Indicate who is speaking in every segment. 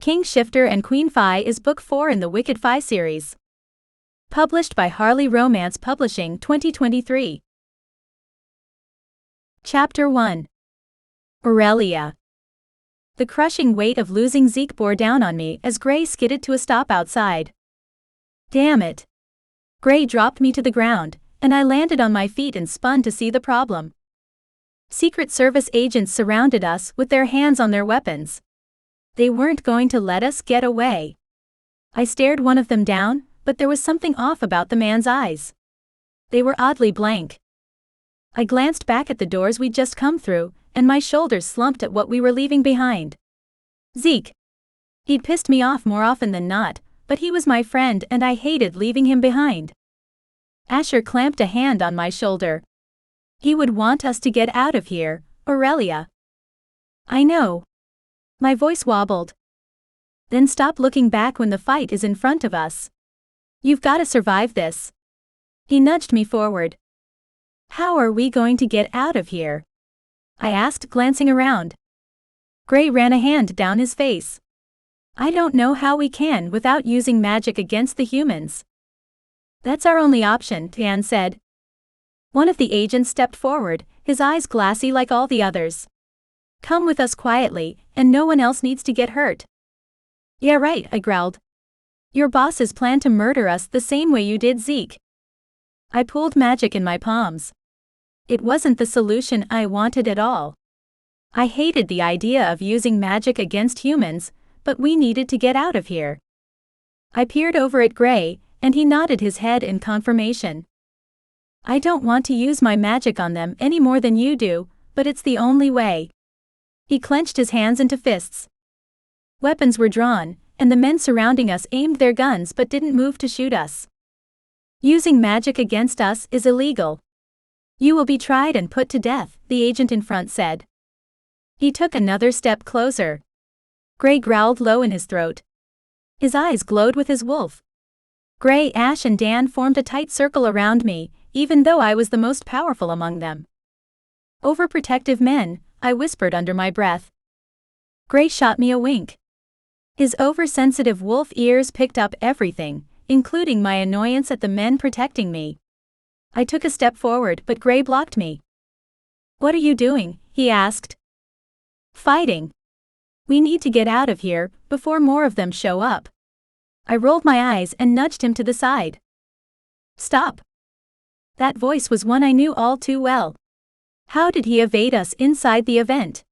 Speaker 1: King Shifter and Queen Fae is Book 4 in the Wicked Fae series. Published by Paranormal Romance Publishing 2023. Chapter 1. Aurelia. The crushing weight of losing Zeke bore down on me as Gray skidded to a stop outside. Damn it. Gray dropped me to the ground, and I landed on my feet and spun to see the problem. Secret Service agents surrounded us with their hands on their weapons. They weren't going to let us get away. I stared one of them down, but there was something off about the man's eyes. They were oddly blank. I glanced back at the doors we'd just come through, and my shoulders slumped at what we were leaving behind. Zeke. He'd pissed me off more often than not, but he was my friend and I hated leaving him behind. Asher clamped a hand on my shoulder. He would want us to get out of here, Aurelia. I know. My voice wobbled. Then stop looking back when the fight is in front of us. You've got to survive this. He nudged me forward. How are we going to get out of here? I asked, glancing around. Gray ran a hand down his face. I don't know how we can without using magic against the humans. That's our only option, Tian said. One of the agents stepped forward, his eyes glassy like all the others. Come with us quietly, and no one else needs to get hurt. Yeah right, I growled. Your bosses plan to murder us the same way you did Zeke. I pulled magic in my palms. It wasn't the solution I wanted at all. I hated the idea of using magic against humans, but we needed to get out of here. I peered over at Gray, and he nodded his head in confirmation. I don't want to use my magic on them any more than you do, but it's the only way. He clenched his hands into fists. Weapons were drawn, and the men surrounding us aimed their guns but didn't move to shoot us. Using magic against us is illegal. You will be tried and put to death, the agent in front said. He took another step closer. Gray growled low in his throat. His eyes glowed with his wolf. Gray, Ash and Dan formed a tight circle around me, even though I was the most powerful among them. Overprotective men, I whispered under my breath. Gray shot me a wink. His oversensitive wolf ears picked up everything, including my annoyance at the men protecting me. I took a step forward but Gray blocked me. What are you doing? He asked. Fighting. We need to get out of here before more of them show up. I rolled my eyes and nudged him to the side. Stop. That voice was one I knew all too well. How did he evade us inside the event?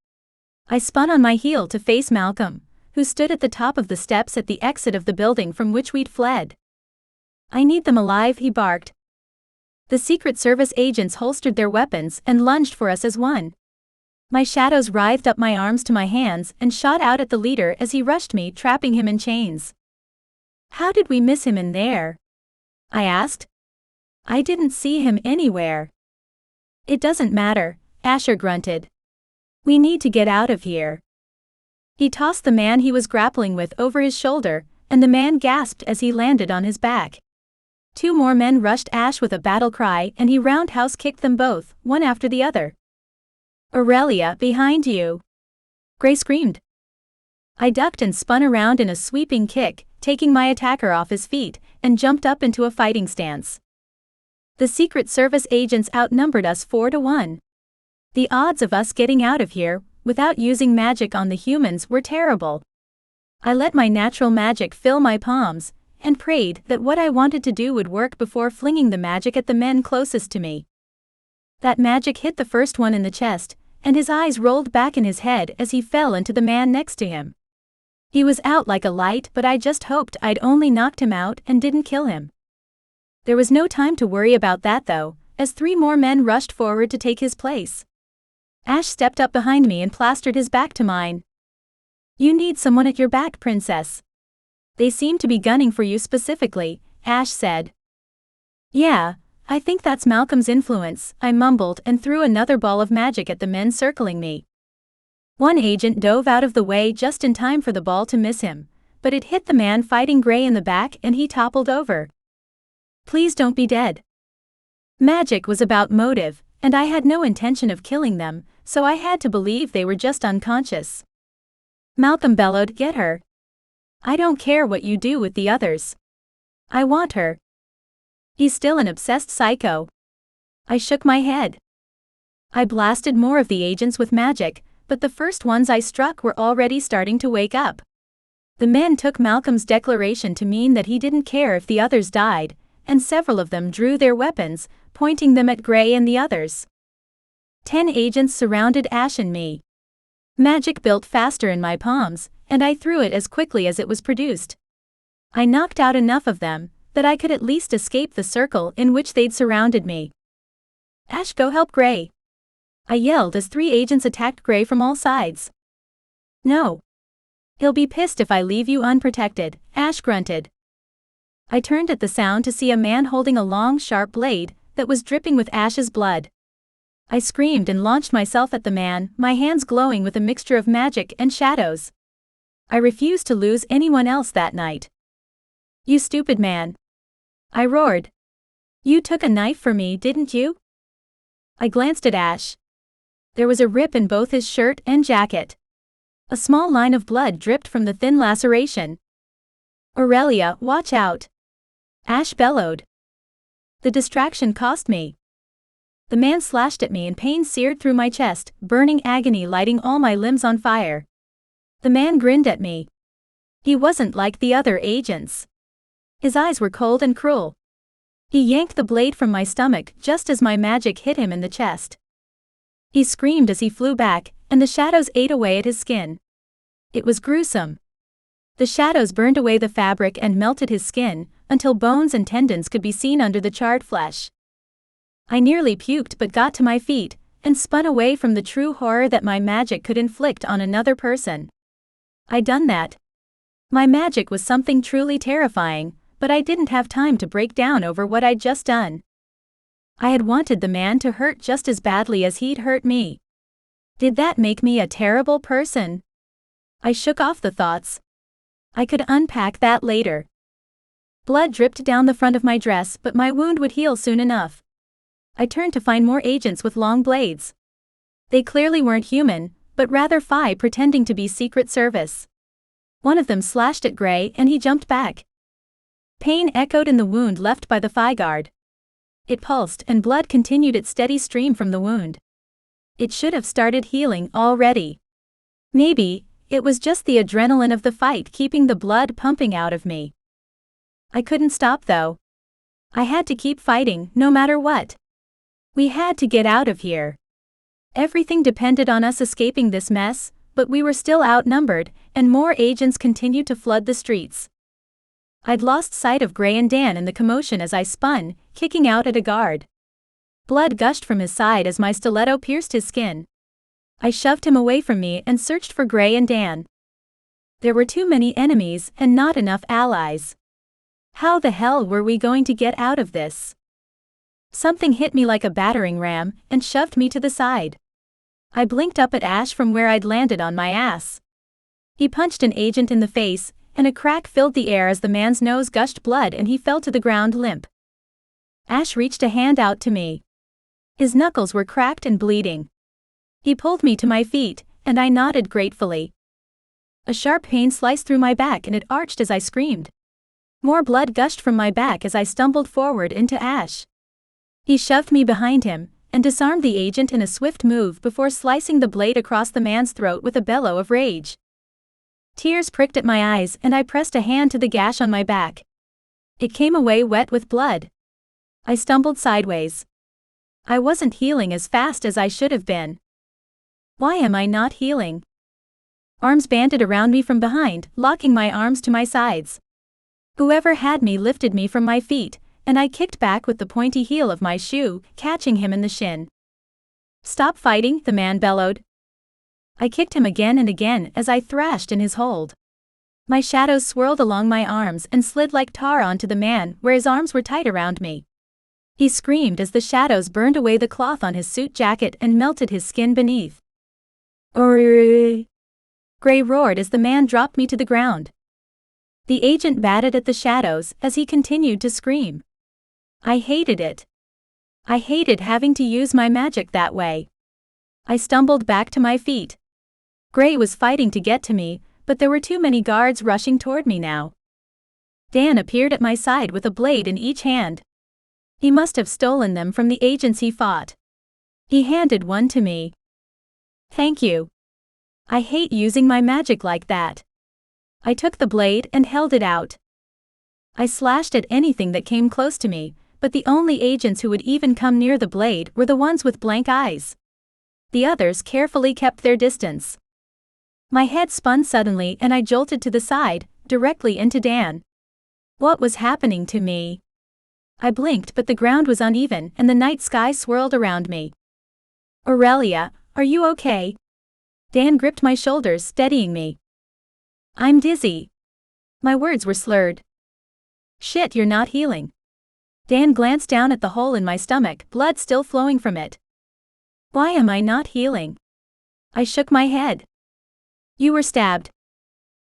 Speaker 1: I spun on my heel to face Malcolm, who stood at the top of the steps at the exit of the building from which we'd fled. I need them alive, he barked. The Secret Service agents holstered their weapons and lunged for us as one. My shadows writhed up my arms to my hands and shot out at the leader as he rushed me, trapping him in chains. How did we miss him in there? I asked. I didn't see him anywhere. It doesn't matter, Asher grunted. We need to get out of here. He tossed the man he was grappling with over his shoulder, and the man gasped as he landed on his back. Two more men rushed Ash with a battle cry and he roundhouse kicked them both, one after the other. Aurelia, behind you! Gray screamed. I ducked and spun around in a sweeping kick, taking my attacker off his feet, and jumped up into a fighting stance. The Secret Service agents outnumbered us 4-1. The odds of us getting out of here, without using magic on the humans, were terrible. I let my natural magic fill my palms, and prayed that what I wanted to do would work before flinging the magic at the men closest to me. That magic hit the first one in the chest, and his eyes rolled back in his head as he fell into the man next to him. He was out like a light, but I just hoped I'd only knocked him out and didn't kill him. There was no time to worry about that though, as 3 more men rushed forward to take his place. Ash stepped up behind me and plastered his back to mine. You need someone at your back, princess. They seem to be gunning for you specifically, Ash said. Yeah, I think that's Malcolm's influence, I mumbled and threw another ball of magic at the men circling me. One agent dove out of the way just in time for the ball to miss him, but it hit the man fighting Gray in the back and he toppled over. Please don't be dead. Magic was about motive, and I had no intention of killing them, so I had to believe they were just unconscious. Malcolm bellowed, get her. I don't care what you do with the others. I want her. He's still an obsessed psycho. I shook my head. I blasted more of the agents with magic, but the first ones I struck were already starting to wake up. The men took Malcolm's declaration to mean that he didn't care if the others died, and several of them drew their weapons, pointing them at Gray and the others. 10 agents surrounded Ash and me. Magic built faster in my palms, and I threw it as quickly as it was produced. I knocked out enough of them that I could at least escape the circle in which they'd surrounded me. Ash, go help Gray. I yelled as 3 agents attacked Gray from all sides. No. He'll be pissed if I leave you unprotected, Ash grunted. I turned at the sound to see a man holding a long, sharp blade that was dripping with Ash's blood. I screamed and launched myself at the man, my hands glowing with a mixture of magic and shadows. I refused to lose anyone else that night. You stupid man. I roared. You took a knife for me, didn't you? I glanced at Ash. There was a rip in both his shirt and jacket. A small line of blood dripped from the thin laceration. Aurelia, watch out. Ash bellowed. The distraction cost me. The man slashed at me and pain seared through my chest, burning agony lighting all my limbs on fire. The man grinned at me. He wasn't like the other agents. His eyes were cold and cruel. He yanked the blade from my stomach just as my magic hit him in the chest. He screamed as he flew back, and the shadows ate away at his skin. It was gruesome. The shadows burned away the fabric and melted his skin, until bones and tendons could be seen under the charred flesh. I nearly puked but got to my feet, and spun away from the true horror that my magic could inflict on another person. I'd done that. My magic was something truly terrifying, but I didn't have time to break down over what I'd just done. I had wanted the man to hurt just as badly as he'd hurt me. Did that make me a terrible person? I shook off the thoughts. I could unpack that later. Blood dripped down the front of my dress, but my wound would heal soon enough. I turned to find more agents with long blades. They clearly weren't human, but rather Fae pretending to be Secret Service. One of them slashed at Gray and he jumped back. Pain echoed in the wound left by the Fae guard. It pulsed and blood continued its steady stream from the wound. It should have started healing already. Maybe it was just the adrenaline of the fight keeping the blood pumping out of me. I couldn't stop though. I had to keep fighting, no matter what. We had to get out of here. Everything depended on us escaping this mess, but we were still outnumbered, and more agents continued to flood the streets. I'd lost sight of Gray and Dan in the commotion as I spun, kicking out at a guard. Blood gushed from his side as my stiletto pierced his skin. I shoved him away from me and searched for Gray and Dan. There were too many enemies and not enough allies. How the hell were we going to get out of this? Something hit me like a battering ram and shoved me to the side. I blinked up at Ash from where I'd landed on my ass. He punched an agent in the face, and a crack filled the air as the man's nose gushed blood and he fell to the ground limp. Ash reached a hand out to me. His knuckles were cracked and bleeding. He pulled me to my feet, and I nodded gratefully. A sharp pain sliced through my back and it arched as I screamed. More blood gushed from my back as I stumbled forward into Ash. He shoved me behind him, and disarmed the agent in a swift move before slicing the blade across the man's throat with a bellow of rage. Tears pricked at my eyes and I pressed a hand to the gash on my back. It came away wet with blood. I stumbled sideways. I wasn't healing as fast as I should have been. Why am I not healing? Arms banded around me from behind, locking my arms to my sides. Whoever had me lifted me from my feet, and I kicked back with the pointy heel of my shoe, catching him in the shin. Stop fighting, the man bellowed. I kicked him again and again as I thrashed in his hold. My shadows swirled along my arms and slid like tar onto the man where his arms were tight around me. He screamed as the shadows burned away the cloth on his suit jacket and melted his skin beneath. Aurelia! Gray roared as the man dropped me to the ground. The agent batted at the shadows as he continued to scream. I hated it. I hated having to use my magic that way. I stumbled back to my feet. Gray was fighting to get to me, but there were too many guards rushing toward me now. Dan appeared at my side with a blade in each hand. He must have stolen them from the agents he fought. He handed one to me. Thank you. I hate using my magic like that. I took the blade and held it out. I slashed at anything that came close to me, but the only agents who would even come near the blade were the ones with blank eyes. The others carefully kept their distance. My head spun suddenly and I jolted to the side, directly into Dan. What was happening to me? I blinked, but the ground was uneven and the night sky swirled around me. Aurelia, are you okay? Dan gripped my shoulders, steadying me. I'm dizzy. My words were slurred. Shit, you're not healing. Dan glanced down at the hole in my stomach, blood still flowing from it. Why am I not healing? I shook my head. You were stabbed.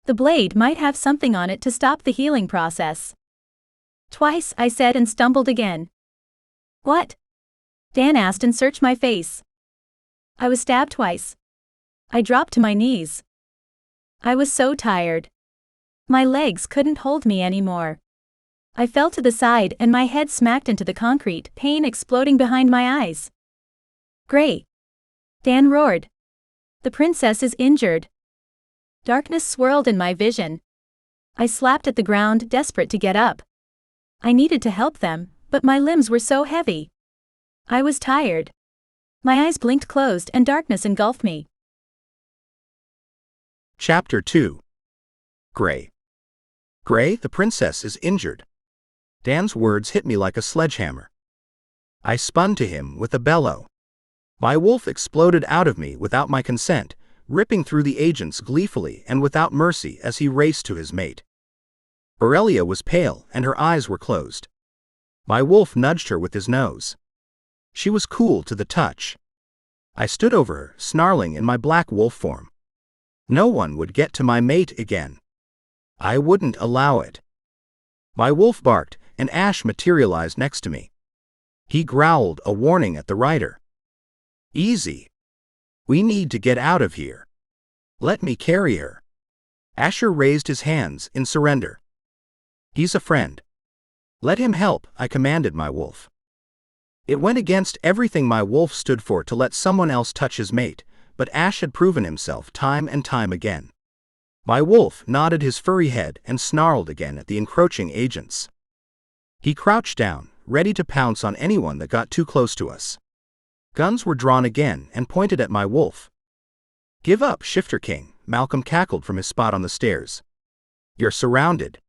Speaker 1: The blade might have something on it to stop the healing process. Twice, I said and stumbled again. What? Dan asked and searched my face. I was stabbed twice. I dropped to my knees. I was so tired. My legs couldn't hold me anymore. I fell to the side and my head smacked into the concrete, pain exploding behind my eyes. Gray! Dan roared. The princess is injured. Darkness swirled in my vision. I slapped at the ground, desperate to get up. I needed to help them, but my limbs were so heavy. I was tired. My eyes blinked closed and darkness engulfed me.
Speaker 2: Chapter 2. Gray. Gray, the princess is injured. Dan's words hit me like a sledgehammer. I spun to him with a bellow. My wolf exploded out of me without my consent, ripping through the agents gleefully and without mercy as he raced to his mate. Aurelia was pale and her eyes were closed. My wolf nudged her with his nose. She was cool to the touch. I stood over her, snarling in my black wolf form. No one would get to my mate again. I wouldn't allow it. My wolf barked, and Ash materialized next to me. He growled a warning at the rider. Easy. We need to get out of here. Let me carry her. Asher raised his hands in surrender. He's a friend. Let him help, I commanded my wolf. It went against everything my wolf stood for to let someone else touch his mate, but Ash had proven himself time and time again. My wolf nodded his furry head and snarled again at the encroaching agents. He crouched down, ready to pounce on anyone that got too close to us. Guns were drawn again and pointed at my wolf. Give up, Shifter King, Malcolm cackled from his spot on the stairs. You're surrounded.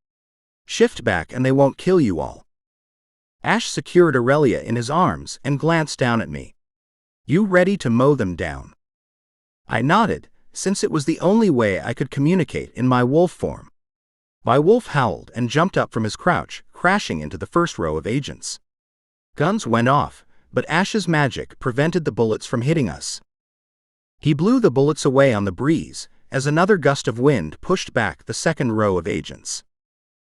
Speaker 2: Shift back and they won't kill you all. Ash secured Aurelia in his arms and glanced down at me. You ready to mow them down? I nodded, since it was the only way I could communicate in my wolf form. My wolf howled and jumped up from his crouch, crashing into the first row of agents. Guns went off, but Ash's magic prevented the bullets from hitting us. He blew the bullets away on the breeze, as another gust of wind pushed back the second row of agents.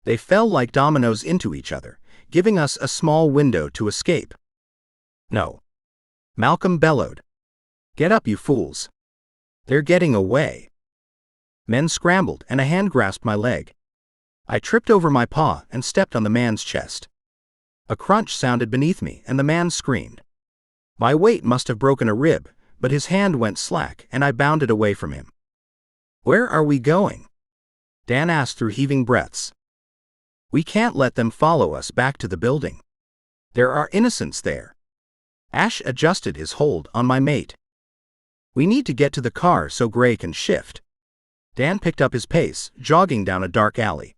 Speaker 2: They fell like dominoes into each other, giving us a small window to escape. No. Malcolm bellowed. Get up, you fools. They're getting away. Men scrambled and a hand grasped my leg. I tripped over my paw and stepped on the man's chest. A crunch sounded beneath me and the man screamed. My weight must have broken a rib, but his hand went slack and I bounded away from him. Where are we going? Dan asked through heaving breaths. We can't let them follow us back to the building. There are innocents there. Ash adjusted his hold on my mate. We need to get to the car so Gray can shift. Dan picked up his pace, jogging down a dark alley.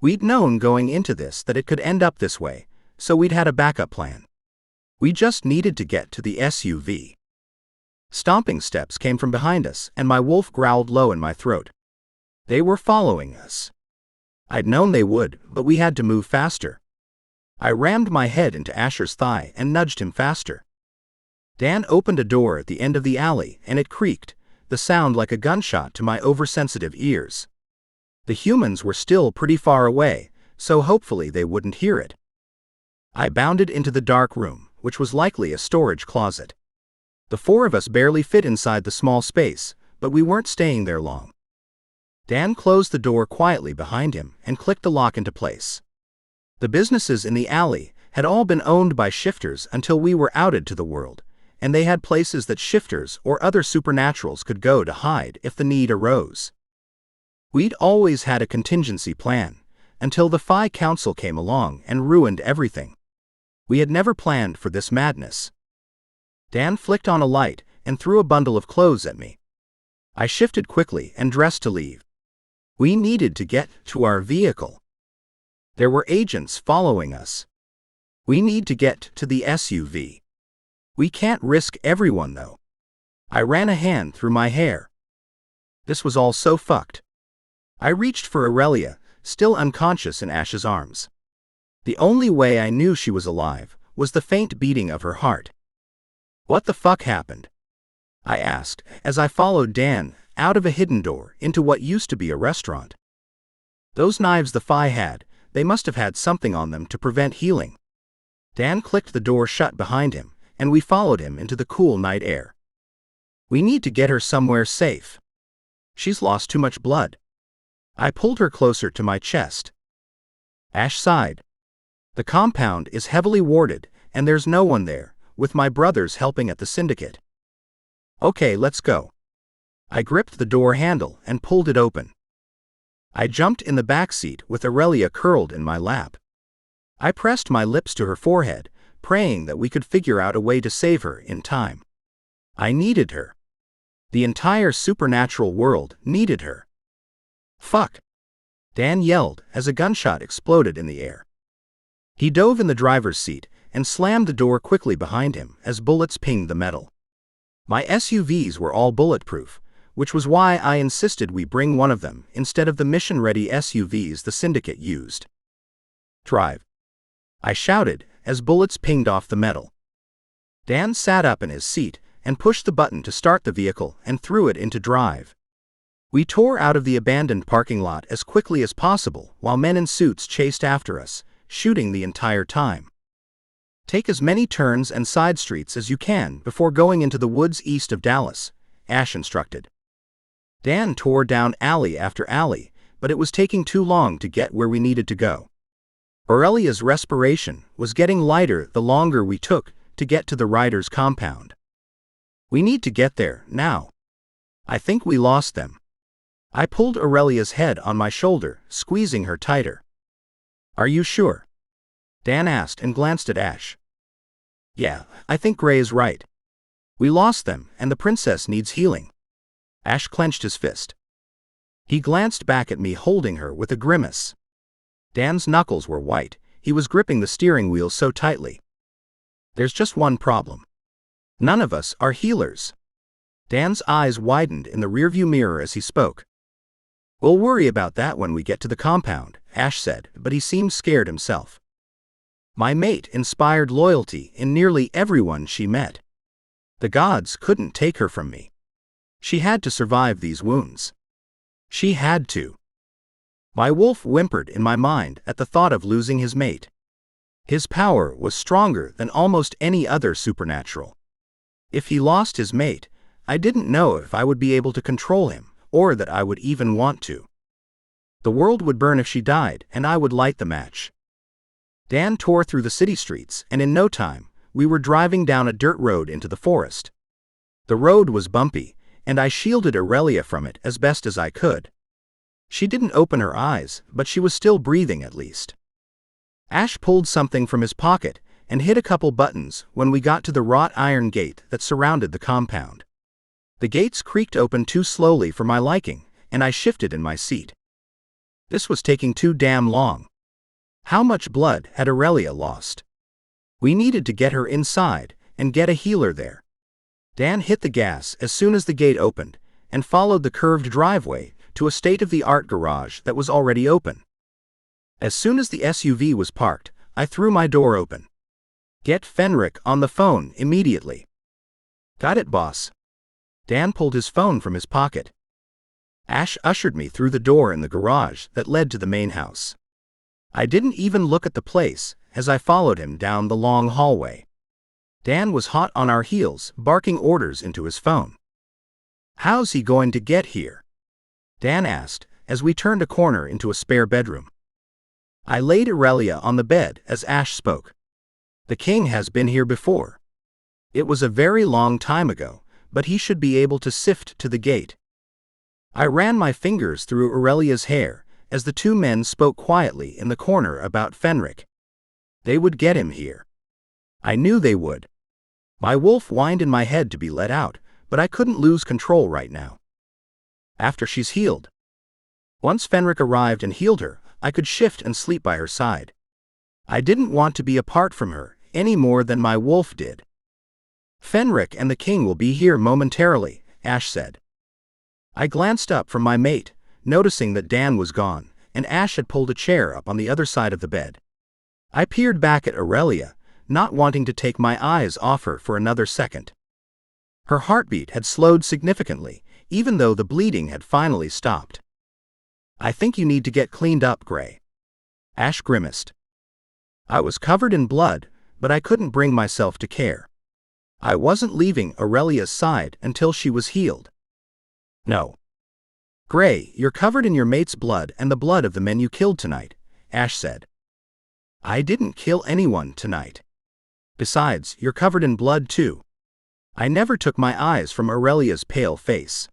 Speaker 2: We'd known going into this that it could end up this way, so we'd had a backup plan. We just needed to get to the SUV. Stomping steps came from behind us and my wolf growled low in my throat. They were following us. I'd known they would, but we had to move faster. I rammed my head into Asher's thigh and nudged him faster. Dan opened a door at the end of the alley and it creaked, the sound like a gunshot to my oversensitive ears. The humans were still pretty far away, so hopefully they wouldn't hear it. I bounded into the dark room, which was likely a storage closet. The four of us barely fit inside the small space, but we weren't staying there long. Dan closed the door quietly behind him and clicked the lock into place. The businesses in the alley had all been owned by shifters until we were outed to the world, and they had places that shifters or other supernaturals could go to hide if the need arose. We'd always had a contingency plan, until the Fae Council came along and ruined everything. We had never planned for this madness. Dan flicked on a light and threw a bundle of clothes at me. I shifted quickly and dressed to leave. We needed to get to our vehicle. There were agents following us. We need to get to the SUV. We can't risk everyone though. I ran a hand through my hair. This was all so fucked. I reached for Aurelia, still unconscious in Ash's arms. The only way I knew she was alive was the faint beating of her heart. What the fuck happened? I asked as I followed Dan out of a hidden door into what used to be a restaurant. Those knives the Fae had, they must have had something on them to prevent healing. Dan clicked the door shut behind him, and we followed him into the cool night air. We need to get her somewhere safe. She's lost too much blood. I pulled her closer to my chest. Ash sighed. The compound is heavily warded, and there's no one there, with my brothers helping at the syndicate. Okay, let's go. I gripped the door handle and pulled it open. I jumped in the back seat with Aurelia curled in my lap. I pressed my lips to her forehead, praying that we could figure out a way to save her in time. I needed her. The entire supernatural world needed her. Fuck! Dan yelled as a gunshot exploded in the air. He dove in the driver's seat and slammed the door quickly behind him as bullets pinged the metal. My SUVs were all bulletproof, which was why I insisted we bring one of them instead of the mission-ready SUVs the syndicate used. Drive! I shouted as bullets pinged off the metal. Dan sat up in his seat and pushed the button to start the vehicle and threw it into drive. We tore out of the abandoned parking lot as quickly as possible while men in suits chased after us, shooting the entire time. Take as many turns and side streets as you can before going into the woods east of Dallas, Ash instructed. Dan tore down alley after alley, but it was taking too long to get where we needed to go. Aurelia's respiration was getting lighter the longer we took to get to the rider's compound. We need to get there, now. I think we lost them. I pulled Aurelia's head on my shoulder, squeezing her tighter. Are you sure? Dan asked and glanced at Ash. Yeah, I think Gray is right. We lost them, and the princess needs healing. Ash clenched his fist. He glanced back at me holding her with a grimace. Dan's knuckles were white, he was gripping the steering wheel so tightly. There's just one problem. None of us are healers. Dan's eyes widened in the rearview mirror as he spoke. We'll worry about that when we get to the compound, Ash said, but he seemed scared himself. My mate inspired loyalty in nearly everyone she met. The gods couldn't take her from me. She had to survive these wounds. She had to. My wolf whimpered in my mind at the thought of losing his mate. His power was stronger than almost any other supernatural. If he lost his mate, I didn't know if I would be able to control him, or that I would even want to. The world would burn if she died, and I would light the match. Dan tore through the city streets, and in no time, we were driving down a dirt road into the forest. The road was bumpy, and I shielded Aurelia from it as best as I could. She didn't open her eyes, but she was still breathing at least. Ash pulled something from his pocket and hit a couple buttons when we got to the wrought iron gate that surrounded the compound. The gates creaked open too slowly for my liking, and I shifted in my seat. This was taking too damn long. How much blood had Aurelia lost? We needed to get her inside and get a healer there. Dan hit the gas as soon as the gate opened and followed the curved driveway to a state-of-the-art garage that was already open. As soon as the SUV was parked, I threw my door open. Get Fenric on the phone immediately. Got it, boss. Dan pulled his phone from his pocket. Ash ushered me through the door in the garage that led to the main house. I didn't even look at the place as I followed him down the long hallway. Dan was hot on our heels, barking orders into his phone. How's he going to get here? Dan asked as we turned a corner into a spare bedroom. I laid Aurelia on the bed as Ash spoke. The king has been here before. It was a very long time ago, but he should be able to sift to the gate. I ran my fingers through Aurelia's hair as the two men spoke quietly in the corner about Fenric. They would get him here. I knew they would. My wolf whined in my head to be let out, but I couldn't lose control right now. After she's healed. Once Fenric arrived and healed her, I could shift and sleep by her side. I didn't want to be apart from her any more than my wolf did. Fenric and the king will be here momentarily, Ash said. I glanced up from my mate, noticing that Dan was gone, and Ash had pulled a chair up on the other side of the bed. I peered back at Aurelia, not wanting to take my eyes off her for another second. Her heartbeat had slowed significantly, even though the bleeding had finally stopped. I think you need to get cleaned up, Gray. Ash grimaced. I was covered in blood, but I couldn't bring myself to care. I wasn't leaving Aurelia's side until she was healed. No. Gray, you're covered in your mate's blood and the blood of the men you killed tonight, Ash said. I didn't kill anyone tonight. Besides, you're covered in blood too. I never took my eyes from Aurelia's pale face.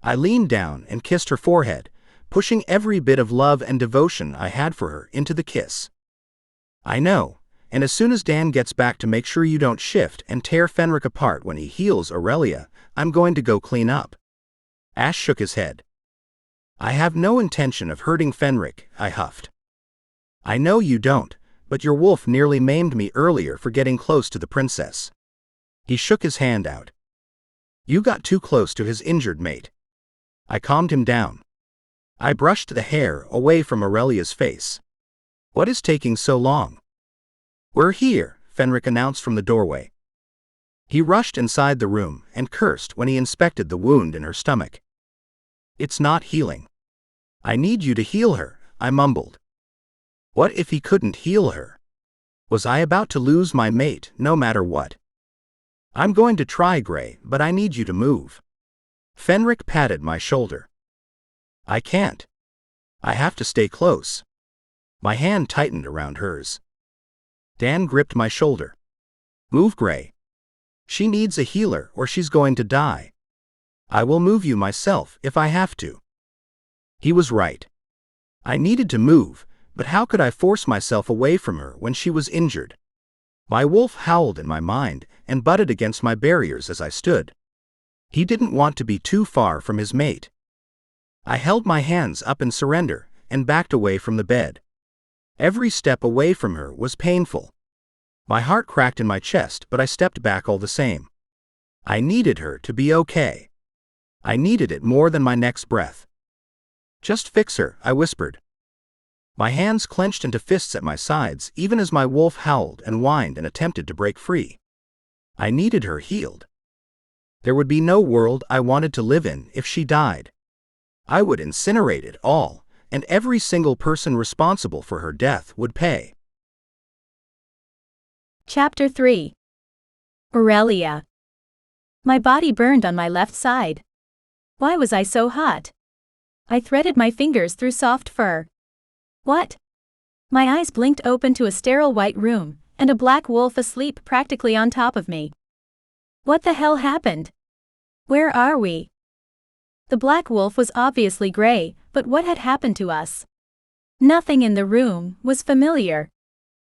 Speaker 2: I leaned down and kissed her forehead, pushing every bit of love and devotion I had for her into the kiss. I know, and as soon as Dan gets back to make sure you don't shift and tear Fenric apart when he heals Aurelia, I'm going to go clean up. Ash shook his head. I have no intention of hurting Fenric, I huffed. I know you don't, but your wolf nearly maimed me earlier for getting close to the princess. He shook his hand out. You got too close to his injured mate. I calmed him down. I brushed the hair away from Aurelia's face. What is taking so long? We're here, Fenric announced from the doorway. He rushed inside the room and cursed when he inspected the wound in her stomach. It's not healing. I need you to heal her, I mumbled. What if he couldn't heal her? Was I about to lose my mate, no matter what? I'm going to try, Gray, but I need you to move. Fenric patted my shoulder. I can't. I have to stay close. My hand tightened around hers. Dan gripped my shoulder. Move, Gray. She needs a healer or she's going to die. I will move you myself if I have to. He was right. I needed to move, but how could I force myself away from her when she was injured? My wolf howled in my mind and butted against my barriers as I stood. He didn't want to be too far from his mate. I held my hands up in surrender and backed away from the bed. Every step away from her was painful. My heart cracked in my chest, but I stepped back all the same. I needed her to be okay. I needed it more than my next breath. Just fix her, I whispered. My hands clenched into fists at my sides even as my wolf howled and whined and attempted to break free. I needed her healed. There would be no world I wanted to live in if she died. I would incinerate it all, and every single person responsible for her death would pay.
Speaker 1: Chapter 3. Aurelia. My body burned on my left side. Why was I so hot? I threaded my fingers through soft fur. What? My eyes blinked open to a sterile white room, and a black wolf asleep practically on top of me. What the hell happened? Where are we? The black wolf was obviously gray, but what had happened to us? Nothing in the room was familiar.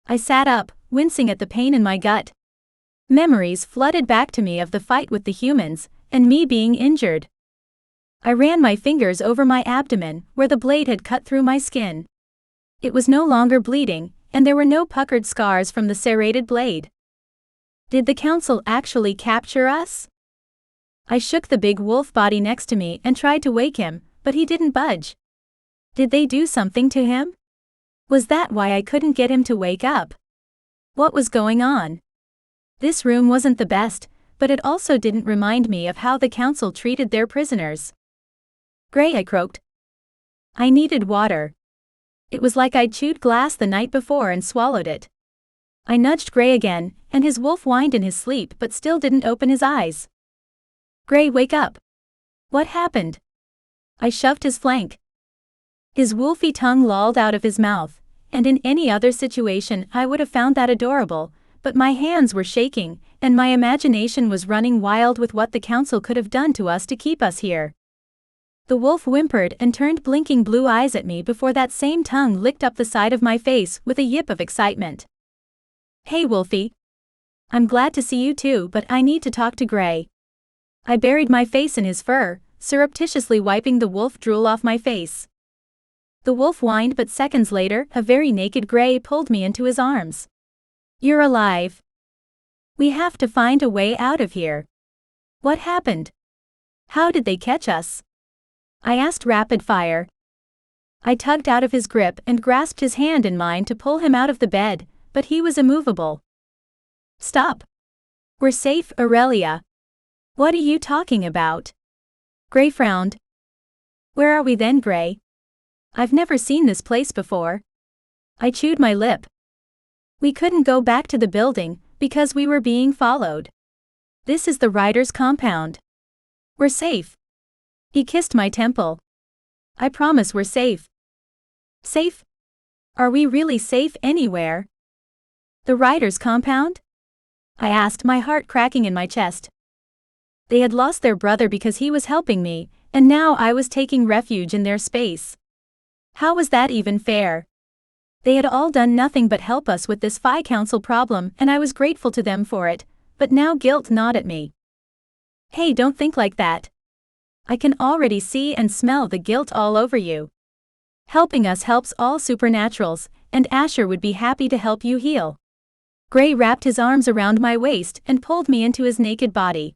Speaker 1: I sat up, wincing at the pain in my gut. Memories flooded back to me of the fight with the humans, and me being injured. I ran my fingers over my abdomen, where the blade had cut through my skin. It was no longer bleeding, and there were no puckered scars from the serrated blade. Did the council actually capture us? I shook the big wolf body next to me and tried to wake him, but he didn't budge. Did they do something to him? Was that why I couldn't get him to wake up? What was going on? This room wasn't the best, but it also didn't remind me of how the council treated their prisoners. Gray, I croaked. I needed water. It was like I'd chewed glass the night before and swallowed it. I nudged Gray again, and his wolf whined in his sleep but still didn't open his eyes. Gray, wake up. What happened? I shoved his flank. His wolfy tongue lolled out of his mouth, and in any other situation I would have found that adorable, but my hands were shaking, and my imagination was running wild with what the council could have done to us to keep us here. The wolf whimpered and turned blinking blue eyes at me before that same tongue licked up the side of my face with a yip of excitement. "Hey Wolfie. I'm glad to see you too, but I need to talk to Gray." I buried my face in his fur, surreptitiously wiping the wolf drool off my face. The wolf whined, but seconds later, a very naked Gray pulled me into his arms. "You're alive. We have to find a way out of here. What happened? How did they catch us?" I asked rapid fire. I tugged out of his grip and grasped his hand in mine to pull him out of the bed, but he was immovable. "Stop. We're safe, Aurelia." "What are you talking about?" Gray frowned. "Where are we then, Gray? I've never seen this place before." I chewed my lip. "We couldn't go back to the building, because we were being followed. This is the Rider's compound. We're safe." He kissed my temple. "I promise we're safe." "Safe? Are we really safe anywhere?" "The Rider's compound?" I asked, my heart cracking in my chest. They had lost their brother because he was helping me, and now I was taking refuge in their space. How was that even fair? They had all done nothing but help us with this Phi Council problem, and I was grateful to them for it, but now guilt gnawed at me. "Hey, don't think like that. I can already see and smell the guilt all over you. Helping us helps all supernaturals, and Asher would be happy to help you heal." Gray wrapped his arms around my waist and pulled me into his naked body.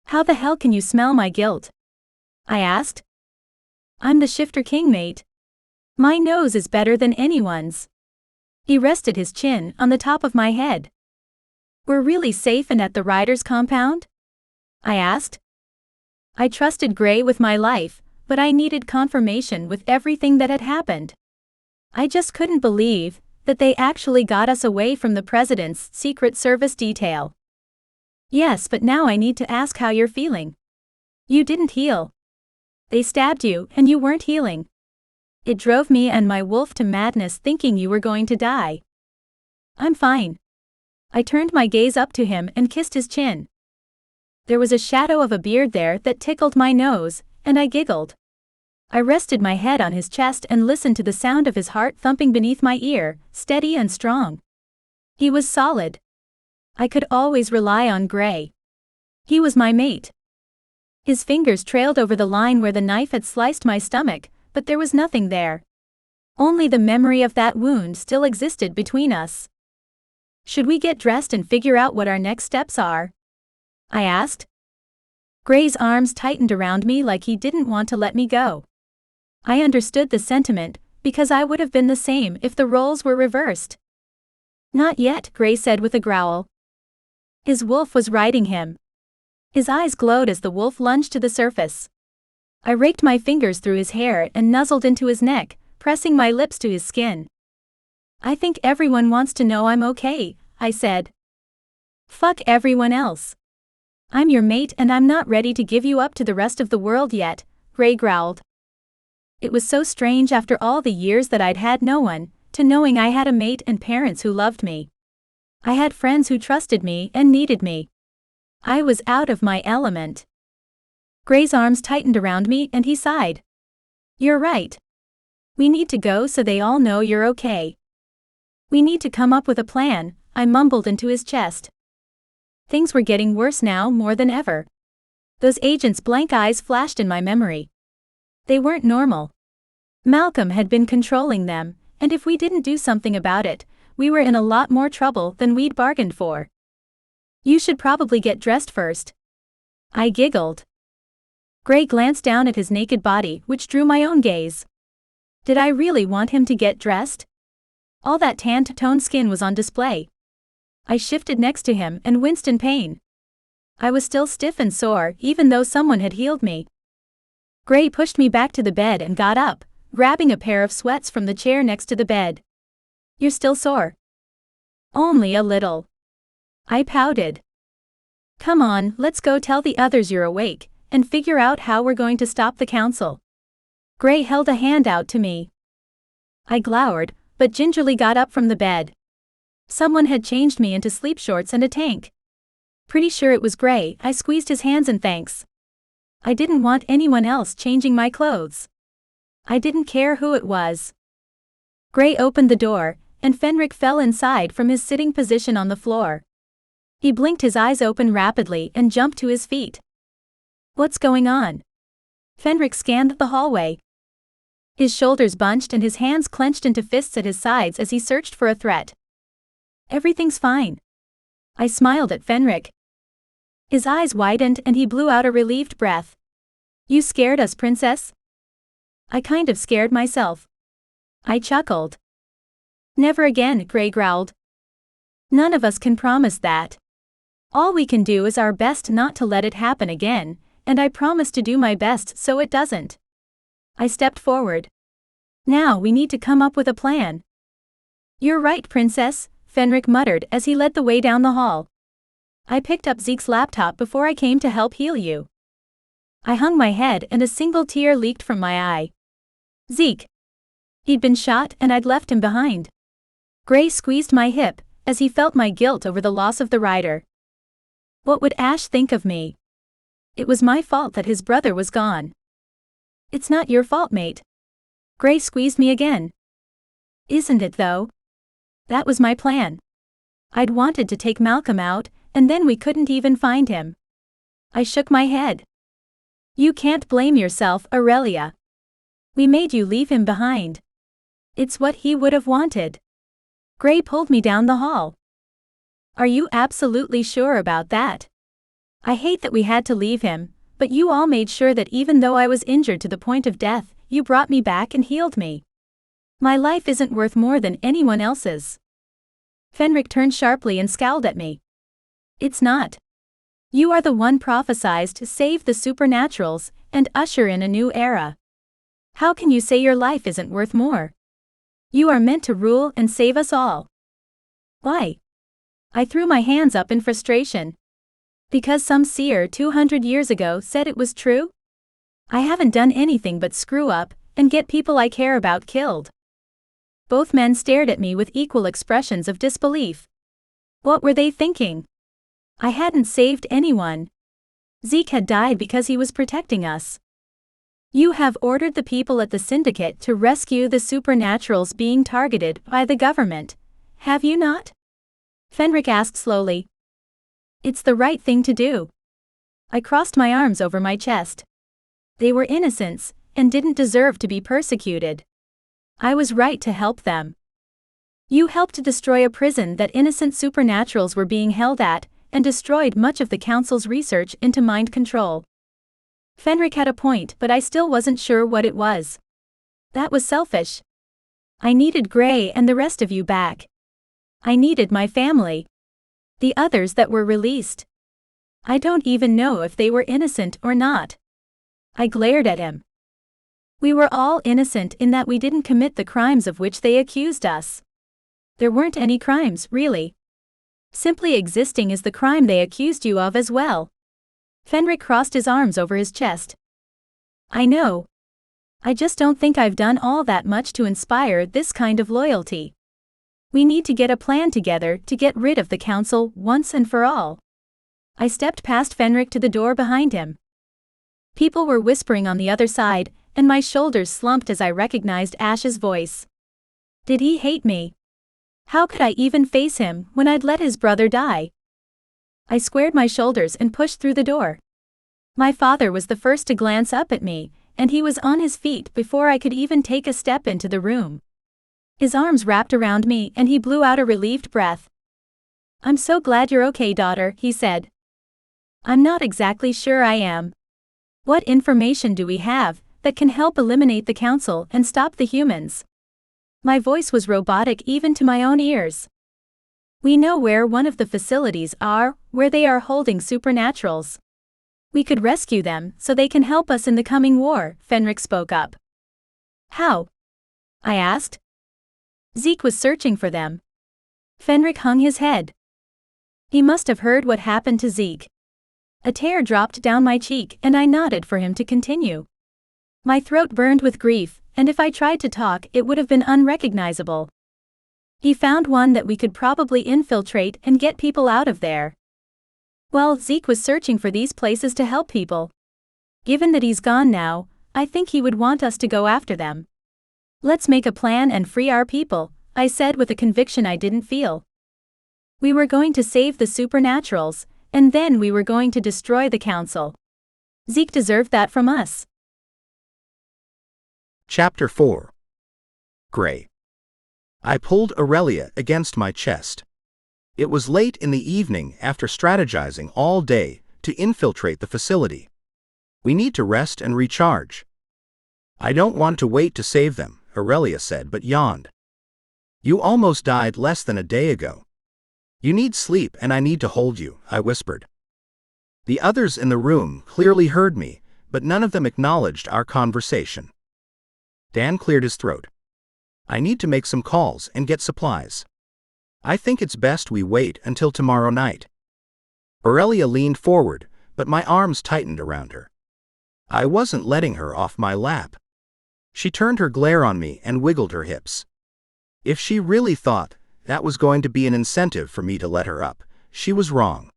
Speaker 1: "How the hell can you smell my guilt?" I asked. "I'm the Shifter King, mate. My nose is better than anyone's." He rested his chin on the top of my head. "We're really safe and at the Rider's compound?" I asked. I trusted Gray with my life, but I needed confirmation with everything that had happened. I just couldn't believe that they actually got us away from the President's Secret Service detail. "Yes, but now I need to ask how you're feeling. You didn't heal. They stabbed you and you weren't healing. It drove me and my wolf to madness thinking you were going to die." "I'm fine." I turned my gaze up to him and kissed his chin. There was a shadow of a beard there that tickled my nose, and I giggled. I rested my head on his chest and listened to the sound of his heart thumping beneath my ear, steady and strong. He was solid. I could always rely on Gray. He was my mate. His fingers trailed over the line where the knife had sliced my stomach, but there was nothing there. Only the memory of that wound still existed between us. "Should we get dressed and figure out what our next steps are?" I asked. Gray's arms tightened around me like he didn't want to let me go. I understood the sentiment, because I would have been the same if the roles were reversed. "Not yet," Gray said with a growl. His wolf was riding him. His eyes glowed as the wolf lunged to the surface. I raked my fingers through his hair and nuzzled into his neck, pressing my lips to his skin. "I think everyone wants to know I'm okay," I said. "Fuck everyone else. I'm your mate and I'm not ready to give you up to the rest of the world yet," Gray growled. It was so strange after all the years that I'd had no one, to knowing I had a mate and parents who loved me. I had friends who trusted me and needed me. I was out of my element. Gray's arms tightened around me and he sighed. "You're right. We need to go so they all know you're okay. We need to come up with a plan," I mumbled into his chest. Things were getting worse now more than ever. Those agents' blank eyes flashed in my memory. They weren't normal. Malcolm had been controlling them, and if we didn't do something about it, we were in a lot more trouble than we'd bargained for. "You should probably get dressed first." I giggled. Gray glanced down at his naked body, which drew my own gaze. Did I really want him to get dressed? All that tanned-toned skin was on display. I shifted next to him and winced in pain. I was still stiff and sore, even though someone had healed me. Gray pushed me back to the bed and got up, grabbing a pair of sweats from the chair next to the bed. "You're still sore?" "Only a little." I pouted. "Come on, let's go tell the others you're awake, and figure out how we're going to stop the council." Gray held a hand out to me. I glowered, but gingerly got up from the bed. Someone had changed me into sleep shorts and a tank. Pretty sure it was Gray. I squeezed his hands in thanks. I didn't want anyone else changing my clothes. I didn't care who it was. Gray opened the door, and Fenric fell inside from his sitting position on the floor. He blinked his eyes open rapidly and jumped to his feet. What's going on? Fenric scanned the hallway. His shoulders bunched and his hands clenched into fists at his sides as he searched for a threat. Everything's fine. I smiled at Fenric. His eyes widened and he blew out a relieved breath. You scared us, princess? I kind of scared myself. I chuckled. Never again, Gray growled. None of us can promise that. All we can do is our best not to let it happen again, and I promise to do my best so it doesn't. I stepped forward. Now we need to come up with a plan. You're right, princess, Fenric muttered as he led the way down the hall. I picked up Zeke's laptop before I came to help heal you. I hung my head and a single tear leaked from my eye. Zeke. He'd been shot and I'd left him behind. Gray squeezed my hip as he felt my guilt over the loss of the rider. What would Ash think of me? It was my fault that his brother was gone. It's not your fault, mate. Gray squeezed me again. Isn't it though? That was my plan. I'd wanted to take Malcolm out, and then we couldn't even find him. I shook my head. You can't blame yourself, Aurelia. We made you leave him behind. It's what he would have wanted. Gray pulled me down the hall. Are you absolutely sure about that? I hate that we had to leave him, but you all made sure that even though I was injured to the point of death, you brought me back and healed me. My life isn't worth more than anyone else's. Fenric turned sharply and scowled at me. It's not. You are the one prophesied to save the supernaturals and usher in a new era. How can you say your life isn't worth more? You are meant to rule and save us all. Why? I threw my hands up in frustration. Because some seer 200 years ago said it was true? I haven't done anything but screw up and get people I care about killed. Both men stared at me with equal expressions of disbelief. What were they thinking? I hadn't saved anyone. Zeke had died because he was protecting us. You have ordered the people at the Syndicate to rescue the supernaturals being targeted by the government, have you not? Fenric asked slowly. It's the right thing to do. I crossed my arms over my chest. They were innocents, and didn't deserve to be persecuted. I was right to help them. You helped destroy a prison that innocent supernaturals were being held at, and destroyed much of the Council's research into mind control. Fenric had a point, but I still wasn't sure what it was. That was selfish. I needed Gray and the rest of you back. I needed my family. The others that were released. I don't even know if they were innocent or not. I glared at him. We were all innocent in that we didn't commit the crimes of which they accused us. There weren't any crimes, really. Simply existing is the crime they accused you of as well. Fenric crossed his arms over his chest. I know. I just don't think I've done all that much to inspire this kind of loyalty. We need to get a plan together to get rid of the Council once and for all. I stepped past Fenric to the door behind him. People were whispering on the other side, and my shoulders slumped as I recognized Ash's voice. Did he hate me? How could I even face him when I'd let his brother die? I squared my shoulders and pushed through the door. My father was the first to glance up at me, and he was on his feet before I could even take a step into the room. His arms wrapped around me and he blew out a relieved breath. I'm so glad you're okay, daughter, he said. I'm not exactly sure I am. What information do we have that can help eliminate the Council and stop the humans? My voice was robotic even to my own ears. We know where one of the facilities are, where they are holding supernaturals. We could rescue them so they can help us in the coming war, Fenric spoke up. How? I asked. Zeke was searching for them. Fenric hung his head. He must have heard what happened to Zeke. A tear dropped down my cheek and I nodded for him to continue. My throat burned with grief, and if I tried to talk, it would have been unrecognizable. He found one that we could probably infiltrate and get people out of there. Well, Zeke was searching for these places to help people. Given that he's gone now, I think he would want us to go after them. Let's make a plan and free our people, I said with a conviction I didn't feel. We were going to save the supernaturals, and then we were going to destroy the council. Zeke deserved that from us.
Speaker 2: Chapter 4. Gray. I pulled Aurelia against my chest. It was late in the evening after strategizing all day to infiltrate the facility. We need to rest and recharge. I don't want to wait to save them, Aurelia said but yawned. You almost died less than a day ago. You need sleep and I need to hold you, I whispered. The others in the room clearly heard me, but none of them acknowledged our conversation. Dan cleared his throat. I need to make some calls and get supplies. I think it's best we wait until tomorrow night. Aurelia leaned forward, but my arms tightened around her. I wasn't letting her off my lap. She turned her glare on me and wiggled her hips. If she really thought that was going to be an incentive for me to let her up, she was wrong.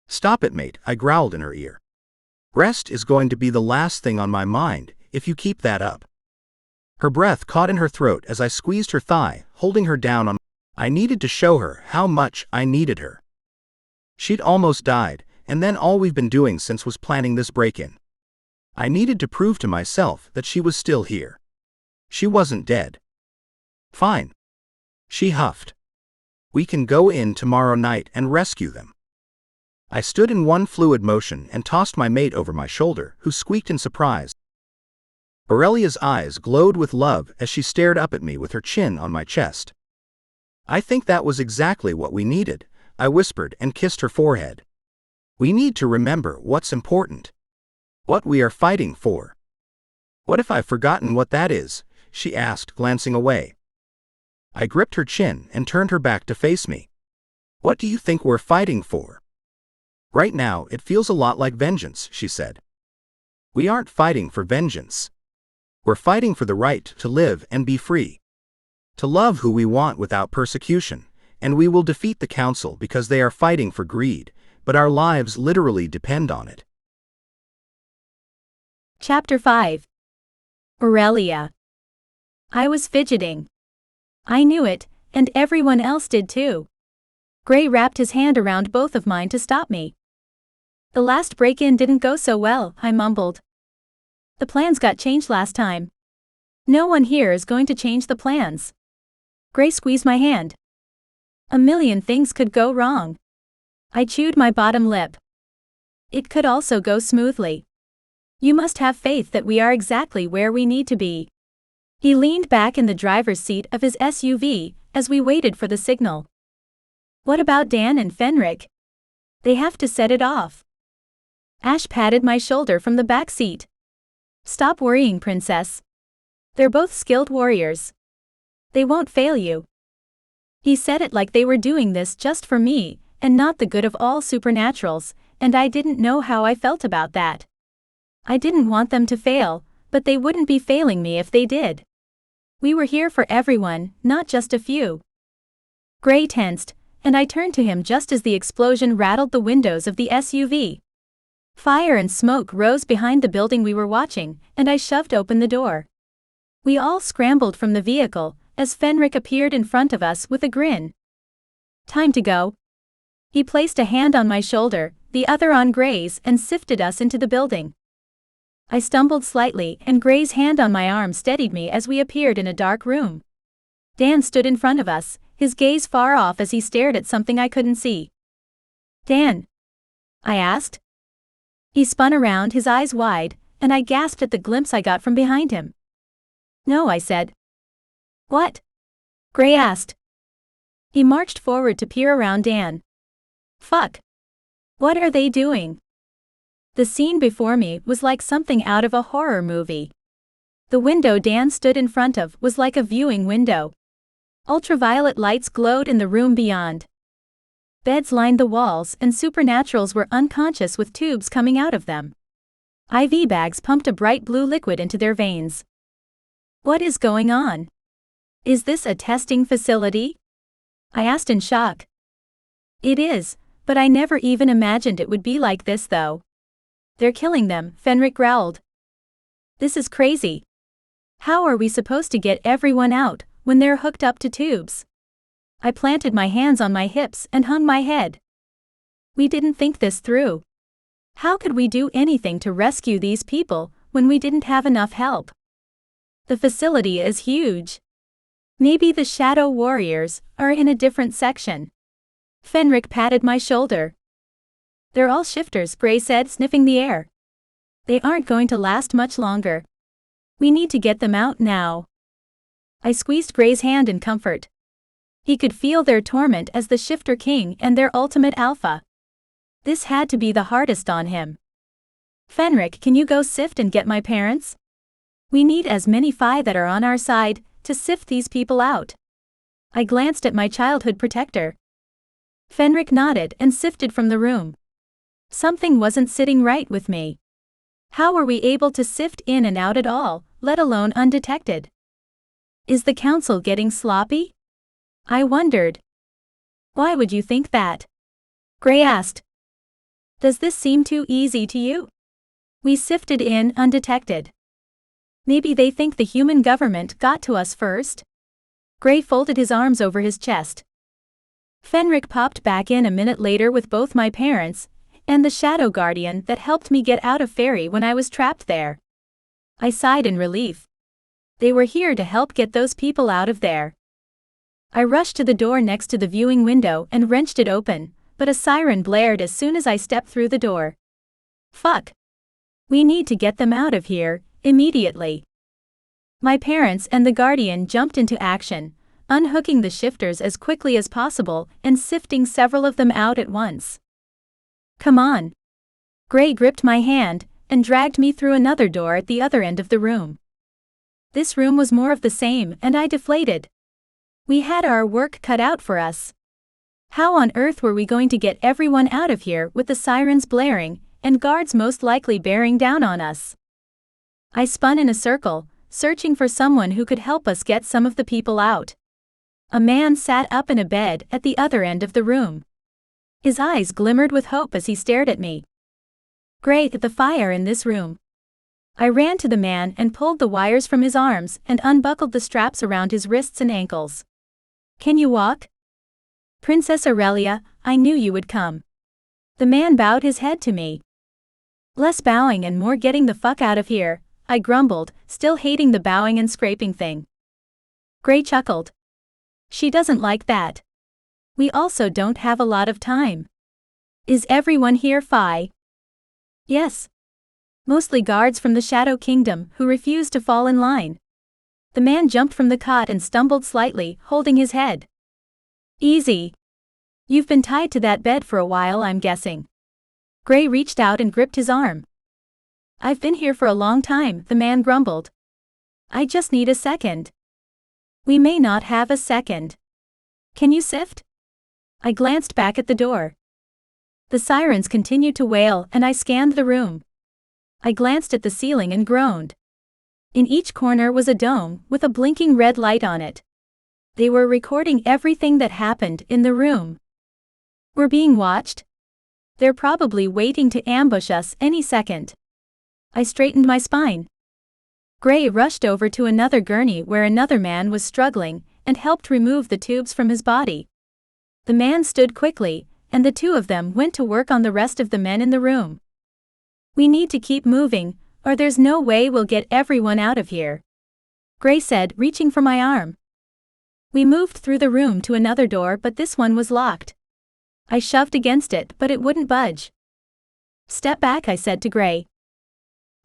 Speaker 2: Stop it, mate, I growled in her ear. Rest is going to be the last thing on my mind if you keep that up. Her breath caught in her throat as I squeezed her thigh, holding her down on. I needed to show her how much I needed her. She'd almost died, and then all we've been doing since was planning this break-in. I needed to prove to myself that she was still here. She wasn't dead. Fine. She huffed. We can go in tomorrow night and rescue them. I stood in one fluid motion and tossed my mate over my shoulder, who squeaked in surprise. Aurelia's eyes glowed with love as she stared up at me with her chin on my chest. I think that was exactly what we needed, I whispered and kissed her forehead. We need to remember what's important. What we are fighting for. What if I've forgotten what that is? She asked, glancing away. I gripped her chin and turned her back to face me. What do you think we're fighting for? Right now it feels a lot like vengeance, she said. We aren't fighting for vengeance. We're fighting for the right to live and be free. To love who we want without persecution, and we will defeat the council because they are fighting for greed, but our lives literally depend on it.
Speaker 1: Chapter 5. Aurelia. I was fidgeting. I knew it, and everyone else did too. Gray wrapped his hand around both of mine to stop me. The last break-in didn't go so well, I mumbled. The plans got changed last time. No one here is going to change the plans. Gray squeezed my hand. A million things could go wrong. I chewed my bottom lip. It could also go smoothly. You must have faith that we are exactly where we need to be. He leaned back in the driver's seat of his SUV as we waited for the signal. What about Dan and Fenric? They have to set it off. Ash patted my shoulder from the back seat. Stop worrying, princess. They're both skilled warriors. They won't fail you. He said it like they were doing this just for me, and not the good of all supernaturals, and I didn't know how I felt about that. I didn't want them to fail, but they wouldn't be failing me if they did. We were here for everyone, not just a few. Gray tensed, and I turned to him just as the explosion rattled the windows of the SUV. Fire and smoke rose behind the building we were watching, and I shoved open the door. We all scrambled from the vehicle, as Fenric appeared in front of us with a grin. Time to go. He placed a hand on my shoulder, the other on Gray's, and sifted us into the building. I stumbled slightly, and Gray's hand on my arm steadied me as we appeared in a dark room. Dan stood in front of us, his gaze far off as he stared at something I couldn't see. Dan? I asked. He spun around, his eyes wide, and I gasped at the glimpse I got from behind him. No, I said. What? Gray asked. He marched forward to peer around Dan. Fuck. What are they doing? The scene before me was like something out of a horror movie. The window Dan stood in front of was like a viewing window. Ultraviolet lights glowed in the room beyond. Beds lined the walls and supernaturals were unconscious with tubes coming out of them. IV bags pumped a bright blue liquid into their veins. What is going on? Is this a testing facility? I asked in shock. It is, but I never even imagined it would be like this though. They're killing them, Fenric growled. This is crazy. How are we supposed to get everyone out when they're hooked up to tubes? I planted my hands on my hips and hung my head. We didn't think this through. How could we do anything to rescue these people when we didn't have enough help? The facility is huge. Maybe the Shadow Warriors are in a different section. Fenric patted my shoulder. They're all shifters, Gray said, sniffing the air. They aren't going to last much longer. We need to get them out now. I squeezed Gray's hand in comfort. He could feel their torment as the Shifter King and their ultimate alpha. This had to be the hardest on him. Fenric, can you go sift and get my parents? We need as many Fae that are on our side to sift these people out. I glanced at my childhood protector. Fenric nodded and sifted from the room. Something wasn't sitting right with me. How were we able to sift in and out at all, let alone undetected? Is the council getting sloppy? I wondered. Why would you think that? Gray asked. Does this seem too easy to you? We sifted in undetected. Maybe they think the human government got to us first? Gray folded his arms over his chest. Fenric popped back in a minute later with both my parents and the Shadow Guardian that helped me get out of Fairy when I was trapped there. I sighed in relief. They were here to help get those people out of there. I rushed to the door next to the viewing window and wrenched it open, but a siren blared as soon as I stepped through the door. Fuck. We need to get them out of here, immediately. My parents and the Guardian jumped into action, unhooking the shifters as quickly as possible and sifting several of them out at once. Come on. Gray gripped my hand and dragged me through another door at the other end of the room. This room was more of the same, and I deflated. We had our work cut out for us. How on earth were we going to get everyone out of here with the sirens blaring and guards most likely bearing down on us? I spun in a circle, searching for someone who could help us get some of the people out. A man sat up in a bed at the other end of the room. His eyes glimmered with hope as he stared at me. Gray, the fire in this room. I ran to the man and pulled the wires from his arms and unbuckled the straps around his wrists and ankles. Can you walk? Princess Aurelia, I knew you would come. The man bowed his head to me. Less bowing and more getting the fuck out of here, I grumbled, still hating the bowing and scraping thing. Gray chuckled. She doesn't like that. We also don't have a lot of time. Is everyone here Fae? Yes. Mostly guards from the Shadow Kingdom who refuse to fall in line. The man jumped from the cot and stumbled slightly, holding his head. Easy. You've been tied to that bed for a while, I'm guessing. Gray reached out and gripped his arm. I've been here for a long time, the man grumbled. I just need a second. We may not have a second. Can you sift? I glanced back at the door. The sirens continued to wail and I scanned the room. I glanced at the ceiling and groaned. In each corner was a dome with a blinking red light on it. They were recording everything that happened in the room. We're being watched? They're probably waiting to ambush us any second. I straightened my spine. Gray rushed over to another gurney where another man was struggling and helped remove the tubes from his body. The man stood quickly, and the two of them went to work on the rest of the men in the room. We need to keep moving, or there's no way we'll get everyone out of here. Gray said, reaching for my arm. We moved through the room to another door, but this one was locked. I shoved against it, but it wouldn't budge. Step back, I said to Gray.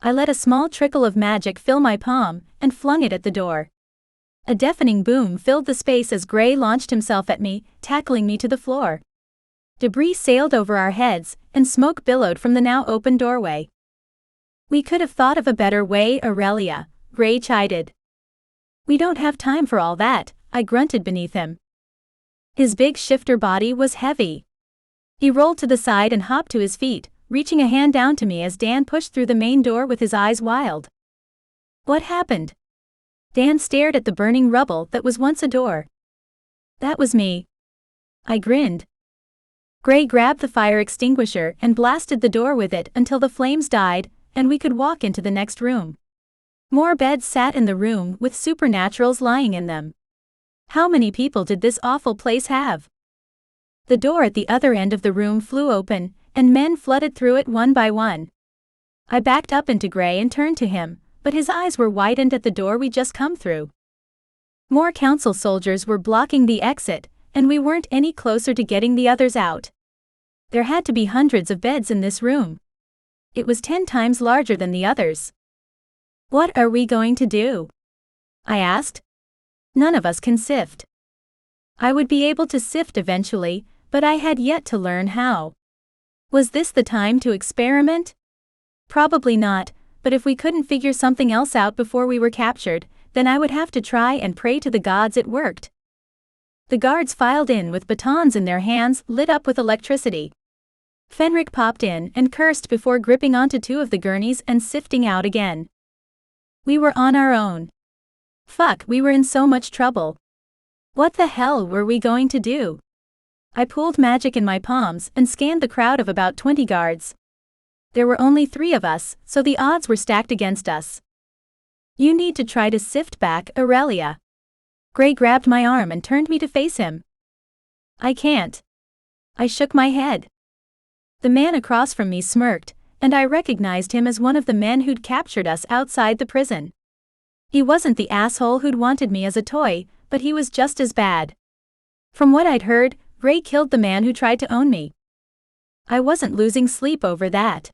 Speaker 1: I let a small trickle of magic fill my palm and flung it at the door. A deafening boom filled the space as Gray launched himself at me, tackling me to the floor. Debris sailed over our heads, and smoke billowed from the now open doorway. We could have thought of a better way, Aurelia, Gray chided. We don't have time for all that, I grunted beneath him. His big shifter body was heavy. He rolled to the side and hopped to his feet, reaching a hand down to me as Dan pushed through the main door with his eyes wild. What happened? Dan stared at the burning rubble that was once a door. That was me. I grinned. Gray grabbed the fire extinguisher and blasted the door with it until the flames died, and we could walk into the next room. More beds sat in the room with supernaturals lying in them. How many people did this awful place have? The door at the other end of the room flew open, and men flooded through it one by one. I backed up into Gray and turned to him, but his eyes were widened at the door we just come through. More council soldiers were blocking the exit, and we weren't any closer to getting the others out. There had to be hundreds of beds in this room. It was 10 times larger than the others. What are we going to do? I asked. None of us can sift. I would be able to sift eventually, but I had yet to learn how. Was this the time to experiment? Probably not, but if we couldn't figure something else out before we were captured, then I would have to try and pray to the gods it worked. The guards filed in with batons in their hands lit up with electricity. Fenric popped in and cursed before gripping onto 2 of the gurneys and sifting out again. We were on our own. Fuck, we were in so much trouble. What the hell were we going to do? I pulled magic in my palms and scanned the crowd of about 20 guards. There were only 3 of us, so the odds were stacked against us. You need to try to sift back, Aurelia. Gray grabbed my arm and turned me to face him. I can't. I shook my head. The man across from me smirked, and I recognized him as one of the men who'd captured us outside the prison. He wasn't the asshole who'd wanted me as a toy, but he was just as bad. From what I'd heard, Gray killed the man who tried to own me. I wasn't losing sleep over that.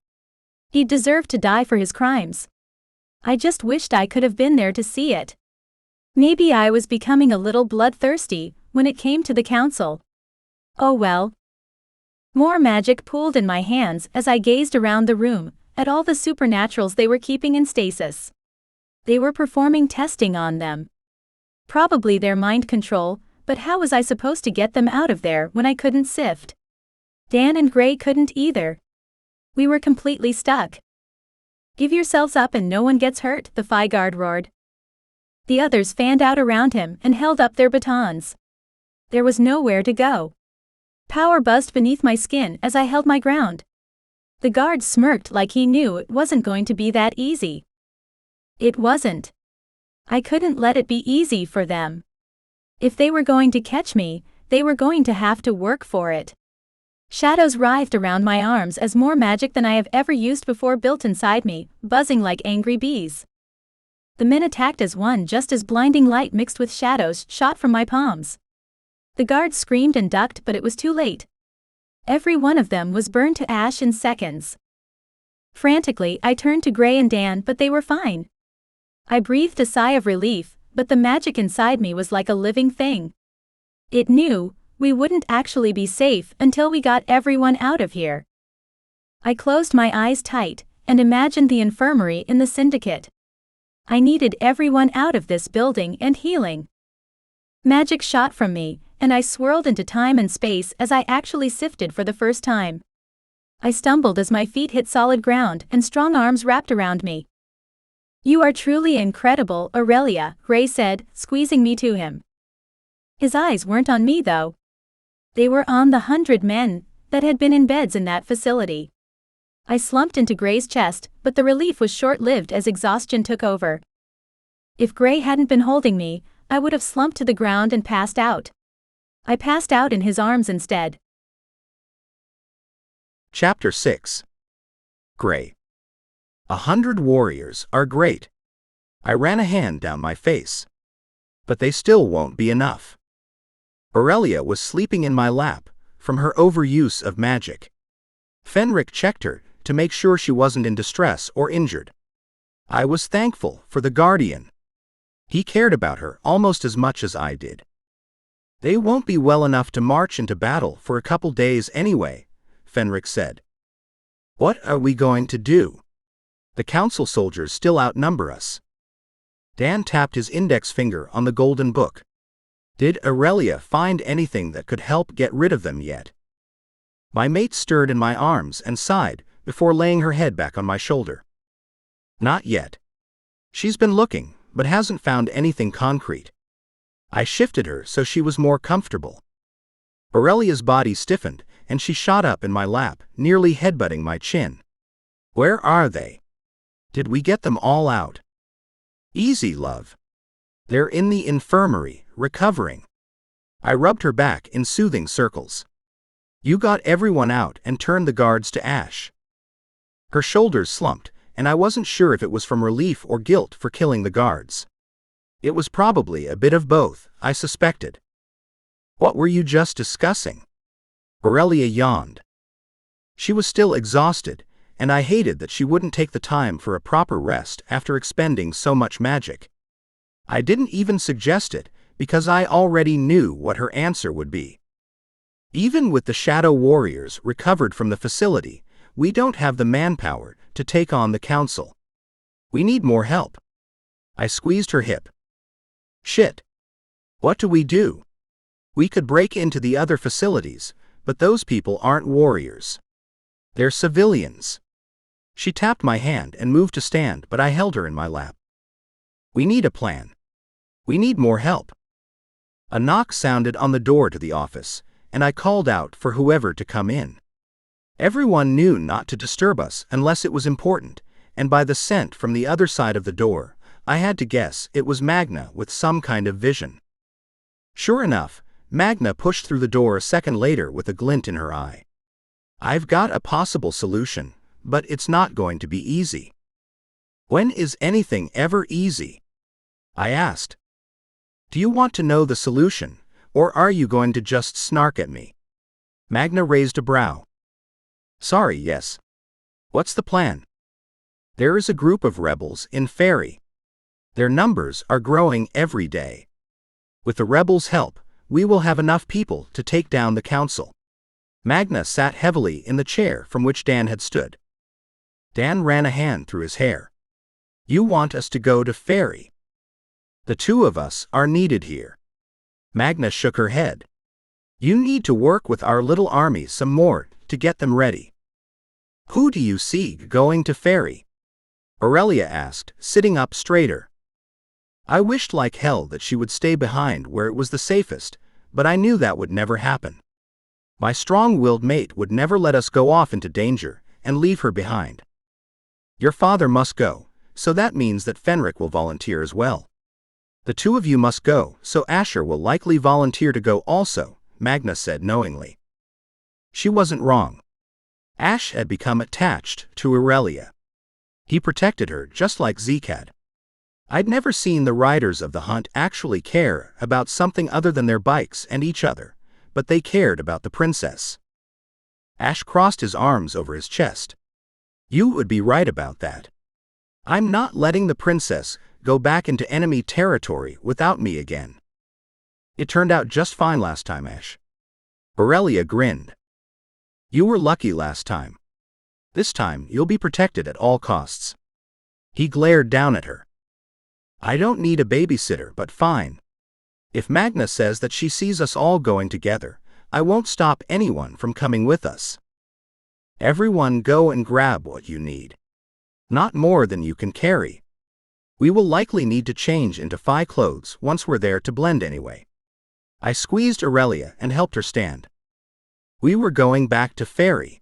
Speaker 1: He deserved to die for his crimes. I just wished I could have been there to see it. Maybe I was becoming a little bloodthirsty when it came to the council. Oh well. More magic pooled in my hands as I gazed around the room at all the supernaturals they were keeping in stasis. They were performing testing on them. Probably their mind control, but how was I supposed to get them out of there when I couldn't sift? Dan and Gray couldn't either. We were completely stuck. Give yourselves up and no one gets hurt, the Fae guard roared. The others fanned out around him and held up their batons. There was nowhere to go. Power buzzed beneath my skin as I held my ground. The guard smirked like he knew it wasn't going to be that easy. It wasn't. I couldn't let it be easy for them. If they were going to catch me, they were going to have to work for it. Shadows writhed around my arms as more magic than I have ever used before built inside me, buzzing like angry bees. The men attacked as one just as blinding light mixed with shadows shot from my palms. The guards screamed and ducked, but it was too late. Every one of them was burned to ash in seconds. Frantically, I turned to Gray and Dan, but they were fine. I breathed a sigh of relief, but the magic inside me was like a living thing. It knew we wouldn't actually be safe until we got everyone out of here. I closed my eyes tight and imagined the infirmary in the syndicate. I needed everyone out of this building and healing. Magic shot from me, and I swirled into time and space as I actually sifted for the first time. I stumbled as my feet hit solid ground and strong arms wrapped around me. You are truly incredible, Aurelia, Gray said, squeezing me to him. His eyes weren't on me though. They were on the 100 men that had been in beds in that facility. I slumped into Gray's chest, but the relief was short-lived as exhaustion took over. If Gray hadn't been holding me, I would have slumped to the ground and passed out. I passed out in his arms instead.
Speaker 2: Chapter 6. Gray. 100 warriors are great. I ran a hand down my face. But they still won't be enough. Aurelia was sleeping in my lap, from her overuse of magic. Fenric checked her to make sure she wasn't in distress or injured. I was thankful for the guardian. He cared about her almost as much as I did. They won't be well enough to march into battle for a couple days anyway, Fenric said. What are we going to do? The council soldiers still outnumber us. Dan tapped his index finger on the golden book. Did Aurelia find anything that could help get rid of them yet? My mate stirred in my arms and sighed, before laying her head back on my shoulder. Not yet. She's been looking, but hasn't found anything concrete. I shifted her so she was more comfortable. Aurelia's body stiffened, and she shot up in my lap, nearly headbutting my chin. Where are they? Did we get them all out? Easy, love. They're in the infirmary, recovering. I rubbed her back in soothing circles. You got everyone out and turned the guards to ash. Her shoulders slumped, and I wasn't sure if it was from relief or guilt for killing the guards. It was probably a bit of both, I suspected. What were you just discussing? Aurelia yawned. She was still exhausted, and I hated that she wouldn't take the time for a proper rest after expending so much magic. I didn't even suggest it, because I already knew what her answer would be. Even with the Shadow Warriors recovered from the facility, we don't have the manpower to take on the council. We need more help. I squeezed her hip. Shit. What do we do? We could break into the other facilities, but those people aren't warriors. They're civilians. She tapped my hand and moved to stand, but I held her in my lap. We need a plan. We need more help. A knock sounded on the door to the office, and I called out for whoever to come in. Everyone knew not to disturb us unless it was important, and by the scent from the other side of the door, I had to guess it was Magna with some kind of vision. Sure enough, Magna pushed through the door a second later with a glint in her eye. I've got a possible solution, but it's not going to be easy. When is anything ever easy? I asked. Do you want to know the solution, or are you going to just snark at me? Magna raised a brow. Sorry, yes. What's the plan? There is a group of rebels in Fae. Their numbers are growing every day. With the rebels' help, we will have enough people to take down the council. Magna sat heavily in the chair from which Dan had stood. Dan ran a hand through his hair. You want us to go to Fae? The two of us are needed here. Magna shook her head. You need to work with our little army some more to get them ready. Who do you see going to Fae? Aurelia asked, sitting up straighter. I wished like hell that she would stay behind where it was the safest, but I knew that would never happen. My strong-willed mate would never let us go off into danger and leave her behind. Your father must go, so that means that Fenric will volunteer as well. The two of you must go, so Asher will likely volunteer to go also, Magna said knowingly. She wasn't wrong. Ash had become attached to Aurelia. He protected her just like Zeke had. I'd never seen the riders of the hunt actually care about something other than their bikes and each other, but they cared about the princess. Ash crossed his arms over his chest. You would be right about that. I'm not letting the princess go back into enemy territory without me again. It turned out just fine last time, Ash. Aurelia grinned. You were lucky last time. This time you'll be protected at all costs. He glared down at her. I don't need a babysitter, but fine. If Magna says that she sees us all going together, I won't stop anyone from coming with us. Everyone go and grab what you need. Not more than you can carry. We will likely need to change into Fae clothes once we're there to blend anyway. I squeezed Aurelia and helped her stand. We were going back to Fae.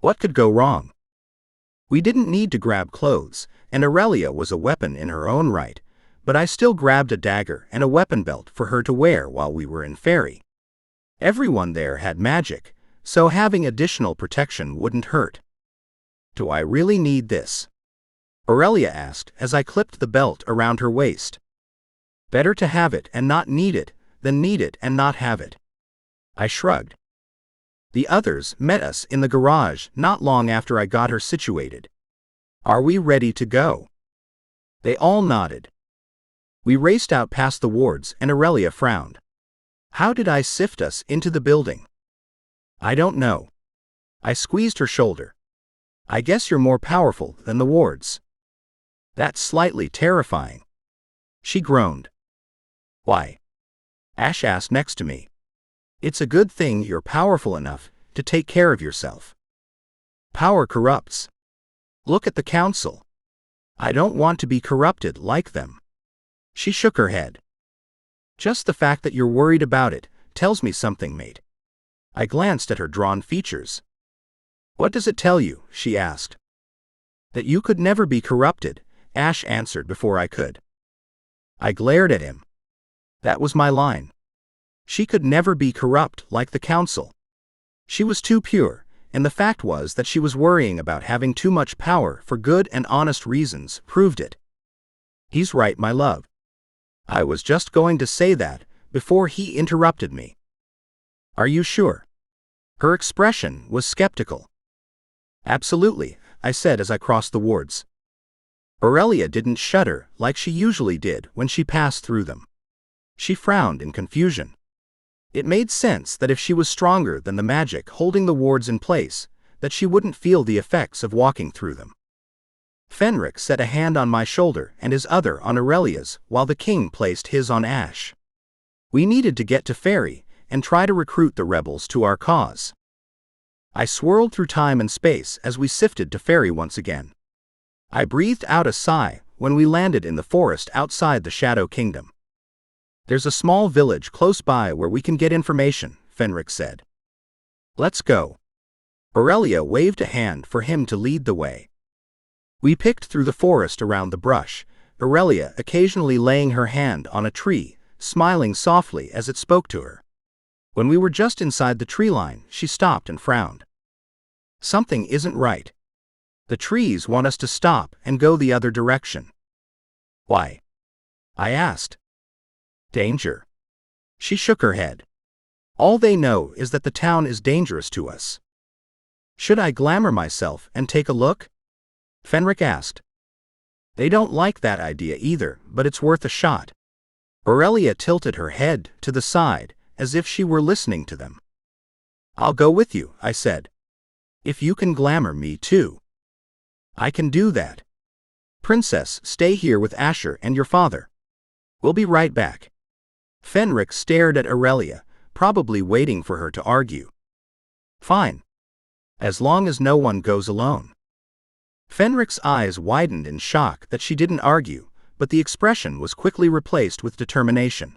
Speaker 2: What could go wrong? We didn't need to grab clothes, and Aurelia was a weapon in her own right, but I still grabbed a dagger and a weapon belt for her to wear while we were in Fae. Everyone there had magic, so having additional protection wouldn't hurt. Do I really need this? Aurelia asked as I clipped the belt around her waist. Better to have it and not need it than need it and not have it. I shrugged. The others met us in the garage not long after I got her situated. Are we ready to go? They all nodded. We raced out past the wards and Aurelia frowned. How did I sift us into the building? I don't know. I squeezed her shoulder. I guess you're more powerful than the wards. That's slightly terrifying. She groaned. Why? Ash asked next to me. It's a good thing you're powerful enough to take care of yourself. Power corrupts. Look at the council. I don't want to be corrupted like them. She shook her head. Just the fact that you're worried about it tells me something, mate. I glanced at her drawn features. What does it tell you? She asked. That you could never be corrupted, Ash answered before I could. I glared at him. That was my line. She could never be corrupt like the council. She was too pure, and the fact was that she was worrying about having too much power for good and honest reasons proved it. He's right, my love. I was just going to say that before he interrupted me. Are you sure? Her expression was skeptical. Absolutely, I said as I crossed the wards. Aurelia didn't shudder like she usually did when she passed through them. She frowned in confusion. It made sense that if she was stronger than the magic holding the wards in place, that she wouldn't feel the effects of walking through them. Fenric set a hand on my shoulder and his other on Aurelia's, while the king placed his on Ash. We needed to get to Faerie and try to recruit the rebels to our cause. I swirled through time and space as we sifted to Faerie once again. I breathed out a sigh when we landed in the forest outside the Shadow Kingdom. There's a small village close by where we can get information, Fenric said. Let's go. Aurelia waved a hand for him to lead the way. We picked through the forest around the brush, Aurelia occasionally laying her hand on a tree, smiling softly as it spoke to her. When we were just inside the tree line, she stopped and frowned. Something isn't right. The trees want us to stop and go the other direction. Why? I asked. Danger. She shook her head. All they know is that the town is dangerous to us. Should I glamour myself and take a look? Fenric asked. They don't like that idea either, but it's worth a shot. Aurelia tilted her head to the side, as if she were listening to them. I'll go with you, I said. If you can glamour me too. I can do that. Princess, stay here with Asher and your father. We'll be right back. Fenric stared at Aurelia, probably waiting for her to argue. Fine. As long as no one goes alone. Fenric's eyes widened in shock that she didn't argue, but the expression was quickly replaced with determination.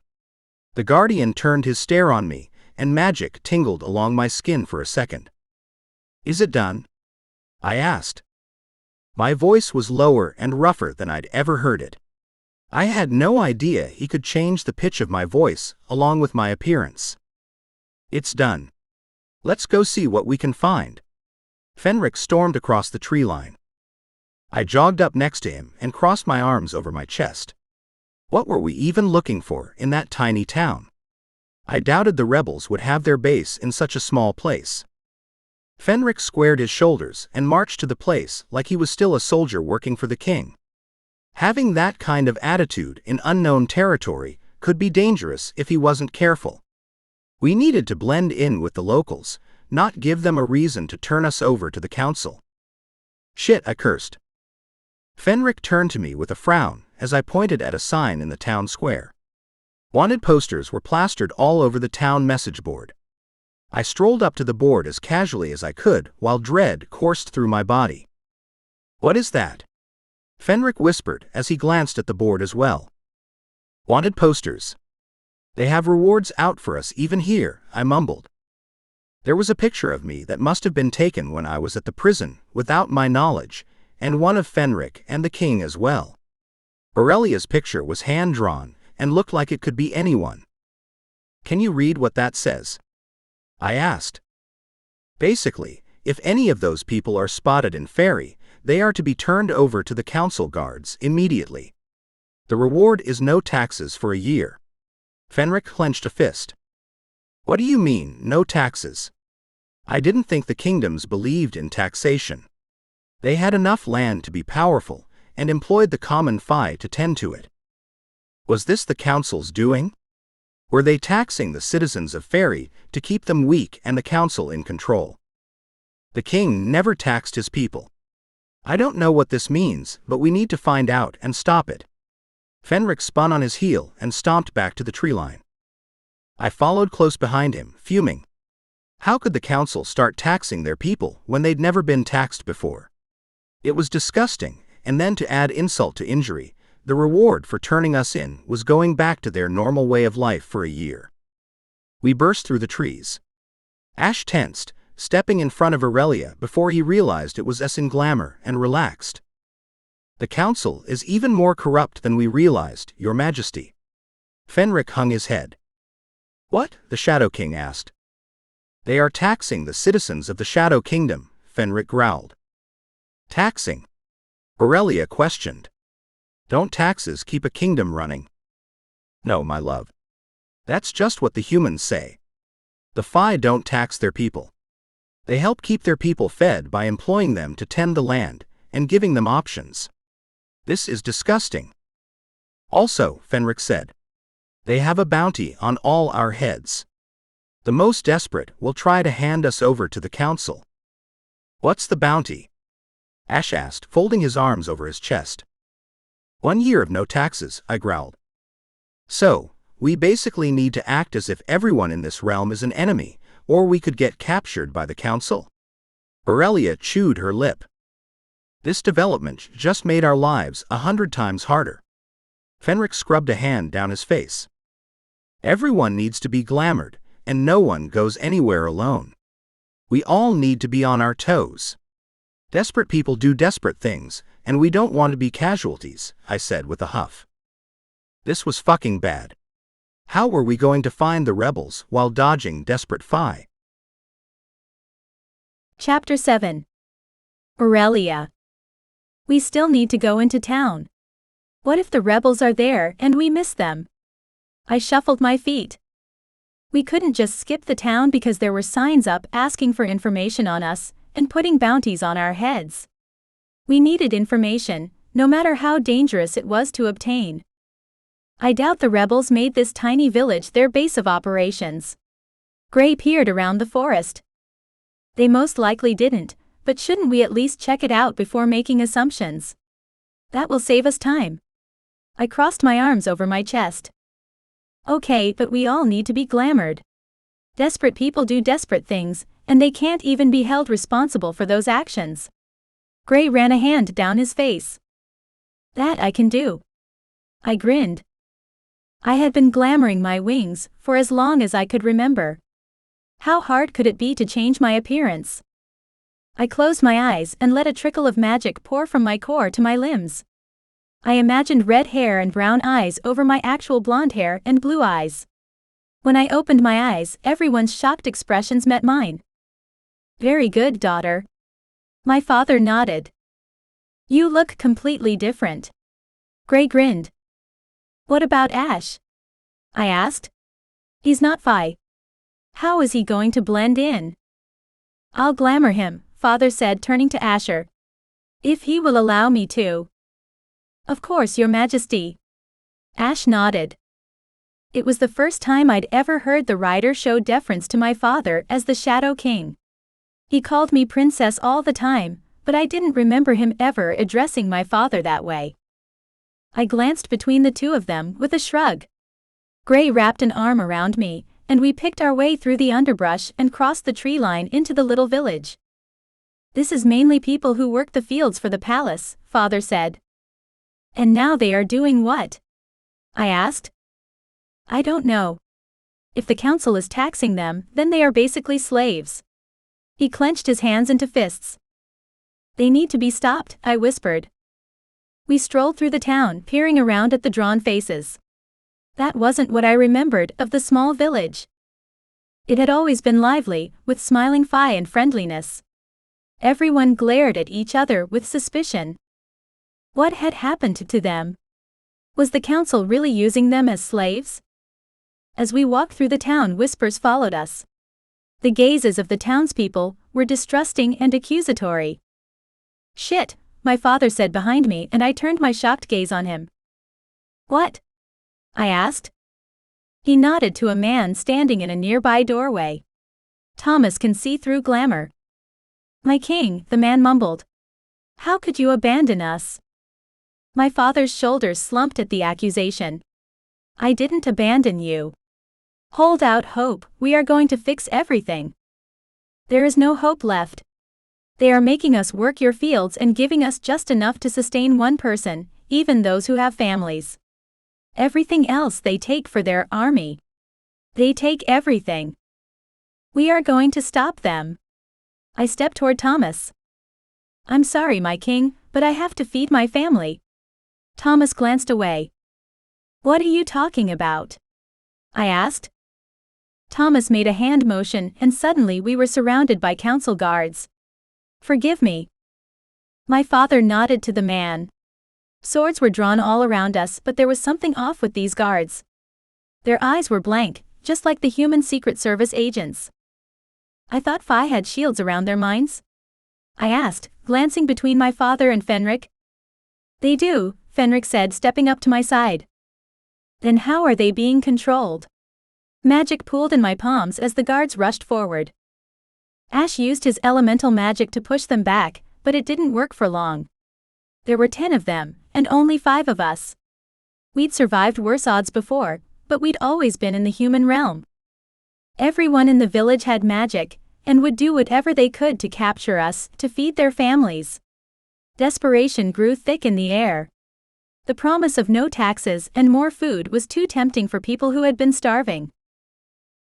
Speaker 2: The guardian turned his stare on me, and magic tingled along my skin for a second. Is it done? I asked. My voice was lower and rougher than I'd ever heard it. I had no idea he could change the pitch of my voice along with my appearance. It's done. Let's go see what we can find. Fenric stormed across the tree line. I jogged up next to him and crossed my arms over my chest. What were we even looking for in that tiny town? I doubted the rebels would have their base in such a small place. Fenric squared his shoulders and marched to the place like he was still a soldier working for the king. Having that kind of attitude in unknown territory could be dangerous if he wasn't careful. We needed to blend in with the locals, not give them a reason to turn us over to the council. Shit, I cursed. Fenric turned to me with a frown as I pointed at a sign in the town square. Wanted posters were plastered all over the town message board. I strolled up to the board as casually as I could while dread coursed through my body. What is that? Fenric whispered as he glanced at the board as well. Wanted posters. They have rewards out for us even here, I mumbled. There was a picture of me that must have been taken when I was at the prison without my knowledge, and one of Fenric and the king as well. Aurelia's picture was hand-drawn and looked like it could be anyone. Can you read what that says? I asked. Basically, if any of those people are spotted in Faerie, they are to be turned over to the council guards immediately. The reward is no taxes for a year. Fenric clenched a fist. What do you mean, no taxes? I didn't think the kingdoms believed in taxation. They had enough land to be powerful, and employed the common Fae to tend to it. Was this the council's doing? Were they taxing the citizens of Faerie to keep them weak and the council in control? The king never taxed his people. I don't know what this means, but we need to find out and stop it. Fenric spun on his heel and stomped back to the tree line. I followed close behind him, fuming. How could the council start taxing their people when they'd never been taxed before? It was disgusting, and then to add insult to injury, the reward for turning us in was going back to their normal way of life for a year. We burst through the trees. Ash tensed, stepping in front of Aurelia before he realized it was us in glamour and relaxed. The council is even more corrupt than we realized, Your Majesty. Fenric hung his head. What? The Shadow King asked. They are taxing the citizens of the Shadow Kingdom, Fenric growled. Taxing? Aurelia questioned. Don't taxes keep a kingdom running? No, my love. That's just what the humans say. The Fae don't tax their people. They help keep their people fed by employing them to tend the land and giving them options. This is disgusting. Also, Fenric said, they have a bounty on all our heads. The most desperate will try to hand us over to the council. What's the bounty? Ash asked, folding his arms over his chest. 1 year of no taxes, I growled. So, we basically need to act as if everyone in this realm is an enemy, or we could get captured by the council? Aurelia chewed her lip. This development just made our lives 100 times harder. Fenric scrubbed a hand down his face. Everyone needs to be glamored, and no one goes anywhere alone. We all need to be on our toes. Desperate people do desperate things, and we don't want to be casualties, I said with a huff. This was fucking bad. How were we going to find the rebels while dodging desperate Fae?
Speaker 1: Chapter 7. Aurelia. We still need to go into town. What if the rebels are there and we miss them? I shuffled my feet. We couldn't just skip the town because there were signs up asking for information on us and putting bounties on our heads. We needed information, no matter how dangerous it was to obtain. I doubt the rebels made this tiny village their base of operations. Gray peered around the forest. They most likely didn't, but shouldn't we at least check it out before making assumptions? That will save us time. I crossed my arms over my chest. Okay, but we all need to be glamored. Desperate people do desperate things, and they can't even be held responsible for those actions. Gray ran a hand down his face. That I can do. I grinned. I had been glamoring my wings for as long as I could remember. How hard could it be to change my appearance? I closed my eyes and let a trickle of magic pour from my core to my limbs. I imagined red hair and brown eyes over my actual blonde hair and blue eyes. When I opened my eyes, everyone's shocked expressions met mine. Very good, daughter. My father nodded. You look completely different. Gray grinned. What about Ash? I asked. He's not Fae. How is he going to blend in? I'll glamour him, Father said, turning to Asher. If he will allow me to. Of course, Your Majesty. Ash nodded. It was the first time I'd ever heard the rider show deference to my father as the Shadow King. He called me princess all the time, but I didn't remember him ever addressing my father that way. I glanced between the two of them with a shrug. Gray wrapped an arm around me, and we picked our way through the underbrush and crossed the tree line into the little village. This is mainly people who work the fields for the palace, Father said. And now they are doing what? I asked. I don't know. If the council is taxing them, then they are basically slaves. He clenched his hands into fists. They need to be stopped, I whispered. We strolled through the town, peering around at the drawn faces. That wasn't what I remembered of the small village. It had always been lively, with smiling Fae and friendliness. Everyone glared at each other with suspicion. What had happened to them? Was the council really using them as slaves? As we walked through the town, whispers followed us. The gazes of the townspeople were distrusting and accusatory. Shit, my father said behind me, and I turned my shocked gaze on him. What? I asked. He nodded to a man standing in a nearby doorway. Thomas can see through glamour. My king, the man mumbled. How could you abandon us? My father's shoulders slumped at the accusation. I didn't abandon you. Hold out hope, we are going to fix everything. There is no hope left. They are making us work your fields and giving us just enough to sustain one person, even those who have families. Everything else they take for their army. They take everything. We are going to stop them. I stepped toward Thomas. I'm sorry, my king, but I have to feed my family. Thomas glanced away. What are you talking about? I asked. Thomas made a hand motion and suddenly we were surrounded by council guards. Forgive me. My father nodded to the man. Swords were drawn all around us, but there was something off with these guards. Their eyes were blank, just like the human Secret Service agents. I thought Fae had shields around their minds? I asked, glancing between my father and Fenric. They do, Fenric said, stepping up to my side. Then how are they being controlled? Magic pooled in my palms as the guards rushed forward. Ash used his elemental magic to push them back, but it didn't work for long. There were 10 of them, and only 5 of us. We'd survived worse odds before, but we'd always been in the human realm. Everyone in the village had magic, and would do whatever they could to capture us, to feed their families. Desperation grew thick in the air. The promise of no taxes and more food was too tempting for people who had been starving.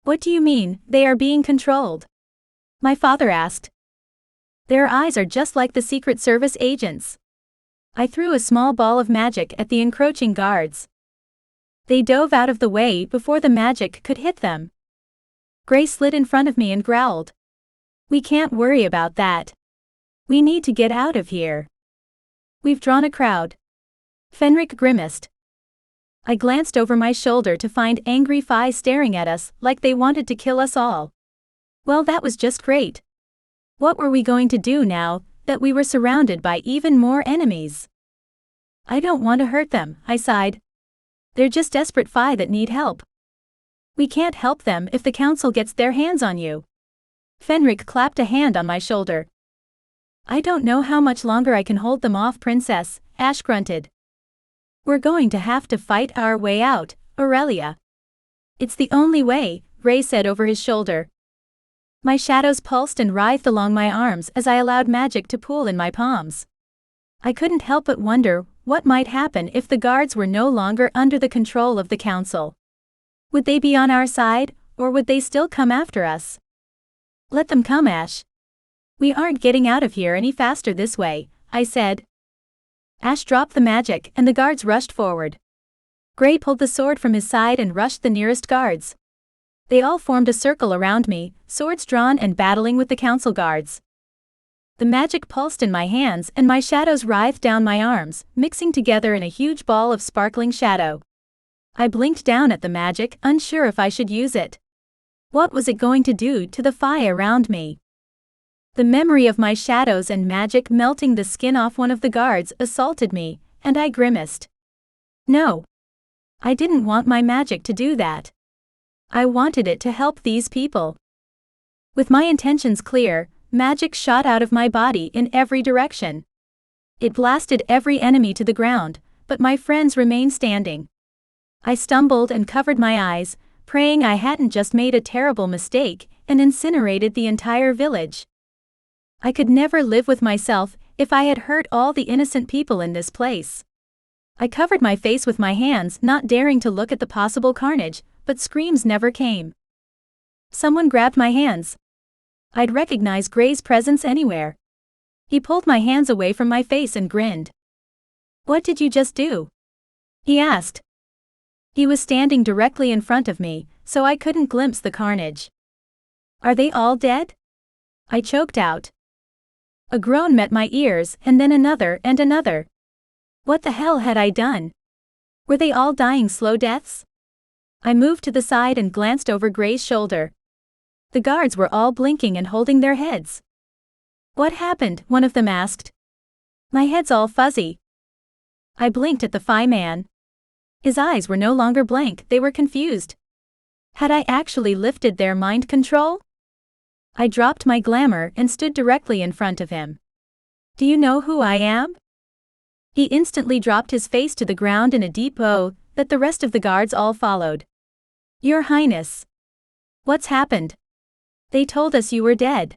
Speaker 1: What do you mean, they are being controlled? My father asked. Their eyes are just like the Secret Service agents. I threw a small ball of magic at the encroaching guards. They dove out of the way before the magic could hit them. Gray slid in front of me and growled. We can't worry about that. We need to get out of here. We've drawn a crowd. Fenric grimaced. I glanced over my shoulder to find angry Fae staring at us like they wanted to kill us all. Well, that was just great. What were we going to do now that we were surrounded by even more enemies? I don't want to hurt them, I sighed. They're just desperate Fae that need help. We can't help them if the council gets their hands on you. Fenric clapped a hand on my shoulder. I don't know how much longer I can hold them off, Princess, Ash grunted. We're going to have to fight our way out, Aurelia. It's the only way, Ray said over his shoulder. My shadows pulsed and writhed along my arms as I allowed magic to pool in my palms. I couldn't help but wonder what might happen if the guards were no longer under the control of the council. Would they be on our side, or would they still come after us? Let them come, Ash. We aren't getting out of here any faster this way, I said. Ash dropped the magic and the guards rushed forward. Gray pulled the sword from his side and rushed the nearest guards. They all formed a circle around me, swords drawn and battling with the council guards. The magic pulsed in my hands and my shadows writhed down my arms, mixing together in a huge ball of sparkling shadow. I blinked down at the magic, unsure if I should use it. What was it going to do to the Fae around me? The memory of my shadows and magic melting the skin off one of the guards assaulted me, and I grimaced. No. I didn't want my magic to do that. I wanted it to help these people. With my intentions clear, magic shot out of my body in every direction. It blasted every enemy to the ground, but my friends remained standing. I stumbled and covered my eyes, praying I hadn't just made a terrible mistake and incinerated the entire village. I could never live with myself if I had hurt all the innocent people in this place. I covered my face with my hands, not daring to look at the possible carnage, but screams never came. Someone grabbed my hands. I'd recognize Gray's presence anywhere. He pulled my hands away from my face and grinned. What did you just do? He asked. He was standing directly in front of me, so I couldn't glimpse the carnage. Are they all dead? I choked out. A groan met my ears, and then another and another. What the hell had I done? Were they all dying slow deaths? I moved to the side and glanced over Gray's shoulder. The guards were all blinking and holding their heads. What happened? One of them asked. My head's all fuzzy. I blinked at the Fae man. His eyes were no longer blank, they were confused. Had I actually lifted their mind control? I dropped my glamour and stood directly in front of him. Do you know who I am? He instantly dropped his face to the ground in a deep bow that the rest of the guards all followed. Your Highness. What's happened? They told us you were dead.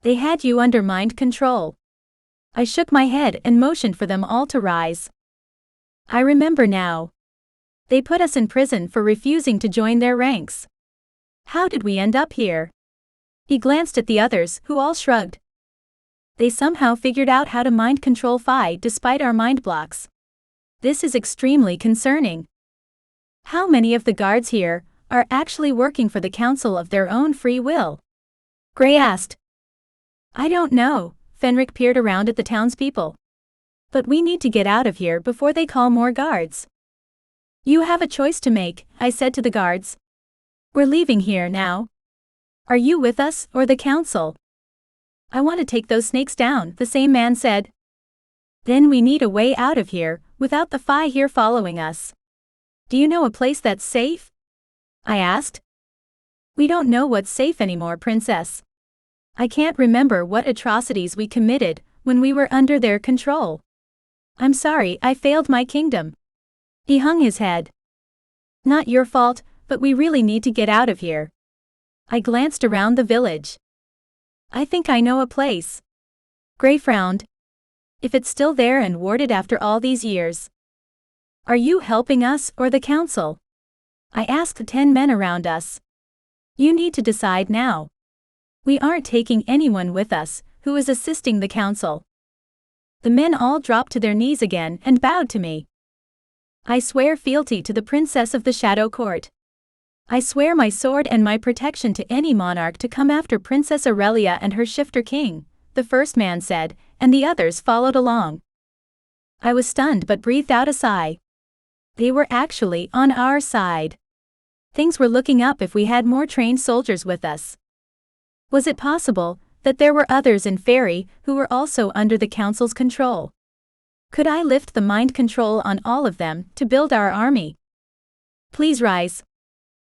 Speaker 1: They had you under mind control. I shook my head and motioned for them all to rise. I remember now. They put us in prison for refusing to join their ranks. How did we end up here? He glanced at the others, who all shrugged. They somehow figured out how to mind control Fae despite our mind blocks. This is extremely concerning. How many of the guards here are actually working for the council of their own free will? Gray asked. I don't know. Fenric peered around at the townspeople. But we need to get out of here before they call more guards. You have a choice to make, I said to the guards. We're leaving here now. Are you with us or the council? I want to take those snakes down, the same man said. Then we need a way out of here, without the Fae here following us. Do you know a place that's safe? I asked. We don't know what's safe anymore, Princess. I can't remember what atrocities we committed when we were under their control. I'm sorry, I failed my kingdom. He hung his head. Not your fault, but we really need to get out of here. I glanced around the village. I think I know a place. Gray frowned. If it's still there and warded after all these years. Are you helping us or the council? I asked the 10 men around us. You need to decide now. We aren't taking anyone with us who is assisting the council. The men all dropped to their knees again and bowed to me. I swear fealty to the princess of the Shadow Court. I swear my sword and my protection to any monarch to come after Princess Aurelia and her Shifter King, the first man said, and the others followed along. I was stunned but breathed out a sigh. They were actually on our side. Things were looking up if we had more trained soldiers with us. Was it possible that there were others in Fairy who were also under the council's control? Could I lift the mind control on all of them to build our army? Please rise.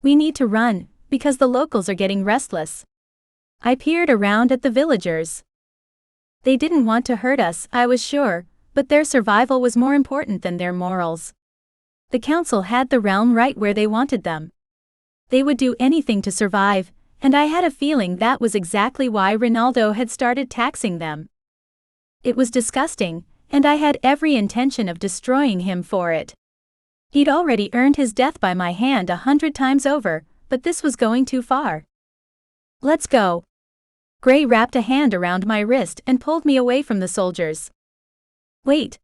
Speaker 1: We need to run, because the locals are getting restless. I peered around at the villagers. They didn't want to hurt us, I was sure, but their survival was more important than their morals. The council had the realm right where they wanted them. They would do anything to survive, and I had a feeling that was exactly why Ronaldo had started taxing them. It was disgusting, and I had every intention of destroying him for it. He'd already earned his death by my hand 100 times over, but this was going too far. Let's go. Gray wrapped a hand around my wrist and pulled me away from the soldiers. Wait.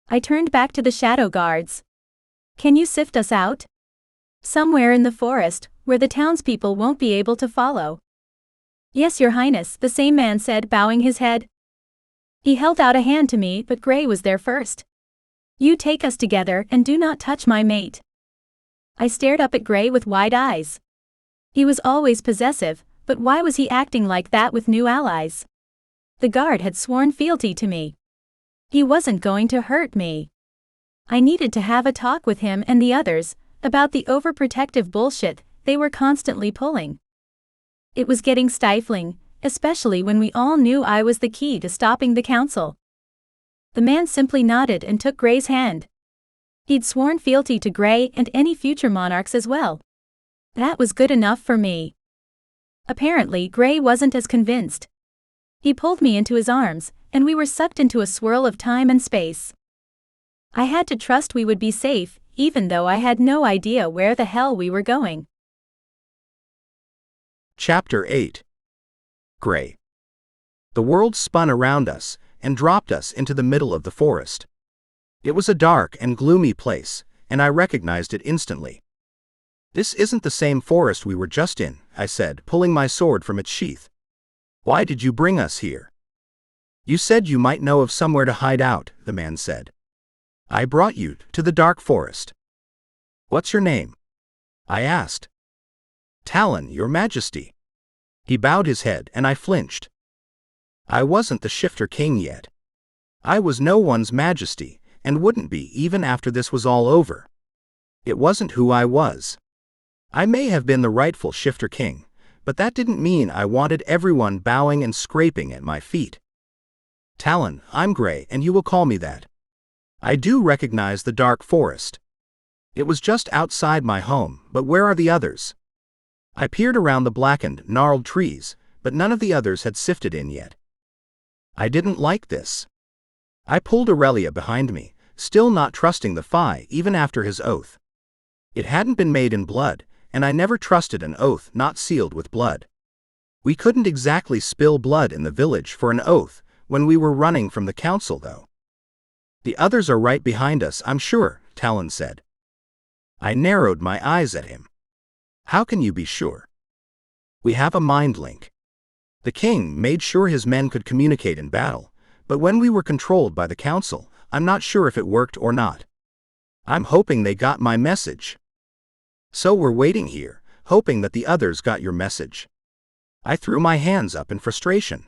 Speaker 1: I turned back to the shadow guards. Can you sift us out? Somewhere in the forest, where the townspeople won't be able to follow. Yes, Your Highness, the same man said, bowing his head. He held out a hand to me, but Gray was there first. You take us together and do not touch my mate. I stared up at Gray with wide eyes. He was always possessive, but why was he acting like that with new allies? The guard had sworn fealty to me. He wasn't going to hurt me. I needed to have a talk with him and the others about the overprotective bullshit they were constantly pulling. It was getting stifling, especially when we all knew I was the key to stopping the council. The man simply nodded and took Gray's hand. He'd sworn fealty to Gray and any future monarchs as well. That was good enough for me. Apparently, Gray wasn't as convinced. He pulled me into his arms, and we were sucked into a swirl of time and space. I had to trust we would be safe, even though I had no idea where the hell we were going.
Speaker 2: Chapter 8. Gray. The world spun around us and dropped us into the middle of the forest. It was a dark and gloomy place, and I recognized it instantly. This isn't the same forest we were just in, I said, pulling my sword from its sheath. Why did you bring us here? You said you might know of somewhere to hide out, the man said. I brought you to the dark forest. What's your name? I asked. Talon, Your Majesty. He bowed his head and I flinched. I wasn't the Shifter King yet. I was no one's majesty, and wouldn't be even after this was all over. It wasn't who I was. I may have been the rightful Shifter King, but that didn't mean I wanted everyone bowing and scraping at my feet. Talon, I'm Gray, and you will call me that. I do recognize the dark forest. It was just outside my home, but where are the others? I peered around the blackened, gnarled trees, but none of the others had sifted in yet. I didn't like this. I pulled Aurelia behind me, still not trusting the Fae even after his oath. It hadn't been made in blood, and I never trusted an oath not sealed with blood. We couldn't exactly spill blood in the village for an oath when we were running from the council, though. The others are right behind us, I'm sure, Talon said. I narrowed my eyes at him. How can you be sure? We have a mind link. The king made sure his men could communicate in battle, but when we were controlled by the council, I'm not sure if it worked or not. I'm hoping they got my message. So we're waiting here, hoping that the others got your message. I threw my hands up in frustration.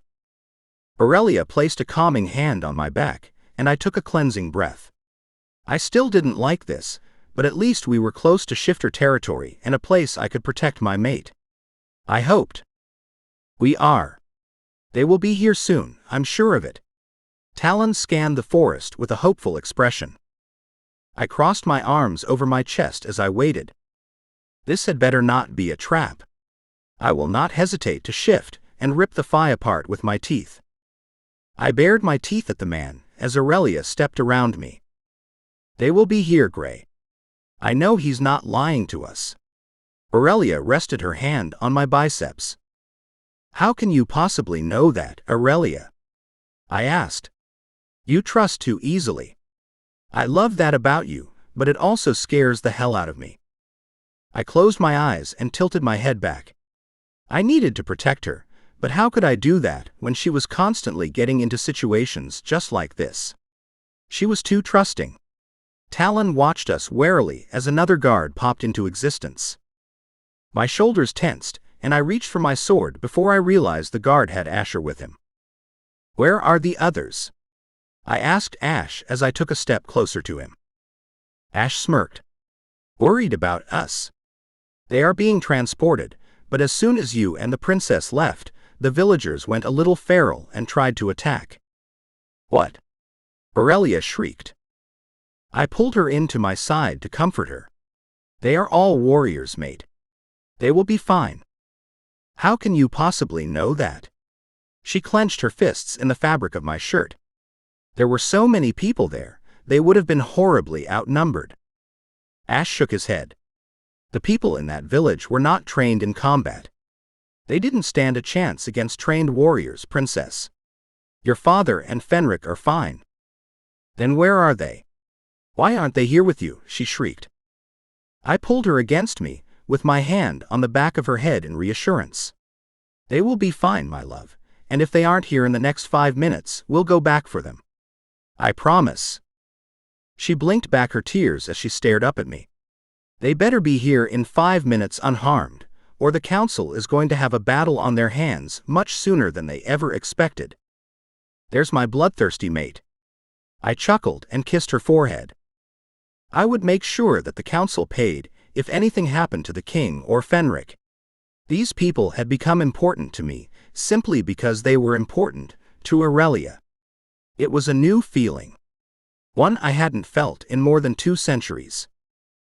Speaker 2: Aurelia placed a calming hand on my back, and I took a cleansing breath. I still didn't like this, but at least we were close to Shifter territory and a place I could protect my mate. I hoped. We are. They will be here soon, I'm sure of it. Talon scanned the forest with a hopeful expression. I crossed my arms over my chest as I waited. This had better not be a trap. I will not hesitate to shift and rip the Fae apart with my teeth. I bared my teeth at the man as Aurelia stepped around me. They will be here, Gray. I know he's not lying to us. Aurelia rested her hand on my biceps. How can you possibly know that, Aurelia? I asked. You trust too easily. I love that about you, but it also scares the hell out of me. I closed my eyes and tilted my head back. I needed to protect her, but how could I do that when she was constantly getting into situations just like this? She was too trusting. Talon watched us warily as another guard popped into existence. My shoulders tensed, and I reached for my sword before I realized the guard had Asher with him. Where are the others? I asked Ash as I took a step closer to him. Ash smirked. Worried about us. They are being transported, but as soon as you and the princess left, the villagers went a little feral and tried to attack. What? Aurelia shrieked. I pulled her into my side to comfort her. They are all warriors, mate. They will be fine. How can you possibly know that? She clenched her fists in the fabric of my shirt. There were so many people there, they would have been horribly outnumbered. Ash shook his head. The people in that village were not trained in combat. They didn't stand a chance against trained warriors, princess. Your father and Fenric are fine. Then where are they? Why aren't they here with you? She shrieked. I pulled her against me, with my hand on the back of her head in reassurance. They will be fine, my love, and if they aren't here in the next 5 minutes, we'll go back for them. I promise. She blinked back her tears as she stared up at me. They better be here in 5 minutes unharmed, or the council is going to have a battle on their hands much sooner than they ever expected. There's my bloodthirsty mate. I chuckled and kissed her forehead. I would make sure that the council paid if anything happened to the king or Fenric. These people had become important to me simply because they were important to Aurelia. It was a new feeling. One I hadn't felt in more than 2 centuries.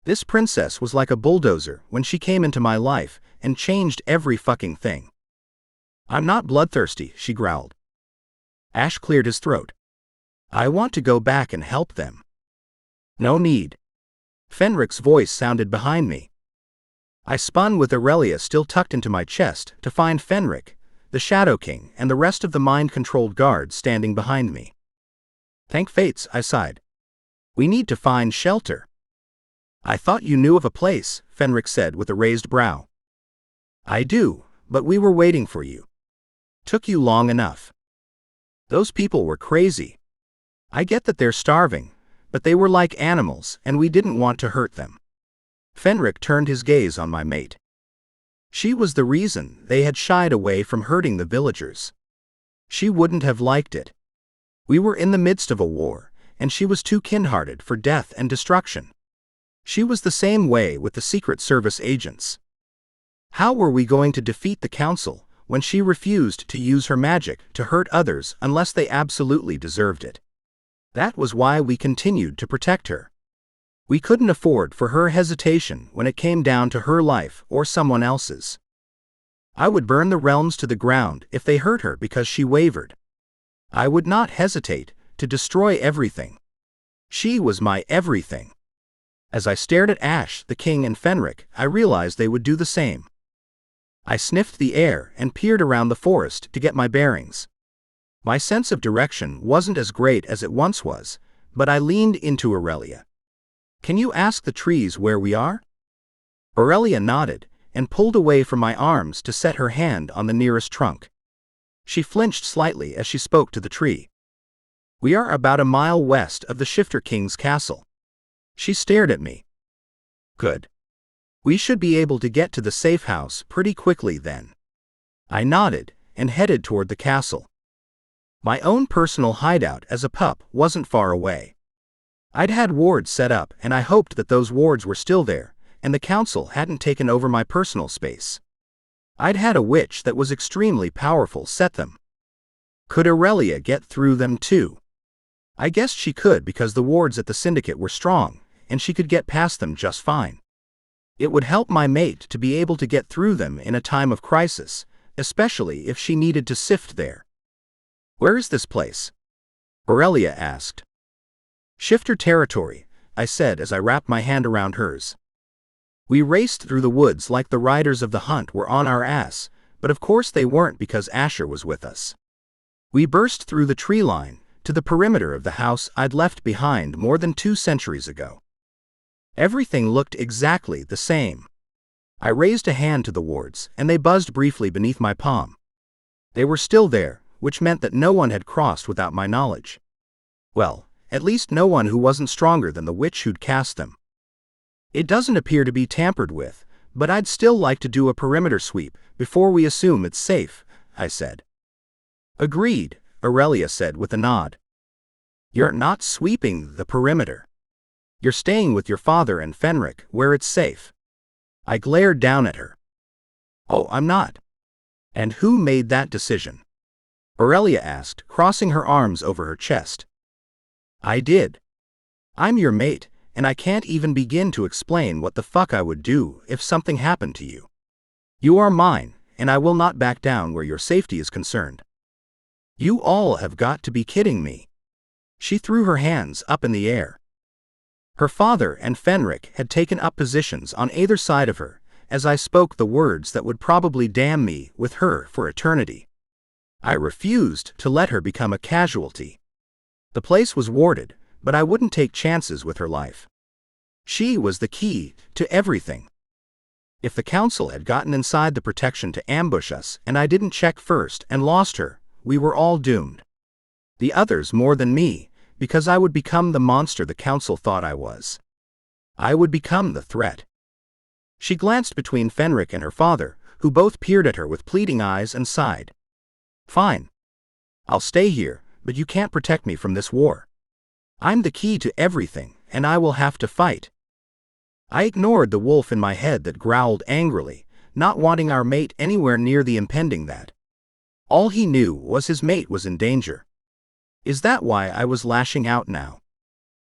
Speaker 2: This princess was like a bulldozer when she came into my life and changed every fucking thing. I'm not bloodthirsty, she growled. Ash cleared his throat. I want to go back and help them. No need. Fenric's voice sounded behind me. I spun with Aurelia still tucked into my chest to find Fenric, the Shadow King, and the rest of the mind-controlled guards standing behind me. Thank fates, I sighed. We need to find shelter. I thought you knew of a place, Fenric said with a raised brow. I do, but we were waiting for you. Took you long enough. Those people were crazy. I get that they're starving, but they were like animals and we didn't want to hurt them. Fenric turned his gaze on my mate. She was the reason they had shied away from hurting the villagers. She wouldn't have liked it. We were in the midst of a war, and she was too kind-hearted for death and destruction. She was the same way with the Secret Service agents. How were we going to defeat the council when she refused to use her magic to hurt others unless they absolutely deserved it? That was why we continued to protect her. We couldn't afford for her hesitation when it came down to her life or someone else's. I would burn the realms to the ground if they hurt her because she wavered. I would not hesitate to destroy everything. She was my everything. As I stared at Ash, the king, and Fenric, I realized they would do the same. I sniffed the air and peered around the forest to get my bearings. My sense of direction wasn't as great as it once was, but I leaned into Aurelia. "Can you ask the trees where we are?" Aurelia nodded and pulled away from my arms to set her hand on the nearest trunk. She flinched slightly as she spoke to the tree. "We are about a mile west of the Shifter King's castle." She stared at me. "Good. We should be able to get to the safe house pretty quickly then." I nodded and headed toward the castle. My own personal hideout as a pup wasn't far away. I'd had wards set up, and I hoped that those wards were still there, and the council hadn't taken over my personal space. I'd had a witch that was extremely powerful set them. Could Aurelia get through them too? I guessed she could because the wards at the syndicate were strong, and she could get past them just fine. It would help my mate to be able to get through them in a time of crisis, especially if she needed to sift there. "Where is this place?" Aurelia asked. "Shifter territory," I said as I wrapped my hand around hers. We raced through the woods like the riders of the hunt were on our ass, but of course they weren't because Asher was with us. We burst through the tree line to the perimeter of the house I'd left behind more than 2 centuries ago. Everything looked exactly the same. I raised a hand to the wards, and they buzzed briefly beneath my palm. They were still there, which meant that no one had crossed without my knowledge. Well, at least no one who wasn't stronger than the witch who'd cast them. "It doesn't appear to be tampered with, but I'd still like to do a perimeter sweep before we assume it's safe," I said. "Agreed," Aurelia said with a nod. "You're not sweeping the perimeter. You're staying with your father and Fenric where it's safe." I glared down at her. "Oh, I'm not." "And who made that decision?" Aurelia asked, crossing her arms over her chest. "I did. I'm your mate, and I can't even begin to explain what the fuck I would do if something happened to you. You are mine, and I will not back down where your safety is concerned." "You all have got to be kidding me." She threw her hands up in the air. Her father and Fenric had taken up positions on either side of her as I spoke the words that would probably damn me with her for eternity. I refused to let her become a casualty. The place was warded, but I wouldn't take chances with her life. She was the key to everything. If the council had gotten inside the protection to ambush us and I didn't check first and lost her, we were all doomed. The others more than me, because I would become the monster the council thought I was. I would become the threat. She glanced between Fenric and her father, who both peered at her with pleading eyes, and sighed. "Fine. I'll stay here, but you can't protect me from this war. I'm the key to everything, and I will have to fight." I ignored the wolf in my head that growled angrily, not wanting our mate anywhere near the impending that. All he knew was his mate was in danger. Is that why I was lashing out now?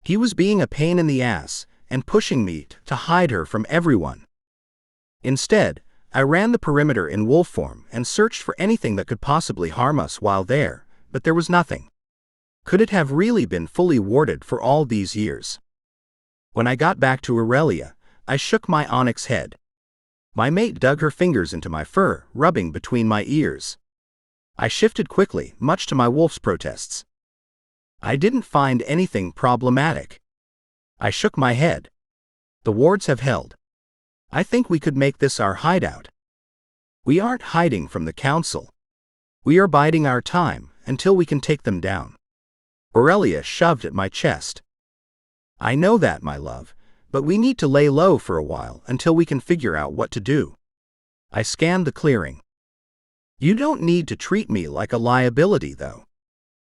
Speaker 2: He was being a pain in the ass and pushing me to hide her from everyone. Instead, I ran the perimeter in wolf form and searched for anything that could possibly harm us while there, but there was nothing. Could it have really been fully warded for all these years? When I got back to Aurelia, I shook my onyx head. My mate dug her fingers into my fur, rubbing between my ears. I shifted quickly, much to my wolf's protests. I didn't find anything problematic. I shook my head. The wards have held. I think we could make this our hideout. We aren't hiding from the council. We are biding our time until we can take them down. Aurelia shoved at my chest. "I know that, my love, but we need to lay low for a while until we can figure out what to do." I scanned the clearing. "You don't need to treat me like a liability, though."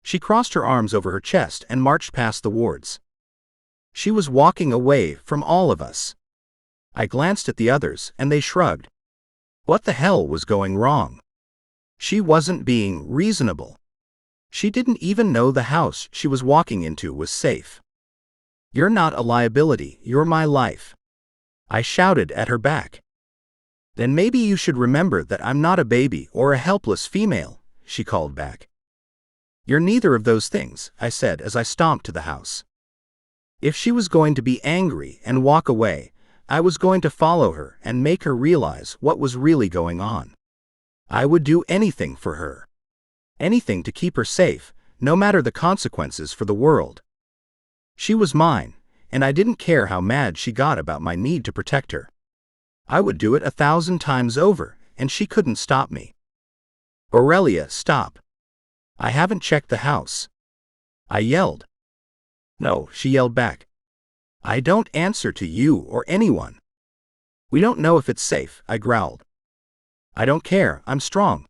Speaker 2: She crossed her arms over her chest and marched past the wards. She was walking away from all of us. I glanced at the others, and they shrugged. What the hell was going wrong? She wasn't being reasonable. She didn't even know the house she was walking into was safe. "You're not a liability, you're my life," I shouted at her back. Then maybe you should remember that I'm not a baby or a helpless female, she called back. You're neither of those things, I said as I stomped to the house. If she was going to be angry and walk away, I was going to follow her and make her realize what was really going on. I would do anything for her. Anything to keep her safe, no matter the consequences for the world. She was mine, and I didn't care how mad she got about my need to protect her. I would do it 1,000 times over, and she couldn't stop me. Aurelia, stop. I haven't checked the house. I yelled. No, she yelled back. I don't answer to you or anyone. We don't know if it's safe, I growled. I don't care, I'm strong.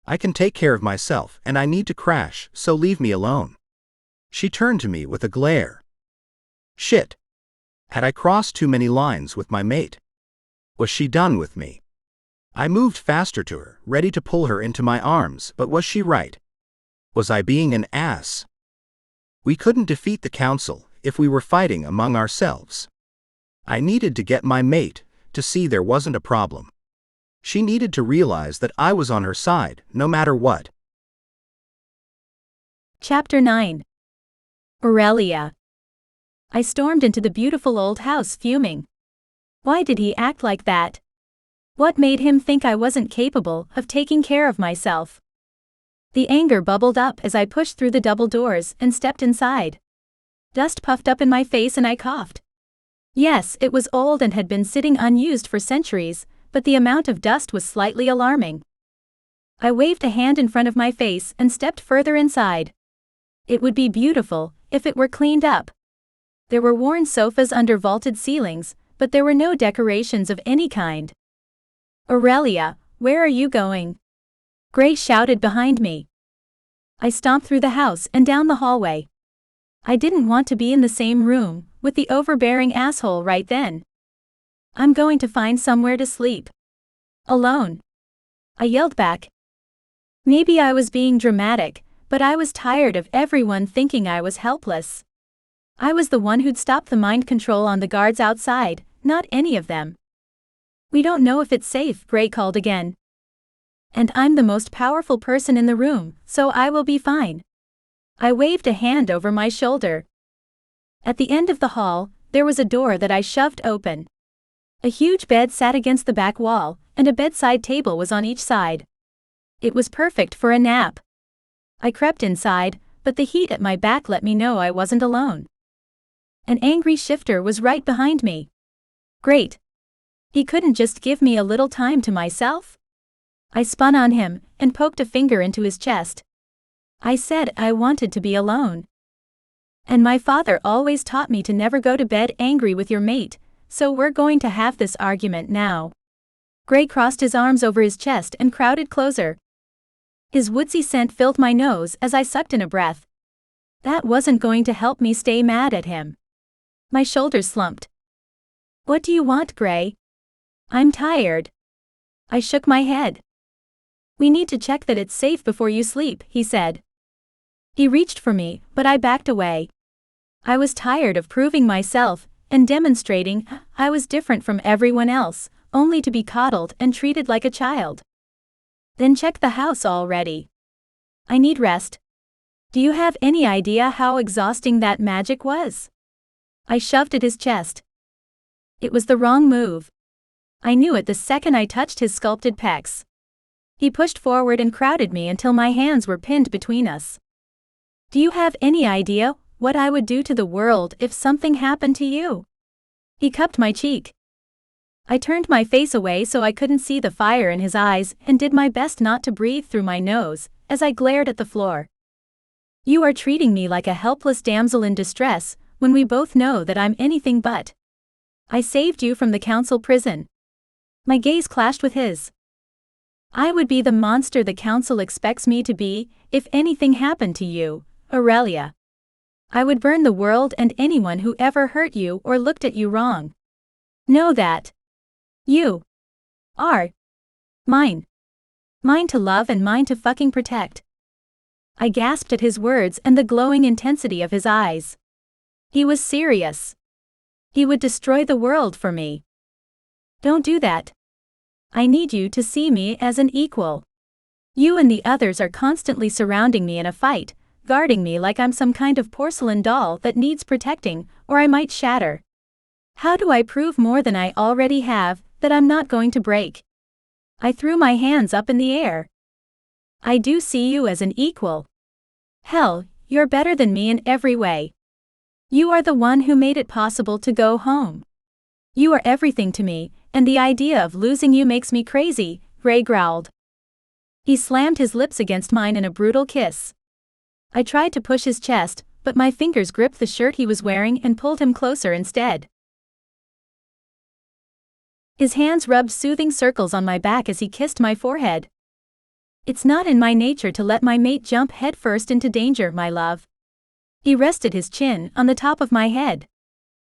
Speaker 2: I can take care of myself and I need to crash, so leave me alone. She turned to me with a glare. Shit. Had I crossed too many lines with my mate? Was she done with me? I moved faster to her, ready to pull her into my arms, but was she right? Was I being an ass? We couldn't defeat the council if we were fighting among ourselves. I needed to get my mate to see there wasn't a problem. She needed to realize that I was on her side, no matter what.
Speaker 1: Chapter 9. Aurelia. I stormed into the beautiful old house fuming. Why did he act like that? What made him think I wasn't capable of taking care of myself? The anger bubbled up as I pushed through the double doors and stepped inside. Dust puffed up in my face and I coughed. Yes, it was old and had been sitting unused for centuries, but the amount of dust was slightly alarming. I waved a hand in front of my face and stepped further inside. It would be beautiful if it were cleaned up. There were worn sofas under vaulted ceilings, but there were no decorations of any kind. Aurelia, where are you going? Gray shouted behind me. I stomped through the house and down the hallway. I didn't want to be in the same room with the overbearing asshole right then. I'm going to find somewhere to sleep. Alone. I yelled back. Maybe I was being dramatic, but I was tired of everyone thinking I was helpless. I was the one who'd stopped the mind control on the guards outside, not any of them. We don't know if it's safe, Gray called again. And I'm the most powerful person in the room, so I will be fine. I waved a hand over my shoulder. At the end of the hall, there was a door that I shoved open. A huge bed sat against the back wall, and a bedside table was on each side. It was perfect for a nap. I crept inside, but the heat at my back let me know I wasn't alone. An angry shifter was right behind me. Great. He couldn't just give me a little time to myself? I spun on him and poked a finger into his chest. I said I wanted to be alone. And my father always taught me to never go to bed angry with your mate, so we're going to have this argument now. Gray crossed his arms over his chest and crowded closer. His woodsy scent filled my nose as I sucked in a breath. That wasn't going to help me stay mad at him. My shoulders slumped. What do you want, Gray? I'm tired. I shook my head. We need to check that it's safe before you sleep, he said. He reached for me, but I backed away. I was tired of proving myself and demonstrating I was different from everyone else, only to be coddled and treated like a child. Then check the house already. I need rest. Do you have any idea how exhausting that magic was? I shoved at his chest. It was the wrong move. I knew it the second I touched his sculpted pecs. He pushed forward and crowded me until my hands were pinned between us. Do you have any idea what I would do to the world if something happened to you? He cupped my cheek. I turned my face away so I couldn't see the fire in his eyes and did my best not to breathe through my nose as I glared at the floor. You are treating me like a helpless damsel in distress when we both know that I'm anything but. I saved you from the council prison. My gaze clashed with his. I would be the monster the council expects me to be if anything happened to you, Aurelia. I would burn the world and anyone who ever hurt you or looked at you wrong. Know that. You are mine. Mine to love and mine to fucking protect. I gasped at his words and the glowing intensity of his eyes. He was serious. He would destroy the world for me. Don't do that. I need you to see me as an equal. You and the others are constantly surrounding me in a fight, guarding me like I'm some kind of porcelain doll that needs protecting, or I might shatter. How do I prove more than I already have, that I'm not going to break? I threw my hands up in the air. I do see you as an equal. Hell, you're better than me in every way. You are the one who made it possible to go home. You are everything to me, and the idea of losing you makes me crazy, Ray growled. He slammed his lips against mine in a brutal kiss. I tried to push his chest, but my fingers gripped the shirt he was wearing and pulled him closer instead. His hands rubbed soothing circles on my back as he kissed my forehead. It's not in my nature to let my mate jump headfirst into danger, my love. He rested his chin on the top of my head.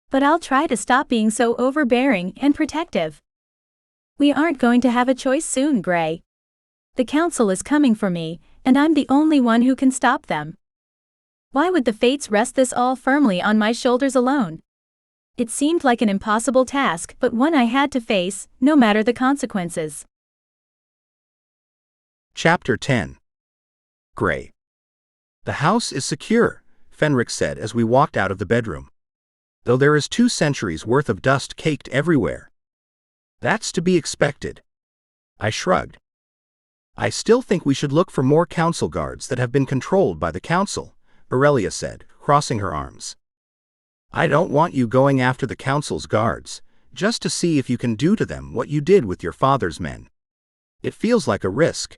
Speaker 1: But I'll try to stop being so overbearing and protective. We aren't going to have a choice soon, Gray. The council is coming for me, and I'm the only one who can stop them. Why would the fates rest this all firmly on my shoulders alone? It seemed like an impossible task, but one I had to face, no matter the consequences.
Speaker 2: Chapter 10. Gray. The house is secure, Fenric said as we walked out of the bedroom. Though there is 2 centuries worth of dust caked everywhere. That's to be expected. I shrugged. I still think we should look for more council guards that have been controlled by the council, Aurelia said, crossing her arms. I don't want you going after the council's guards, just to see if you can do to them what you did with your father's men. It feels like a risk.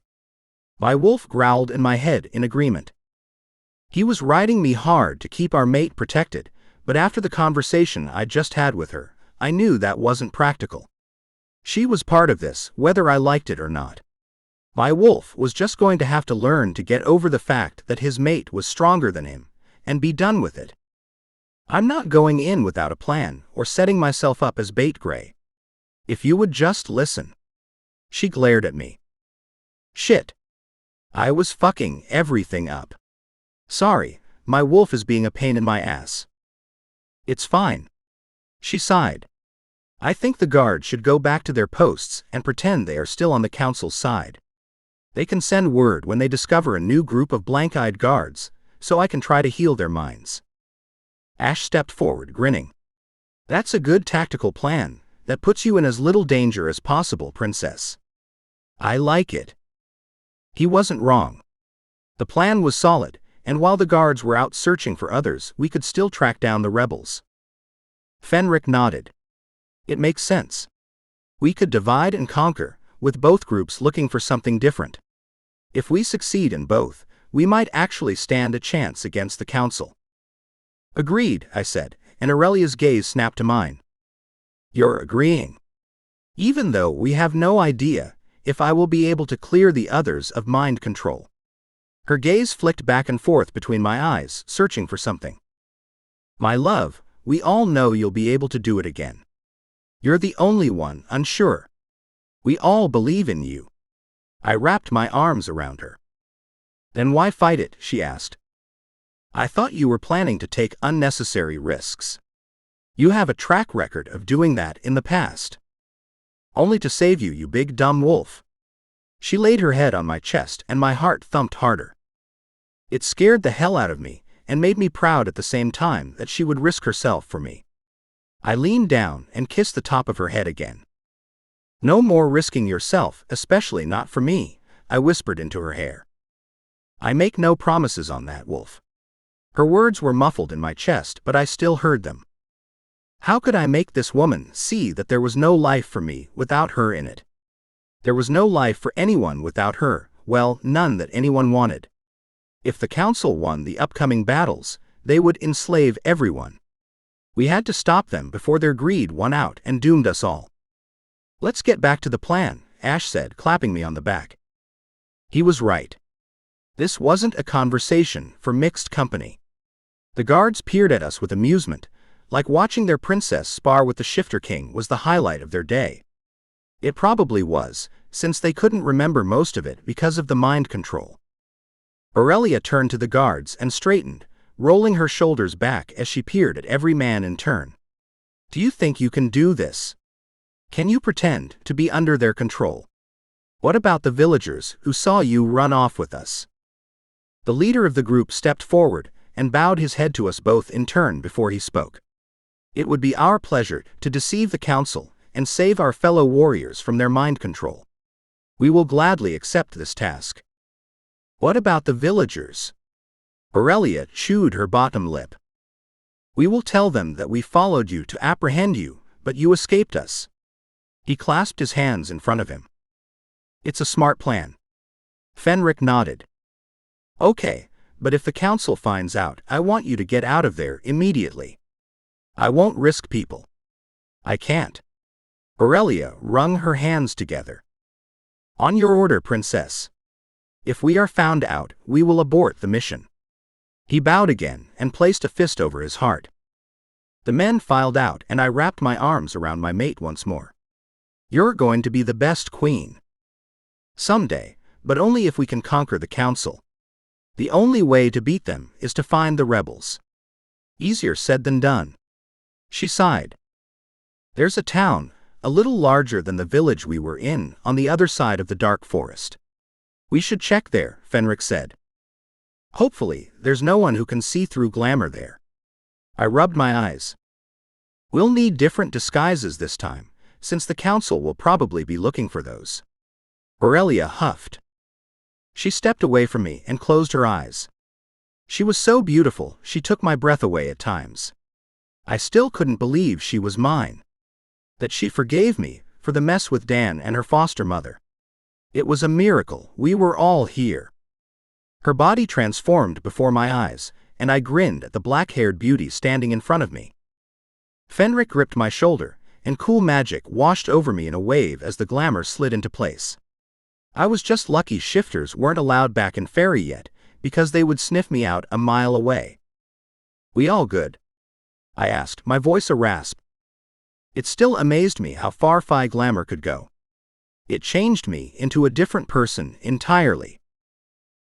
Speaker 2: My wolf growled in my head in agreement. He was riding me hard to keep our mate protected, but after the conversation I just had with her, I knew that wasn't practical. She was part of this, whether I liked it or not. My wolf was just going to have to learn to get over the fact that his mate was stronger than him, and be done with it. I'm not going in without a plan, or setting myself up as bait, Gray. If you would just listen. She glared at me. Shit. I was fucking everything up. Sorry, my wolf is being a pain in my ass. It's fine. She sighed. I think the guards should go back to their posts and pretend they are still on the council's side. They can send word when they discover a new group of blank-eyed guards, so I can try to heal their minds. Ash stepped forward, grinning. That's a good tactical plan, that puts you in as little danger as possible, Princess. I like it. He wasn't wrong. The plan was solid, and while the guards were out searching for others, we could still track down the rebels. Fenric nodded. It makes sense. We could divide and conquer, with both groups looking for something different. If we succeed in both, we might actually stand a chance against the council. Agreed, I said, and Aurelia's gaze snapped to mine. You're agreeing. Even though we have no idea if I will be able to clear the others of mind control. Her gaze flicked back and forth between my eyes, searching for something. My love, we all know you'll be able to do it again. You're the only one unsure. We all believe in you. I wrapped my arms around her. Then why fight it, she asked. I thought you were planning to take unnecessary risks. You have a track record of doing that in the past. Only to save you, you big dumb wolf. She laid her head on my chest and my heart thumped harder. It scared the hell out of me and made me proud at the same time that she would risk herself for me. I leaned down and kissed the top of her head again. No more risking yourself, especially not for me, I whispered into her hair. I make no promises on that, wolf. Her words were muffled in my chest, but I still heard them. How could I make this woman see that there was no life for me without her in it? There was no life for anyone without her, well, none that anyone wanted. If the council won the upcoming battles, they would enslave everyone. We had to stop them before their greed won out and doomed us all. Let's get back to the plan, Ash said, clapping me on the back. He was right. This wasn't a conversation for mixed company. The guards peered at us with amusement, like watching their princess spar with the Shifter King was the highlight of their day. It probably was, since they couldn't remember most of it because of the mind control. Aurelia turned to the guards and straightened, rolling her shoulders back as she peered at every man in turn. Do you think you can do this? Can you pretend to be under their control? What about the villagers who saw you run off with us? The leader of the group stepped forward and bowed his head to us both in turn before he spoke. It would be our pleasure to deceive the council and save our fellow warriors from their mind control. We will gladly accept this task. What about the villagers? Aurelia chewed her bottom lip. We will tell them that we followed you to apprehend you, but you escaped us. He clasped his hands in front of him. It's a smart plan. Fenric nodded. Okay, but if the council finds out, I want you to get out of there immediately. I won't risk people. I can't. Aurelia wrung her hands together. On your order, princess. If we are found out, we will abort the mission. He bowed again and placed a fist over his heart. The men filed out and I wrapped my arms around my mate once more. You're going to be the best queen. Someday, but only if we can conquer the council. The only way to beat them is to find the rebels. Easier said than done. She sighed. There's a town, a little larger than the village we were in, on the other side of the dark forest. We should check there, Fenric said. Hopefully, there's no one who can see through glamour there. I rubbed my eyes. We'll need different disguises this time, since the council will probably be looking for those. Aurelia huffed. She stepped away from me and closed her eyes. She was so beautiful, she took my breath away at times. I still couldn't believe she was mine. That she forgave me for the mess with Dan and her foster mother. It was a miracle. We were all here. Her body transformed before my eyes, and I grinned at the black-haired beauty standing in front of me. Fenric gripped my shoulder, and cool magic washed over me in a wave as the glamour slid into place. I was just lucky shifters weren't allowed back in Fairy yet, because they would sniff me out a mile away. We all good? I asked, my voice a rasp. It still amazed me how far Fae glamour could go. It changed me into a different person entirely.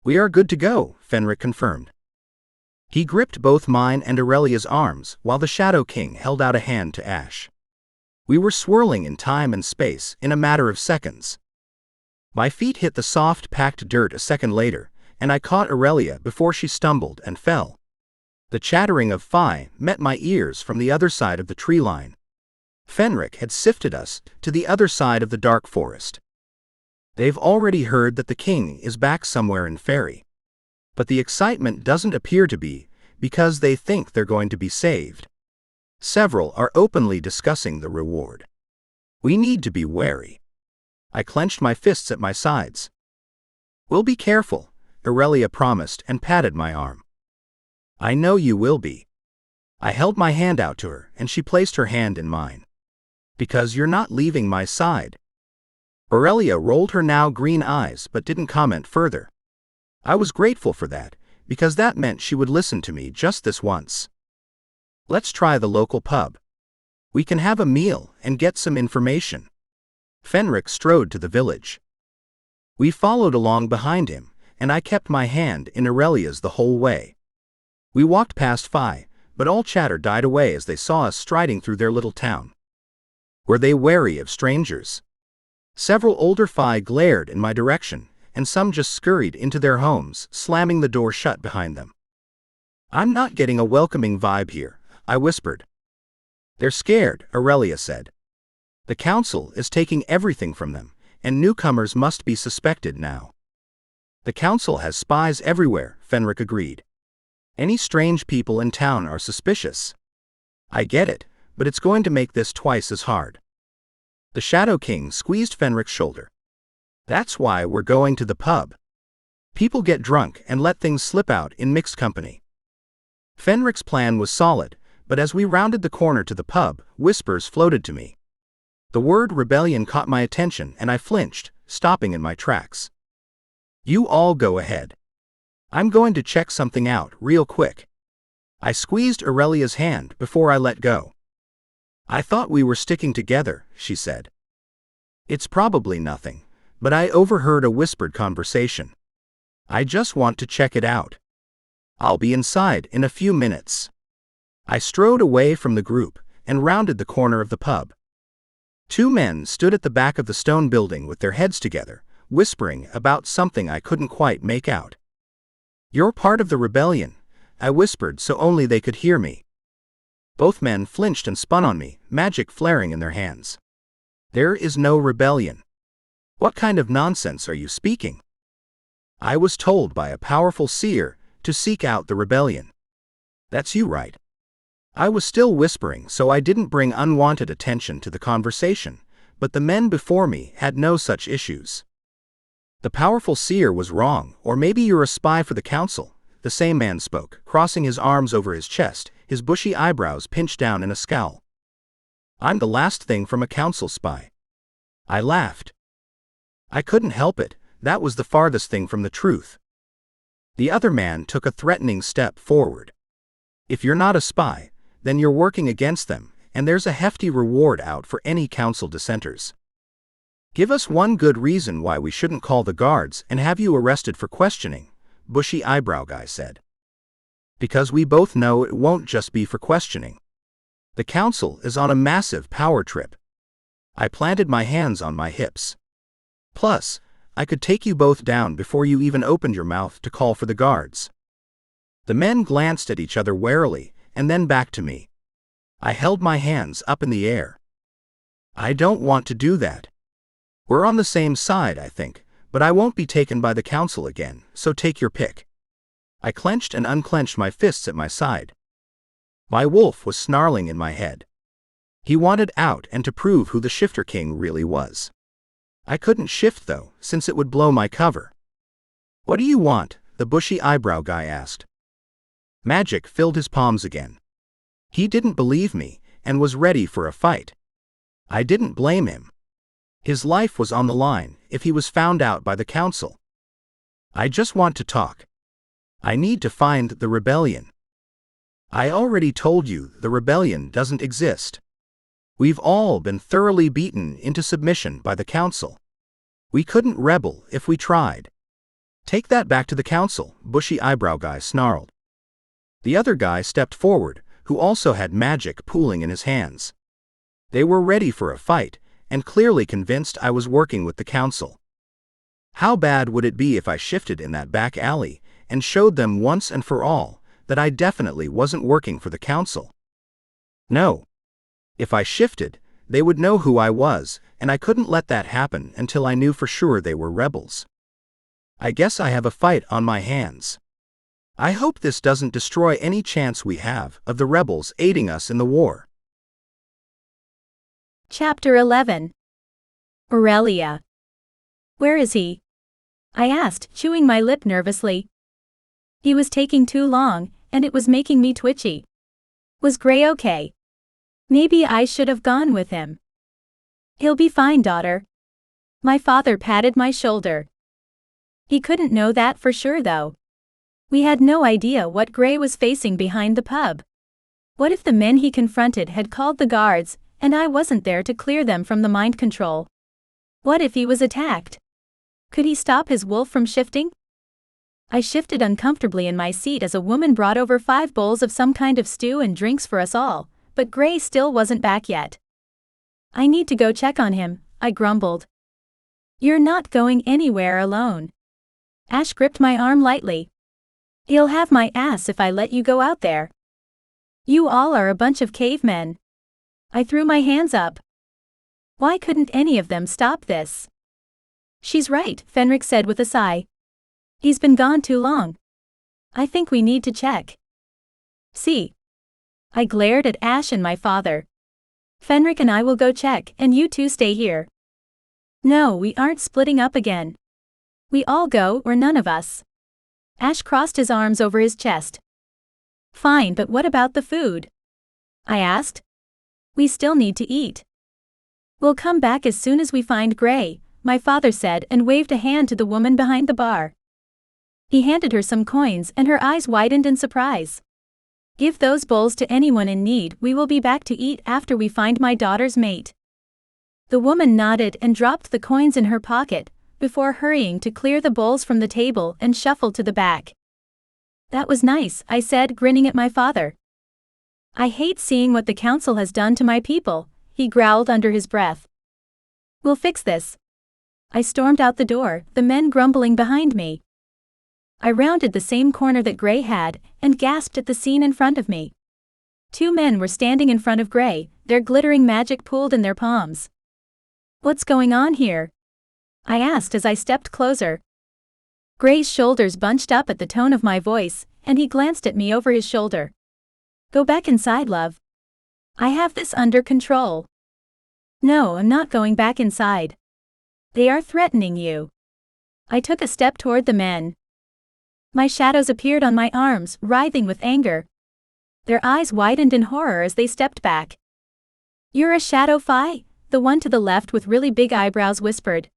Speaker 2: We are good to go, Fenric confirmed. He gripped both mine and Aurelia's arms while the Shadow King held out a hand to Ash. We were swirling in time and space in a matter of seconds. My feet hit the soft, packed dirt a second later, and I caught Aurelia before she stumbled and fell. The chattering of Fae met my ears from the other side of the tree line. Fenric had sifted us to the other side of the dark forest. They've already heard that the king is back somewhere in Fairy. But the excitement doesn't appear to be because they think they're going to be saved. Several are openly discussing the reward. We need to be wary. I clenched my fists at my sides. We'll be careful, Aurelia promised and patted my arm. I know you will be. I held my hand out to her and she placed her hand in mine. Because you're not leaving my side. Aurelia rolled her now green eyes but didn't comment further. I was grateful for that, because that meant she would listen to me just this once. Let's try the local pub. We can have a meal and get some information. Fenric strode to the village. We followed along behind him, and I kept my hand in Aurelia's the whole way. We walked past Fae, but all chatter died away as they saw us striding through their little town. Were they wary of strangers? Several older Fae glared in my direction, and some just scurried into their homes, slamming the door shut behind them. I'm not getting a welcoming vibe here, I whispered. They're scared, Aurelia said. The council is taking everything from them, and newcomers must be suspected now. The council has spies everywhere, Fenric agreed. Any strange people in town are suspicious. I get it, but it's going to make this twice as hard. The Shadow King squeezed Fenric's shoulder. That's why we're going to the pub. People get drunk and let things slip out in mixed company. Fenric's plan was solid, but as we rounded the corner to the pub, whispers floated to me. The word rebellion caught my attention and I flinched, stopping in my tracks. You all go ahead. I'm going to check something out real quick. I squeezed Aurelia's hand before I let go. I thought we were sticking together, she said. It's probably nothing, but I overheard a whispered conversation. I just want to check it out. I'll be inside in a few minutes. I strode away from the group and rounded the corner of the pub. Two men stood at the back of the stone building with their heads together, whispering about something I couldn't quite make out. "You're part of the rebellion," I whispered so only they could hear me. Both men flinched and spun on me, magic flaring in their hands. "There is no rebellion. What kind of nonsense are you speaking? I was told by a powerful seer to seek out the rebellion." "That's you, right?" I was still whispering so I didn't bring unwanted attention to the conversation, but the men before me had no such issues. "The powerful seer was wrong, or maybe you're a spy for the council," the same man spoke, crossing his arms over his chest, his bushy eyebrows pinched down in a scowl. "I'm the last thing from a council spy." I laughed. I couldn't help it, that was the farthest thing from the truth. The other man took a threatening step forward. "If you're not a spy, then you're working against them, and there's a hefty reward out for any council dissenters." "Give us one good reason why we shouldn't call the guards and have you arrested for questioning," bushy eyebrow guy said. "Because we both know it won't just be for questioning. The council is on a massive power trip." I planted my hands on my hips. "Plus, I could take you both down before you even opened your mouth to call for the guards." The men glanced at each other warily, and then back to me. I held my hands up in the air. "I don't want to do that. We're on the same side, I think, but I won't be taken by the council again, so take your pick." I clenched and unclenched my fists at my side. My wolf was snarling in my head. He wanted out and to prove who the Shifter King really was. I couldn't shift though, since it would blow my cover. "What do you want?" the bushy eyebrow guy asked. Magic filled his palms again. He didn't believe me, and was ready for a fight. I didn't blame him. His life was on the line if he was found out by the council. "I just want to talk. I need to find the rebellion." "I already told you the rebellion doesn't exist. We've all been thoroughly beaten into submission by the council. We couldn't rebel if we tried." "Take that back to the council," bushy eyebrow guy snarled. The other guy stepped forward, who also had magic pooling in his hands. They were ready for a fight, and clearly convinced I was working with the council. How bad would it be if I shifted in that back alley and showed them once and for all that I definitely wasn't working for the council? No. If I shifted, they would know who I was, and I couldn't let that happen until I knew for sure they were rebels. I guess I have a fight on my hands. I hope this doesn't destroy any chance we have of the rebels aiding us in the war.
Speaker 1: Chapter 11. Aurelia. "Where is he?" I asked, chewing my lip nervously. He was taking too long, and it was making me twitchy. Was Gray okay? Maybe I should have gone with him. "He'll be fine, daughter." My father patted my shoulder. He couldn't know that for sure though. We had no idea what Gray was facing behind the pub. What if the men he confronted had called the guards, and I wasn't there to clear them from the mind control? What if he was attacked? Could he stop his wolf from shifting? I shifted uncomfortably in my seat as a woman brought over 5 bowls of some kind of stew and drinks for us all, but Gray still wasn't back yet. "I need to go check on him," I grumbled. "You're not going anywhere alone." Ash gripped my arm lightly. "He'll have my ass if I let you go out there. You all are a bunch of cavemen." I threw my hands up. Why couldn't any of them stop this? "She's right," Fenric said with a sigh. "He's been gone too long. I think we need to check." "See?" I glared at Ash and my father. "Fenric and I will go check, and you two stay here." "No, we aren't splitting up again. We all go or none of us." Ash crossed his arms over his chest. "Fine, but what about the food?" I asked. "We still need to eat." "We'll come back as soon as we find Gray," my father said and waved a hand to the woman behind the bar. He handed her some coins and her eyes widened in surprise. "Give those bowls to anyone in need. We will be back to eat after we find my daughter's mate." The woman nodded and dropped the coins in her pocket, before hurrying to clear the bowls from the table and shuffle to the back. "That was nice," I said, grinning at my father. "I hate seeing what the council has done to my people," he growled under his breath. We'll fix this. I stormed out the door, the men grumbling behind me. I rounded the same corner that Gray had, and gasped at the scene in front of me. 2 men were standing in front of Gray, their glittering magic pooled in their palms. What's going on here? I asked as I stepped closer. Gray's shoulders bunched up at the tone of my voice, and he glanced at me over his shoulder. Go back inside, love. I have this under control. No, I'm not going back inside. They are threatening you. I took a step toward the men. My shadows appeared on my arms, writhing with anger. Their eyes widened in horror as they stepped back. You're a Shadow Fae? The one to the left with really big eyebrows whispered.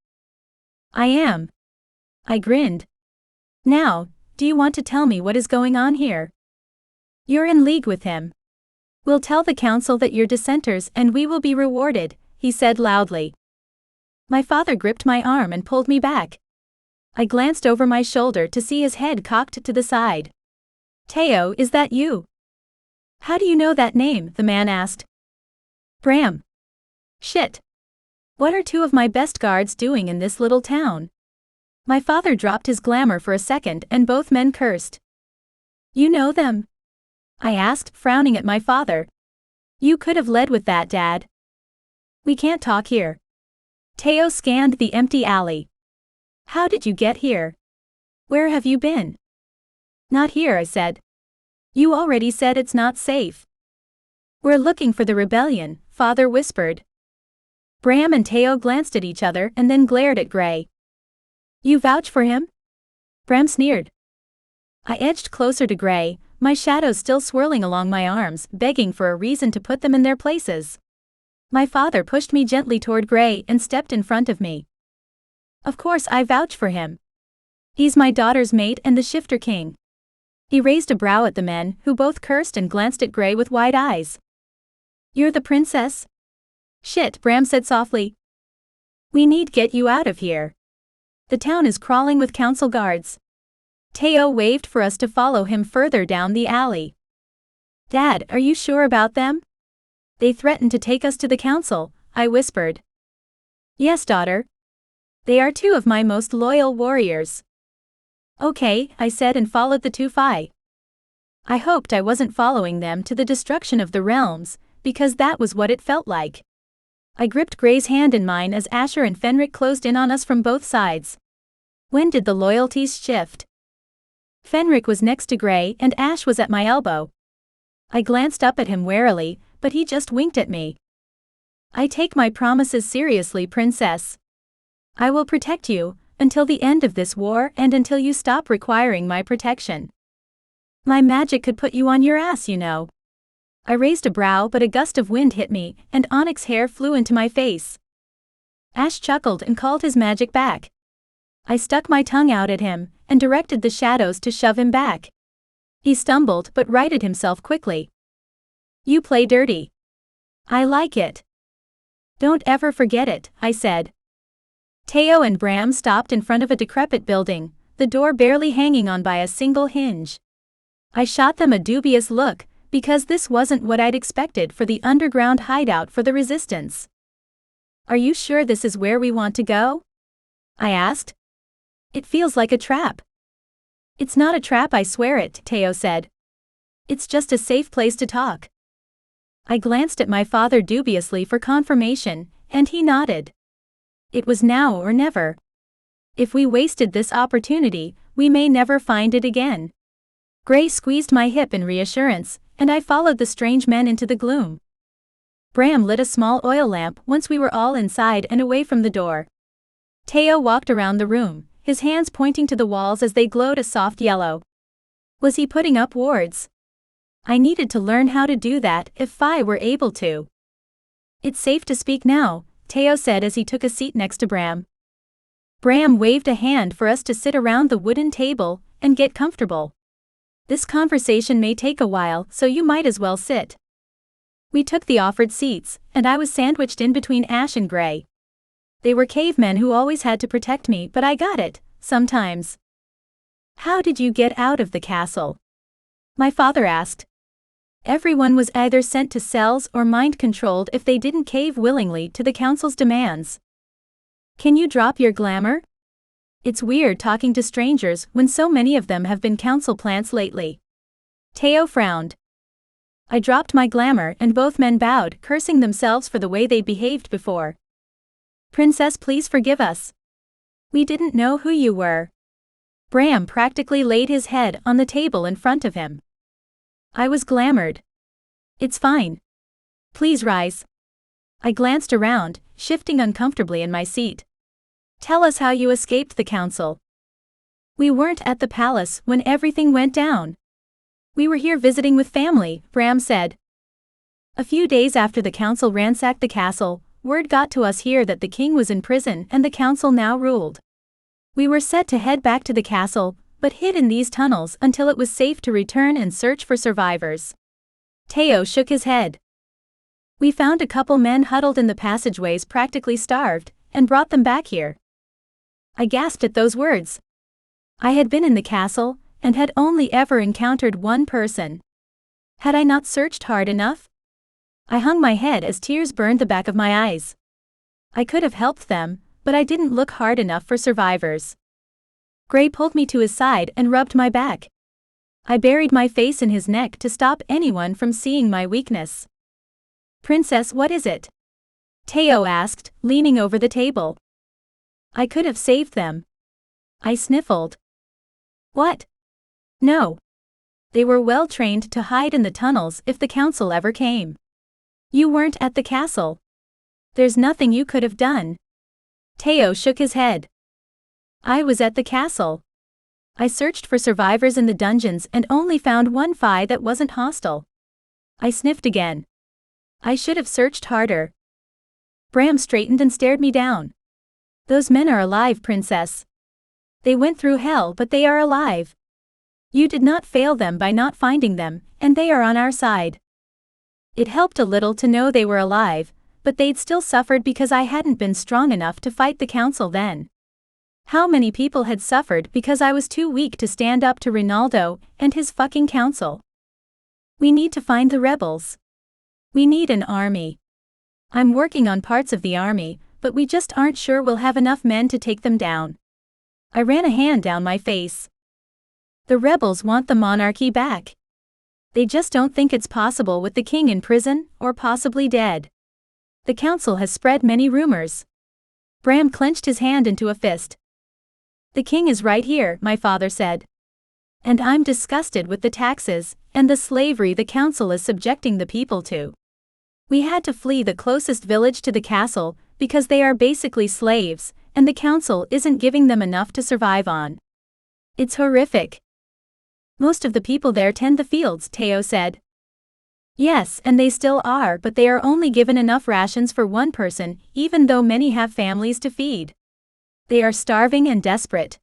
Speaker 1: I am. I grinned. Now, do you want to tell me what is going on here? You're in league with him. We'll tell the council that you're dissenters and we will be rewarded, he said loudly. My father gripped my arm and pulled me back. I glanced over my shoulder to see his head cocked to the side. Teo, is that you? How do you know that name? The man asked. Bram. Shit. What are 2 of my best guards doing in this little town? My father dropped his glamour for a second and both men cursed. You know them? I asked, frowning at my father. You could have led with that, Dad. We can't talk here. Teo scanned the empty alley. How did you get here? Where have you been? Not here, I said. You already said it's not safe. We're looking for the rebellion, Father whispered. Bram and Teo glanced at each other and then glared at Gray. You vouch for him? Bram sneered. I edged closer to Gray, my shadows still swirling along my arms, begging for a reason to put them in their places. My father pushed me gently toward Gray and stepped in front of me. Of course I vouch for him. He's my daughter's mate and the Shifter King. He raised a brow at the men, who both cursed and glanced at Gray with wide eyes. You're the princess? Shit, Bram said softly. We need get you out of here. The town is crawling with council guards. Teo waved for us to follow him further down the alley. Dad, are you sure about them? They threatened to take us to the council, I whispered. Yes, daughter. They are 2 of my most loyal warriors. Okay, I said and followed the 2 Fae. I hoped I wasn't following them to the destruction of the realms, because that was what it felt like. I gripped Gray's hand in mine as Asher and Fenric closed in on us from both sides. When did the loyalties shift? Fenric was next to Gray and Ash was at my elbow. I glanced up at him warily, but he just winked at me. I take my promises seriously, princess. I will protect you, until the end of this war and until you stop requiring my protection. My magic could put you on your ass, you know. I raised a brow but a gust of wind hit me, and onyx hair flew into my face. Ash chuckled and called his magic back. I stuck my tongue out at him, and directed the shadows to shove him back. He stumbled but righted himself quickly. You play dirty. I like it. Don't ever forget it, I said. Teo and Bram stopped in front of a decrepit building, the door barely hanging on by a single hinge. I shot them a dubious look, because this wasn't what I'd expected for the underground hideout for the resistance. Are you sure this is where we want to go? I asked. It feels like a trap. It's not a trap, I swear it, Teo said. It's just a safe place to talk. I glanced at my father dubiously for confirmation, and he nodded. It was now or never. If we wasted this opportunity, we may never find it again. Gray squeezed my hip in reassurance, and I followed the strange men into the gloom. Bram lit a small oil lamp once we were all inside and away from the door. Teo walked around the room, his hands pointing to the walls as they glowed a soft yellow. Was he putting up wards? I needed to learn how to do that if Fae were able to. It's safe to speak now, Teo said as he took a seat next to Bram. Bram waved a hand for us to sit around the wooden table and get comfortable. This conversation may take a while, so you might as well sit. We took the offered seats, and I was sandwiched in between Ash and Gray. They were cavemen who always had to protect me, but I got it, sometimes. How did you get out of the castle? My father asked. Everyone was either sent to cells or mind-controlled if they didn't cave willingly to the council's demands. Can you drop your glamour? It's weird talking to strangers when so many of them have been council plants lately. Teo frowned. I dropped my glamour and both men bowed, cursing themselves for the way they behaved before. Princess, please forgive us. We didn't know who you were. Bram practically laid his head on the table in front of him. I was glamored. It's fine. Please rise. I glanced around, shifting uncomfortably in my seat. Tell us how you escaped the council. We weren't at the palace when everything went down. We were here visiting with family, Bram said. A few days after the council ransacked the castle, word got to us here that the king was in prison and the council now ruled. We were set to head back to the castle, but hid in these tunnels until it was safe to return and search for survivors. Teo shook his head. We found a couple men huddled in the passageways, practically starved, and brought them back here. I gasped at those words. I had been in the castle, and had only ever encountered one person. Had I not searched hard enough? I hung my head as tears burned the back of my eyes. I could have helped them, but I didn't look hard enough for survivors. Gray pulled me to his side and rubbed my back. I buried my face in his neck to stop anyone from seeing my weakness. Princess, what is it? Teo asked, leaning over the table. I could have saved them. I sniffled. What? No. They were well trained to hide in the tunnels if the council ever came. You weren't at the castle. There's nothing you could have done. Teo shook his head. I was at the castle. I searched for survivors in the dungeons and only found one Fae that wasn't hostile. I sniffed again. I should have searched harder. Bram straightened and stared me down. Those men are alive, Princess. They went through hell, but they are alive. You did not fail them by not finding them, and they are on our side. It helped a little to know they were alive, but they'd still suffered because I hadn't been strong enough to fight the council then. How many people had suffered because I was too weak to stand up to Ronaldo and his fucking council? We need to find the rebels. We need an army. I'm working on parts of the army, but we just aren't sure we'll have enough men to take them down. I ran a hand down my face. The rebels want the monarchy back. They just don't think it's possible with the king in prison, or possibly dead. The council has spread many rumors. Bram clenched his hand into a fist. The king is right here, my father said. And I'm disgusted with the taxes, and the slavery the council is subjecting the people to. We had to flee the closest village to the castle, because they are basically slaves, and the council isn't giving them enough to survive on. It's horrific. Most of the people there tend the fields, Teo said. Yes, and they still are, but they are only given enough rations for one person, even though many have families to feed. They are starving and desperate.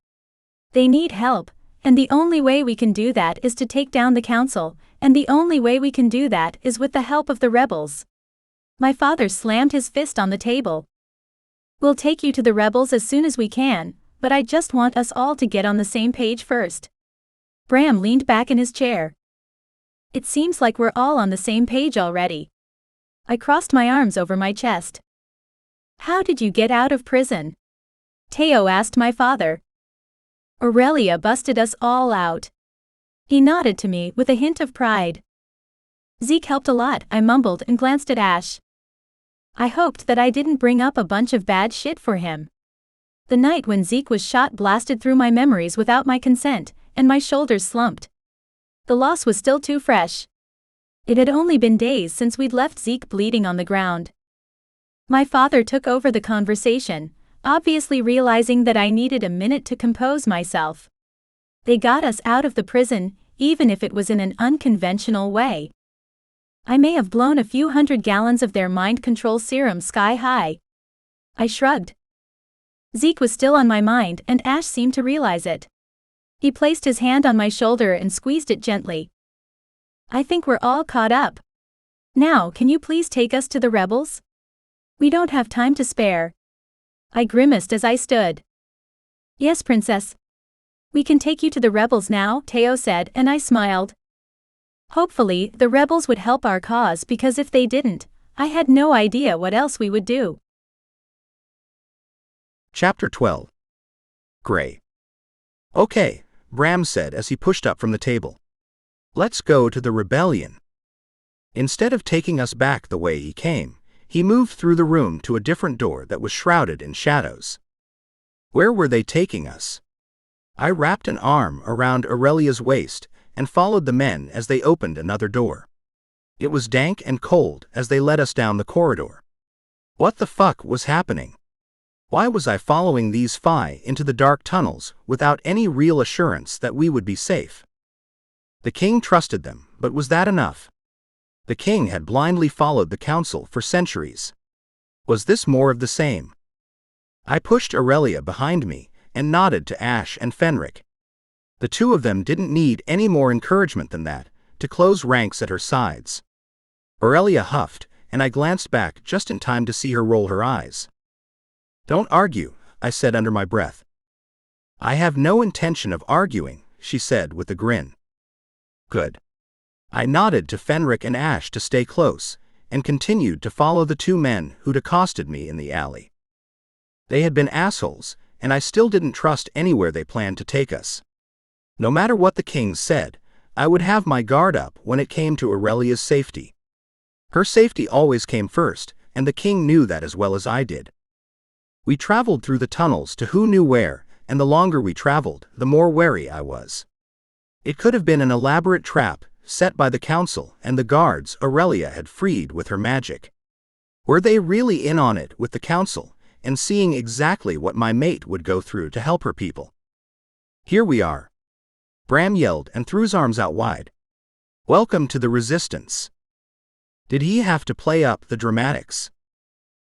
Speaker 1: They need help, and the only way we can do that is to take down the council, and the only way we can do that is with the help of the rebels. My father slammed his fist on the table. We'll take you to the rebels as soon as we can, but I just want us all to get on the same page first. Bram leaned back in his chair. It seems like we're all on the same page already. I crossed my arms over my chest. How did you get out of prison? Teo asked my father. Aurelia busted us all out. He nodded to me with a hint of pride. Zeke helped a lot, I mumbled and glanced at Ash. I hoped that I didn't bring up a bunch of bad shit for him. The night when Zeke was shot blasted through my memories without my consent, and my shoulders slumped. The loss was still too fresh. It had only been days since we'd left Zeke bleeding on the ground. My father took over the conversation, obviously realizing that I needed a minute to compose myself. They got us out of the prison, even if it was in an unconventional way. I may have blown a few hundred gallons of their mind control serum sky high. I shrugged. Zeke was still on my mind, and Ash seemed to realize it. He placed his hand on my shoulder and squeezed it gently. I think we're all caught up. Now, can you please take us to the rebels? We don't have time to spare. I grimaced as I stood. Yes, Princess. We can take you to the rebels now, Teo said, and I smiled. Hopefully, the rebels would help our cause, because if they didn't, I had no idea what else we would do.
Speaker 2: Chapter 12. Gray. Okay, Bram said as he pushed up from the table. Let's go to the rebellion. Instead of taking us back the way he came, he moved through the room to a different door that was shrouded in shadows. Where were they taking us? I wrapped an arm around Aurelia's waist and followed the men as they opened another door. It was dank and cold as they led us down the corridor. What the fuck was happening? Why was I following these Fae into the dark tunnels without any real assurance that we would be safe? The king trusted them, but was that enough? The king had blindly followed the council for centuries. Was this more of the same? I pushed Aurelia behind me and nodded to Ash and Fenric. The two of them didn't need any more encouragement than that to close ranks at her sides. Aurelia huffed, and I glanced back just in time to see her roll her eyes. Don't argue, I said under my breath. I have no intention of arguing, she said with a grin. Good. I nodded to Fenric and Ash to stay close, and continued to follow the two men who'd accosted me in the alley. They had been assholes, and I still didn't trust anywhere they planned to take us. No matter what the king said, I would have my guard up when it came to Aurelia's safety. Her safety always came first, and the king knew that as well as I did. We traveled through the tunnels to who knew where, and the longer we traveled, the more wary I was. It could have been an elaborate trap set by the council and the guards Aurelia had freed with her magic. Were they really in on it with the council, and seeing exactly what my mate would go through to help her people? Here we are. Bram yelled and threw his arms out wide. Welcome to the resistance. Did he have to play up the dramatics?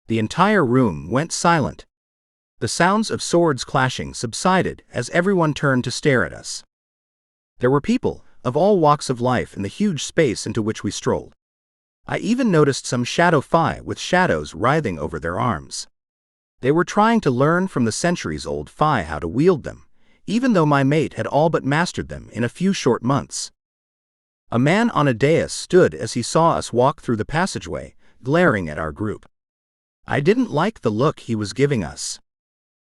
Speaker 2: The entire room went silent. The sounds of swords clashing subsided as everyone turned to stare at us. There were people of all walks of life in the huge space into which we strolled. I even noticed some Shadow Fae with shadows writhing over their arms. They were trying to learn from the centuries-old Fae how to wield them, even though my mate had all but mastered them in a few short months. A man on a dais stood as he saw us walk through the passageway, glaring at our group. I didn't like the look he was giving us.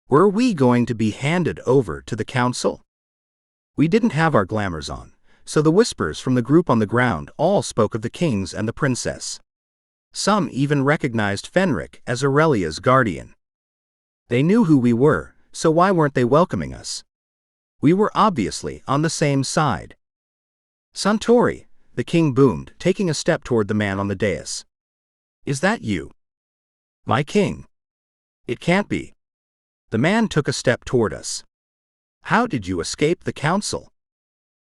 Speaker 2: Were we going to be handed over to the council? We didn't have our glamours on, so the whispers from the group on the ground all spoke of the kings and the princess. Some even recognized Fenric as Aurelia's guardian. They knew who we were, so why weren't they welcoming us? We were obviously on the same side. Suntory, the king boomed, taking a step toward the man on the dais. Is that you? My king. It can't be. The man took a step toward us. How did you escape the council?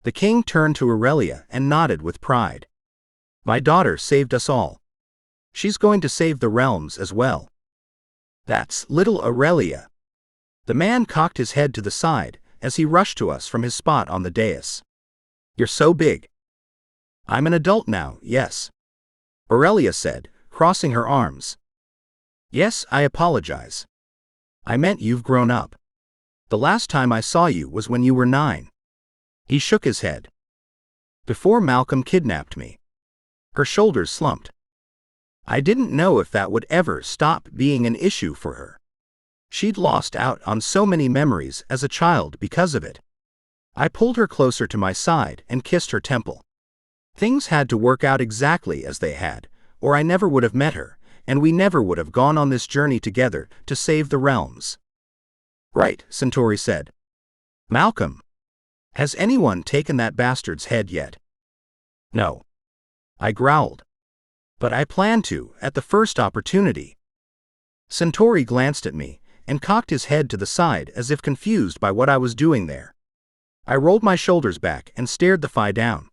Speaker 2: The king turned to Aurelia and nodded with pride. My daughter saved us all. She's going to save the realms as well. That's little Aurelia. The man cocked his head to the side as he rushed to us from his spot on the dais. You're so big. I'm an adult now, yes. Aurelia said, crossing her arms. Yes, I apologize. I meant you've grown up. The last time I saw you was when you were 9. He shook his head. Before Malcolm kidnapped me. Her shoulders slumped. I didn't know if that would ever stop being an issue for her. She'd lost out on so many memories as a child because of it. I pulled her closer to my side and kissed her temple. Things had to work out exactly as they had, or I never would have met her, and we never would have gone on this journey together to save the realms. Right, Centauri said. Malcolm. Has anyone taken that bastard's head yet? No. I growled. But I plan to, at the first opportunity. Centauri glanced at me and cocked his head to the side as if confused by what I was doing there. I rolled my shoulders back and stared the Fae down.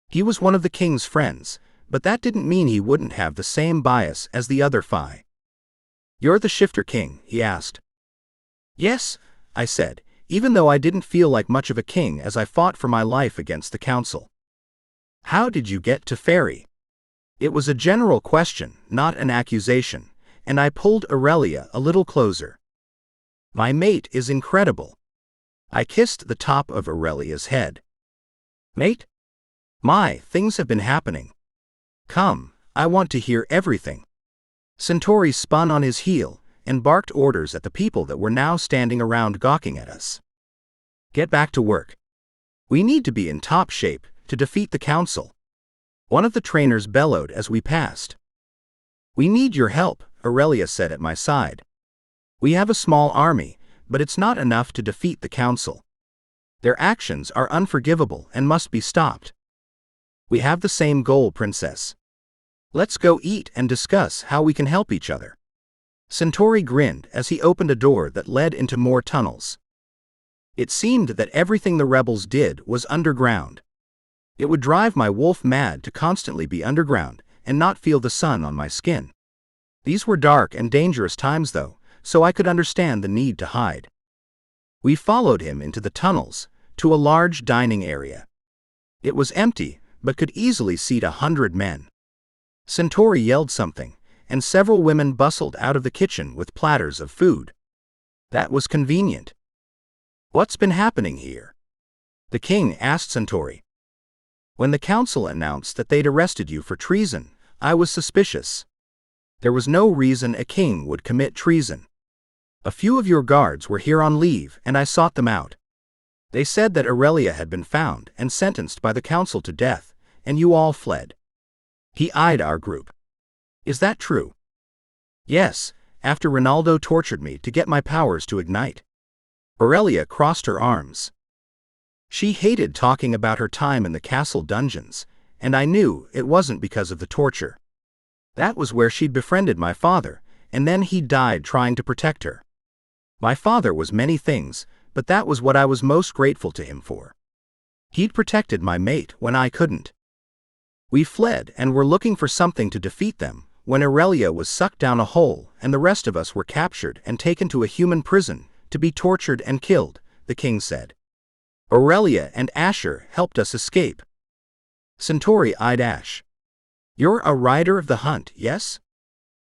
Speaker 2: He was one of the king's friends, but that didn't mean he wouldn't have the same bias as the other Fae. You're the Shifter King, he asked. Yes, I said, even though I didn't feel like much of a king as I fought for my life against the council. How did you get to Fairy? It was a general question, not an accusation, and I pulled Aurelia a little closer. My mate is incredible. I kissed the top of Aurelia's head. Mate? Things have been happening. Come, I want to hear everything. Centauri spun on his heel and barked orders at the people that were now standing around gawking at us. Get back to work. We need to be in top shape to defeat the council. One of the trainers bellowed as we passed. We need your help, Aurelia said at my side. We have a small army, but it's not enough to defeat the council. Their actions are unforgivable and must be stopped. We have the same goal, Princess. Let's go eat and discuss how we can help each other. Centauri grinned as he opened a door that led into more tunnels. It seemed that everything the rebels did was underground. It would drive my wolf mad to constantly be underground and not feel the sun on my skin. These were dark and dangerous times though, so I could understand the need to hide. We followed him into the tunnels, to a large dining area. It was empty, but could easily seat 100 men. Centauri yelled something, and several women bustled out of the kitchen with platters of food. That was convenient. What's been happening here? The king asked Centauri. When the council announced that they'd arrested you for treason, I was suspicious. There was no reason a king would commit treason. A few of your guards were here on leave and I sought them out. They said that Aurelia had been found and sentenced by the council to death, and you all fled. He eyed our group. Is that true? Yes, after Ronaldo tortured me to get my powers to ignite. Aurelia crossed her arms. She hated talking about her time in the castle dungeons, and I knew it wasn't because of the torture. That was where she'd befriended my father, and then he died trying to protect her. My father was many things, but that was what I was most grateful to him for. He'd protected my mate when I couldn't. We fled and were looking for something to defeat them, when Aurelia was sucked down a hole and the rest of us were captured and taken to a human prison to be tortured and killed, the king said. Aurelia and Asher helped us escape. Centauri eyed Ash. You're a rider of the hunt, yes?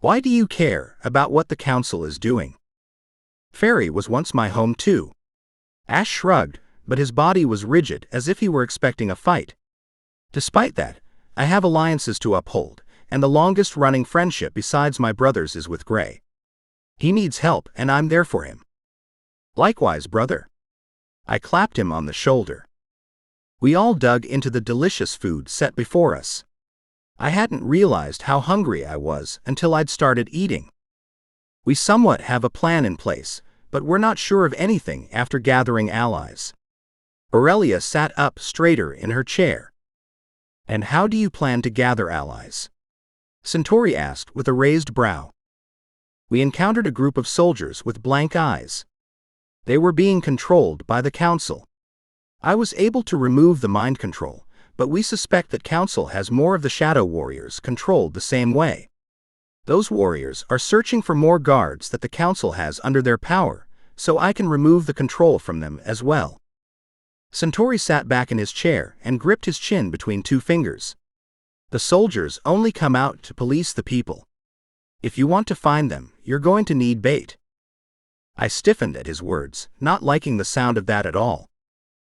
Speaker 2: Why do you care about what the council is doing? Fairy was once my home too. Ash shrugged, but his body was rigid as if he were expecting a fight. Despite that, I have alliances to uphold, and the longest-running friendship besides my brother's is with Gray. He needs help and I'm there for him. Likewise, brother. I clapped him on the shoulder. We all dug into the delicious food set before us. I hadn't realized how hungry I was until I'd started eating. We somewhat have a plan in place, but we're not sure of anything after gathering allies. Aurelia sat up straighter in her chair. And how do you plan to gather allies? Centauri asked with a raised brow. We encountered a group of soldiers with blank eyes. They were being controlled by the council. I was able to remove the mind control, but we suspect that council has more of the shadow warriors controlled the same way. Those warriors are searching for more guards that the council has under their power, so I can remove the control from them as well. Centauri sat back in his chair and gripped his chin between two fingers. The soldiers only come out to police the people. If you want to find them, you're going to need bait. I stiffened at his words, not liking the sound of that at all.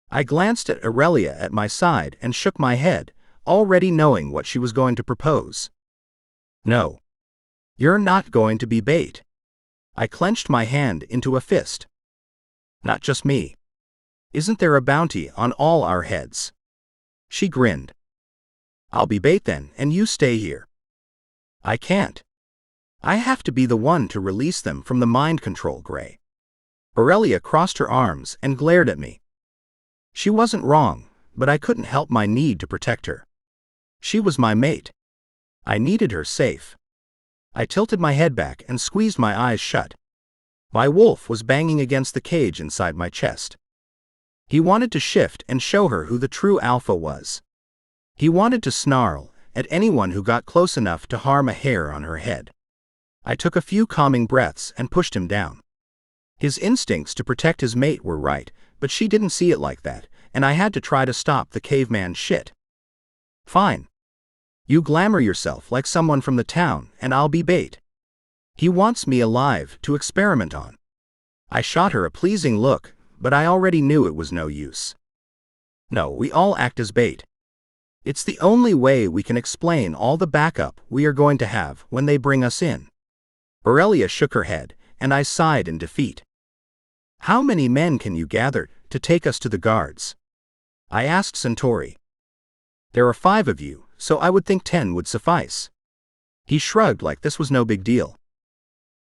Speaker 2: I glanced at Aurelia at my side and shook my head, already knowing what she was going to propose. No. You're not going to be bait. I clenched my hand into a fist. Not just me. Isn't there a bounty on all our heads? She grinned. I'll be bait then, and you stay here. I can't. I have to be the one to release them from the mind control, Gray. Aurelia crossed her arms and glared at me. She wasn't wrong, but I couldn't help my need to protect her. She was my mate. I needed her safe. I tilted my head back and squeezed my eyes shut. My wolf was banging against the cage inside my chest. He wanted to shift and show her who the true alpha was. He wanted to snarl at anyone who got close enough to harm a hair on her head. I took a few calming breaths and pushed him down. His instincts to protect his mate were right, but she didn't see it like that, and I had to try to stop the caveman shit. Fine. You glamour yourself like someone from the town, and I'll be bait. He wants me alive to experiment on. I shot her a pleasing look, but I already knew it was no use. No, we all act as bait. It's the only way we can explain all the backup we are going to have when they bring us in. Aurelia shook her head, and I sighed in defeat. How many men can you gather to take us to the guards? I asked Centauri. There are 5 of you, so I would think 10 would suffice. He shrugged like this was no big deal.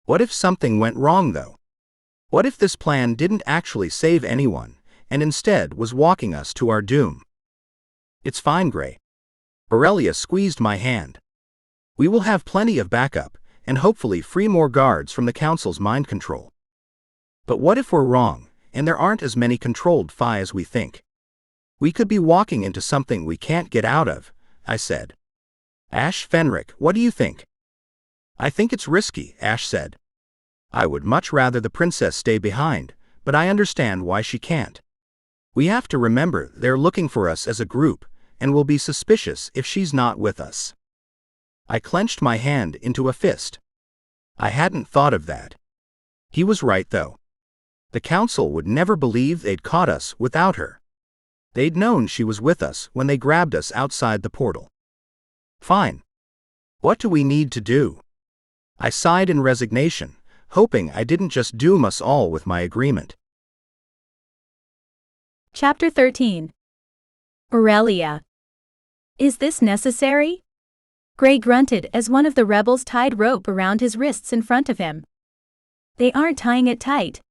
Speaker 2: What if something went wrong though? What if this plan didn't actually save anyone, and instead was walking us to our doom? It's fine, Gray. Aurelia squeezed my hand. We will have plenty of backup, and hopefully free more guards from the Council's mind control. But what if we're wrong, and there aren't as many controlled Fae as we think? We could be walking into something we can't get out of, I said. Ash Fenric, what do you think? I think it's risky, Ash said. I would much rather the princess stay behind, but I understand why she can't. We have to remember they're looking for us as a group, and will be suspicious if she's not with us. I clenched my hand into a fist. I hadn't thought of that. He was right though. The Council would never believe they'd caught us without her. They'd known she was with us when they grabbed us outside the portal. Fine. What do we need to do? I sighed in resignation, hoping I didn't just doom us all with my agreement.
Speaker 1: Chapter 13. Aurelia. Is this necessary? Gray grunted as one of the rebels tied rope around his wrists in front of him. They aren't tying it tight.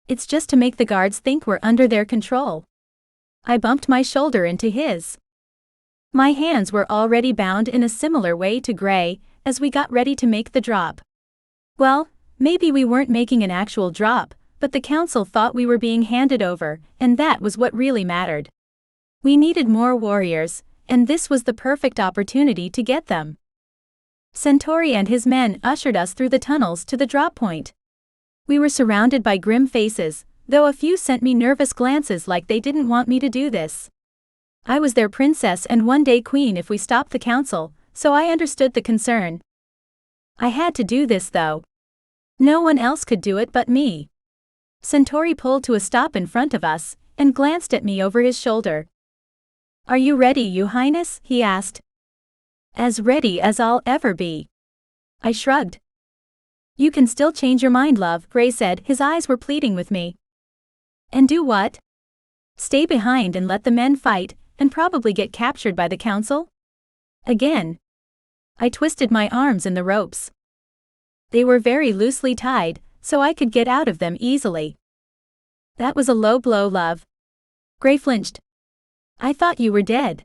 Speaker 1: It's just to make the guards think we're under their control. I bumped my shoulder into his. My hands were already bound in a similar way to Gray as we got ready to make the drop. Well, maybe we weren't making an actual drop, but the Council thought we were being handed over, and that was what really mattered. We needed more warriors, and this was the perfect opportunity to get them. Centauri and his men ushered us through the tunnels to the drop point. We were surrounded by grim faces, though a few sent me nervous glances like they didn't want me to do this. I was their princess and one day queen if we stopped the Council, so I understood the concern. I had to do this though. No one else could do it but me. Centauri pulled to a stop in front of us, and glanced at me over his shoulder. Are you ready, Your Highness? He asked. As ready as I'll ever be. I shrugged. You can still change your mind, love, Gray said, his eyes were pleading with me. And do what? Stay behind and let the men fight, and probably get captured by the Council? Again. I twisted my arms in the ropes. They were very loosely tied, so I could get out of them easily. That was a low blow, love. Gray flinched. I thought you were dead.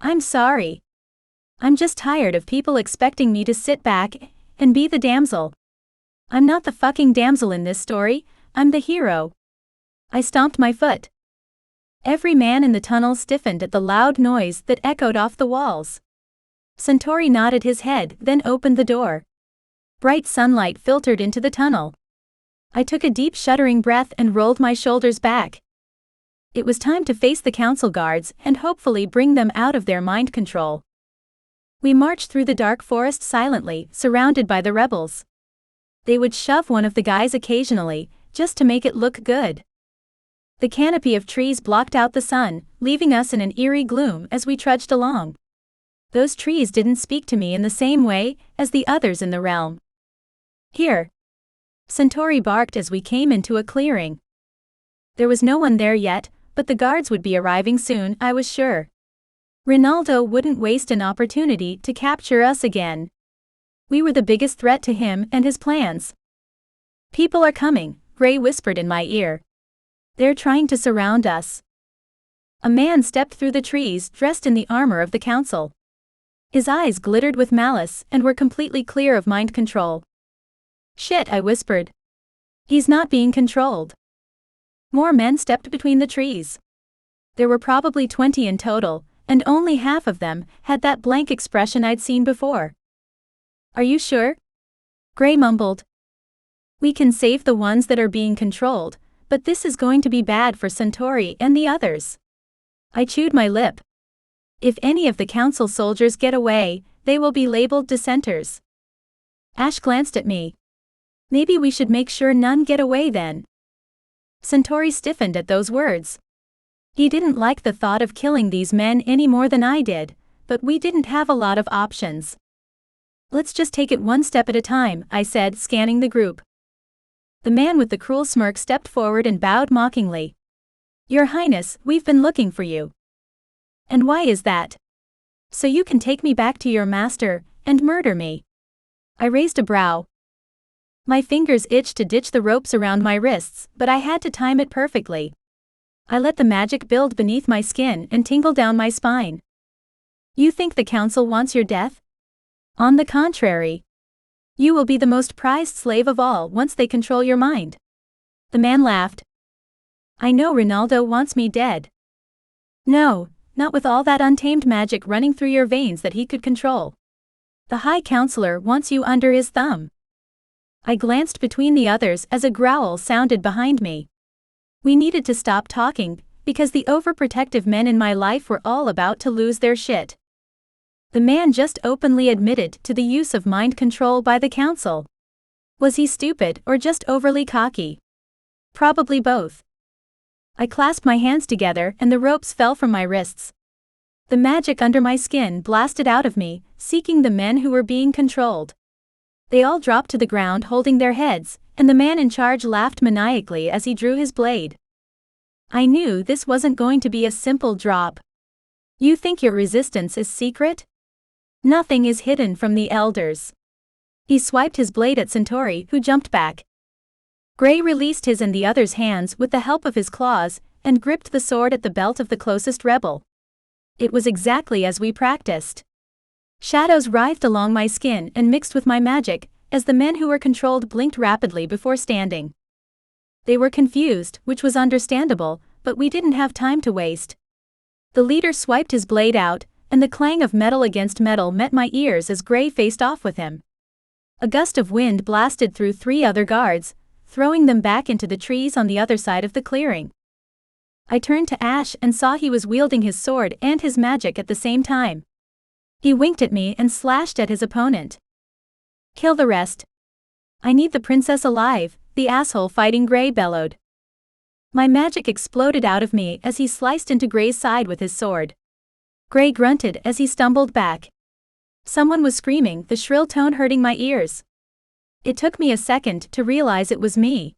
Speaker 1: I'm sorry. I'm just tired of people expecting me to sit back and be the damsel. I'm not the fucking damsel in this story, I'm the hero. I stomped my foot. Every man in the tunnel stiffened at the loud noise that echoed off the walls. Centauri nodded his head, then opened the door. Bright sunlight filtered into the tunnel. I took a deep shuddering breath and rolled my shoulders back. It was time to face the Council guards and hopefully bring them out of their mind control. We marched through the dark forest silently, surrounded by the rebels. They would shove one of the guys occasionally, just to make it look good. The canopy of trees blocked out the sun, leaving us in an eerie gloom as we trudged along. Those trees didn't speak to me in the same way as the others in the realm. Here. Centauri barked as we came into a clearing. There was no one there yet, but the guards would be arriving soon, I was sure. Ronaldo wouldn't waste an opportunity to capture us again. We were the biggest threat to him and his plans. People are coming, Gray whispered in my ear. They're trying to surround us. A man stepped through the trees, dressed in the armor of the Council. His eyes glittered with malice and were completely clear of mind control. Shit, I whispered. He's not being controlled. More men stepped between the trees. There were probably 20 in total, and only half of them had that blank expression I'd seen before. Are you sure? Gray mumbled. We can save the ones that are being controlled, but this is going to be bad for Centauri and the others. I chewed my lip. If any of the Council soldiers get away, they will be labeled dissenters. Ash glanced at me. Maybe we should make sure none get away then. Centauri stiffened at those words. He didn't like the thought of killing these men any more than I did, but we didn't have a lot of options. Let's just take it one step at a time, I said, scanning the group. The man with the cruel smirk stepped forward and bowed mockingly. "Your Highness, we've been looking for you." "And why is that?" "So you can take me back to your master, and murder me." I raised a brow. My fingers itched to ditch the ropes around my wrists, but I had to time it perfectly. I let the magic build beneath my skin and tingle down my spine. "You think the council wants your death? On the contrary. You will be the most prized slave of all once they control your mind." The man laughed. "I know Ronaldo wants me dead." "No, not with all that untamed magic running through your veins that he could control. The High Counselor wants you under his thumb." I glanced between the others as a growl sounded behind me. We needed to stop talking, because the overprotective men in my life were all about to lose their shit. The man just openly admitted to the use of mind control by the council. Was he stupid or just overly cocky? Probably both. I clasped my hands together and the ropes fell from my wrists. The magic under my skin blasted out of me, seeking the men who were being controlled. They all dropped to the ground holding their heads, and the man in charge laughed maniacally as he drew his blade. I knew this wasn't going to be a simple drop. "You think your resistance is secret? Nothing is hidden from the elders." He swiped his blade at Centauri, who jumped back. Gray released his and the other's hands with the help of his claws, and gripped the sword at the belt of the closest rebel. It was exactly as we practiced. Shadows writhed along my skin and mixed with my magic, as the men who were controlled blinked rapidly before standing. They were confused, which was understandable, but we didn't have time to waste. The leader swiped his blade out, and the clang of metal against metal met my ears as Gray faced off with him. A gust of wind blasted through 3 other guards, throwing them back into the trees on the other side of the clearing. I turned to Ash and saw he was wielding his sword and his magic at the same time. He winked at me and slashed at his opponent. "Kill the rest. I need the princess alive," the asshole fighting Gray bellowed. My magic exploded out of me as he sliced into Gray's side with his sword. Gray grunted as he stumbled back. Someone was screaming, the shrill tone hurting my ears. It took me a second to realize it was me.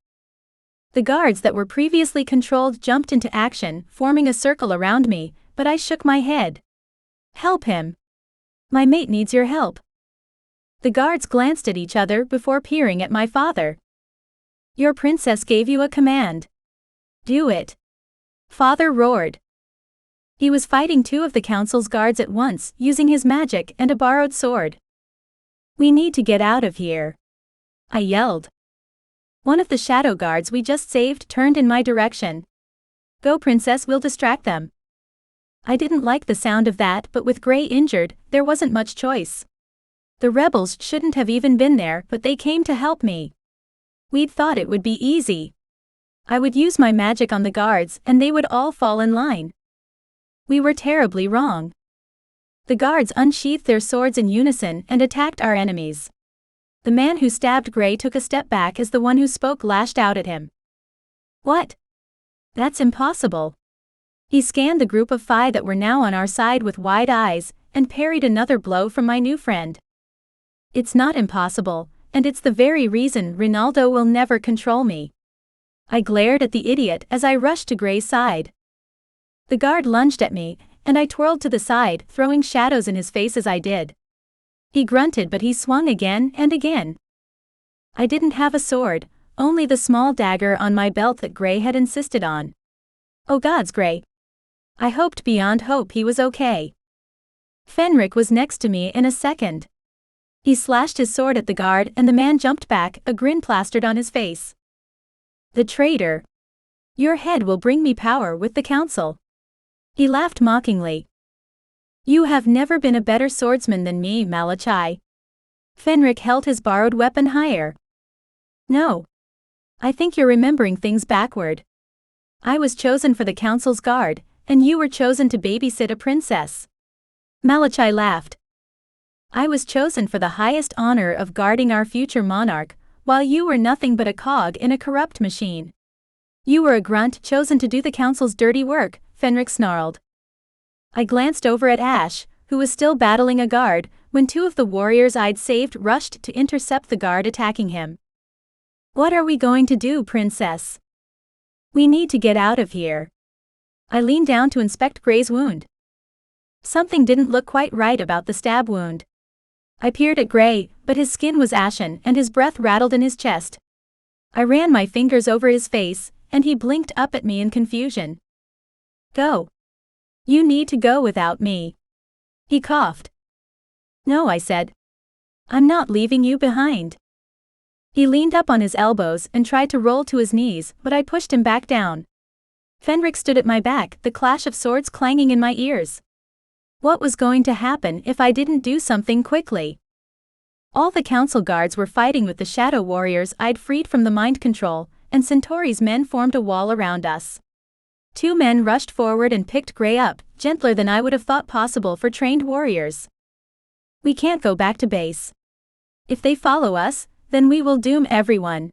Speaker 1: The guards that were previously controlled jumped into action, forming a circle around me, but I shook my head. "Help him. My mate needs your help." The guards glanced at each other before peering at my father. "Your princess gave you a command. Do it." Father roared. He was fighting 2 of the council's guards at once, using his magic and a borrowed sword. "We need to get out of here," I yelled. One of the shadow guards we just saved turned in my direction. "Go, princess, we'll distract them." I didn't like the sound of that, but with Gray injured, there wasn't much choice. The rebels shouldn't have even been there, but they came to help me. We'd thought it would be easy. I would use my magic on the guards and they would all fall in line. We were terribly wrong. The guards unsheathed their swords in unison and attacked our enemies. The man who stabbed Gray took a step back as the one who spoke lashed out at him. "What? That's impossible." He scanned the group of Fae that were now on our side with wide eyes, and parried another blow from my new friend. "It's not impossible, and it's the very reason Ronaldo will never control me." I glared at the idiot as I rushed to Gray's side. The guard lunged at me, and I twirled to the side, throwing shadows in his face as I did. He grunted, but he swung again and again. I didn't have a sword, only the small dagger on my belt that Gray had insisted on. Oh gods, Gray. I hoped beyond hope he was okay. Fenric was next to me in a second. He slashed his sword at the guard and the man jumped back, a grin plastered on his face. "The traitor. Your head will bring me power with the council." He laughed mockingly. "You have never been a better swordsman than me, Malachi." Fenric held his borrowed weapon higher. "No. I think you're remembering things backward. I was chosen for the council's guard, and you were chosen to babysit a princess." Malachi laughed. "I was chosen for the highest honor of guarding our future monarch, while you were nothing but a cog in a corrupt machine. You were a grunt chosen to do the council's dirty work," Fenric snarled. I glanced over at Ash, who was still battling a guard, when 2 of the warriors I'd saved rushed to intercept the guard attacking him. What are we going to do, princess? We need to get out of here. I leaned down to inspect Gray's wound. Something didn't look quite right about the stab wound. I peered at Gray, but his skin was ashen and his breath rattled in his chest. I ran my fingers over his face, and he blinked up at me in confusion. Go. You need to go without me. He coughed. No, I said. I'm not leaving you behind. He leaned up on his elbows and tried to roll to his knees, but I pushed him back down. Fenric stood at my back, the clash of swords clanging in my ears. What was going to happen if I didn't do something quickly? All the council guards were fighting with the shadow warriors I'd freed from the mind control, and Centauri's men formed a wall around us. 2 men rushed forward and picked Gray up, gentler than I would have thought possible for trained warriors. We can't go back to base. If they follow us, then we will doom everyone.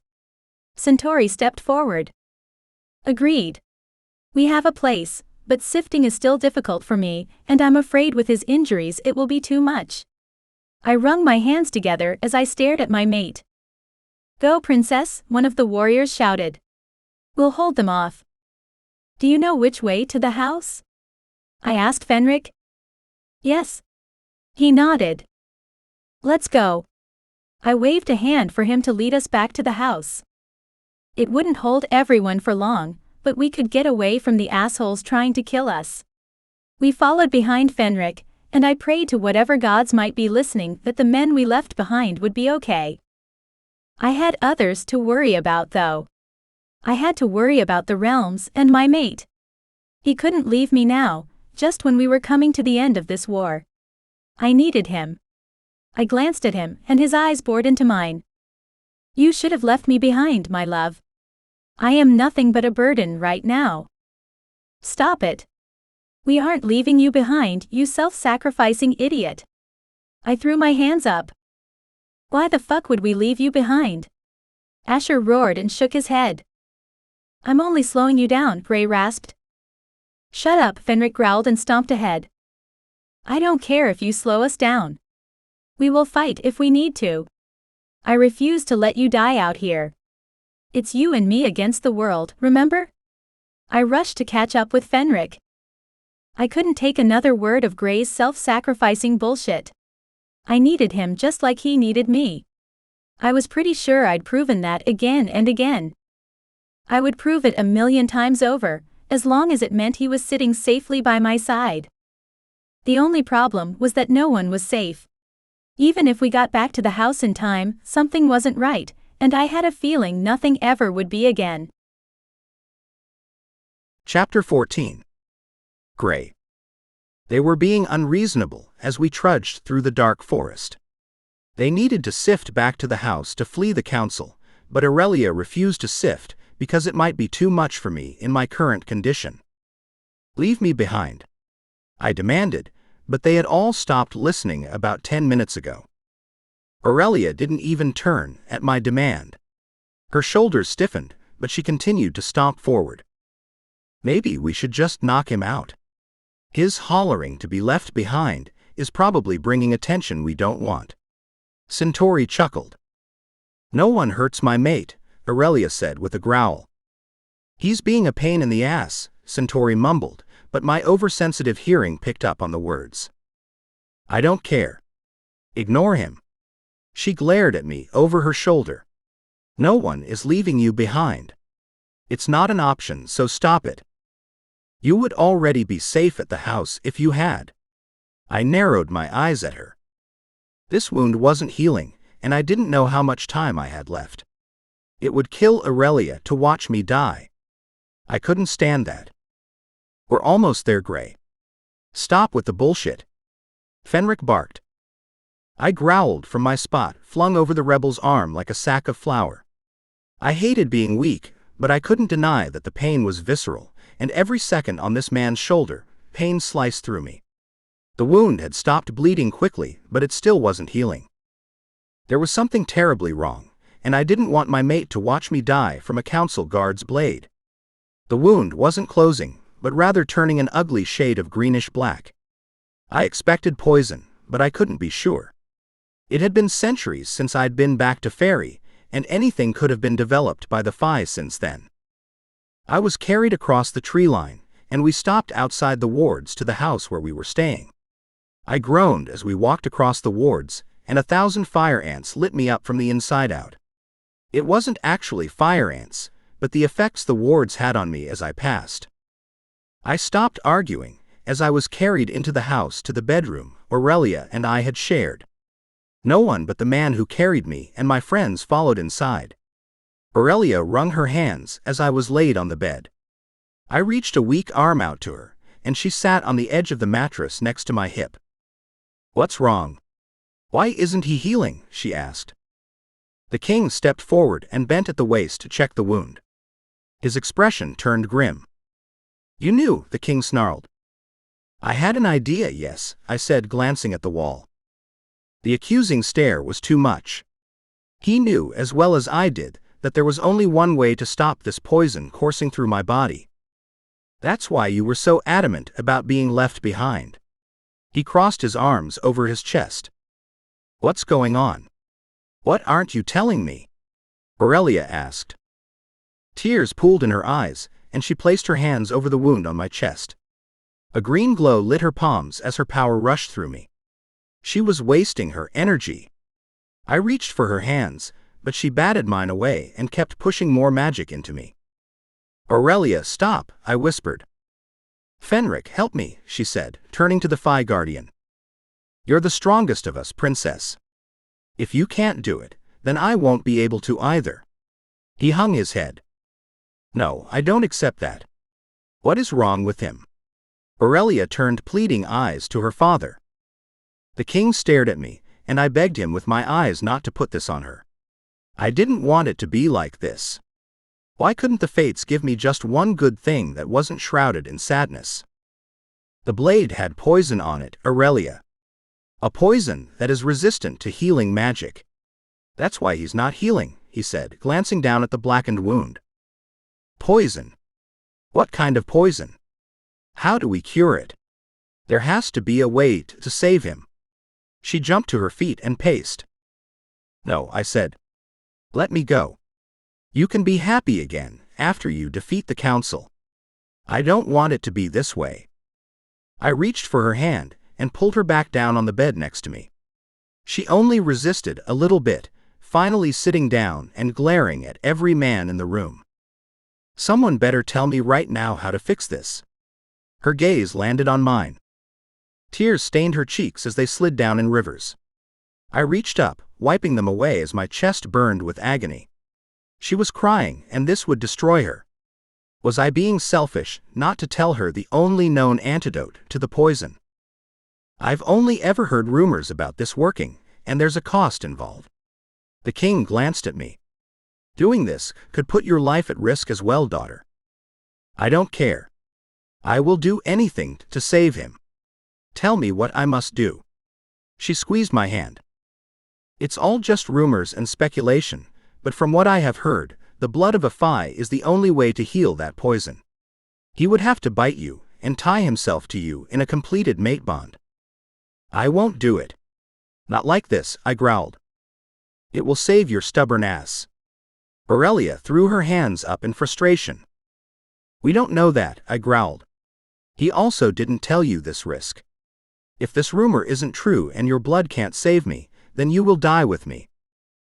Speaker 1: Centauri stepped forward. Agreed. We have a place, but sifting is still difficult for me, and I'm afraid with his injuries it will be too much. I wrung my hands together as I stared at my mate. Go, princess, one of the warriors shouted. We'll hold them off. Do you know which way to the house? I asked Fenric. Yes. He nodded. Let's go. I waved a hand for him to lead us back to the house. It wouldn't hold everyone for long, but we could get away from the assholes trying to kill us. We followed behind Fenric, and I prayed to whatever gods might be listening that the men we left behind would be okay. I had others to worry about though. I had to worry about the realms and my mate. He couldn't leave me now, just when we were coming to the end of this war. I needed him. I glanced at him, and his eyes bored into mine. You should have left me behind, my love. I am nothing but a burden right now. Stop it. We aren't leaving you behind, you self-sacrificing idiot. I threw my hands up. Why the fuck would we leave you behind? Asher roared and shook his head. I'm only slowing you down, Gray rasped. Shut up, Fenric growled and stomped ahead. I don't care if you slow us down. We will fight if we need to. I refuse to let you die out here. It's you and me against the world, remember? I rushed to catch up with Fenric. I couldn't take another word of Gray's self-sacrificing bullshit. I needed him just like he needed me. I was pretty sure I'd proven that again and again. I would prove it 1,000,000 times over, as long as it meant he was sitting safely by my side. The only problem was that no one was safe. Even if we got back to the house in time, something wasn't right, and I had a feeling nothing ever would be again.
Speaker 2: Chapter 14. Gray. They were being unreasonable as we trudged through the dark forest. They needed to sift back to the house to flee the council, but Aurelia refused to sift because it might be too much for me in my current condition. Leave me behind, I demanded, but they had all stopped listening about 10 minutes ago. Aurelia didn't even turn at my demand. Her shoulders stiffened, but she continued to stomp forward. Maybe we should just knock him out. His hollering to be left behind is probably bringing attention we don't want. Centauri chuckled. No one hurts my mate, Aurelia said with a growl. He's being a pain in the ass, Centauri mumbled, but my oversensitive hearing picked up on the words. I don't care. Ignore him. She glared at me over her shoulder. No one is leaving you behind. It's not an option, so stop it. You would already be safe at the house if you had. I narrowed my eyes at her. This wound wasn't healing, and I didn't know how much time I had left. It would kill Aurelia to watch me die. I couldn't stand that. We're almost there, Gray. Stop with the bullshit. Fenric barked. I growled from my spot, flung over the rebel's arm like a sack of flour. I hated being weak, but I couldn't deny that the pain was visceral, and every second on this man's shoulder, pain sliced through me. The wound had stopped bleeding quickly, but it still wasn't healing. There was something terribly wrong, and I didn't want my mate to watch me die from a council guard's blade. The wound wasn't closing, but rather turning an ugly shade of greenish black. I expected poison, but I couldn't be sure. It had been centuries since I'd been back to Fairy, and anything could have been developed by the Fae since then. I was carried across the tree line, and we stopped outside the wards to the house where we were staying. I groaned as we walked across the wards, and 1,000 fire ants lit me up from the inside out. It wasn't actually fire ants, but the effects the wards had on me as I passed. I stopped arguing, as I was carried into the house to the bedroom Aurelia and I had shared. No one but the man who carried me and my friends followed inside. Aurelia wrung her hands as I was laid on the bed. I reached a weak arm out to her, and she sat on the edge of the mattress next to my hip. "What's wrong? Why isn't he healing?" she asked. The king stepped forward and bent at the waist to check the wound. His expression turned grim. "You knew," the king snarled. "I had an idea, yes," I said, glancing at the wall. The accusing stare was too much. He knew, as well as I did, that there was only one way to stop this poison coursing through my body. "That's why you were so adamant about being left behind." He crossed his arms over his chest. "What's going on? What aren't you telling me?" Aurelia asked. Tears pooled in her eyes, and she placed her hands over the wound on my chest. A green glow lit her palms as her power rushed through me. She was wasting her energy. I reached for her hands, but she batted mine away and kept pushing more magic into me. "Aurelia, stop," I whispered. "Fenric, help me," she said, turning to the Fae Guardian. "You're the strongest of us, princess. If you can't do it, then I won't be able to either." He hung his head. "No, I don't accept that. What is wrong with him?" Aurelia turned pleading eyes to her father. The king stared at me, and I begged him with my eyes not to put this on her. I didn't want it to be like this. Why couldn't the fates give me just one good thing that wasn't shrouded in sadness? The blade had poison on it, Aurelia. A poison that is resistant to healing magic. "That's why he's not healing," he said, glancing down at the blackened wound. "Poison? What kind of poison? How do we cure it? There has to be a way to save him." She jumped to her feet and paced. "No," I said. "Let me go. You can be happy again after you defeat the council. I don't want it to be this way." I reached for her hand and pulled her back down on the bed next to me. She only resisted a little bit, finally sitting down and glaring at every man in the room. "Someone better tell me right now how to fix this." Her gaze landed on mine. Tears stained her cheeks as they slid down in rivers. I reached up, wiping them away as my chest burned with agony. She was crying, and this would destroy her. Was I being selfish not to tell her the only known antidote to the poison? "I've only ever heard rumors about this working, and there's a cost involved." The king glanced at me. "Doing this could put your life at risk as well, daughter." "I don't care. I will do anything to save him. Tell me what I must do." She squeezed my hand. "It's all just rumors and speculation, but from what I have heard, the blood of a Fae is the only way to heal that poison. He would have to bite you and tie himself to you in a completed mate bond." "I won't do it. Not like this," I growled. "It will save your stubborn ass." Aurelia threw her hands up in frustration. "We don't know that," I growled. "He also didn't tell you this risk. If this rumor isn't true and your blood can't save me, then you will die with me.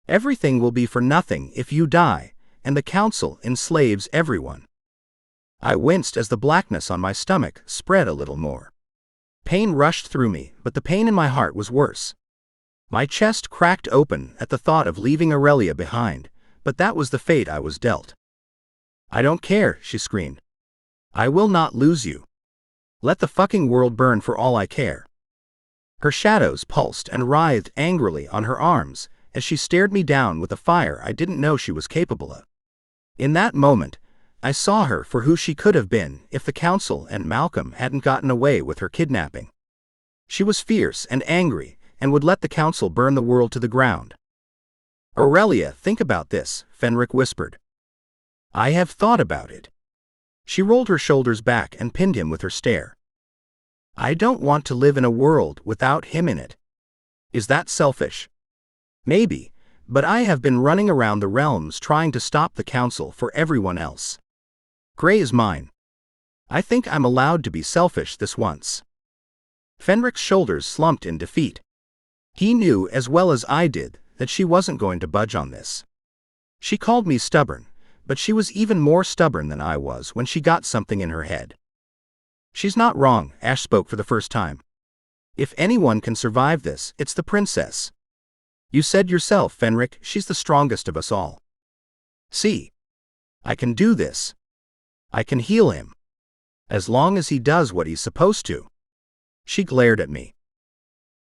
Speaker 2: Everything will be for nothing if you die, and the council enslaves everyone." I winced as the blackness on my stomach spread a little more. Pain rushed through me, but the pain in my heart was worse. My chest cracked open at the thought of leaving Aurelia behind, but that was the fate I was dealt. "I don't care," she screamed. "I will not lose you. Let the fucking world burn for all I care." Her shadows pulsed and writhed angrily on her arms as she stared me down with a fire I didn't know she was capable of. In that moment, I saw her for who she could have been if the council and Malcolm hadn't gotten away with her kidnapping. She was fierce and angry and would let the council burn the world to the ground. "Aurelia, think about this," Fenric whispered. "I have thought about it." She rolled her shoulders back and pinned him with her stare. "I don't want to live in a world without him in it. Is that selfish? Maybe, but I have been running around the realms trying to stop the council for everyone else. Gray is mine. I think I'm allowed to be selfish this once." Fenric's shoulders slumped in defeat. He knew as well as I did that she wasn't going to budge on this. She called me stubborn, but she was even more stubborn than I was when she got something in her head. "She's not wrong," Ash spoke for the first time. "If anyone can survive this, it's the princess. You said yourself, Fenric, she's the strongest of us all. See? I can do this. I can heal him. As long as he does what he's supposed to." She glared at me.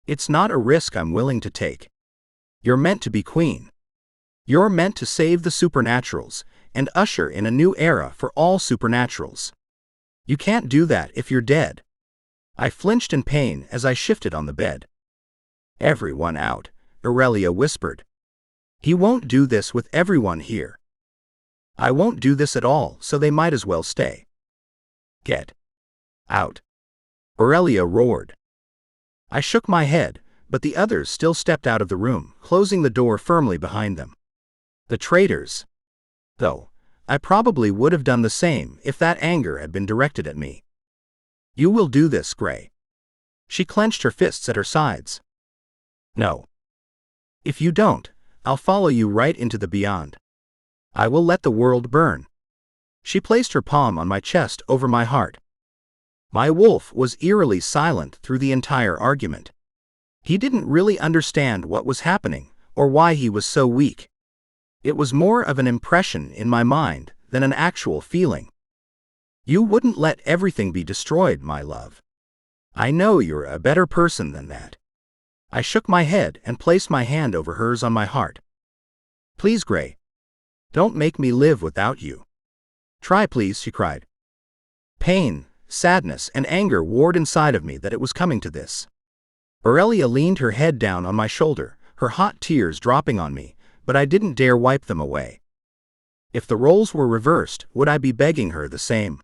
Speaker 2: "It's not a risk I'm willing to take. You're meant to be queen. You're meant to save the supernaturals and usher in a new era for all supernaturals. You can't do that if you're dead." I flinched in pain as I shifted on the bed. "Everyone out," Aurelia whispered. "He won't do this with everyone here. I won't do this at all, so they might as well stay." "Get out," Aurelia roared. I shook my head, but the others still stepped out of the room, closing the door firmly behind them. The traitors. Though, I probably would have done the same if that anger had been directed at me. "You will do this, Gray." She clenched her fists at her sides. "No. If you don't, I'll follow you right into the beyond. I will let the world burn." She placed her palm on my chest over my heart. My wolf was eerily silent through the entire argument. He didn't really understand what was happening or why he was so weak. It was more of an impression in my mind than an actual feeling. "You wouldn't let everything be destroyed, my love. I know you're a better person than that." I shook my head and placed my hand over hers on my heart. "Please, Gray. Don't make me live without you. Try, please," she cried. Pain, sadness, and anger warred inside of me that it was coming to this. Aurelia leaned her head down on my shoulder, her hot tears dropping on me, but I didn't dare wipe them away. If the roles were reversed, would I be begging her the same?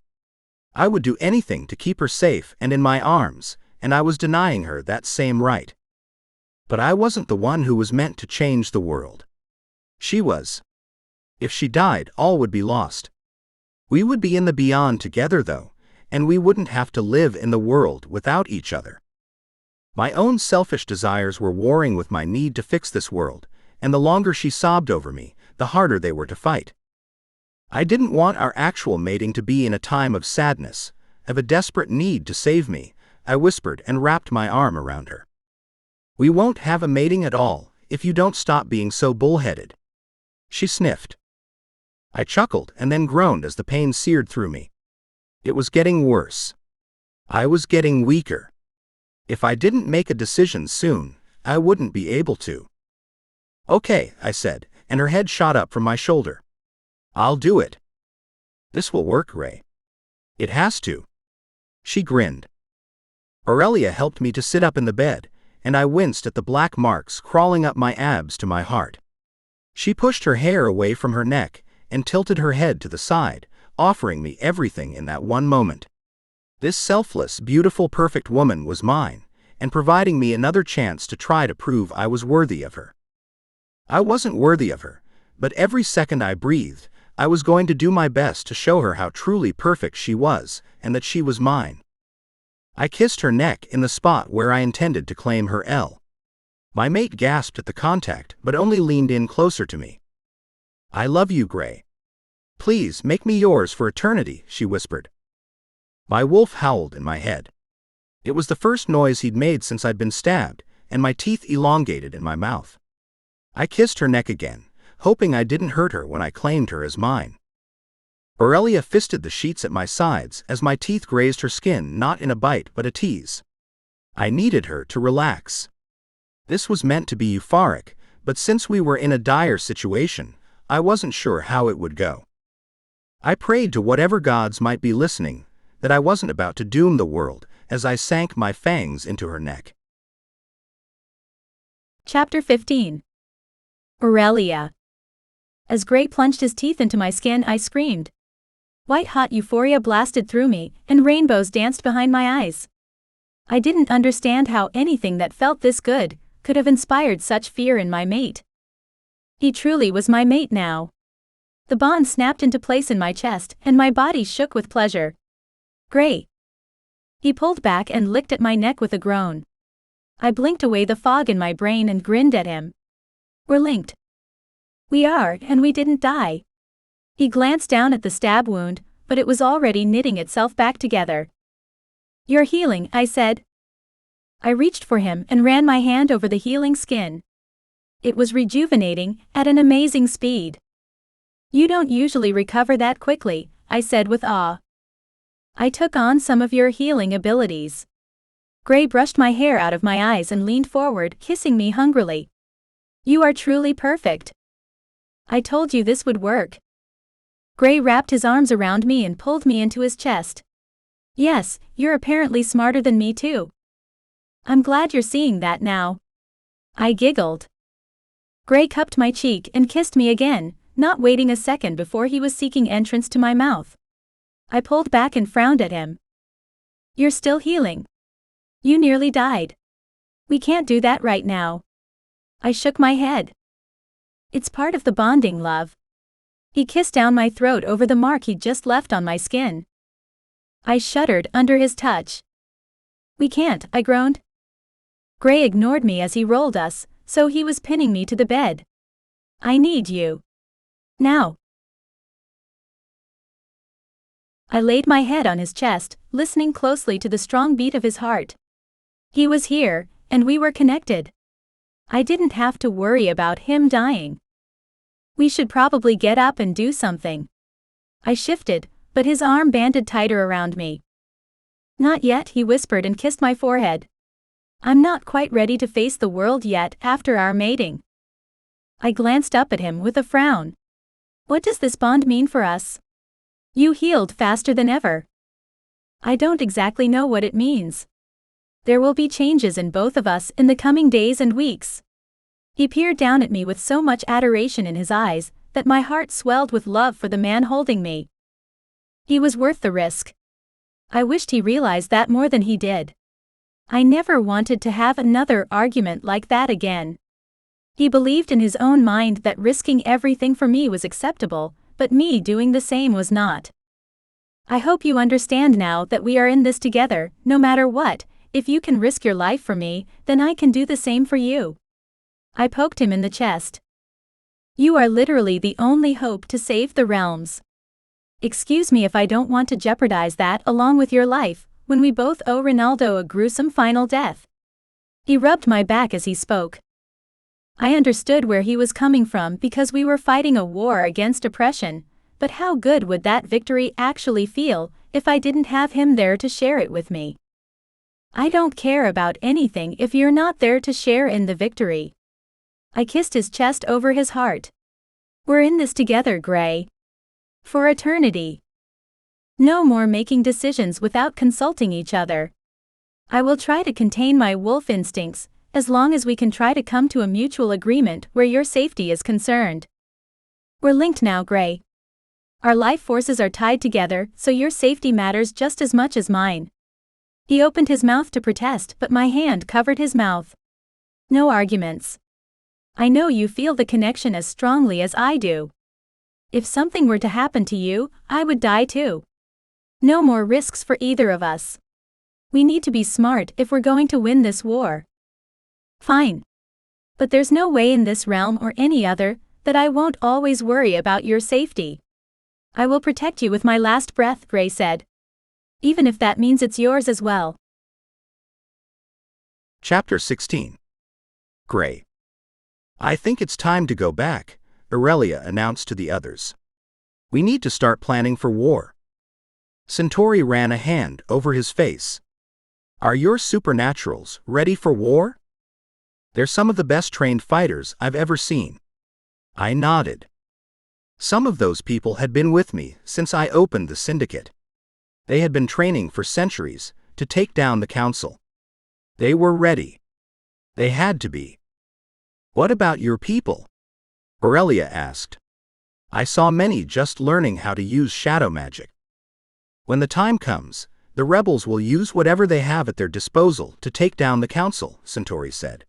Speaker 2: I would do anything to keep her safe and in my arms, and I was denying her that same right. But I wasn't the one who was meant to change the world. She was. If she died, all would be lost. We would be in the beyond together, though, and we wouldn't have to live in the world without each other. My own selfish desires were warring with my need to fix this world, and the longer she sobbed over me, the harder they were to fight. I didn't want our actual mating to be in a time of sadness, of a desperate need to save me, I whispered and wrapped my arm around her. "We won't have a mating at all if you don't stop being so bullheaded." She sniffed. I chuckled and then groaned as the pain seared through me. It was getting worse. I was getting weaker. If I didn't make a decision soon, I wouldn't be able to. "Okay," I said, and her head shot up from my shoulder. "I'll do it. This will work, Ray. It has to." She grinned. Aurelia helped me to sit up in the bed, and I winced at the black marks crawling up my abs to my heart. She pushed her hair away from her neck and tilted her head to the side, offering me everything in that one moment. This selfless, beautiful, perfect woman was mine, and providing me another chance to try to prove I was worthy of her. I wasn't worthy of her, but every second I breathed, I was going to do my best to show her how truly perfect she was, and that she was mine. I kissed her neck in the spot where I intended to claim her L. My mate gasped at the contact, but only leaned in closer to me. "I love you, Gray. Please make me yours for eternity," she whispered. My wolf howled in my head. It was the first noise he'd made since I'd been stabbed, and my teeth elongated in my mouth. I kissed her neck again, hoping I didn't hurt her when I claimed her as mine. Aurelia fisted the sheets at my sides as my teeth grazed her skin, not in a bite but a tease. I needed her to relax. This was meant to be euphoric, but since we were in a dire situation, I wasn't sure how it would go. I prayed to whatever gods might be listening that I wasn't about to doom the world as I sank my fangs into her neck.
Speaker 1: Chapter 15. Aurelia. As Gray plunged his teeth into my skin, I screamed. White-hot euphoria blasted through me, and rainbows danced behind my eyes. I didn't understand how anything that felt this good could have inspired such fear in my mate. He truly was my mate now. The bond snapped into place in my chest, and my body shook with pleasure. Gray. He pulled back and licked at my neck with a groan. I blinked away the fog in my brain and grinned at him. We're linked. We are, and we didn't die. He glanced down at the stab wound, but it was already knitting itself back together. You're healing, I said. I reached for him and ran my hand over the healing skin. It was rejuvenating, at an amazing speed. You don't usually recover that quickly, I said with awe. I took on some of your healing abilities. Gray brushed my hair out of my eyes and leaned forward, kissing me hungrily. You are truly perfect. I told you this would work. Gray wrapped his arms around me and pulled me into his chest. Yes, you're apparently smarter than me too. I'm glad you're seeing that now. I giggled. Gray cupped my cheek and kissed me again, not waiting a second before he was seeking entrance to my mouth. I pulled back and frowned at him. You're still healing. You nearly died. We can't do that right now. I shook my head. It's part of the bonding, love. He kissed down my throat over the mark he'd just left on my skin. I shuddered under his touch. We can't, I groaned. Gray ignored me as he rolled us, so he was pinning me to the bed. I need you. Now. I laid my head on his chest, listening closely to the strong beat of his heart. He was here, and we were connected. I didn't have to worry about him dying. We should probably get up and do something. I shifted, but his arm banded tighter around me. Not yet, he whispered and kissed my forehead. I'm not quite ready to face the world yet after our mating. I glanced up at him with a frown. What does this bond mean for us? You healed faster than ever. I don't exactly know what it means. There will be changes in both of us in the coming days and weeks. He peered down at me with so much adoration in his eyes that my heart swelled with love for the man holding me. He was worth the risk. I wished he realized that more than he did. I never wanted to have another argument like that again. He believed in his own mind that risking everything for me was acceptable, but me doing the same was not. I hope you understand now that we are in this together, no matter what. If you can risk your life for me, then I can do the same for you. I poked him in the chest. You are literally the only hope to save the realms. Excuse me if I don't want to jeopardize that along with your life, when we both owe Ronaldo a gruesome final death. He rubbed my back as he spoke. I understood where he was coming from because we were fighting a war against oppression, but how good would that victory actually feel if I didn't have him there to share it with me? I don't care about anything if you're not there to share in the victory. I kissed his chest over his heart. We're in this together, Gray. For eternity. No more making decisions without consulting each other. I will try to contain my wolf instincts, as long as we can try to come to a mutual agreement where your safety is concerned. We're linked now, Gray. Our life forces are tied together, so your safety matters just as much as mine. He opened his mouth to protest, but my hand covered his mouth. No arguments. I know you feel the connection as strongly as I do. If something were to happen to you, I would die too. No more risks for either of us. We need to be smart if we're going to win this war. Fine. But there's no way in this realm or any other that I won't always worry about your safety. I will protect you with my last breath, Gray said. Even if that means it's yours as well.
Speaker 2: Chapter 16. Gray. I think it's time to go back, Aurelia announced to the others. We need to start planning for war. Centauri ran a hand over his face. Are your supernaturals ready for war? They're some of the best trained fighters I've ever seen. I nodded. Some of those people had been with me since I opened the syndicate. They had been training for centuries to take down the council. They were ready. They had to be. What about your people? Aurelia asked. I saw many just learning how to use shadow magic. When the time comes, the rebels will use whatever they have at their disposal to take down the council, Centauri said.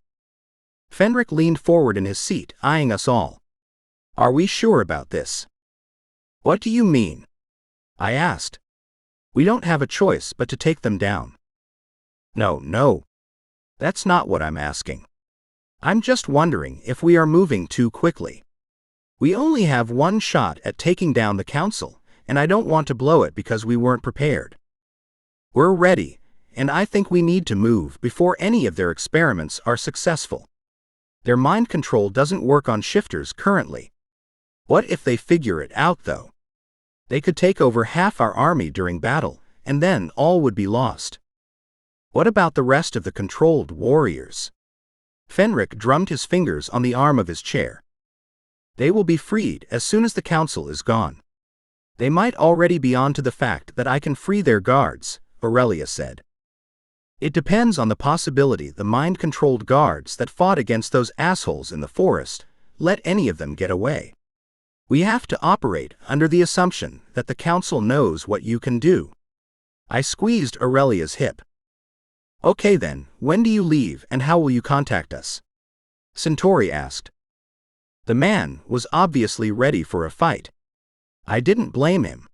Speaker 2: Fenric leaned forward in his seat, eyeing us all. Are we sure about this? What do you mean? I asked. We don't have a choice but to take them down. No. That's not what I'm asking. I'm just wondering if we are moving too quickly. We only have one shot at taking down the council, and I don't want to blow it because we weren't prepared. We're ready, and I think we need to move before any of their experiments are successful. Their mind control doesn't work on shifters currently. What if they figure it out, though? They could take over half our army during battle, and then all would be lost. What about the rest of the controlled warriors? Fenric drummed his fingers on the arm of his chair. They will be freed as soon as the council is gone. They might already be on to the fact that I can free their guards, Aurelia said. It depends on the possibility the mind-controlled guards that fought against those assholes in the forest let any of them get away. We have to operate under the assumption that the council knows what you can do. I squeezed Aurelia's hip. Okay then, when do you leave and how will you contact us? Centauri asked. The man was obviously ready for a fight. I didn't blame him.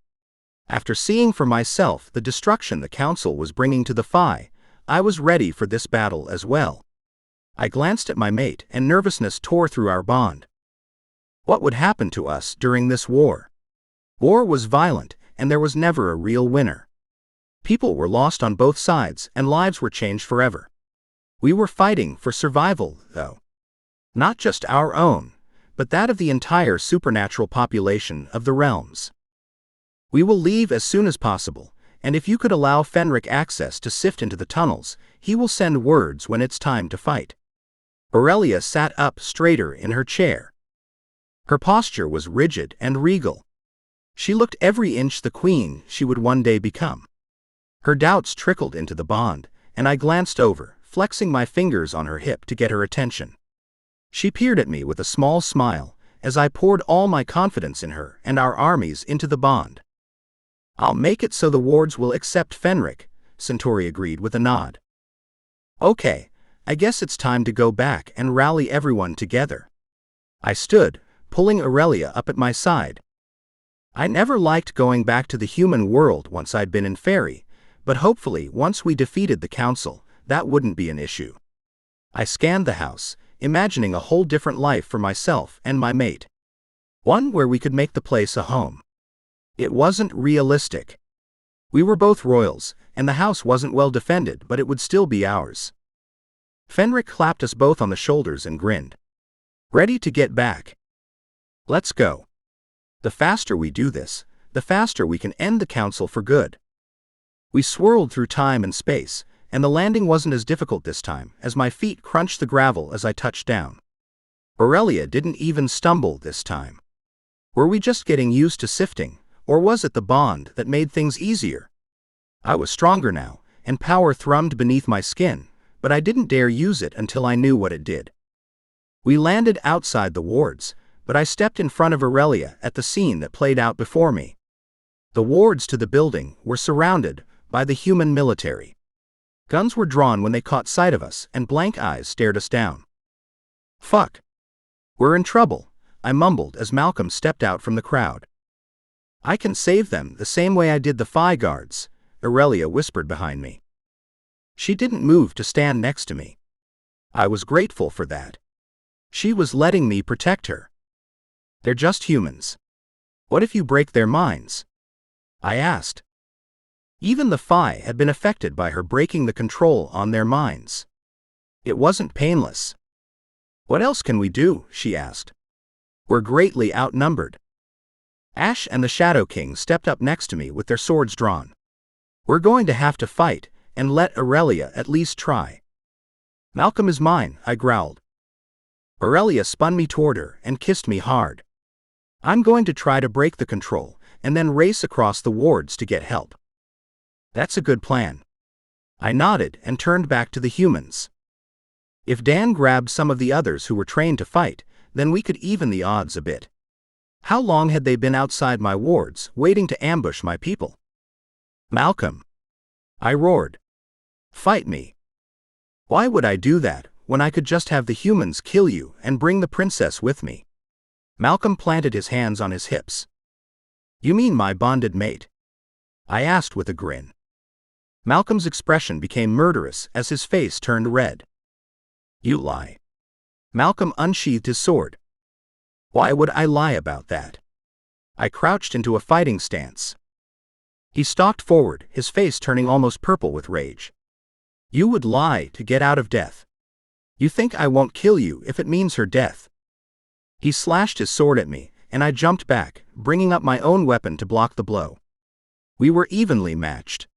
Speaker 2: After seeing for myself the destruction the council was bringing to the Fae, I was ready for this battle as well. I glanced at my mate and nervousness tore through our bond. What would happen to us during this war? War was violent and there was never a real winner. People were lost on both sides and lives were changed forever. We were fighting for survival, though. Not just our own, but that of the entire supernatural population of the realms. We will leave as soon as possible, and if you could allow Fenric access to sift into the tunnels, he will send words when it's time to fight. Aurelia sat up straighter in her chair. Her posture was rigid and regal. She looked every inch the queen she would one day become. Her doubts trickled into the bond, and I glanced over, flexing my fingers on her hip to get her attention. She peered at me with a small smile, as I poured all my confidence in her and our armies into the bond. I'll make it so the wards will accept Fenric, Centauri agreed with a nod. Okay, I guess it's time to go back and rally everyone together. I stood, pulling Aurelia up at my side. I never liked going back to the human world once I'd been in Fairy, but hopefully once we defeated the council, that wouldn't be an issue. I scanned the house, imagining a whole different life for myself and my mate. One where we could make the place a home. It wasn't realistic. We were both royals, and the house wasn't well defended, but it would still be ours. Fenric clapped us both on the shoulders and grinned. Ready to get back? Let's go. The faster we do this, the faster we can end the council for good. We swirled through time and space, and the landing wasn't as difficult this time, as my feet crunched the gravel as I touched down. Aurelia didn't even stumble this time. Were we just getting used to sifting, or was it the bond that made things easier? I was stronger now, and power thrummed beneath my skin, but I didn't dare use it until I knew what it did. We landed outside the wards, but I stepped in front of Aurelia at the scene that played out before me. The wards to the building were surrounded by the human military. Guns were drawn when they caught sight of us, and blank eyes stared us down. Fuck. We're in trouble, I mumbled as Malcolm stepped out from the crowd. I can save them the same way I did the Fae guards, Aurelia whispered behind me. She didn't move to stand next to me. I was grateful for that. She was letting me protect her. They're just humans. What if you break their minds? I asked. Even the Fae had been affected by her breaking the control on their minds. It wasn't painless. What else can we do? She asked. We're greatly outnumbered. Ash and the Shadow King stepped up next to me with their swords drawn. We're going to have to fight, and let Aurelia at least try. Malcolm is mine, I growled. Aurelia spun me toward her and kissed me hard. I'm going to try to break the control, and then race across the wards to get help. That's a good plan. I nodded and turned back to the humans. If Dan grabbed some of the others who were trained to fight, then we could even the odds a bit. How long had they been outside my wards, waiting to ambush my people? Malcolm. I roared. Fight me. Why would I do that, when I could just have the humans kill you and bring the princess with me? Malcolm planted his hands on his hips. "You mean my bonded mate?" I asked with a grin. Malcolm's expression became murderous as his face turned red. "You lie." Malcolm unsheathed his sword. "Why would I lie about that?" I crouched into a fighting stance. He stalked forward, his face turning almost purple with rage. "You would lie to get out of death. You think I won't kill you if it means her death." He slashed his sword at me, and I jumped back, bringing up my own weapon to block the blow. We were evenly matched.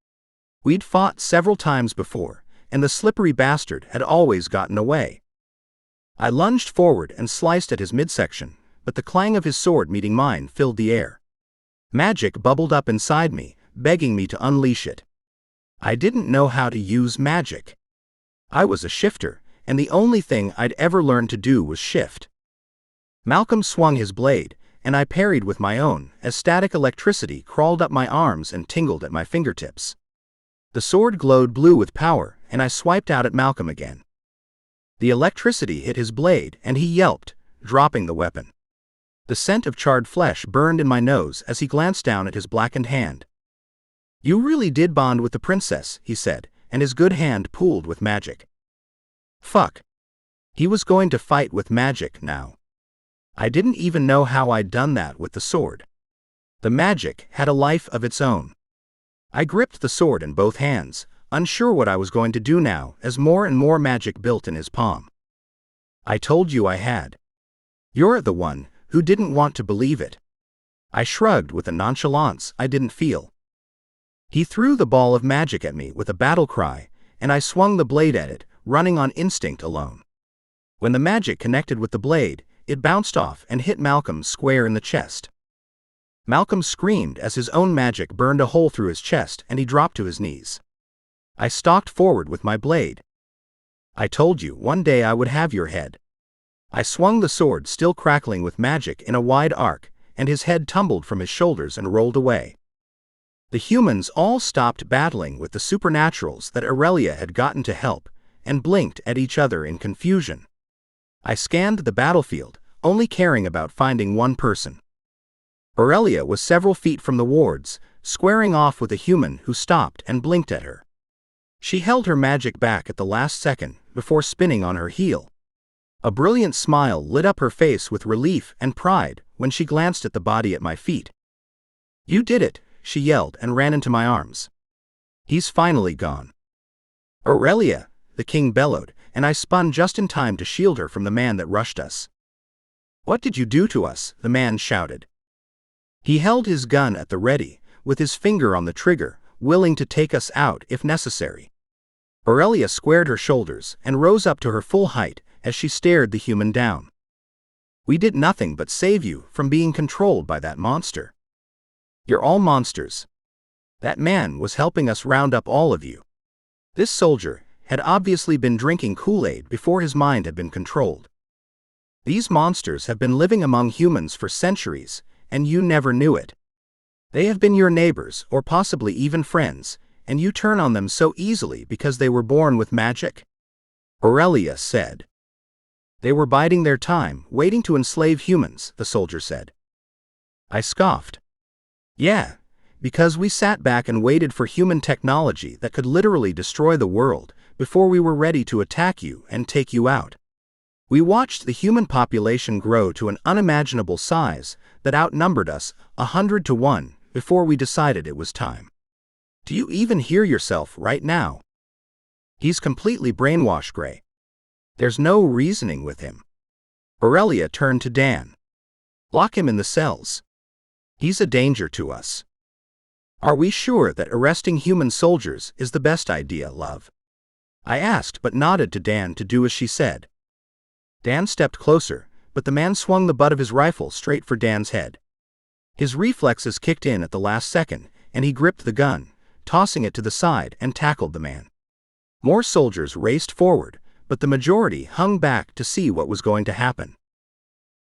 Speaker 2: We'd fought several times before, and the slippery bastard had always gotten away. I lunged forward and sliced at his midsection, but the clang of his sword meeting mine filled the air. Magic bubbled up inside me, begging me to unleash it. I didn't know how to use magic. I was a shifter, and the only thing I'd ever learned to do was shift. Malcolm swung his blade, and I parried with my own, as static electricity crawled up my arms and tingled at my fingertips. The sword glowed blue with power, and I swiped out at Malcolm again. The electricity hit his blade, and he yelped, dropping the weapon. The scent of charred flesh burned in my nose as he glanced down at his blackened hand. "You really did bond with the princess," he said, and his good hand pooled with magic. Fuck. He was going to fight with magic now. I didn't even know how I'd done that with the sword. The magic had a life of its own. I gripped the sword in both hands, unsure what I was going to do now as more and more magic built in his palm. "I told you I had." "You're the one who didn't want to believe it." I shrugged with a nonchalance I didn't feel. He threw the ball of magic at me with a battle cry, and I swung the blade at it, running on instinct alone. When the magic connected with the blade, it bounced off and hit Malcolm square in the chest. Malcolm screamed as his own magic burned a hole through his chest and he dropped to his knees. I stalked forward with my blade. "I told you one day I would have your head." I swung the sword still crackling with magic in a wide arc, and his head tumbled from his shoulders and rolled away. The humans all stopped battling with the supernaturals that Aurelia had gotten to help, and blinked at each other in confusion. I scanned the battlefield, only caring about finding one person. Aurelia was several feet from the wards, squaring off with a human who stopped and blinked at her. She held her magic back at the last second, before spinning on her heel. A brilliant smile lit up her face with relief and pride when she glanced at the body at my feet. "You did it," she yelled and ran into my arms. "He's finally gone." "Aurelia," the king bellowed, and I spun just in time to shield her from the man that rushed us. "What did you do to us?" the man shouted. He held his gun at the ready, with his finger on the trigger, willing to take us out if necessary. Aurelia squared her shoulders and rose up to her full height as she stared the human down. "We did nothing but save you from being controlled by that monster. You're all monsters. That man was helping us round up all of you." This soldier had obviously been drinking Kool-Aid before his mind had been controlled. "These monsters have been living among humans for centuries, and you never knew it. They have been your neighbors or possibly even friends, and you turn on them so easily because they were born with magic?" Aurelia said. "They were biding their time, waiting to enslave humans," the soldier said. I scoffed. "Yeah, because we sat back and waited for human technology that could literally destroy the world before we were ready to attack you and take you out. We watched the human population grow to an unimaginable size that outnumbered us 100 to 1 before we decided it was time. Do you even hear yourself right now? He's completely brainwashed, Gray. There's no reasoning with him." Aurelia turned to Dan. "Lock him in the cells. He's a danger to us." "Are we sure that arresting human soldiers is the best idea, love?" I asked but nodded to Dan to do as she said. Dan stepped closer, but the man swung the butt of his rifle straight for Dan's head. His reflexes kicked in at the last second, and he gripped the gun, tossing it to the side and tackled the man. More soldiers raced forward, but the majority hung back to see what was going to happen.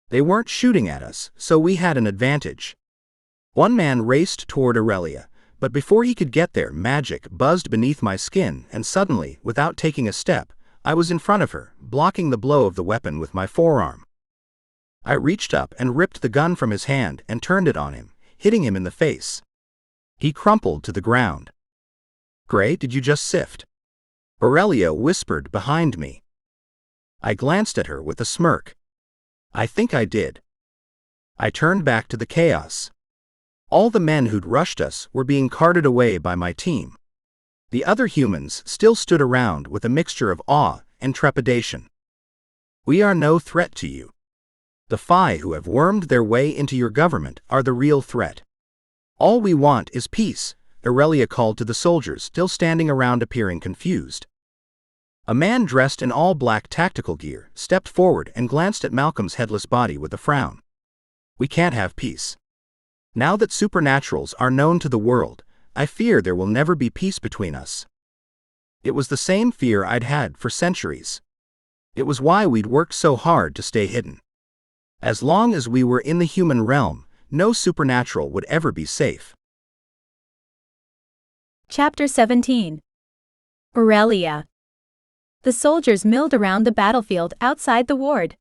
Speaker 2: They weren't shooting at us, so we had an advantage. One man raced toward Aurelia, but before he could get there, magic buzzed beneath my skin, and suddenly, without taking a step, I was in front of her, blocking the blow of the weapon with my forearm. I reached up and ripped the gun from his hand and turned it on him, hitting him in the face. He crumpled to the ground. "Gray, did you just sift?" Aurelia whispered behind me. I glanced at her with a smirk. "I think I did." I turned back to the chaos. All the men who'd rushed us were being carted away by my team. The other humans still stood around with a mixture of awe and trepidation. "We are no threat to you. The Fae who have wormed their way into your government are the real threat. All we want is peace," Aurelia called to the soldiers still standing around appearing confused. A man dressed in all black tactical gear stepped forward and glanced at Malcolm's headless body with a frown. "We can't have peace. Now that supernaturals are known to the world, I fear there will never be peace between us." It was the same fear I'd had for centuries. It was why we'd worked so hard to stay hidden. As long as we were in the human realm, no supernatural would ever be safe.
Speaker 1: Chapter 17. Aurelia. The soldiers milled around the battlefield outside the ward.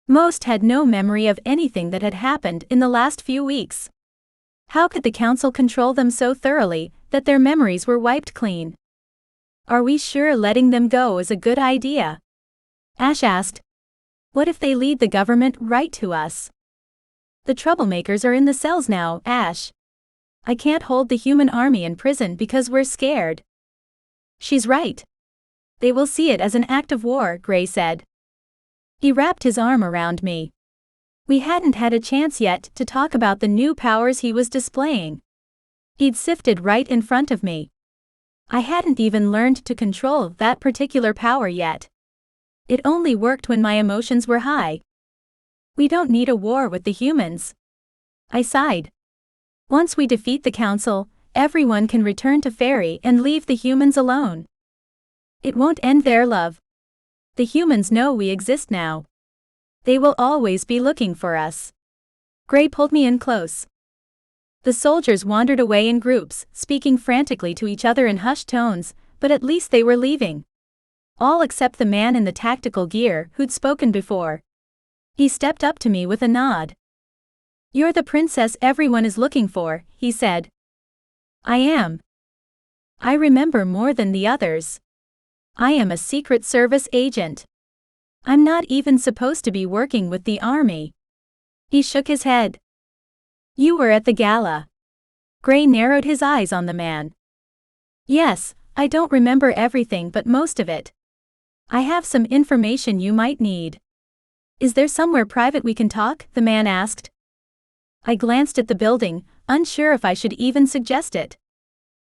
Speaker 1: Most had no memory of anything that had happened in the last few weeks. How could the council control them so thoroughly that their memories were wiped clean? "Are we sure letting them go is a good idea?" Ash asked. "What if they lead the government right to us?" "The troublemakers are in the cells now, Ash. I can't hold the human army in prison because we're scared." "She's right. They will see it as an act of war," Gray said. He wrapped his arm around me. We hadn't had a chance yet to talk about the new powers he was displaying. He'd sifted right in front of me. I hadn't even learned to control that particular power yet. It only worked when my emotions were high. "We don't need a war with the humans." I sighed. "Once we defeat the council, everyone can return to Fairy and leave the humans alone." "It won't end there, love. The humans know we exist now. They will always be looking for us." Gray pulled me in close. The soldiers wandered away in groups, speaking frantically to each other in hushed tones, but at least they were leaving. All except the man in the tactical gear who'd spoken before. He stepped up to me with a nod. "You're the princess everyone is looking for," he said. "I am. I remember more than the others. I am a Secret Service agent. I'm not even supposed to be working with the army." He shook his head. "You were at the gala." Gray narrowed his eyes on the man. "Yes, I don't remember everything but most of it. I have some information you might need." "Is there somewhere private we can talk?" the man asked. I glanced at the building, unsure if I should even suggest it.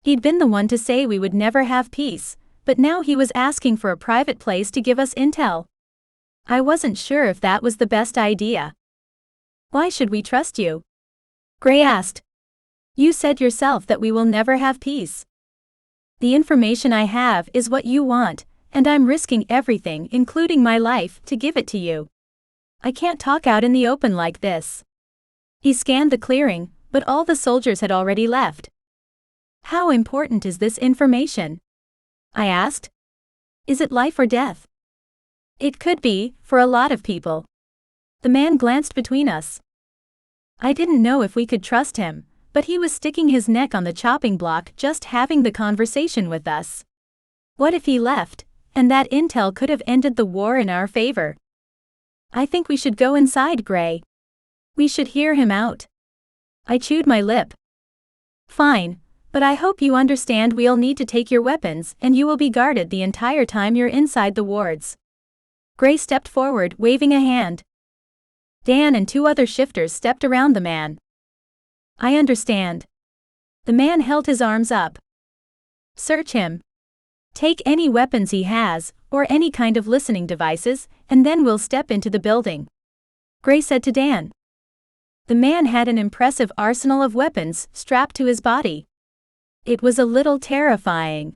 Speaker 1: He'd been the one to say we would never have peace, but now he was asking for a private place to give us intel. I wasn't sure if that was the best idea. "Why should we trust you?" Gray asked. "You said yourself that we will never have peace. The information I have is what you want, and I'm risking everything, including my life, to give it to you. I can't talk out in the open like this." He scanned the clearing, but all the soldiers had already left. "How important is this information?" I asked. "Is it life or death?" "It could be, for a lot of people." The man glanced between us. I didn't know if we could trust him, but he was sticking his neck on the chopping block just having the conversation with us. What if he left, and that intel could have ended the war in our favor? "I think we should go inside, Gray. We should hear him out." I chewed my lip. "Fine, but I hope you understand we'll need to take your weapons and you will be guarded the entire time you're inside the wards." Gray stepped forward, waving a hand. Dan and 2 other shifters stepped around the man. "I understand." The man held his arms up. "Search him. Take any weapons he has, or any kind of listening devices, and then we'll step into the building," Gray said to Dan. The man had an impressive arsenal of weapons strapped to his body. It was a little terrifying.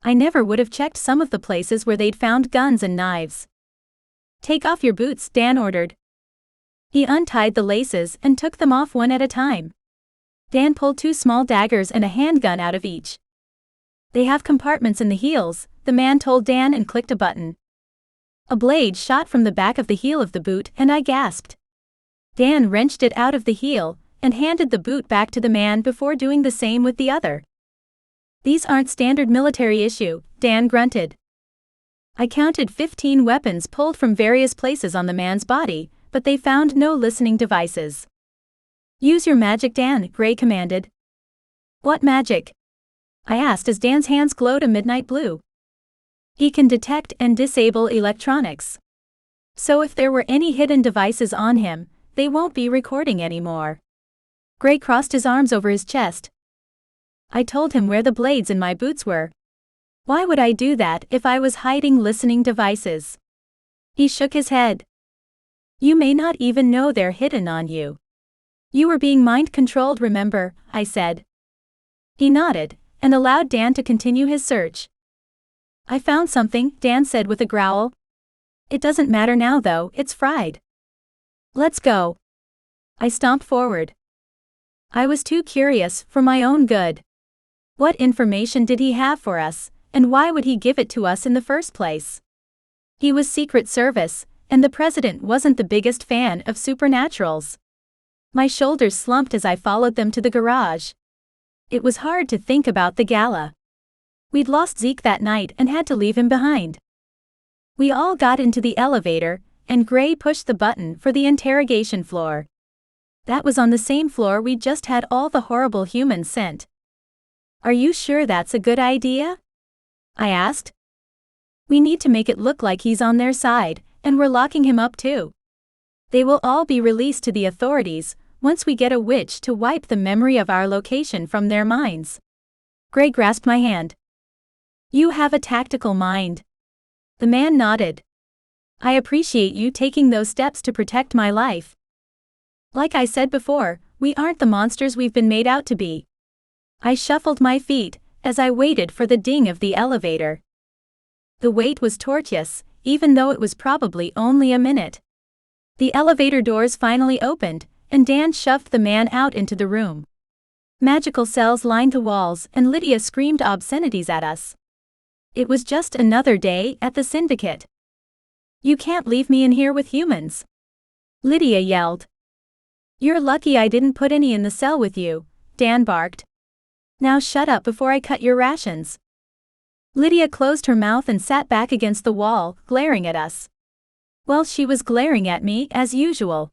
Speaker 1: I never would have checked some of the places where they'd found guns and knives. "Take off your boots," Dan ordered. He untied the laces and took them off one at a time. Dan pulled 2 small daggers and a handgun out of each. "They have compartments in the heels," the man told Dan and clicked a button. A blade shot from the back of the heel of the boot and I gasped. Dan wrenched it out of the heel and handed the boot back to the man before doing the same with the other. These aren't standard military issue, Dan grunted. I counted 15 weapons pulled from various places on the man's body, but they found no listening devices. Use your magic, Dan, Gray commanded. What magic? I asked as Dan's hands glowed a midnight blue. He can detect and disable electronics. So if there were any hidden devices on him, they won't be recording anymore. Gray crossed his arms over his chest. I told him where the blades in my boots were. Why would I do that if I was hiding listening devices? He shook his head. You may not even know they're hidden on you. You were being mind-controlled, remember, I said. He nodded, and allowed Dan to continue his search. I found something, Dan said with a growl. It doesn't matter now though, it's fried. Let's go. I stomped forward. I was too curious for my own good. What information did he have for us, and why would he give it to us in the first place? He was Secret Service, and the president wasn't the biggest fan of supernaturals. My shoulders slumped as I followed them to the garage. It was hard to think about the gala. We'd lost Zeke that night and had to leave him behind. We all got into the elevator, and Gray pushed the button for the interrogation floor. That was on the same floor we just had all the horrible humans sent. Are you sure that's a good idea? I asked. We need to make it look like he's on their side, and we're locking him up too. They will all be released to the authorities once we get a witch to wipe the memory of our location from their minds. Gray grasped my hand. You have a tactical mind. The man nodded. I appreciate you taking those steps to protect my life. Like I said before, we aren't the monsters we've been made out to be. I shuffled my feet as I waited for the ding of the elevator. The wait was torturous, even though it was probably only a minute. The elevator doors finally opened, and Dan shoved the man out into the room. Magical cells lined the walls, and Lydia screamed obscenities at us. It was just another day at the syndicate. You can't leave me in here with humans. Lydia yelled. You're lucky I didn't put any in the cell with you, Dan barked. Now shut up before I cut your rations. Lydia closed her mouth and sat back against the wall, glaring at us. Well, she was glaring at me as usual.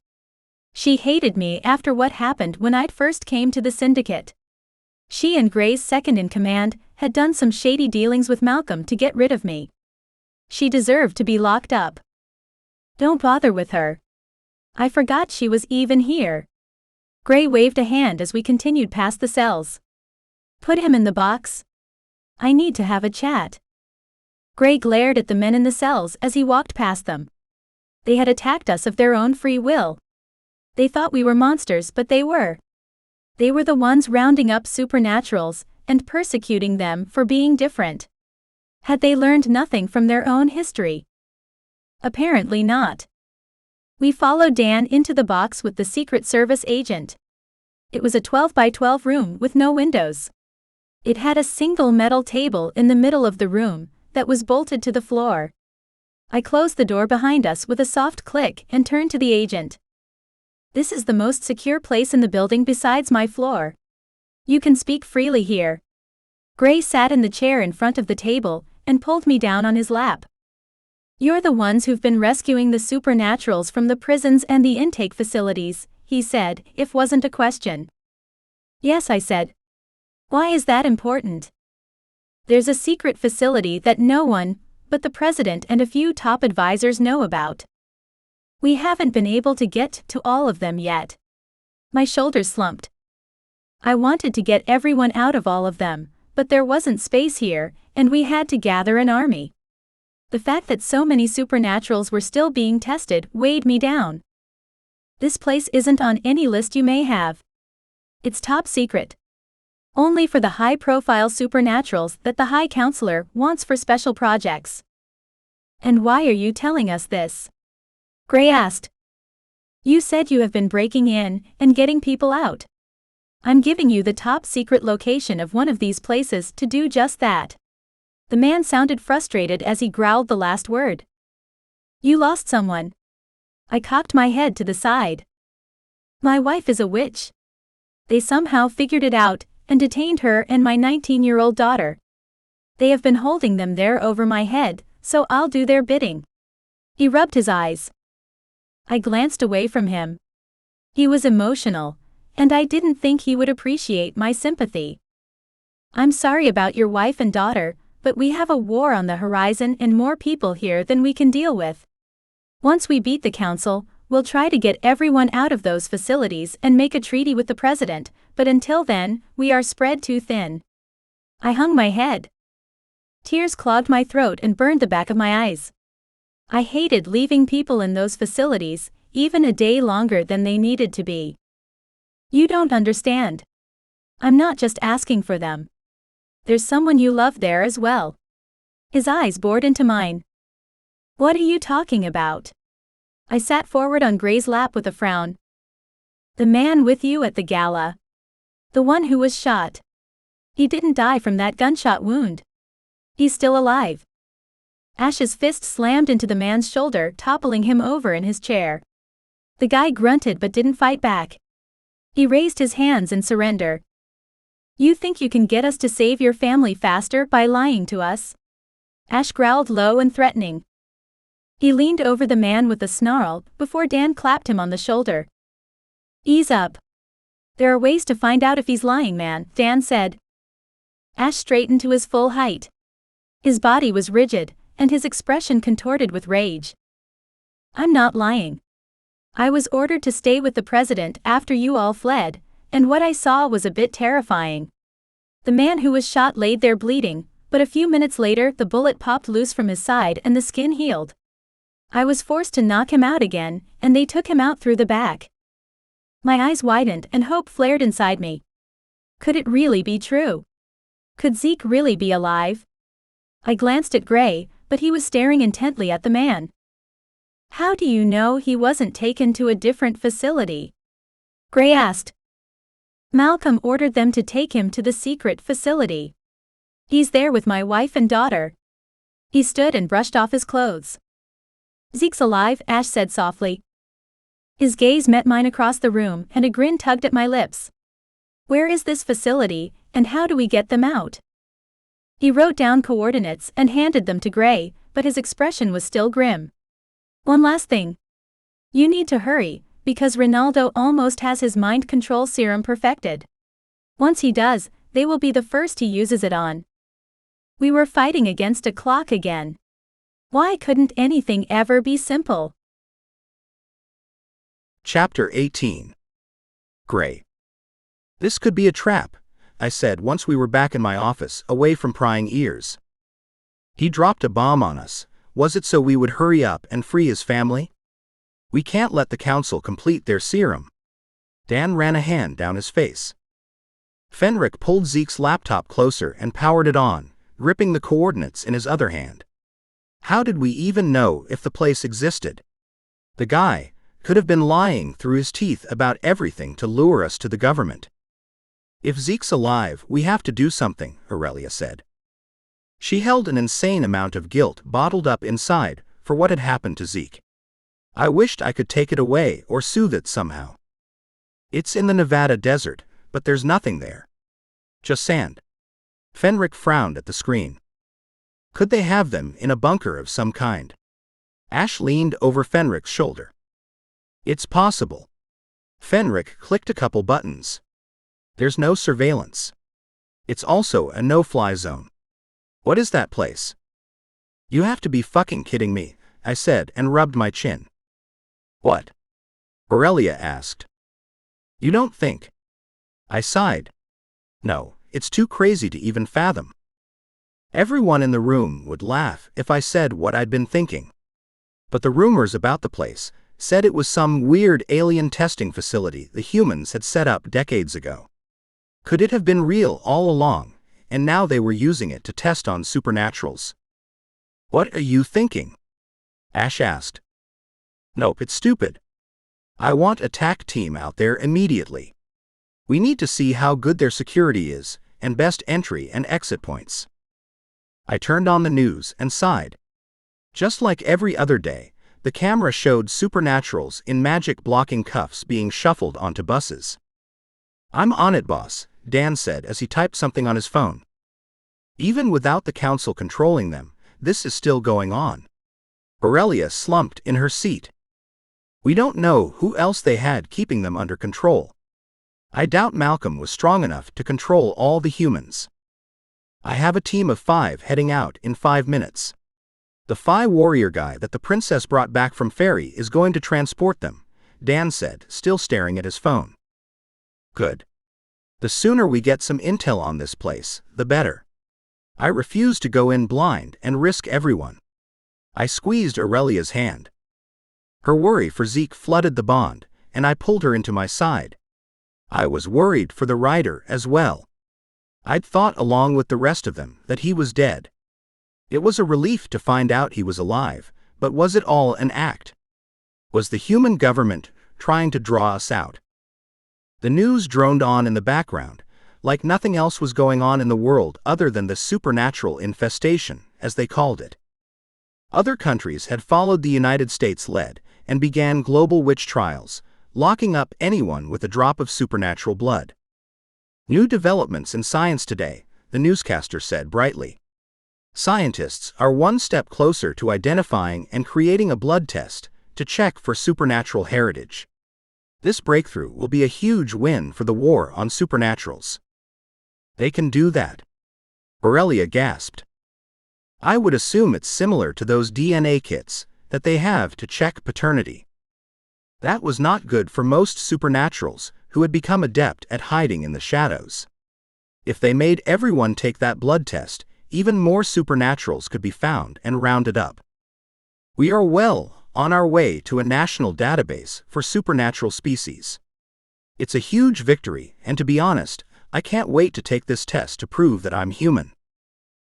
Speaker 1: She hated me after what happened when I'd first came to the syndicate. She and Gray's second-in-command had done some shady dealings with Malcolm to get rid of me. She deserved to be locked up. Don't bother with her. I forgot she was even here. Gray waved a hand as we continued past the cells. Put him in the box. I need to have a chat. Gray glared at the men in the cells as he walked past them. They had attacked us of their own free will. They thought we were monsters, but they were. They were the ones rounding up supernaturals and persecuting them for being different. Had they learned nothing from their own history? Apparently not. We followed Dan into the box with the Secret Service agent. It was a 12 by 12 room with no windows. It had a single metal table in the middle of the room that was bolted to the floor. I closed the door behind us with a soft click and turned to the agent. This is the most secure place in the building besides my floor. You can speak freely here. Gray sat in the chair in front of the table and pulled me down on his lap. You're the ones who've been rescuing the supernaturals from the prisons and the intake facilities, he said, if wasn't a question. Yes, I said. Why is that important? There's a secret facility that no one but the president and a few top advisors know about. We haven't been able to get to all of them yet. My shoulders slumped. I wanted to get everyone out of all of them, but there wasn't space here, and we had to gather an army. The fact that so many supernaturals were still being tested weighed me down. This place isn't on any list you may have. It's top secret. Only for the high-profile supernaturals that the High Counselor wants for special projects. And why are you telling us this? Gray asked. You said you have been breaking in and getting people out. I'm giving you the top secret location of one of these places to do just that. The man sounded frustrated as he growled the last word. You lost someone. I cocked my head to the side. My wife is a witch. They somehow figured it out and detained her and my 19-year-old daughter. They have been holding them there over my head, so I'll do their bidding." He rubbed his eyes. I glanced away from him. He was emotional, and I didn't think he would appreciate my sympathy. "I'm sorry about your wife and daughter, but we have a war on the horizon and more people here than we can deal with. Once we beat the council, we'll try to get everyone out of those facilities and make a treaty with the president, but until then, we are spread too thin." I hung my head. Tears clogged my throat and burned the back of my eyes. I hated leaving people in those facilities, even a day longer than they needed to be. "You don't understand. I'm not just asking for them. There's someone you love there as well." His eyes bored into mine. "What are you talking about?" I sat forward on Gray's lap with a frown. "The man with you at the gala. The one who was shot. He didn't die from that gunshot wound. He's still alive." Ash's fist slammed into the man's shoulder, toppling him over in his chair. The guy grunted but didn't fight back. He raised his hands in surrender. "You think you can get us to save your family faster by lying to us?" Ash growled low and threatening. He leaned over the man with a snarl before Dan clapped him on the shoulder. "Ease up. There are ways to find out if he's lying, man," Dan said. Ash straightened to his full height. His body was rigid, and his expression contorted with rage. "I'm not lying. I was ordered to stay with the president after you all fled, and what I saw was a bit terrifying. The man who was shot laid there bleeding, but a few minutes later the bullet popped loose from his side and the skin healed. I was forced to knock him out again, and they took him out through the back." My eyes widened and hope flared inside me. Could it really be true? Could Zeke really be alive? I glanced at Gray, but he was staring intently at the man. "How do you know he wasn't taken to a different facility?" Gray asked. "Malcolm ordered them to take him to the secret facility. He's there with my wife and daughter." He stood and brushed off his clothes. "Zeke's alive," Ash said softly. His gaze met mine across the room and a grin tugged at my lips. "Where is this facility, and how do we get them out?" He wrote down coordinates and handed them to Gray, but his expression was still grim. "One last thing. You need to hurry, because Ronaldo almost has his mind control serum perfected. Once he does, they will be the first he uses it on." We were fighting against a clock again. Why couldn't anything ever be simple?
Speaker 2: Chapter 18. Gray. "This could be a trap," I said once we were back in my office, away from prying ears. "He dropped a bomb on us. Was it so we would hurry up and free his family? We can't let the council complete their serum." Dan ran a hand down his face. Fenric pulled Zeke's laptop closer and powered it on, gripping the coordinates in his other hand. How did we even know if the place existed? The guy could have been lying through his teeth about everything to lure us to the government. "If Zeke's alive, we have to do something," Aurelia said. She held an insane amount of guilt bottled up inside for what had happened to Zeke. I wished I could take it away or soothe it somehow. "It's in the Nevada desert, but there's nothing there. Just sand." Fenric frowned at the screen. "Could they have them in a bunker of some kind?" Ash leaned over Fenric's shoulder. "It's possible." Fenric clicked a couple buttons. "There's no surveillance. It's also a no-fly zone." "What is that place?" "You have to be fucking kidding me," I said and rubbed my chin. "What?" Aurelia asked. "You don't think?" I sighed. "No, it's too crazy to even fathom." Everyone in the room would laugh if I said what I'd been thinking. But the rumors about the place said it was some weird alien testing facility the humans had set up decades ago. Could it have been real all along, and now they were using it to test on supernaturals? "What are you thinking?" Ash asked. "Nope, it's stupid. I want a TAC team out there immediately. We need to see how good their security is, and best entry and exit points." I turned on the news and sighed. Just like every other day, The camera showed supernaturals in magic-blocking cuffs being shuffled onto buses. "I'm on it, boss," Dan said as he typed something on his phone. "Even without the council controlling them, this is still going on." Aurelia slumped in her seat. "We don't know who else they had keeping them under control. I doubt Malcolm was strong enough to control all the humans. I have a team of 5 heading out in 5 minutes. The Fae warrior guy that the princess brought back from Fairy is going to transport them," Dan said, still staring at his phone. "Good. The sooner we get some intel on this place, the better. I refuse to go in blind and risk everyone." I squeezed Aurelia's hand. Her worry for Zeke flooded the bond, and I pulled her into my side. I was worried for the rider as well. I'd thought along with the rest of them that he was dead. It was a relief to find out he was alive, but was it all an act? Was the human government trying to draw us out? The news droned on in the background, like nothing else was going on in the world other than the supernatural infestation, as they called it. Other countries had followed the United States' lead and began global witch trials, locking up anyone with a drop of supernatural blood. "New developments in science today," the newscaster said brightly. "Scientists are one step closer to identifying and creating a blood test to check for supernatural heritage. This breakthrough will be a huge win for the war on supernaturals." "They can do that?" Aurelia gasped. "I would assume it's similar to those DNA kits that they have to check paternity." That was not good for most supernaturals who had become adept at hiding in the shadows. If they made everyone take that blood test, even more supernaturals could be found and rounded up. "We are well on our way to a national database for supernatural species. It's a huge victory, and to be honest, I can't wait to take this test to prove that I'm human.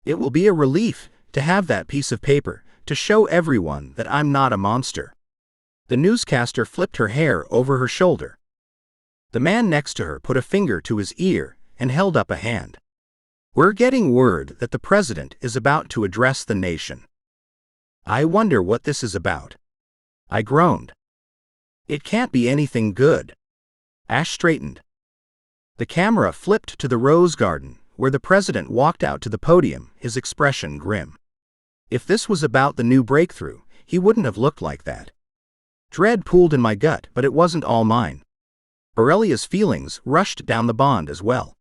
Speaker 2: It will be a relief to have that piece of paper to show everyone that I'm not a monster." The newscaster flipped her hair over her shoulder. The man next to her put a finger to his ear and held up a hand. "We're getting word that the president is about to address the nation." "I wonder what this is about." I groaned. "It can't be anything good." Ash straightened. The camera flipped to the rose garden, where the president walked out to the podium, his expression grim. If this was about the new breakthrough, he wouldn't have looked like that. Dread pooled in my gut, but it wasn't all mine. Aurelia's feelings rushed down the bond as well.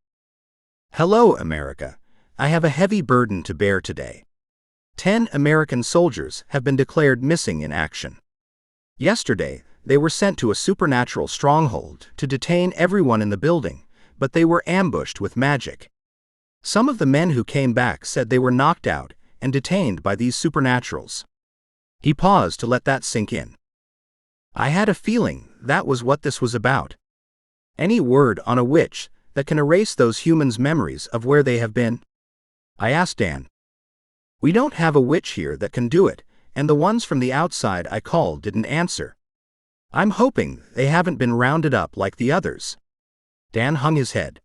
Speaker 2: "Hello, America. I have a heavy burden to bear today. 10 American soldiers have been declared missing in action. Yesterday, they were sent to a supernatural stronghold to detain everyone in the building, but they were ambushed with magic. Some of the men who came back said they were knocked out and detained by these supernaturals." He paused to let that sink in. I had a feeling that was what this was about. Any word on a witch that can erase those humans' memories of where they have been? I asked Dan. "We don't have a witch here that can do it, and the ones from the outside I called didn't answer. I'm hoping they haven't been rounded up like the others." Dan hung his head.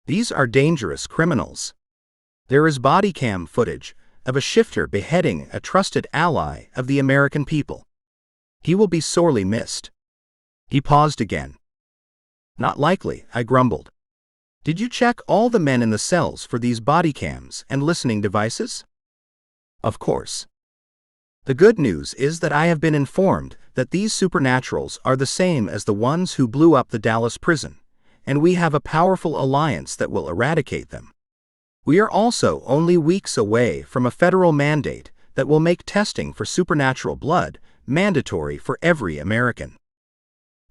Speaker 2: "These are dangerous criminals. There is body cam footage of a shifter beheading a trusted ally of the American people. He will be sorely missed." He paused again. "Not likely," I grumbled. "Did you check all the men in the cells for these body cams and listening devices?" "Of course. The good news is that I have been informed that these supernaturals are the same as the ones who blew up the Dallas prison, and we have a powerful alliance that will eradicate them. We are also only weeks away from a federal mandate that will make testing for supernatural blood mandatory for every American."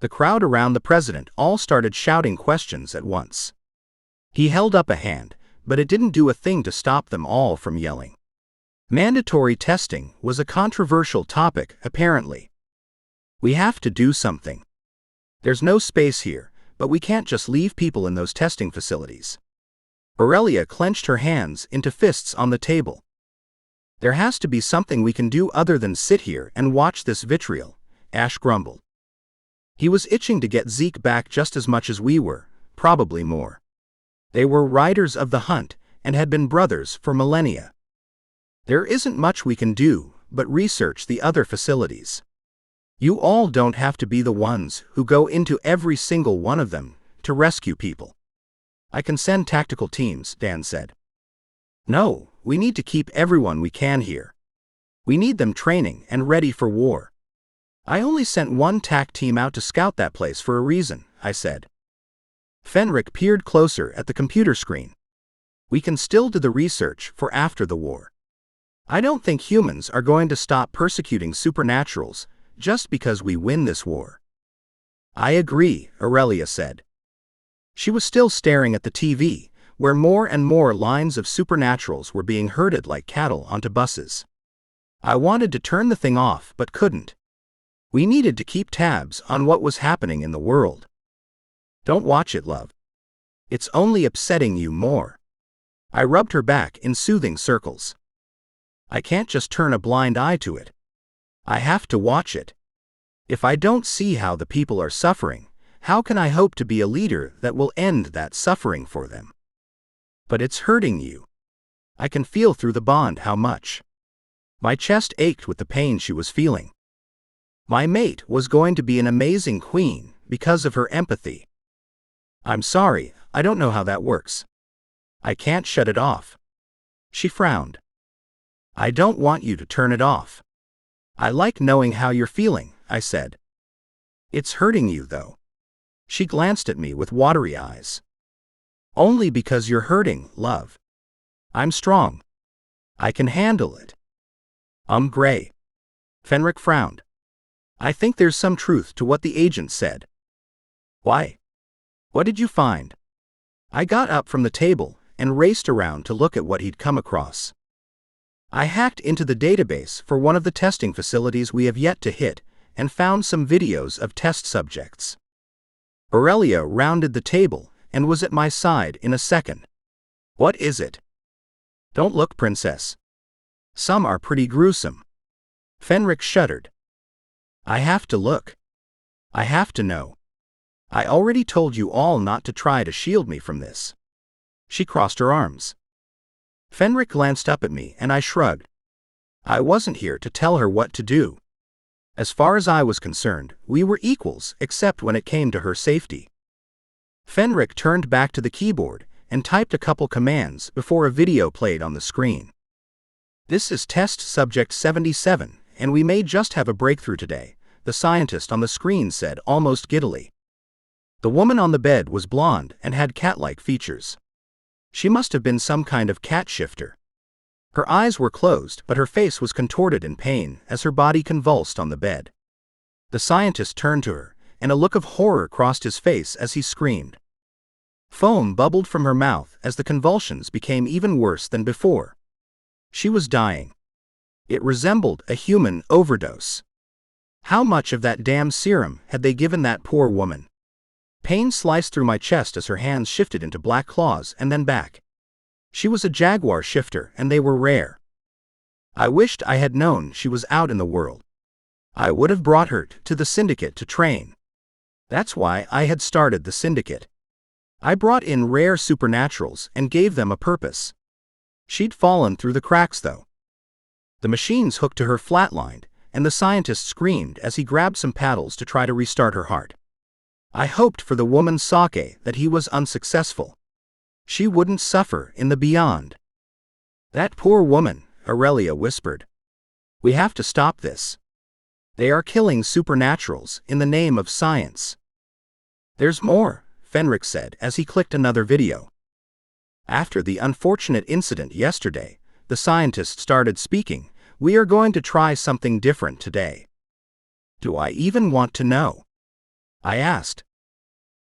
Speaker 2: The crowd around the president all started shouting questions at once. He held up a hand, but it didn't do a thing to stop them all from yelling. Mandatory testing was a controversial topic, apparently. "We have to do something. There's no space here, but we can't just leave people in those testing facilities." Aurelia clenched her hands into fists on the table. "There has to be something we can do other than sit here and watch this vitriol," Ash grumbled. He was itching to get Zeke back just as much as we were, probably more. They were riders of the hunt and had been brothers for millennia. "There isn't much we can do but research the other facilities." You all don't have to be the ones who go into every single one of them to rescue people. I can send tactical teams, Dan said. No, we need to keep everyone we can here. We need them training and ready for war. I only sent one TAC team out to scout that place for a reason, I said. Fenric peered closer at the computer screen. We can still do the research for after the war. I don't think humans are going to stop persecuting supernaturals just because we win this war. I agree, Aurelia said. She was still staring at the TV, where more and more lines of supernaturals were being herded like cattle onto buses. I wanted to turn the thing off but couldn't. We needed to keep tabs on what was happening in the world. Don't watch it, love. It's only upsetting you more. I rubbed her back in soothing circles. I can't just turn a blind eye to it. I have to watch it. If I don't see how the people are suffering, how can I hope to be a leader that will end that suffering for them? But it's hurting you. I can feel through the bond how much. My chest ached with the pain she was feeling. My mate was going to be an amazing queen because of her empathy. I'm sorry, I don't know how that works. I can't shut it off. She frowned. I don't want you to turn it off. I like knowing how you're feeling, I said. It's hurting you, though. She glanced at me with watery eyes. Only because you're hurting, love. I'm strong. I can handle it. Gray. Fenric frowned. I think there's some truth to what the agent said. Why? What did you find? I got up from the table and raced around to look at what he'd come across. I hacked into the database for one of the testing facilities we have yet to hit and found some videos of test subjects. Aurelia rounded the table and was at my side in a second. What is it? Don't look, princess. Some are pretty gruesome. Fenric shuddered. I have to look. I have to know. I already told you all not to try to shield me from this. She crossed her arms. Fenric glanced up at me and I shrugged. I wasn't here to tell her what to do. As far as I was concerned, we were equals except when it came to her safety. Fenric turned back to the keyboard and typed a couple commands before a video played on the screen. This is test subject 77, and we may just have a breakthrough today, the scientist on the screen said almost giddily. The woman on the bed was blonde and had cat-like features. She must have been some kind of cat shifter. Her eyes were closed, but her face was contorted in pain as her body convulsed on the bed. The scientist turned to her, and a look of horror crossed his face as he screamed. Foam bubbled from her mouth as the convulsions became even worse than before. She was dying. It resembled a human overdose. How much of that damn serum had they given that poor woman? Pain sliced through my chest as her hands shifted into black claws and then back. She was a jaguar shifter, and they were rare. I wished I had known she was out in the world. I would have brought her to the syndicate to train. That's why I had started the syndicate. I brought in rare supernaturals and gave them a purpose. She'd fallen through the cracks, though. The machines hooked to her flatlined, and the scientist screamed as he grabbed some paddles to try to restart her heart. I hoped for the woman's sake that he was unsuccessful. She wouldn't suffer in the beyond. That poor woman, Aurelia whispered. We have to stop this. They are killing supernaturals in the name of science. There's more, Fenric said as he clicked another video. After the unfortunate incident yesterday, the scientist started speaking. We are going to try something different today. Do I even want to know? I asked.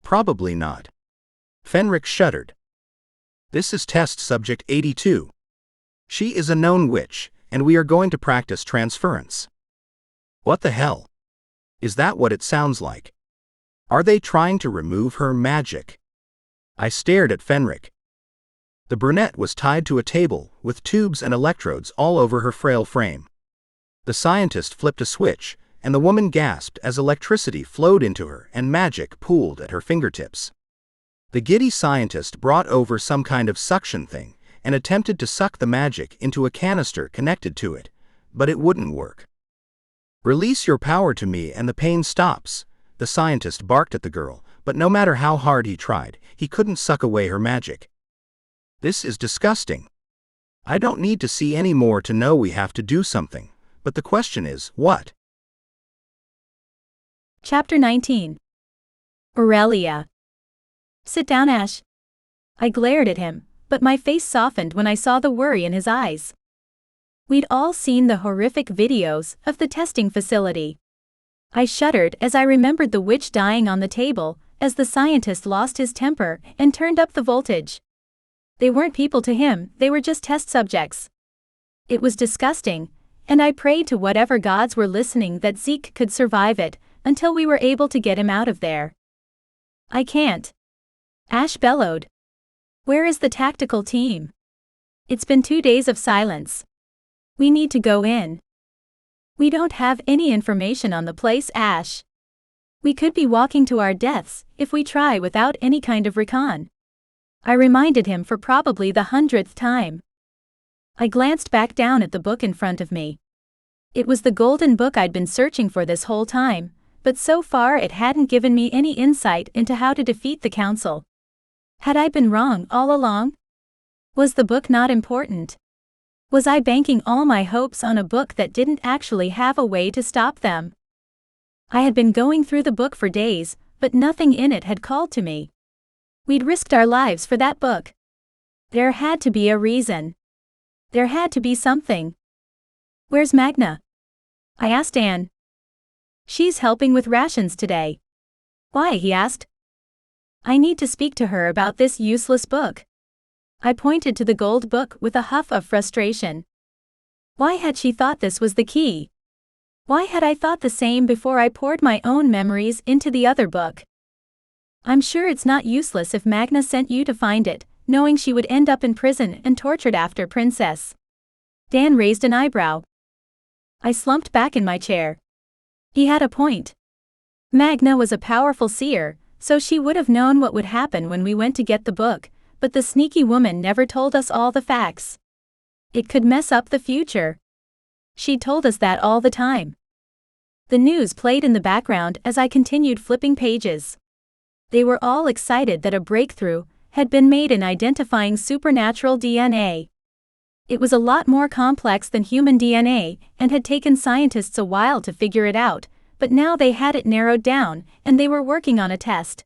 Speaker 2: Probably not. Fenric shuddered. This is test subject 82. She is a known witch, and we are going to practice transference. What the hell? Is that what it sounds like? Are they trying to remove her magic? I stared at Fenric. The brunette was tied to a table with tubes and electrodes all over her frail frame. The scientist flipped a switch, and the woman gasped as electricity flowed into her and magic pooled at her fingertips. The giddy scientist brought over some kind of suction thing and attempted to suck the magic into a canister connected to it, but it wouldn't work. Release your power to me and the pain stops, the scientist barked at the girl, but no matter how hard he tried, he couldn't suck away her magic. This is disgusting. I don't need to see any more to know we have to do something, but the question is, what?
Speaker 1: Chapter 19. Aurelia. Sit down, Ash. I glared at him, but my face softened when I saw the worry in his eyes. We'd all seen the horrific videos of the testing facility. I shuddered as I remembered the witch dying on the table, as the scientist lost his temper and turned up the voltage. They weren't people to him, they were just test subjects. It was disgusting, and I prayed to whatever gods were listening that Zeke could survive it, until we were able to get him out of there. I can't. Ash bellowed. Where is the tactical team? It's been 2 days of silence. We need to go in. We don't have any information on the place, Ash. We could be walking to our deaths if we try without any kind of recon. I reminded him for probably the 100th time. I glanced back down at the book in front of me. It was the golden book I'd been searching for this whole time, but so far it hadn't given me any insight into how to defeat the council. Had I been wrong all along? Was the book not important? Was I banking all my hopes on a book that didn't actually have a way to stop them? I had been going through the book for days, but nothing in it had called to me. We'd risked our lives for that book. There had to be a reason. There had to be something. Where's Magna? I asked Anne. She's helping with rations today. Why? He asked. I need to speak to her about this useless book. I pointed to the gold book with a huff of frustration. Why had she thought this was the key? Why had I thought the same before I poured my own memories into the other book? I'm sure it's not useless if Magna sent you to find it, knowing she would end up in prison and tortured after, Princess. Dan raised an eyebrow. I slumped back in my chair. He had a point. Magna was a powerful seer, so she would have known what would happen when we went to get the book, but the sneaky woman never told us all the facts. It could mess up the future. She told us that all the time. The news played in the background as I continued flipping pages. They were all excited that a breakthrough had been made in identifying supernatural DNA. It was a lot more complex than human DNA and had taken scientists a while to figure it out, but now they had it narrowed down and they were working on a test.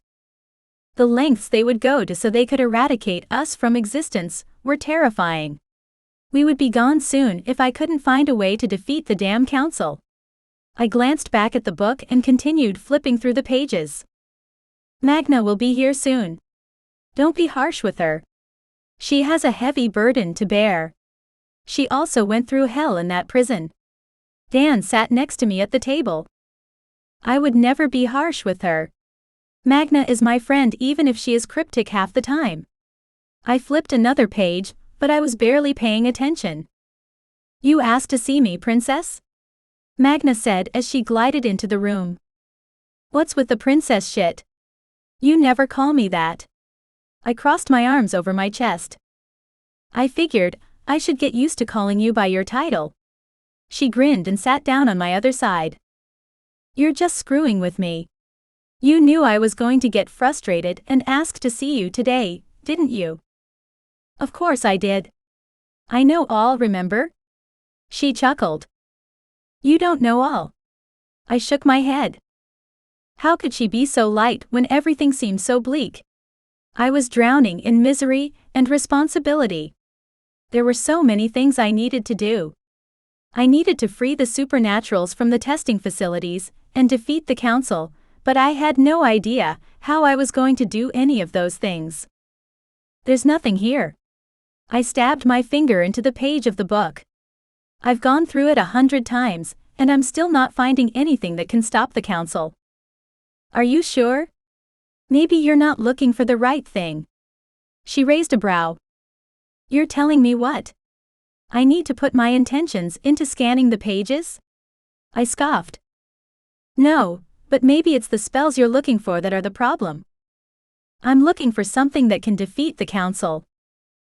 Speaker 1: The lengths they would go to so they could eradicate us from existence were terrifying. We would be gone soon if I couldn't find a way to defeat the damn council. I glanced back at the book and continued flipping through the pages. Magna will be here soon. Don't be harsh with her. She has a heavy burden to bear. She also went through hell in that prison. Dan sat next to me at the table. I would never be harsh with her. Magna is my friend even if she is cryptic half the time. I flipped another page, but I was barely paying attention. You asked to see me, Princess? Magna said as she glided into the room. What's with the princess shit? You never call me that. I crossed my arms over my chest. I figured I should get used to calling you by your title. She grinned and sat down on my other side. You're just screwing with me. You knew I was going to get frustrated and ask to see you today, didn't you? Of course I did. I know all, remember? She chuckled. You don't know all. I shook my head. How could she be so light when everything seemed so bleak? I was drowning in misery and responsibility. There were so many things I needed to do. I needed to free the supernaturals from the testing facilities and defeat the council, but I had no idea how I was going to do any of those things. There's nothing here. I stabbed my finger into the page of the book. I've gone through it 100 times, and I'm still not finding anything that can stop the council. Are you sure? Maybe you're not looking for the right thing. She raised a brow. You're telling me what? I need to put my intentions into scanning the pages? I scoffed. No, but maybe it's the spells you're looking for that are the problem. I'm looking for something that can defeat the council.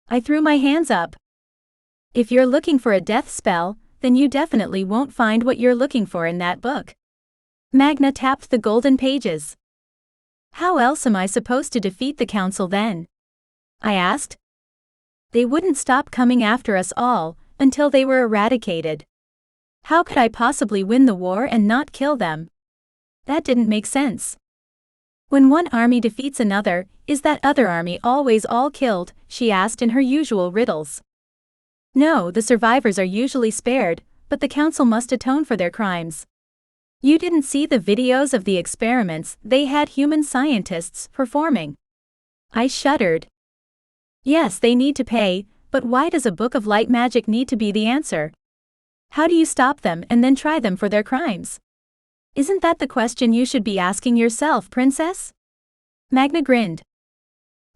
Speaker 1: I threw my hands up. If you're looking for a death spell, then you definitely won't find what you're looking for in that book. Magna tapped the golden pages. How else am I supposed to defeat the council then? I asked. They wouldn't stop coming after us all until they were eradicated. How could I possibly win the war and not kill them? That didn't make sense. When one army defeats another, is that other army always all killed? She asked in her usual riddles. No, the survivors are usually spared, but the council must atone for their crimes. You didn't see the videos of the experiments they had human scientists performing? I shuddered. Yes, they need to pay, but why does a book of light magic need to be the answer? How do you stop them and then try them for their crimes? Isn't that the question you should be asking yourself, Princess? Magna grinned.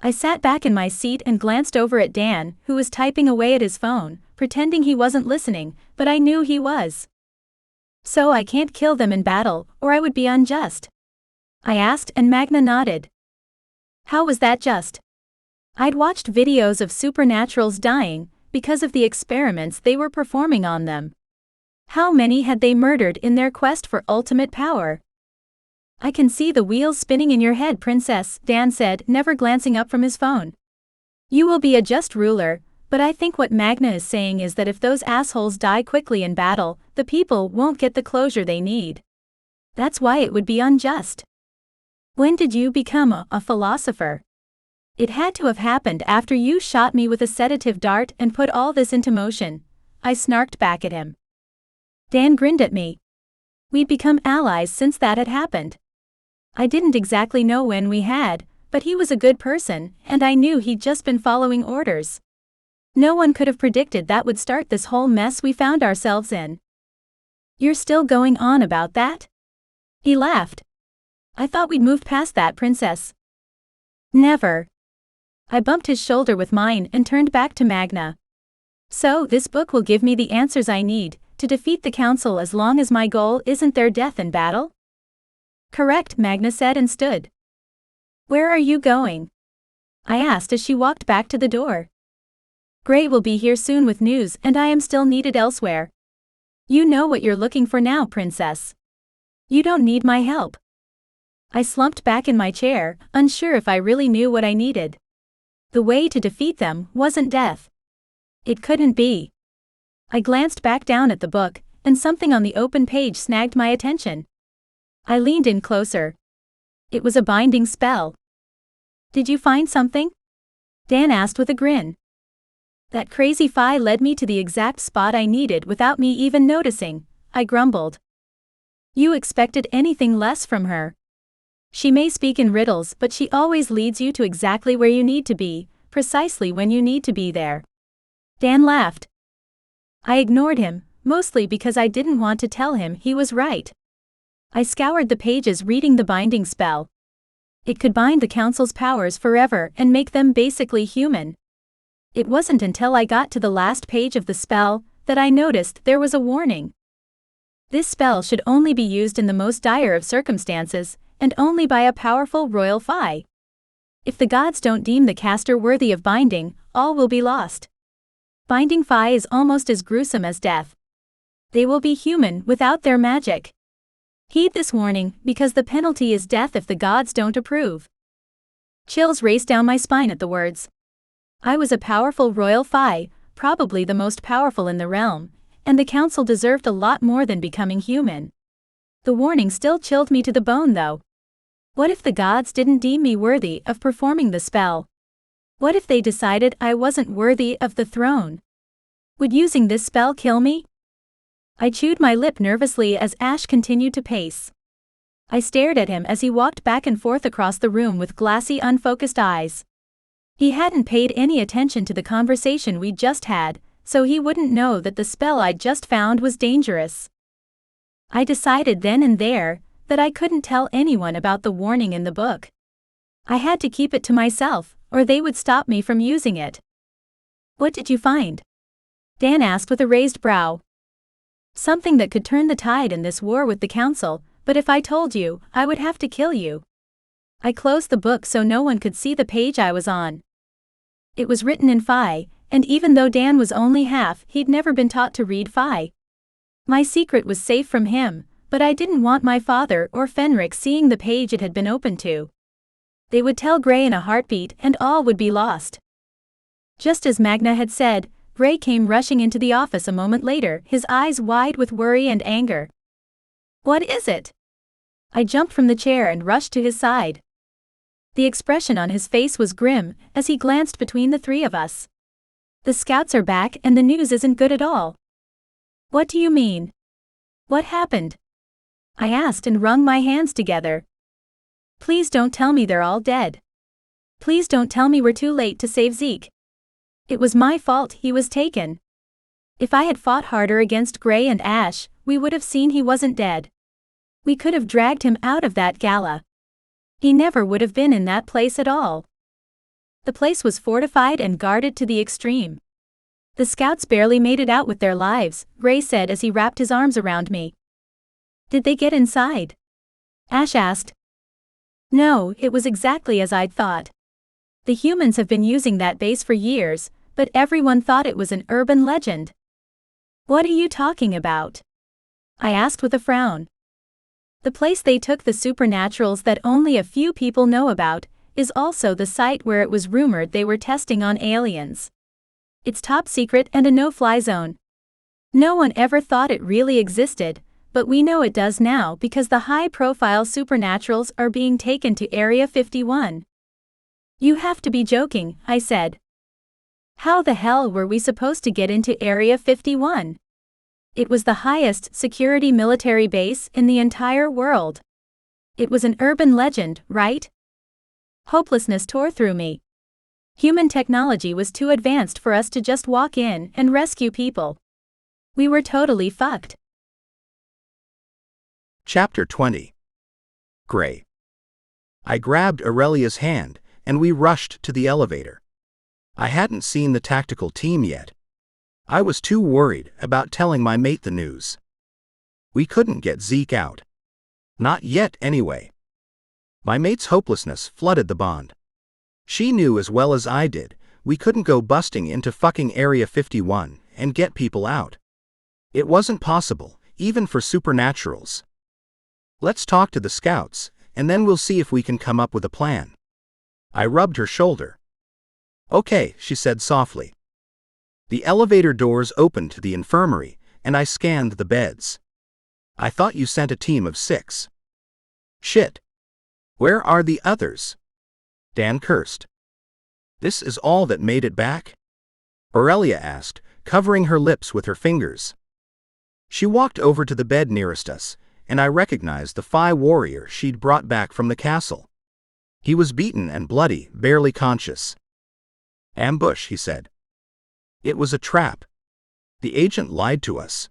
Speaker 1: I sat back in my seat and glanced over at Dan, who was typing away at his phone, pretending he wasn't listening, but I knew he was. So I can't kill them in battle, or I would be unjust? I asked, and Magna nodded. How was that just? I'd watched videos of supernaturals dying because of the experiments they were performing on them. How many had they murdered in their quest for ultimate power? I can see the wheels spinning in your head, Princess, Dan said, never glancing up from his phone. You will be a just ruler, but I think what Magna is saying is that if those assholes die quickly in battle, the people won't get the closure they need. That's why it would be unjust. When did you become a philosopher? It had to have happened after you shot me with a sedative dart and put all this into motion. I snarked back at him. Dan grinned at me. We'd become allies since that had happened. I didn't exactly know when we had, but he was a good person, and I knew he'd just been following orders. No one could have predicted that would start this whole mess we found ourselves in. You're still going on about that? He laughed. I thought we'd moved past that, Princess. Never. I bumped his shoulder with mine and turned back to Magna. So, this book will give me the answers I need to defeat the council as long as my goal isn't their death in battle? Correct, Magna said and stood. Where are you going? I asked as she walked back to the door. Gray will be here soon with news and I am still needed elsewhere. You know what you're looking for now, Princess. You don't need my help. I slumped back in my chair, unsure if I really knew what I needed. The way to defeat them wasn't death. It couldn't be. I glanced back down at the book, and something on the open page snagged my attention. I leaned in closer. It was a binding spell. Did you find something? Dan asked with a grin. That crazy Fae led me to the exact spot I needed without me even noticing, I grumbled. You expected anything less from her. She may speak in riddles, but she always leads you to exactly where you need to be, precisely when you need to be there. Dan laughed. I ignored him, mostly because I didn't want to tell him he was right. I scoured the pages reading the binding spell. It could bind the council's powers forever and make them basically human. It wasn't until I got to the last page of the spell that I noticed there was a warning. This spell should only be used in the most dire of circumstances, and only by a powerful royal Fae. If the gods don't deem the caster worthy of binding, all will be lost. Binding Fae is almost as gruesome as death. They will be human without their magic. Heed this warning, because the penalty is death if the gods don't approve. Chills raced down my spine at the words. I was a powerful royal Fae, probably the most powerful in the realm, and the council deserved a lot more than becoming human. The warning still chilled me to the bone though. What if the gods didn't deem me worthy of performing the spell? What if they decided I wasn't worthy of the throne? Would using this spell kill me? I chewed my lip nervously as Ash continued to pace. I stared at him as he walked back and forth across the room with glassy, unfocused eyes. He hadn't paid any attention to the conversation we'd just had, so he wouldn't know that the spell I'd just found was dangerous. I decided then and there that I couldn't tell anyone about the warning in the book. I had to keep it to myself, or they would stop me from using it. What did you find? Dan asked with a raised brow. Something that could turn the tide in this war with the council, but if I told you, I would have to kill you. I closed the book so no one could see the page I was on. It was written in Fae, and even though Dan was only half, he'd never been taught to read Fae. My secret was safe from him, but I didn't want my father or Fenric seeing the page it had been opened to. They would tell Gray in a heartbeat and all would be lost. Just as Magna had said, Gray came rushing into the office a moment later, his eyes wide with worry and anger. "What is it?" I jumped from the chair and rushed to his side. The expression on his face was grim as he glanced between the three of us. "The scouts are back and the news isn't good at all." "What do you mean? What happened?" I asked and wrung my hands together. "Please don't tell me they're all dead. Please don't tell me we're too late to save Zeke. It was my fault he was taken. If I had fought harder against Gray and Ash, we would have seen he wasn't dead. We could have dragged him out of that gala. He never would have been in that place at all." The place was fortified and guarded to the extreme. "The scouts barely made it out with their lives," Gray said as he wrapped his arms around me. "Did they get inside?" Ash asked. "No, it was exactly as I'd thought. The humans have been using that base for years, but everyone thought it was an urban legend." "What are you talking about?" I asked with a frown. "The place they took the supernaturals that only a few people know about is also the site where it was rumored they were testing on aliens. It's top secret and a no-fly zone. No one ever thought it really existed, but we know it does now because the high-profile supernaturals are being taken to Area 51. "You have to be joking," I said. "How the hell were we supposed to get into Area 51? It was the highest security military base in the entire world. It was an urban legend, right?" Hopelessness tore through me. Human technology was too advanced for us to just walk in and rescue people. We were totally fucked.
Speaker 2: Chapter 20. Gray. I grabbed Aurelia's hand, and we rushed to the elevator. I hadn't seen the tactical team yet. I was too worried about telling my mate the news. We couldn't get Zeke out. Not yet, anyway. My mate's hopelessness flooded the bond. She knew as well as I did, we couldn't go busting into fucking Area 51 and get people out. It wasn't possible, even for supernaturals. "Let's talk to the scouts, and then we'll see if we can come up with a plan." I rubbed her shoulder. "Okay," she said softly. The elevator doors opened to the infirmary, and I scanned the beds. "I thought you sent a team of 6. Shit. Where are the others?" Dan cursed. "This is all that made it back?" Aurelia asked, covering her lips with her fingers. She walked over to the bed nearest us, and I recognized the Fae warrior she'd brought back from the castle. He was beaten and bloody, barely conscious. "Ambush," he said. "It was a trap. The agent lied to us."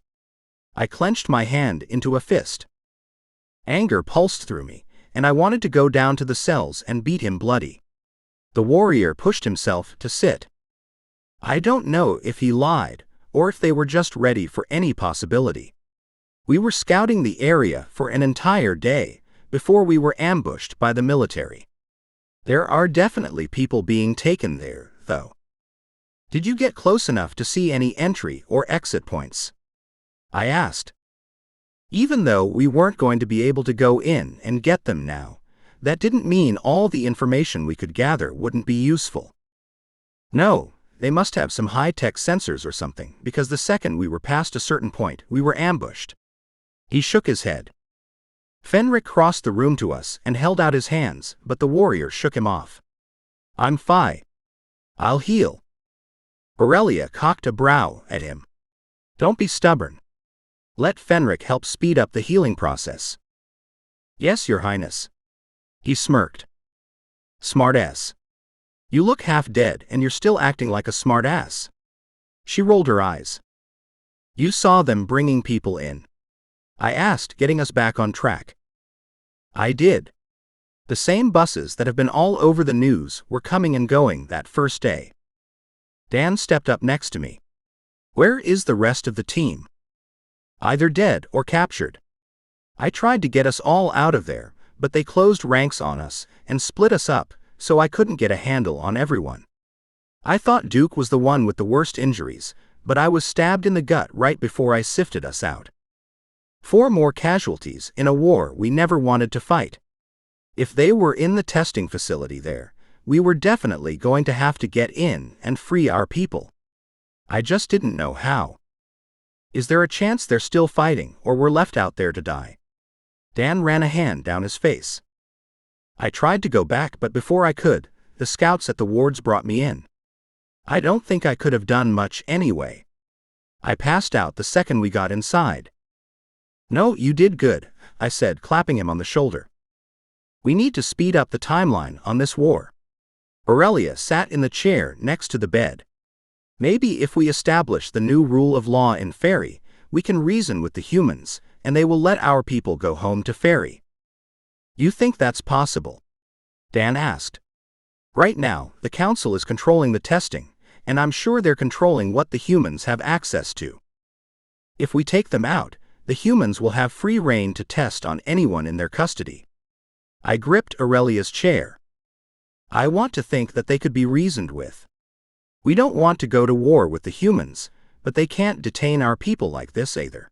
Speaker 2: I clenched my hand into a fist. Anger pulsed through me, and I wanted to go down to the cells and beat him bloody. The warrior pushed himself to sit. I don't know if he lied, or if they were just ready for any possibility. We were scouting the area for an entire day before we were ambushed by the military. There are definitely people being taken there, though. "Did you get close enough to see any entry or exit points?" I asked. Even though we weren't going to be able to go in and get them now, that didn't mean all the information we could gather wouldn't be useful. "No, they must have some high-tech sensors or something, because the second we were past a certain point, we were ambushed." He shook his head. Fenric crossed the room to us and held out his hands, but the warrior shook him off. "I'm Fae. I'll heal." Aurelia cocked a brow at him. "Don't be stubborn. Let Fenric help speed up the healing process." "Yes, Your Highness." He smirked. "Smartass. You look half dead and you're still acting like a smartass." She rolled her eyes. "You saw them bringing people in?" I asked, getting us back on track. "I did. The same buses that have been all over the news were coming and going that first day." Dan stepped up next to me. "Where is the rest of the team?" "Either dead or captured. I tried to get us all out of there, but they closed ranks on us and split us up, so I couldn't get a handle on everyone. I thought Duke was the one with the worst injuries, but I was stabbed in the gut right before I sifted us out." 4 more casualties in a war we never wanted to fight. If they were in the testing facility there, we were definitely going to have to get in and free our people. I just didn't know how. Is there a chance they're still fighting or we're left out there to die? Dan ran a hand down his face. I tried to go back, but before I could, the scouts at the wards brought me in. I don't think I could have done much anyway. I passed out the second we got inside. No, you did good, I said, clapping him on the shoulder. We need to speed up the timeline on this war. Aurelia sat in the chair next to the bed. Maybe if we establish the new rule of law in Fairy, we can reason with the humans, and they will let our people go home to Fairy. You think that's possible? Dan asked. Right now, the Council is controlling the testing, and I'm sure they're controlling what the humans have access to. If we take them out, the humans will have free rein to test on anyone in their custody. I gripped Aurelia's chair. I want to think that they could be reasoned with. We don't want to go to war with the humans, but they can't detain our people like this either.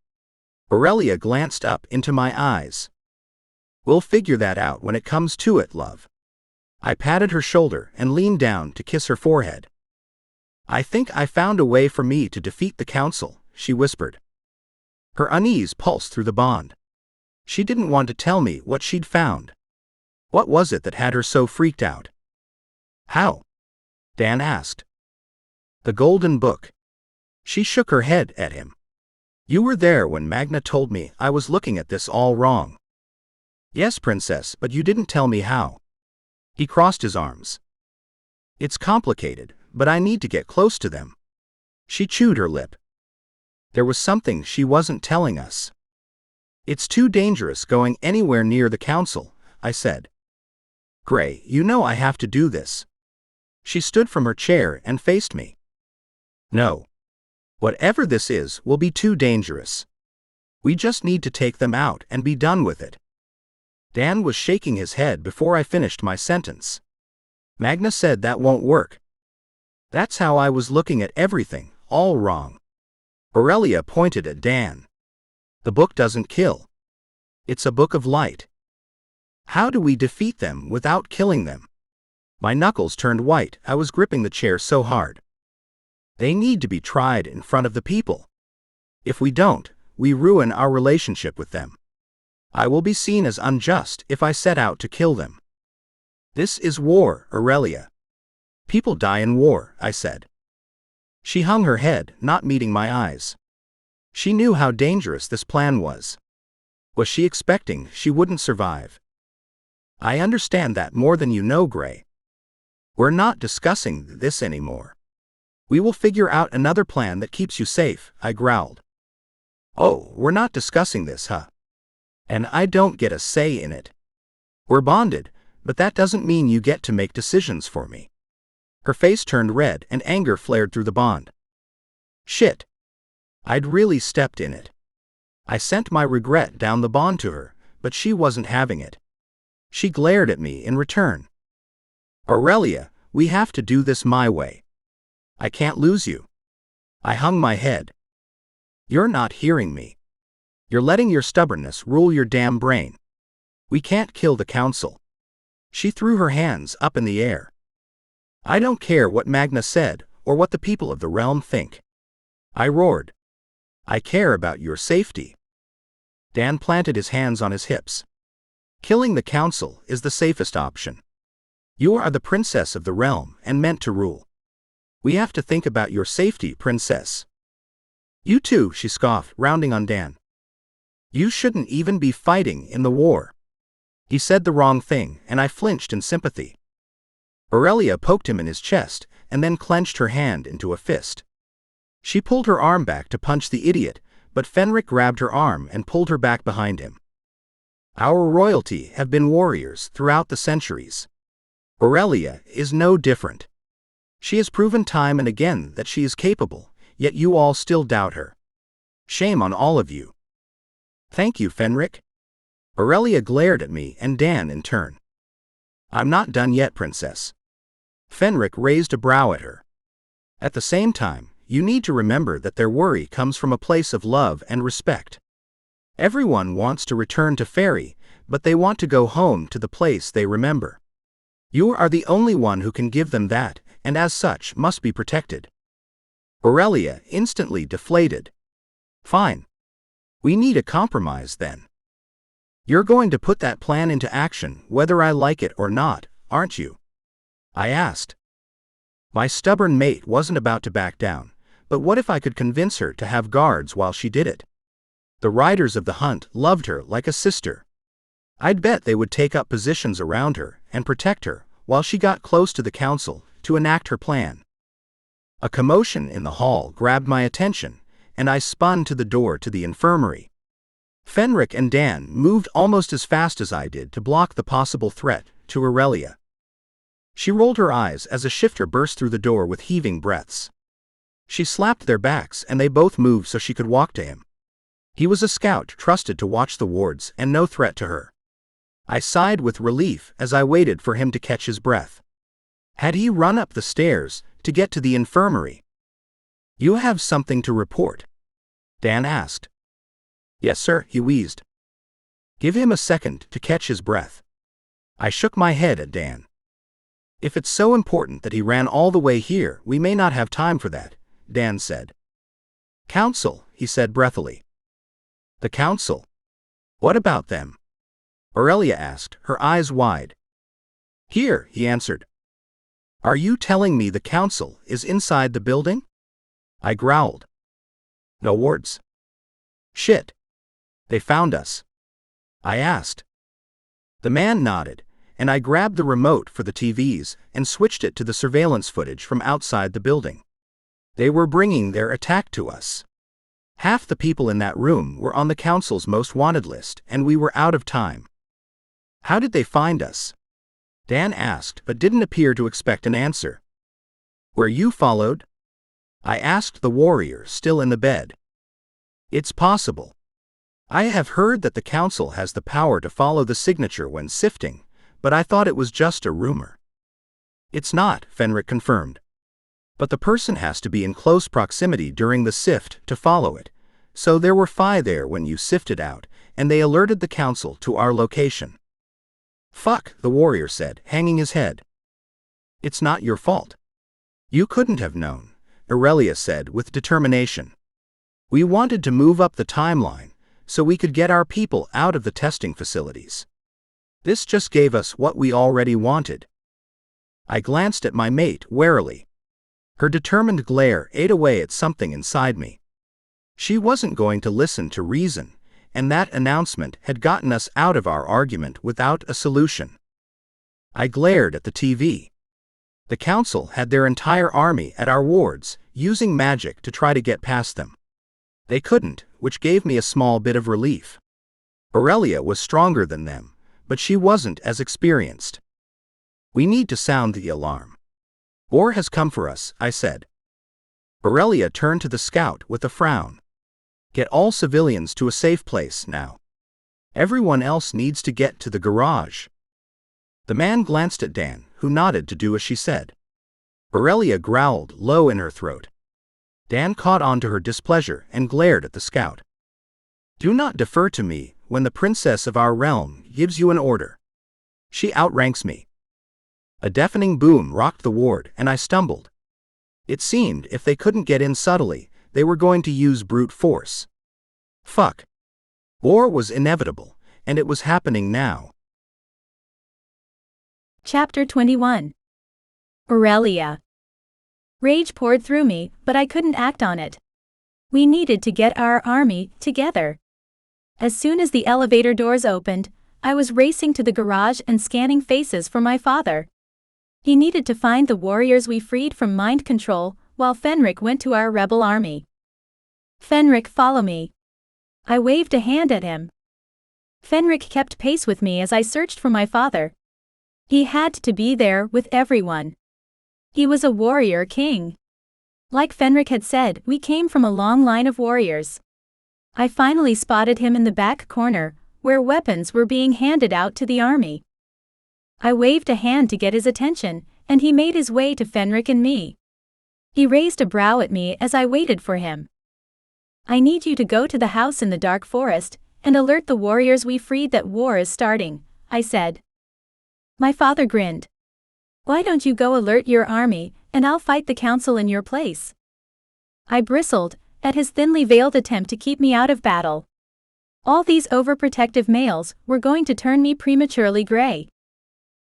Speaker 2: Aurelia glanced up into my eyes. We'll figure that out when it comes to it, love. I patted her shoulder and leaned down to kiss her forehead. I think I found a way for me to defeat the Council, she whispered. Her unease pulsed through the bond. She didn't want to tell me what she'd found. What was it that had her so freaked out? How? Dan asked. The Golden Book. She shook her head at him. You were there when Magna told me I was looking at this all wrong. Yes, Princess, but you didn't tell me how. He crossed his arms. It's complicated, but I need to get close to them. She chewed her lip. There was something she wasn't telling us. It's too dangerous going anywhere near the Council, I said. Gray, you know I have to do this. She stood from her chair and faced me. No. Whatever this is will be too dangerous. We just need to take them out and be done with it. Dan was shaking his head before I finished my sentence. Magna said that won't work. That's how I was looking at everything, all wrong. Aurelia pointed at Dan. The book doesn't kill. It's a book of light. How do we defeat them without killing them? My knuckles turned white. I was gripping the chair so hard. They need to be tried in front of the people. If we don't, we ruin our relationship with them. I will be seen as unjust if I set out to kill them. This is war, Aurelia. People die in war, I said. She hung her head, not meeting my eyes. She knew how dangerous this plan was. Was she expecting she wouldn't survive? I understand that more than you know, Gray. We're not discussing this anymore. We will figure out another plan that keeps you safe, I growled. Oh, we're not discussing this, huh? And I don't get a say in it. We're bonded, but that doesn't mean you get to make decisions for me. Her face turned red and anger flared through the bond. Shit. I'd really stepped in it. I sent my regret down the bond to her, but she wasn't having it. She glared at me in return. Aurelia, we have to do this my way. I can't lose you. I hung my head. You're not hearing me. You're letting your stubbornness rule your damn brain. We can't kill the Council. She threw her hands up in the air. I don't care what Magna said or what the people of the realm think. I roared. I care about your safety. Dan planted his hands on his hips. Killing the Council is the safest option. You are the princess of the realm and meant to rule. We have to think about your safety, princess. You too, she scoffed, rounding on Dan. You shouldn't even be fighting in the war. He said the wrong thing, and I flinched in sympathy. Aurelia poked him in his chest, and then clenched her hand into a fist. She pulled her arm back to punch the idiot, but Fenric grabbed her arm and pulled her back behind him. Our royalty have been warriors throughout the centuries. Aurelia is no different. She has proven time and again that she is capable, yet you all still doubt her. Shame on all of you. Thank you, Fenric. Aurelia glared at me and Dan in turn. I'm not done yet, princess. Fenric raised a brow at her. At the same time, you need to remember that their worry comes from a place of love and respect. Everyone wants to return to Fairy, but they want to go home to the place they remember. You are the only one who can give them that, and as such must be protected. Aurelia instantly deflated. Fine. We need a compromise then. You're going to put that plan into action whether I like it or not, aren't you? I asked. My stubborn mate wasn't about to back down, but what if I could convince her to have guards while she did it? The riders of the hunt loved her like a sister. I'd bet they would take up positions around her and protect her while she got close to the council to enact her plan. A commotion in the hall grabbed my attention, and I spun to the door to the infirmary. Fenric and Dan moved almost as fast as I did to block the possible threat to Aurelia. She rolled her eyes as a shifter burst through the door with heaving breaths. She slapped their backs and they both moved so she could walk to him. He was a scout trusted to watch the wards and no threat to her. I sighed with relief as I waited for him to catch his breath. Had he run up the stairs to get to the infirmary? You have something to report? Dan asked. Yes, sir, he wheezed. Give him a second to catch his breath. I shook my head at Dan. If it's so important that he ran all the way here, we may not have time for that, Dan said. Council, he said breathily. The council? What about them? Aurelia asked, her eyes wide. Here, he answered. Are you telling me the council is inside the building? I growled. No wards. Shit. They found us. I asked. The man nodded, and I grabbed the remote for the TVs and switched it to the surveillance footage from outside the building. They were bringing their attack to us. Half the people in that room were on the council's most wanted list, and we were out of time. How did they find us? Dan asked, but didn't appear to expect an answer. Were you followed? I asked the warrior still in the bed. It's possible. I have heard that the council has the power to follow the signature when sifting, but I thought it was just a rumor. It's not, Fenric confirmed. But the person has to be in close proximity during the sift to follow it, so there were Fae there when you sifted out, and they alerted the council to our location. Fuck, the warrior said, hanging his head. It's not your fault. You couldn't have known, Aurelia said with determination. We wanted to move up the timeline, so we could get our people out of the testing facilities. This just gave us what we already wanted. I glanced at my mate warily. Her determined glare ate away at something inside me. She wasn't going to listen to reason, and that announcement had gotten us out of our argument without a solution. I glared at the TV. The council had their entire army at our wards, using magic to try to get past them. They couldn't, which gave me a small bit of relief. Aurelia was stronger than them, but she wasn't as experienced. We need to sound the alarm. War has come for us, I said. Aurelia turned to the scout with a frown. Get all civilians to a safe place now. Everyone else needs to get to the garage. The man glanced at Dan, who nodded to do as she said. Aurelia growled low in her throat. Dan caught on to her displeasure and glared at the scout. Do not defer to me when the princess of our realm gives you an order. She outranks me. A deafening boom rocked the ward and I stumbled. It seemed if they couldn't get in subtly, they were going to use brute force. Fuck. War was inevitable, and it was happening now.
Speaker 1: Chapter 21. Aurelia. Rage poured through me, but I couldn't act on it. We needed to get our army together. As soon as the elevator doors opened, I was racing to the garage and scanning faces for my father. He needed to find the warriors we freed from mind control, while Fenric went to our rebel army. Fenric, follow me. I waved a hand at him. Fenric kept pace with me as I searched for my father. He had to be there with everyone. He was a warrior king. Like Fenric had said, we came from a long line of warriors. I finally spotted him in the back corner, where weapons were being handed out to the army. I waved a hand to get his attention, and he made his way to Fenric and me. He raised a brow at me as I waited for him. I need you to go to the house in the dark forest, and alert the warriors we freed that war is starting," I said. My father grinned. "Why don't you go alert your army, and I'll fight the council in your place?" I bristled at his thinly veiled attempt to keep me out of battle. All these overprotective males were going to turn me prematurely gray.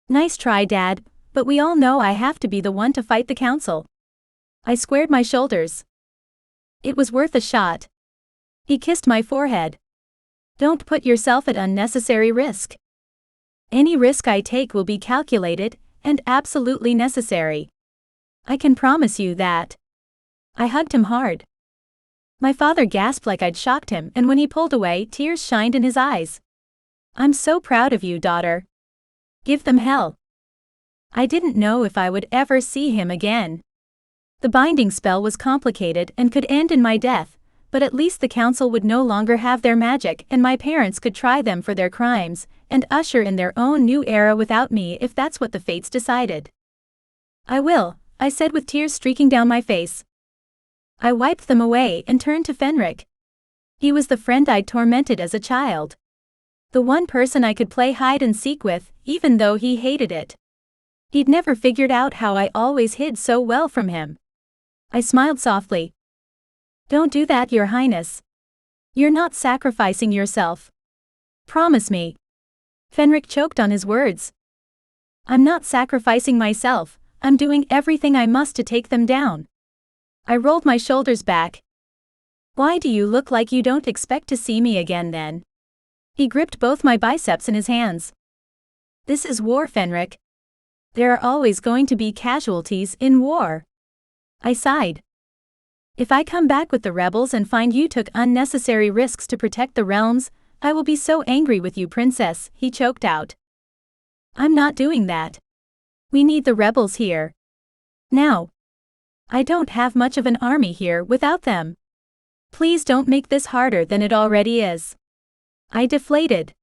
Speaker 1: "Nice try, Dad, but we all know I have to be the one to fight the council." I squared my shoulders. "It was worth a shot." He kissed my forehead. "Don't put yourself at unnecessary risk." "Any risk I take will be calculated and absolutely necessary. I can promise you that." I hugged him hard. My father gasped like I'd shocked him, and when he pulled away, tears shined in his eyes. "I'm so proud of you, daughter. Give them hell." I didn't know if I would ever see him again. The binding spell was complicated and could end in my death, but at least the council would no longer have their magic and my parents could try them for their crimes and usher in their own new era without me if that's what the fates decided. "I will," I said with tears streaking down my face. I wiped them away and turned to Fenric. He was the friend I'd tormented as a child. The one person I could play hide and seek with, even though he hated it. He'd never figured out how I always hid so well from him. I smiled softly. "Don't do that, Your Highness. You're not sacrificing yourself. Promise me." Fenric choked on his words. "I'm not sacrificing myself, I'm doing everything I must to take them down." I rolled my shoulders back. "Why do you look like you don't expect to see me again then?" He gripped both my biceps in his hands. "This is war, Fenric. There are always going to be casualties in war." I sighed. "If I come back with the rebels and find you took unnecessary risks to protect the realms, I will be so angry with you, Princess," he choked out. "I'm not doing that. We need the rebels here. Now. I don't have much of an army here without them. Please don't make this harder than it already is." I deflated.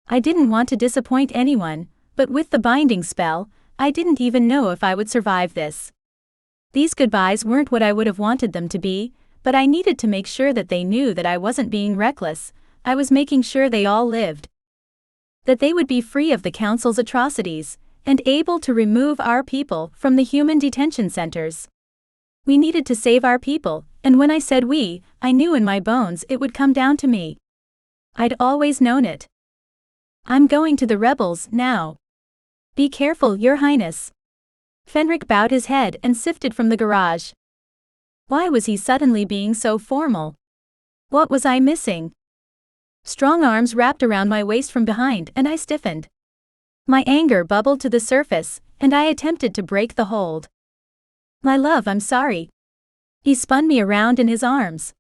Speaker 1: I didn't want to disappoint anyone, but with the binding spell, I didn't even know if I would survive this. These goodbyes weren't what I would have wanted them to be, but I needed to make sure that they knew that I wasn't being reckless. I was making sure they all lived. That they would be free of the council's atrocities, and able to remove our people from the human detention centers. We needed to save our people, and when I said we, I knew in my bones it would come down to me. I'd always known it. "I'm going to the rebels now." "Be careful, Your Highness." Fenric bowed his head and sifted from the garage. Why was he suddenly being so formal? What was I missing? Strong arms wrapped around my waist from behind and I stiffened. My anger bubbled to the surface, and I attempted to break the hold. "My love, I'm sorry." He spun me around in his arms.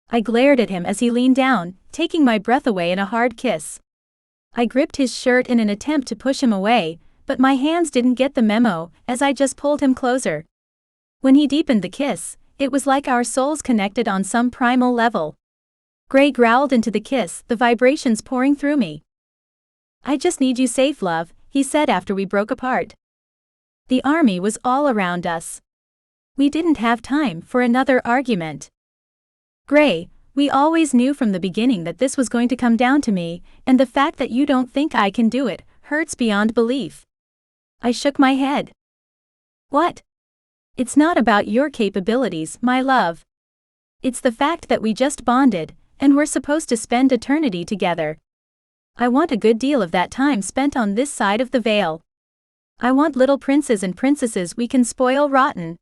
Speaker 1: I glared at him as he leaned down, taking my breath away in a hard kiss. I gripped his shirt in an attempt to push him away, but my hands didn't get the memo as I just pulled him closer. When he deepened the kiss, it was like our souls connected on some primal level. Gray growled into the kiss, the vibrations pouring through me. "I just need you safe, love," he said after we broke apart. The army was all around us. We didn't have time for another argument. "Gray, we always knew from the beginning that this was going to come down to me, and the fact that you don't think I can do it hurts beyond belief." I shook my head. "What? It's not about your capabilities, my love. It's the fact that we just bonded, and we're supposed to spend eternity together. I want a good deal of that time spent on this side of the veil. I want little princes and princesses we can spoil rotten.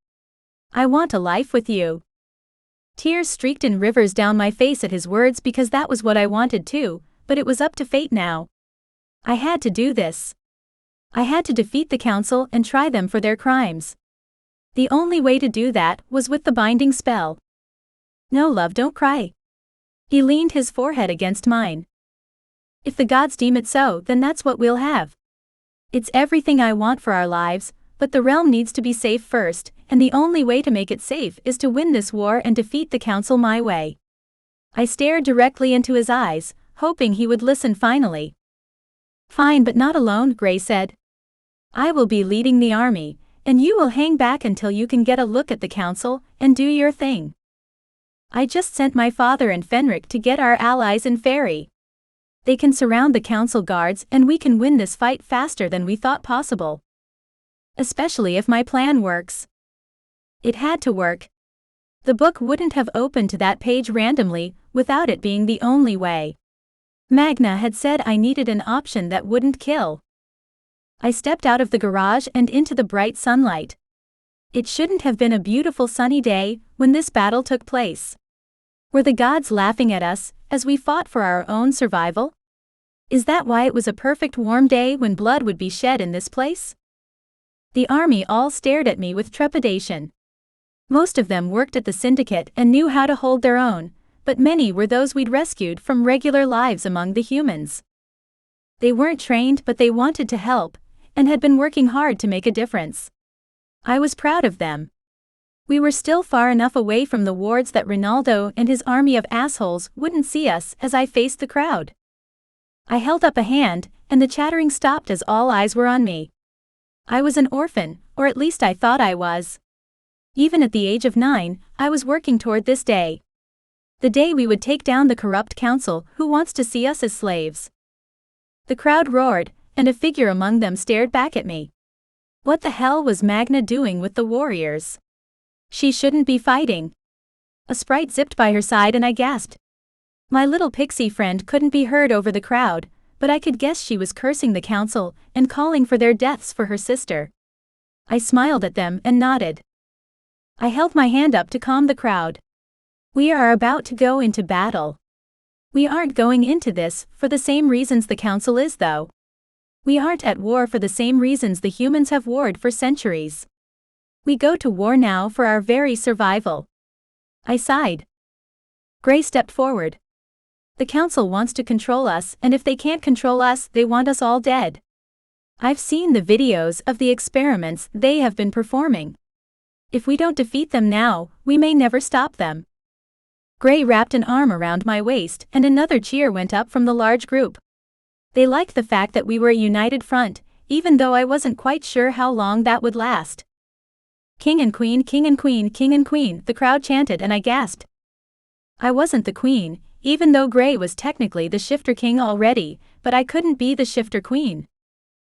Speaker 1: I want a life with you." Tears streaked in rivers down my face at his words because that was what I wanted too, but it was up to fate now. I had to do this. I had to defeat the council and try them for their crimes. The only way to do that was with the binding spell. "No, love, don't cry." He leaned his forehead against mine. "If the gods deem it so, then that's what we'll have. It's everything I want for our lives, but the realm needs to be safe first, and the only way to make it safe is to win this war and defeat the council my way." I stared directly into his eyes, hoping he would listen finally. "Fine, but not alone," Gray said. "I will be leading the army, and you will hang back until you can get a look at the council and do your thing." I just sent my father and Fenric to get our allies in Fairy. They can surround the council guards and we can win this fight faster than we thought possible. Especially if my plan works. It had to work. The book wouldn't have opened to that page randomly without it being the only way. Magna had said I needed an option that wouldn't kill. I stepped out of the garage and into the bright sunlight. It shouldn't have been a beautiful sunny day when this battle took place. Were the gods laughing at us as we fought for our own survival? Is that why it was a perfect warm day when blood would be shed in this place? The army all stared at me with trepidation. Most of them worked at the syndicate and knew how to hold their own, but many were those we'd rescued from regular lives among the humans. They weren't trained but they wanted to help, and had been working hard to make a difference. I was proud of them. We were still far enough away from the wards that Ronaldo and his army of assholes wouldn't see us as I faced the crowd. I held up a hand, and the chattering stopped as all eyes were on me. I was an orphan, or at least I thought I was. Even at the age of 9, I was working toward this day. The day we would take down the corrupt council who wants to see us as slaves. The crowd roared, and a figure among them stared back at me. What the hell was Magna doing with the warriors? She shouldn't be fighting. A sprite zipped by her side and I gasped. My little pixie friend couldn't be heard over the crowd, but I could guess she was cursing the council and calling for their deaths for her sister. I smiled at them and nodded. I held my hand up to calm the crowd. We are about to go into battle. We aren't going into this for the same reasons the council is though. We aren't at war for the same reasons the humans have warred for centuries. We go to war now for our very survival. I sighed. Gray stepped forward. The council wants to control us, and if they can't control us, they want us all dead. I've seen the videos of the experiments they have been performing. If we don't defeat them now, we may never stop them. Gray wrapped an arm around my waist and another cheer went up from the large group. They liked the fact that we were a united front, even though I wasn't quite sure how long that would last. King and Queen, King and Queen, King and Queen, the crowd chanted and I gasped. I wasn't the queen, even though Gray was technically the Shifter King already, but I couldn't be the Shifter Queen.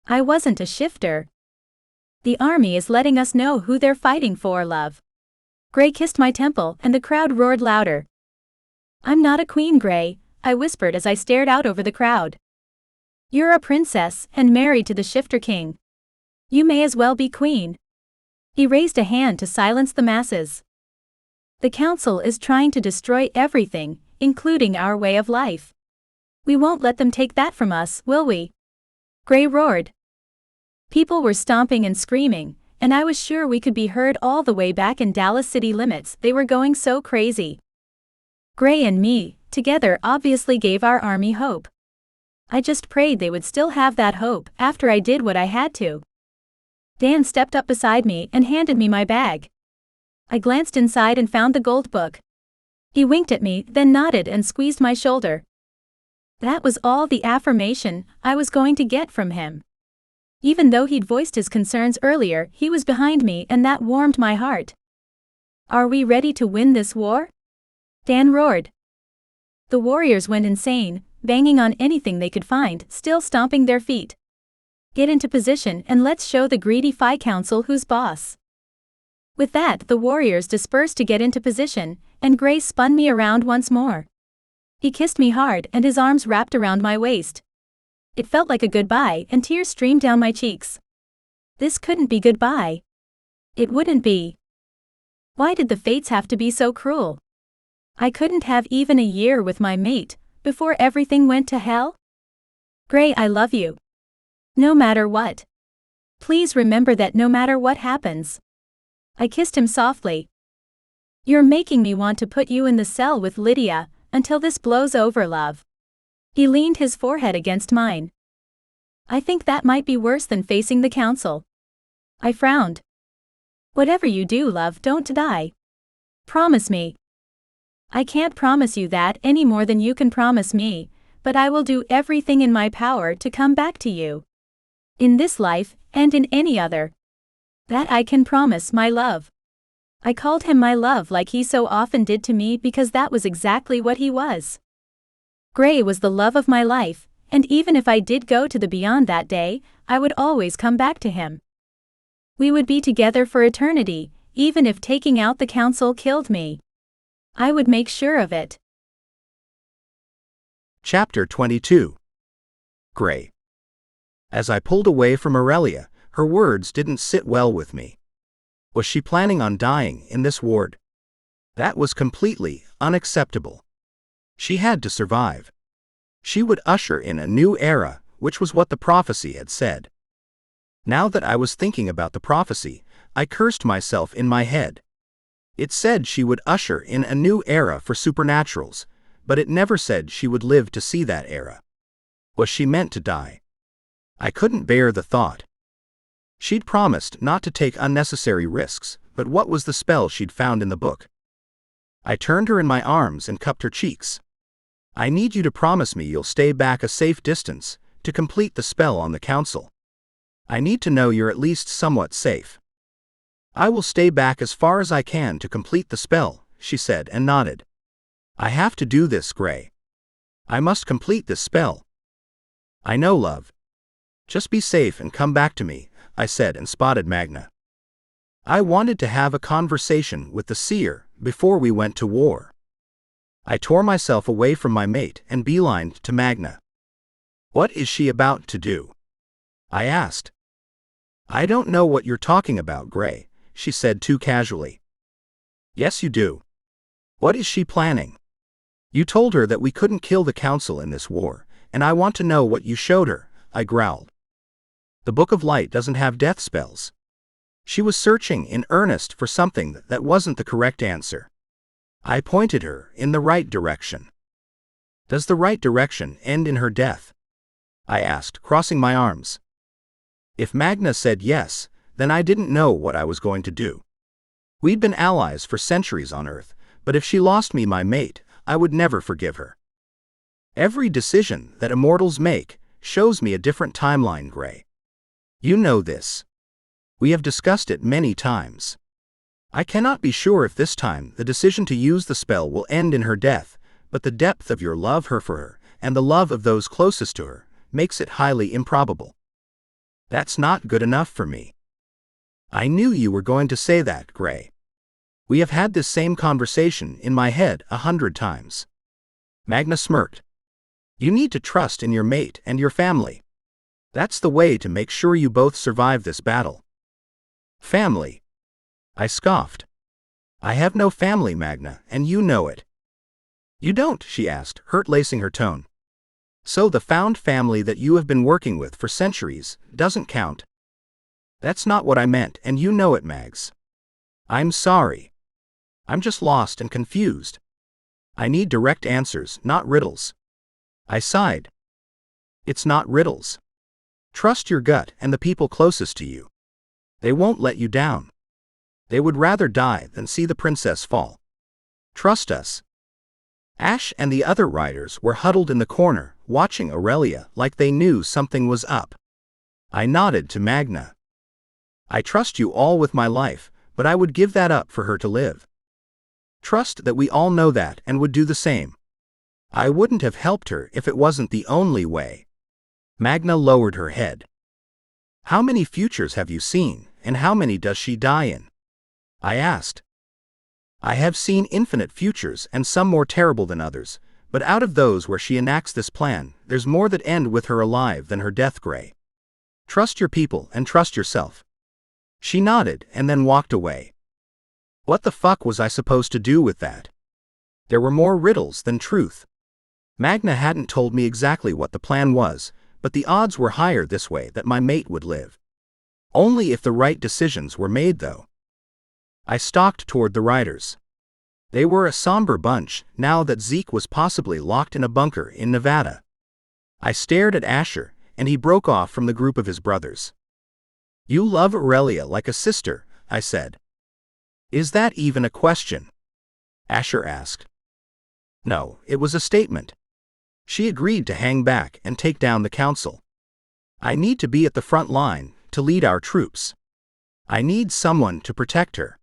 Speaker 1: I wasn't a shifter. The army is letting us know who they're fighting for, love. Gray kissed my temple and the crowd roared louder. I'm not a queen, Gray, I whispered as I stared out over the crowd. You're a princess and married to the Shifter King. You may as well be queen. He raised a hand to silence the masses. The council is trying to destroy everything, including our way of life. We won't let them take that from us, will we? Gray roared. People were stomping and screaming, and I was sure we could be heard all the way back in Dallas city limits. They were going so crazy. Gray and me, together, obviously gave our army hope. I just prayed they would still have that hope after I did what I had to. Dan stepped up beside me and handed me my bag. I glanced inside and found the gold book. He winked at me, then nodded and squeezed my shoulder. That was all the affirmation I was going to get from him. Even though he'd voiced his concerns earlier, he was behind me and that warmed my heart. Are we ready to win this war? Dan roared. The warriors went insane, banging on anything they could find, still stomping their feet. Get into position and let's show the greedy Fae Council who's boss. With that, the warriors dispersed to get into position, and Gray spun me around once more. He kissed me hard and his arms wrapped around my waist. It felt like a goodbye and tears streamed down my cheeks. This couldn't be goodbye. It wouldn't be. Why did the fates have to be so cruel? I couldn't have even a year with my mate before everything went to hell? Gray, I love you. No matter what. Please remember that no matter what happens. I kissed him softly. You're making me want to put you in the cell with Lydia until this blows over, love. He leaned his forehead against mine. I think that might be worse than facing the council. I frowned. Whatever you do, love, don't die. Promise me. I can't promise you that any more than you can promise me, but I will do everything in my power to come back to you. In this life, and in any other. That I can promise, my love. I called him my love like he so often did to me because that was exactly what he was. Gray was the love of my life, and even if I did go to the beyond that day, I would always come back to him. We would be together for eternity, even if taking out the council killed me. I would make sure of it.
Speaker 2: Chapter 22. Gray. As I pulled away from Aurelia, her words didn't sit well with me. Was she planning on dying in this ward? That was completely unacceptable. She had to survive. She would usher in a new era, which was what the prophecy had said. Now that I was thinking about the prophecy, I cursed myself in my head. It said she would usher in a new era for supernaturals, but it never said she would live to see that era. Was she meant to die? I couldn't bear the thought. She'd promised not to take unnecessary risks, but what was the spell she'd found in the book? I turned her in my arms and cupped her cheeks. I need you to promise me you'll stay back a safe distance to complete the spell on the council. I need to know you're at least somewhat safe. I will stay back as far as I can to complete the spell, she said and nodded. I have to do this, Gray. I must complete this spell. I know, love. Just be safe and come back to me, I said and spotted Magna. I wanted to have a conversation with the seer before we went to war. I tore myself away from my mate and beelined to Magna. What is she about to do? I asked. I don't know what you're talking about, Gray, she said too casually. Yes, you do. What is she planning? You told her that we couldn't kill the council in this war, and I want to know what you showed her, I growled. The Book of Light doesn't have death spells. She was searching in earnest for something that wasn't the correct answer. I pointed her in the right direction. Does the right direction end in her death? I asked, crossing my arms. If Magna said yes, then I didn't know what I was going to do. We'd been allies for centuries on Earth, but if she lost me my mate, I would never forgive her. Every decision that immortals make shows me a different timeline, Gray. You know this. We have discussed it many times. I cannot be sure if this time the decision to use the spell will end in her death, but the depth of your love for her and the love of those closest to her makes it highly improbable. That's not good enough for me. I knew you were going to say that, Gray. We have had this same conversation in my head 100 times. Magna smirked. You need to trust in your mate and your family. That's the way to make sure you both survive this battle. Family. I scoffed. I have no family, Magna, and you know it. You don't, she asked, hurt lacing her tone. So the found family that you have been working with for centuries doesn't count? That's not what I meant, and you know it, Mags. I'm sorry. I'm just lost and confused. I need direct answers, not riddles. I sighed. It's not riddles. Trust your gut and the people closest to you. They won't let you down. They would rather die than see the princess fall. Trust us. Ash and the other riders were huddled in the corner, watching Aurelia like they knew something was up. I nodded to Magna. I trust you all with my life, but I would give that up for her to live. Trust that we all know that and would do the same. I wouldn't have helped her if it wasn't the only way. Magna lowered her head. How many futures have you seen, and how many does she die in? I asked. I have seen infinite futures and some more terrible than others, but out of those where she enacts this plan, there's more that end with her alive than her death, Gray. Trust your people and trust yourself. She nodded and then walked away. What the fuck was I supposed to do with that? There were more riddles than truth. Magna hadn't told me exactly what the plan was, but the odds were higher this way that my mate would live. Only if the right decisions were made, though. I stalked toward the riders. They were a somber bunch, now that Zeke was possibly locked in a bunker in Nevada. I stared at Asher, and he broke off from the group of his brothers. You love Aurelia like a sister, I said. Is that even a question? Asher asked. No, it was a statement. She agreed to hang back and take down the council. I need to be at the front line to lead our troops. I need someone to protect her.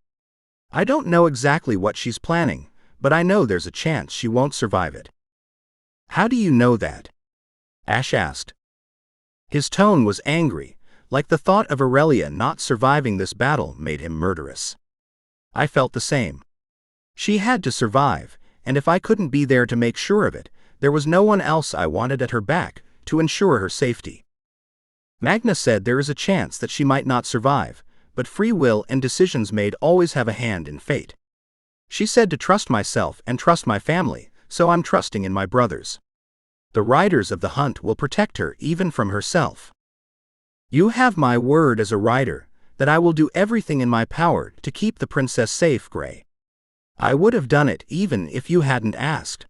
Speaker 2: I don't know exactly what she's planning, but I know there's a chance she won't survive it. How do you know that? Ash asked. His tone was angry, like the thought of Aurelia not surviving this battle made him murderous. I felt the same. She had to survive, and if I couldn't be there to make sure of it, there was no one else I wanted at her back to ensure her safety. Magna said there is a chance that she might not survive, but free will and decisions made always have a hand in fate. She said to trust myself and trust my family, so I'm trusting in my brothers. The riders of the hunt will protect her even from herself. You have my word as a rider that I will do everything in my power to keep the princess safe, Gray. I would have done it even if you hadn't asked.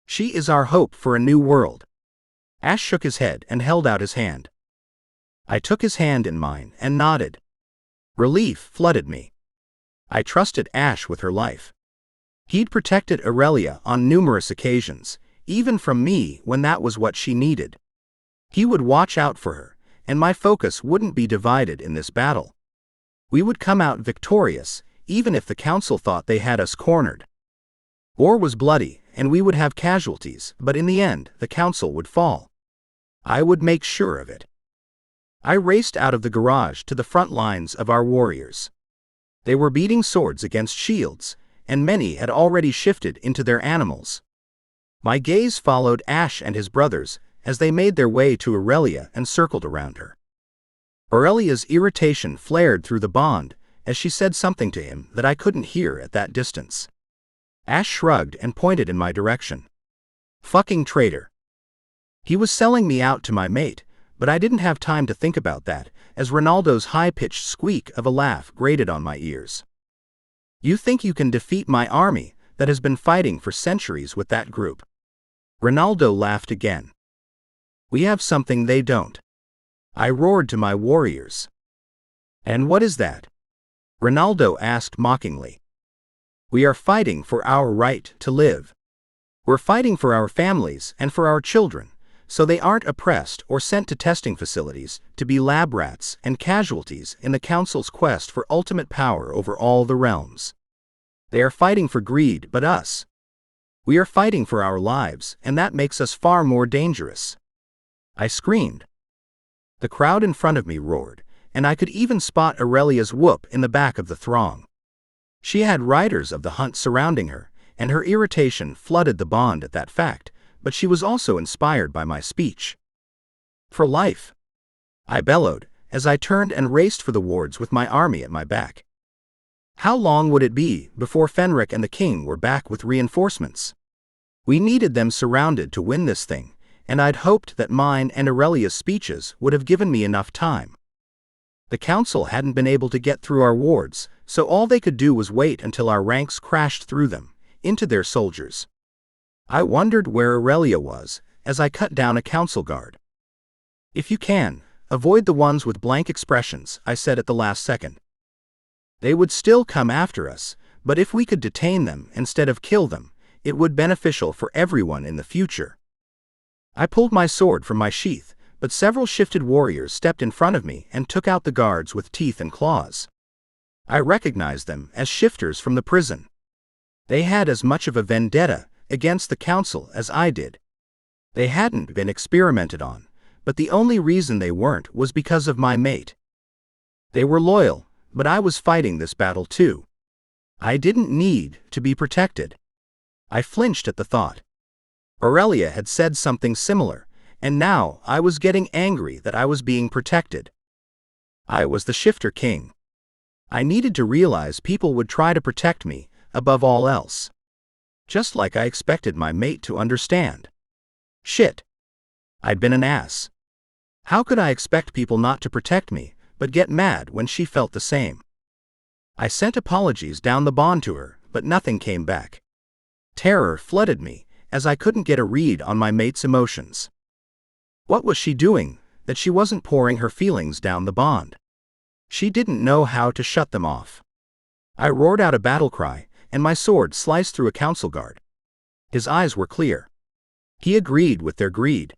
Speaker 2: She is our hope for a new world. Ash shook his head and held out his hand. I took his hand in mine and nodded. Relief flooded me. I trusted Ash with her life. He'd protected Aurelia on numerous occasions, even from me when that was what she needed. He would watch out for her, and my focus wouldn't be divided in this battle. We would come out victorious, even if the council thought they had us cornered. War was bloody, and we would have casualties, but in the end, the council would fall. I would make sure of it. I raced out of the garage to the front lines of our warriors. They were beating swords against shields, and many had already shifted into their animals. My gaze followed Ash and his brothers as they made their way to Aurelia and circled around her. Aurelia's irritation flared through the bond as she said something to him that I couldn't hear at that distance. Ash shrugged and pointed in my direction. Fucking traitor. He was selling me out to my mate, but I didn't have time to think about that as Ronaldo's high-pitched squeak of a laugh grated on my ears. You think you can defeat my army that has been fighting for centuries with that group? Ronaldo laughed again. We have something they don't. I roared to my warriors. And what is that? Ronaldo asked mockingly. We are fighting for our right to live. We're fighting for our families and for our children, so they aren't oppressed or sent to testing facilities to be lab rats and casualties in the Council's quest for ultimate power over all the realms. They are fighting for greed, but us. We are fighting for our lives, and that makes us far more dangerous. I screamed. The crowd in front of me roared, and I could even spot Aurelia's whoop in the back of the throng. She had riders of the hunt surrounding her, and her irritation flooded the bond at that fact, but she was also inspired by my speech. For life, I bellowed, as I turned and raced for the wards with my army at my back. How long would it be before Fenric and the king were back with reinforcements? We needed them surrounded to win this thing, and I'd hoped that mine and Aurelia's speeches would have given me enough time. The council hadn't been able to get through our wards, so all they could do was wait until our ranks crashed through them, into their soldiers. I wondered where Aurelia was, as I cut down a council guard. If you can, avoid the ones with blank expressions, I said at the last second. They would still come after us, but if we could detain them instead of kill them, it would be beneficial for everyone in the future. I pulled my sword from my sheath, but several shifted warriors stepped in front of me and took out the guards with teeth and claws. I recognized them as shifters from the prison. They had as much of a vendetta against the council as I did. They hadn't been experimented on, but the only reason they weren't was because of my mate. They were loyal, but I was fighting this battle too. I didn't need to be protected. I flinched at the thought. Aurelia had said something similar, and now I was getting angry that I was being protected. I was the Shifter King. I needed to realize people would try to protect me, above all else. Just like I expected my mate to understand. Shit. I'd been an ass. How could I expect people not to protect me, but get mad when she felt the same? I sent apologies down the bond to her, but nothing came back. Terror flooded me, as I couldn't get a read on my mate's emotions. What was she doing, that she wasn't pouring her feelings down the bond? She didn't know how to shut them off. I roared out a battle cry, and my sword sliced through a council guard. His eyes were clear. He agreed with their greed.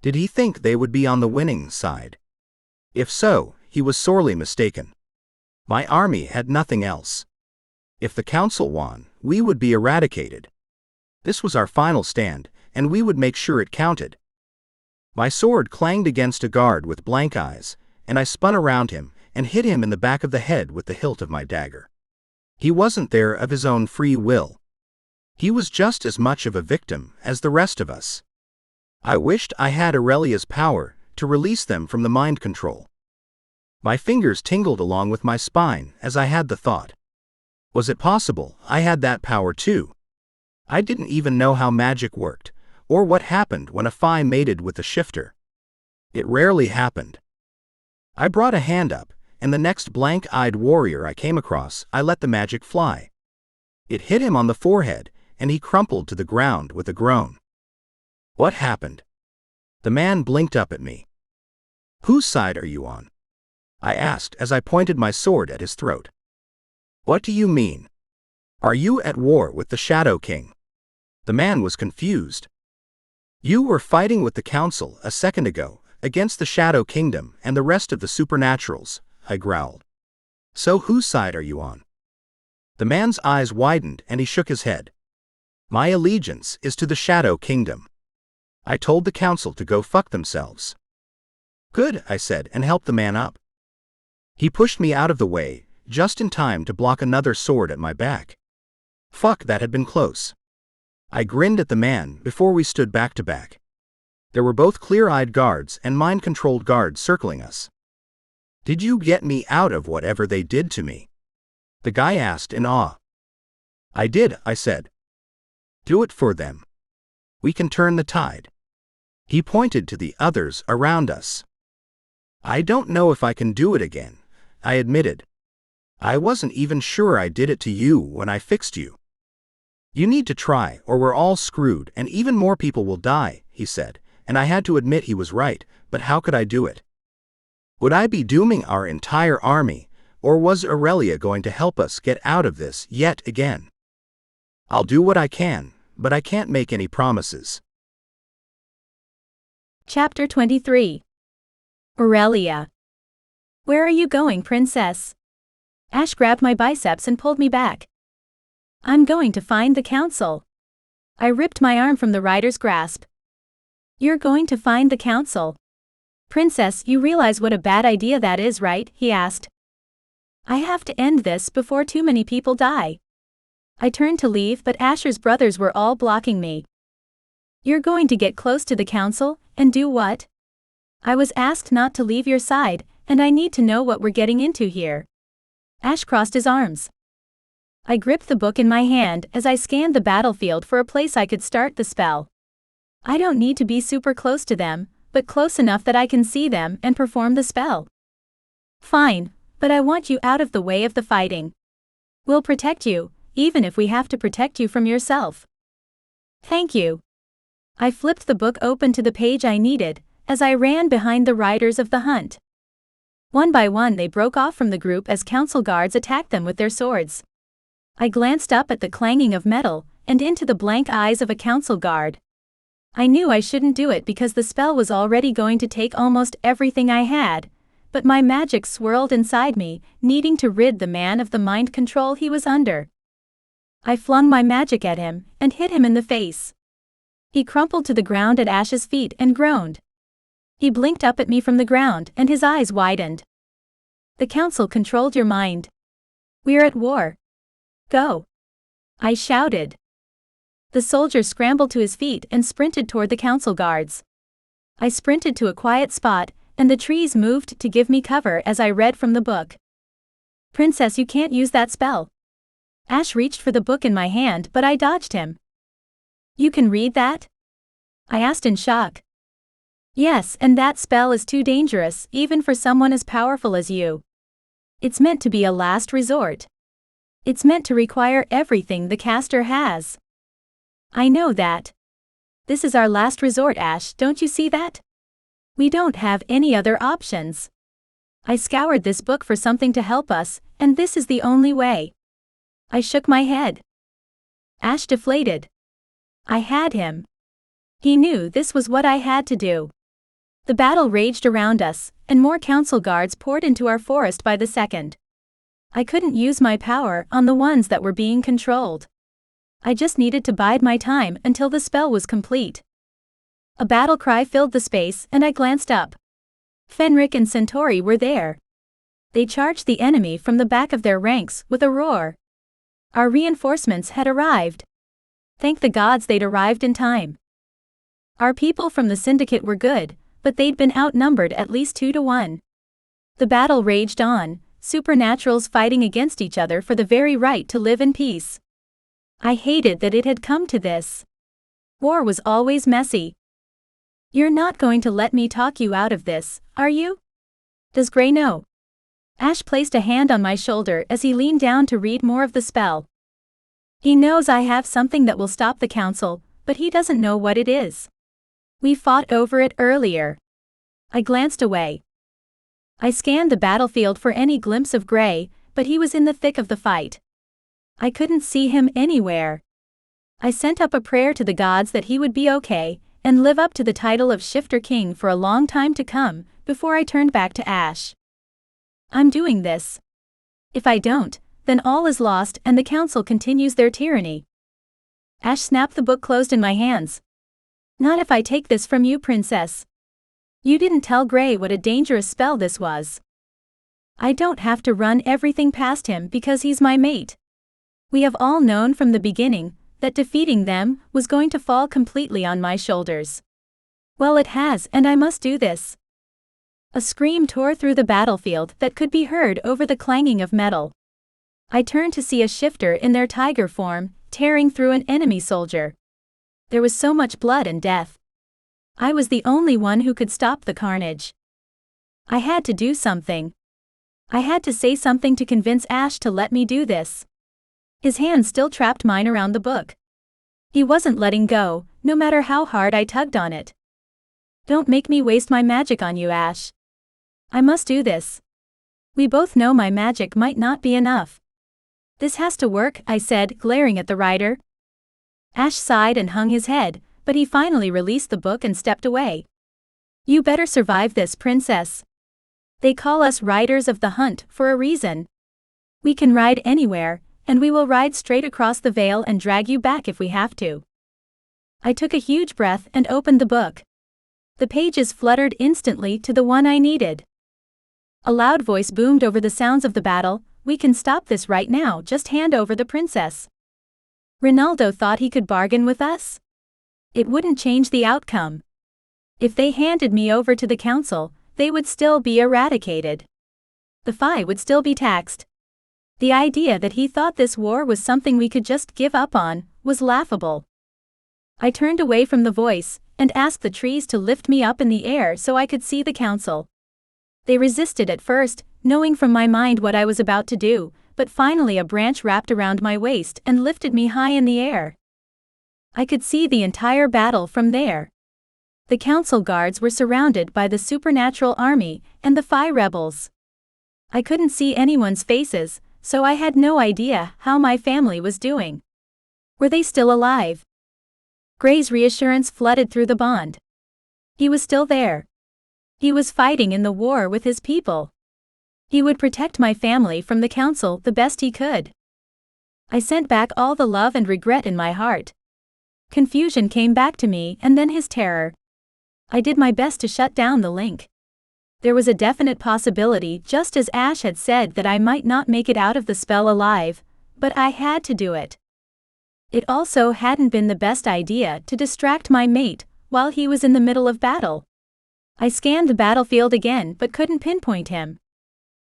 Speaker 2: Did he think they would be on the winning side? If so, he was sorely mistaken. My army had nothing else. If the council won, we would be eradicated. This was our final stand, and we would make sure it counted. My sword clanged against a guard with blank eyes, and I spun around him and hit him in the back of the head with the hilt of my dagger. He wasn't there of his own free will. He was just as much of a victim as the rest of us. I wished I had Aurelia's power to release them from the mind control. My fingers tingled along with my spine as I had the thought. Was it possible I had that power too? I didn't even know how magic worked, or what happened when a Fae mated with a shifter. It rarely happened. I brought a hand up, and the next blank-eyed warrior I came across, I let the magic fly. It hit him on the forehead, and he crumpled to the ground with a groan. What happened? The man blinked up at me. Whose side are you on? I asked as I pointed my sword at his throat. What do you mean? Are you at war with the Shadow King? The man was confused. You were fighting with the council a second ago, against the Shadow Kingdom and the rest of the supernaturals, I growled. So whose side are you on? The man's eyes widened and he shook his head. My allegiance is to the Shadow Kingdom. I told the council to go fuck themselves. Good, I said, and helped the man up. He pushed me out of the way, just in time to block another sword at my back. Fuck, that had been close. I grinned at the man before we stood back to back. There were both clear-eyed guards and mind-controlled guards circling us. Did you get me out of whatever they did to me? The guy asked in awe. I did, I said. Do it for them. We can turn the tide. He pointed to the others around us. I don't know if I can do it again, I admitted. I wasn't even sure I did it to you when I fixed you. You need to try or we're all screwed and even more people will die, he said, and I had to admit he was right, but how could I do it? Would I be dooming our entire army, or was Aurelia going to help us get out of this yet again? I'll do what I can, but I can't make any promises.
Speaker 1: Chapter 23. Aurelia. Where are you going, princess? Ash grabbed my biceps and pulled me back. I'm going to find the council. I ripped my arm from the rider's grasp. You're going to find the council. Princess, you realize what a bad idea that is, right? He asked. I have to end this before too many people die. I turned to leave, but Asher's brothers were all blocking me. You're going to get close to the council, and do what? I was asked not to leave your side, and I need to know what we're getting into here. Ash crossed his arms. I gripped the book in my hand as I scanned the battlefield for a place I could start the spell. I don't need to be super close to them, but close enough that I can see them and perform the spell. Fine, but I want you out of the way of the fighting. We'll protect you, even if we have to protect you from yourself. Thank you. I flipped the book open to the page I needed, as I ran behind the riders of the hunt. One by one they broke off from the group as council guards attacked them with their swords. I glanced up at the clanging of metal, and into the blank eyes of a council guard. I knew I shouldn't do it because the spell was already going to take almost everything I had, but my magic swirled inside me, needing to rid the man of the mind control he was under. I flung my magic at him, and hit him in the face. He crumpled to the ground at Ash's feet and groaned. He blinked up at me from the ground and his eyes widened. The council controlled your mind. We're at war. Go. I shouted. The soldier scrambled to his feet and sprinted toward the council guards. I sprinted to a quiet spot, and the trees moved to give me cover as I read from the book. Princess, you can't use that spell. Ash reached for the book in my hand, but I dodged him. You can read that? I asked in shock. Yes, and that spell is too dangerous, even for someone as powerful as you. It's meant to be a last resort. It's meant to require everything the caster has. I know that. This is our last resort, Ash, don't you see that? We don't have any other options. I scoured this book for something to help us, and this is the only way. I shook my head. Ash deflated. I had him. He knew this was what I had to do. The battle raged around us, and more council guards poured into our forest by the second. I couldn't use my power on the ones that were being controlled. I just needed to bide my time until the spell was complete. A battle cry filled the space and I glanced up. Fenric and Centauri were there. They charged the enemy from the back of their ranks with a roar. Our reinforcements had arrived. Thank the gods they'd arrived in time. Our people from the syndicate were good, but they'd been outnumbered at least 2-1. The battle raged on, supernaturals fighting against each other for the very right to live in peace. I hated that it had come to this. War was always messy. You're not going to let me talk you out of this, are you? Does Gray know? Ash placed a hand on my shoulder as he leaned down to read more of the spell. He knows I have something that will stop the council, but he doesn't know what it is. We fought over it earlier. I glanced away. I scanned the battlefield for any glimpse of Gray, but he was in the thick of the fight. I couldn't see him anywhere. I sent up a prayer to the gods that he would be okay, and live up to the title of Shifter King for a long time to come, before I turned back to Ash. I'm doing this. If I don't, then all is lost and the council continues their tyranny. Ash snapped the book closed in my hands. Not if I take this from you, princess. You didn't tell Gray what a dangerous spell this was. I don't have to run everything past him because he's my mate. We have all known from the beginning that defeating them was going to fall completely on my shoulders. Well, it has, and I must do this. A scream tore through the battlefield that could be heard over the clanging of metal. I turned to see a shifter in their tiger form, tearing through an enemy soldier. There was so much blood and death. I was the only one who could stop the carnage. I had to do something. I had to say something to convince Ash to let me do this. His hand still trapped mine around the book. He wasn't letting go, no matter how hard I tugged on it. Don't make me waste my magic on you, Ash. I must do this. We both know my magic might not be enough. This has to work, I said, glaring at the writer. Ash sighed and hung his head, but he finally released the book and stepped away. You better survive this, princess. They call us riders of the hunt for a reason. We can ride anywhere, and we will ride straight across the veil and drag you back if we have to. I took a huge breath and opened the book. The pages fluttered instantly to the one I needed. A loud voice boomed over the sounds of the battle. We can stop this right now, just hand over the princess. Ronaldo thought he could bargain with us? It wouldn't change the outcome. If they handed me over to the council, they would still be eradicated. The Fae would still be taxed. The idea that he thought this war was something we could just give up on was laughable. I turned away from the voice and asked the trees to lift me up in the air so I could see the council. They resisted at first, knowing from my mind what I was about to do, but finally a branch wrapped around my waist and lifted me high in the air. I could see the entire battle from there. The council guards were surrounded by the supernatural army and the Fae rebels. I couldn't see anyone's faces, so I had no idea how my family was doing. Were they still alive? Gray's reassurance flooded through the bond. He was still there. He was fighting in the war with his people. He would protect my family from the council the best he could. I sent back all the love and regret in my heart. Confusion came back to me and then his terror. I did my best to shut down the link. There was a definite possibility, just as Ash had said, that I might not make it out of the spell alive, but I had to do it. It also hadn't been the best idea to distract my mate while he was in the middle of battle. I scanned the battlefield again but couldn't pinpoint him.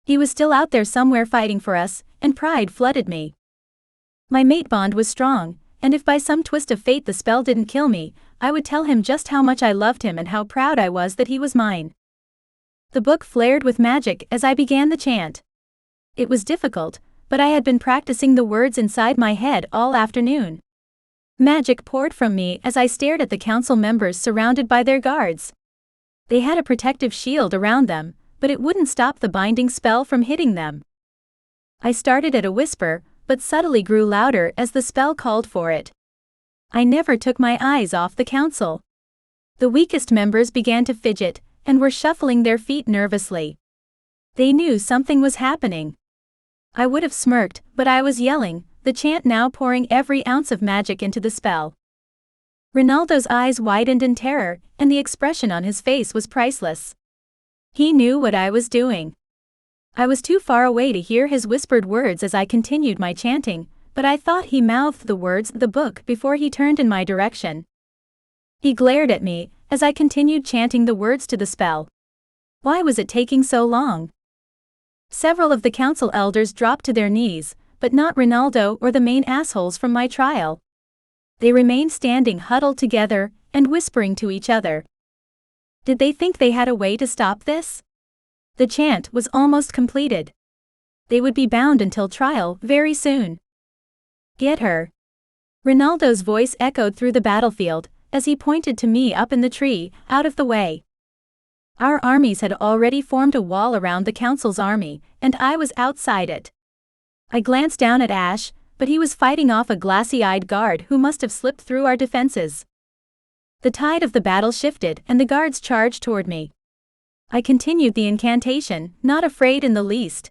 Speaker 1: He was still out there somewhere fighting for us, and pride flooded me. My mate bond was strong, and if by some twist of fate the spell didn't kill me, I would tell him just how much I loved him and how proud I was that he was mine. The book flared with magic as I began the chant. It was difficult, but I had been practicing the words inside my head all afternoon. Magic poured from me as I stared at the council members surrounded by their guards. They had a protective shield around them, but it wouldn't stop the binding spell from hitting them. I started at a whisper, but subtly grew louder as the spell called for it. I never took my eyes off the council. The weakest members began to fidget, and were shuffling their feet nervously. They knew something was happening. I would have smirked, but I was yelling, the chant now pouring every ounce of magic into the spell. Ronaldo's eyes widened in terror, and the expression on his face was priceless. He knew what I was doing. I was too far away to hear his whispered words as I continued my chanting, but I thought he mouthed the words "the book" before he turned in my direction. He glared at me as I continued chanting the words to the spell. Why was it taking so long? Several of the council elders dropped to their knees, but not Ronaldo or the main assholes from my trial. They remained standing huddled together and whispering to each other. Did they think they had a way to stop this? The chant was almost completed. They would be bound until trial very soon. Get her. Ronaldo's voice echoed through the battlefield as he pointed to me up in the tree, out of the way. Our armies had already formed a wall around the council's army, and I was outside it. I glanced down at Ash, but he was fighting off a glassy-eyed guard who must have slipped through our defenses. The tide of the battle shifted and the guards charged toward me. I continued the incantation, not afraid in the least.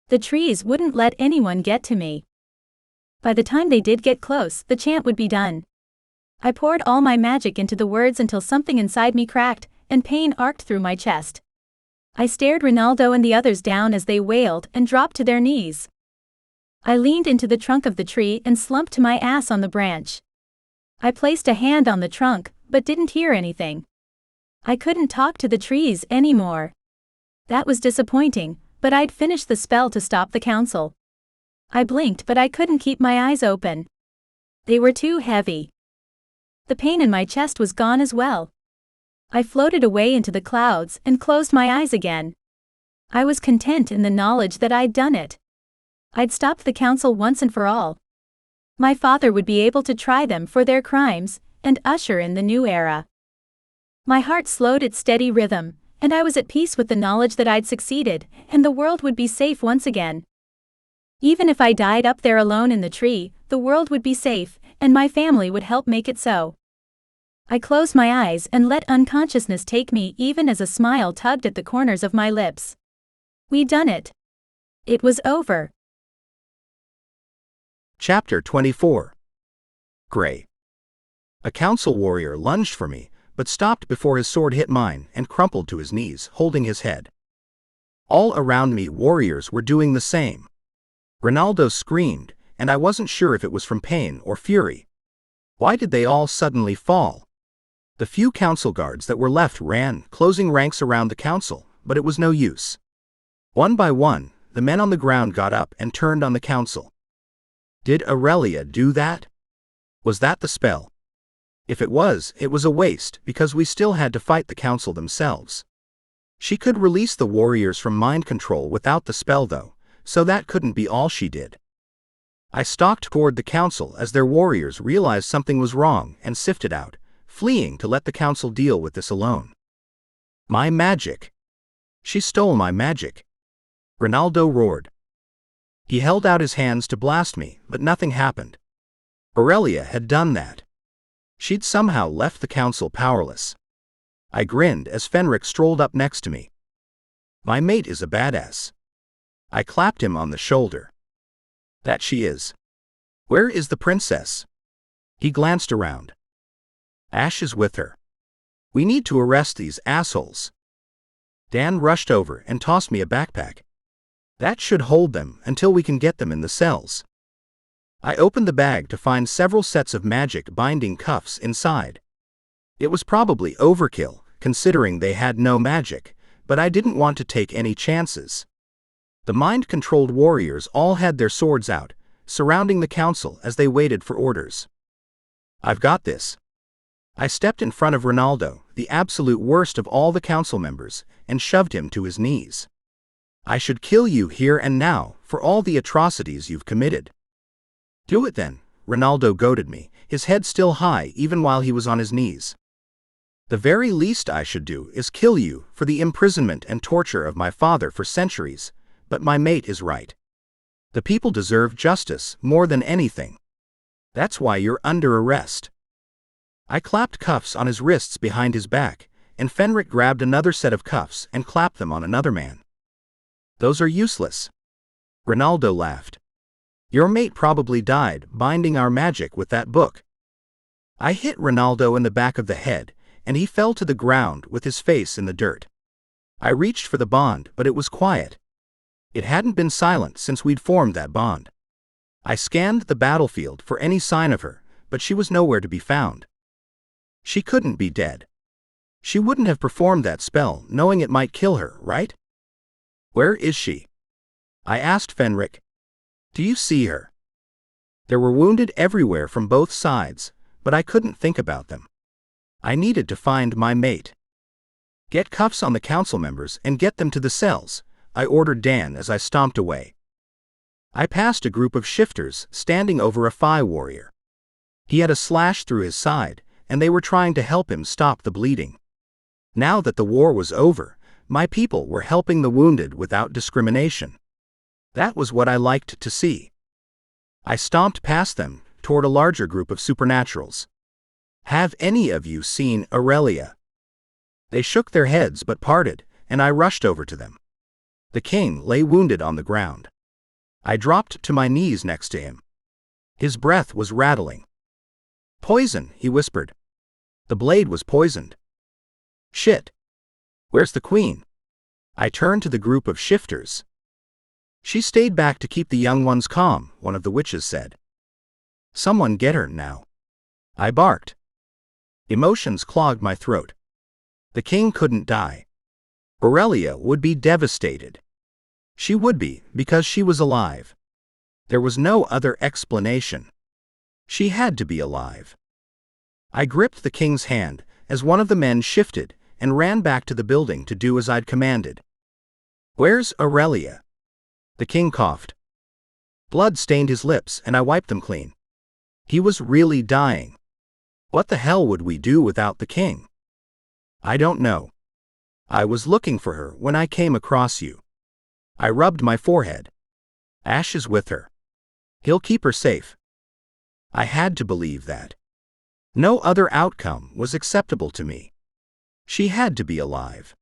Speaker 1: The trees wouldn't let anyone get to me. By the time they did get close, the chant would be done. I poured all my magic into the words until something inside me cracked, and pain arced through my chest. I stared Ronaldo and the others down as they wailed and dropped to their knees. I leaned into the trunk of the tree and slumped to my ass on the branch. I placed a hand on the trunk, but didn't hear anything. I couldn't talk to the trees anymore. That was disappointing, but I'd finished the spell to stop the council. I blinked, but I couldn't keep my eyes open. They were too heavy. The pain in my chest was gone as well. I floated away into the clouds and closed my eyes again. I was content in the knowledge that I'd done it. I'd stopped the council once and for all. My father would be able to try them for their crimes and usher in the new era. My heart slowed its steady rhythm, and I was at peace with the knowledge that I'd succeeded, and the world would be safe once again. Even if I died up there alone in the tree, the world would be safe, and my family would help make it so. I closed my eyes and let unconsciousness take me even as a smile tugged at the corners of my lips. We'd done it. It was over.
Speaker 2: Chapter 24. Gray. A council warrior lunged for me, but stopped before his sword hit mine and crumpled to his knees, holding his head. All around me warriors were doing the same. Ronaldo screamed, and I wasn't sure if it was from pain or fury. Why did they all suddenly fall? The few council guards that were left ran, closing ranks around the council, but it was no use. One by one, the men on the ground got up and turned on the council. Did Aurelia do that? Was that the spell? If it was a waste because we still had to fight the council themselves. She could release the warriors from mind control without the spell though, so that couldn't be all she did. I stalked toward the council as their warriors realized something was wrong and sifted out, fleeing to let the council deal with this alone. My magic. She stole my magic. Ronaldo roared. He held out his hands to blast me, but nothing happened. Aurelia had done that. She'd somehow left the council powerless. I grinned as Fenric strolled up next to me. My mate is a badass. I clapped him on the shoulder. That she is. Where is the princess? He glanced around. Ash is with her. We need to arrest these assholes. Dan rushed over and tossed me a backpack. That should hold them until we can get them in the cells. I opened the bag to find several sets of magic binding cuffs inside. It was probably overkill, considering they had no magic, but I didn't want to take any chances. The mind-controlled warriors all had their swords out, surrounding the council as they waited for orders. I've got this. I stepped in front of Ronaldo, the absolute worst of all the council members, and shoved him to his knees. I should kill you here and now for all the atrocities you've committed. Do it then, Ronaldo goaded me, his head still high even while he was on his knees. The very least I should do is kill you for the imprisonment and torture of my father for centuries, but my mate is right. The people deserve justice more than anything. That's why you're under arrest. I clapped cuffs on his wrists behind his back, and Fenric grabbed another set of cuffs and clapped them on another man. Those are useless. Ronaldo laughed. Your mate probably died binding our magic with that book. I hit Ronaldo in the back of the head, and he fell to the ground with his face in the dirt. I reached for the bond, but it was quiet. It hadn't been silent since we'd formed that bond. I scanned the battlefield for any sign of her, but she was nowhere to be found. She couldn't be dead. She wouldn't have performed that spell knowing it might kill her, right? Where is she? I asked Fenric. Do you see her? There were wounded everywhere from both sides, but I couldn't think about them. I needed to find my mate. Get cuffs on the council members and get them to the cells, I ordered Dan as I stomped away. I passed a group of shifters standing over a Fae warrior. He had a slash through his side, and they were trying to help him stop the bleeding. Now that the war was over, my people were helping the wounded without discrimination. That was what I liked to see. I stomped past them, toward a larger group of supernaturals. Have any of you seen Aurelia? They shook their heads but parted, and I rushed over to them. The king lay wounded on the ground. I dropped to my knees next to him. His breath was rattling. Poison, he whispered. The blade was poisoned. Shit. Where's the queen? I turned to the group of shifters. She stayed back to keep the young ones calm, one of the witches said. Someone get her now. I barked. Emotions clogged my throat. The king couldn't die. Aurelia would be devastated. She would be, because she was alive. There was no other explanation. She had to be alive. I gripped the king's hand as one of the men shifted and ran back to the building to do as I'd commanded. Where's Aurelia? The king coughed. Blood stained his lips and I wiped them clean. He was really dying. What the hell would we do without the king? I don't know. I was looking for her when I came across you. I rubbed my forehead. Ash is with her. He'll keep her safe. I had to believe that. No other outcome was acceptable to me. She had to be alive.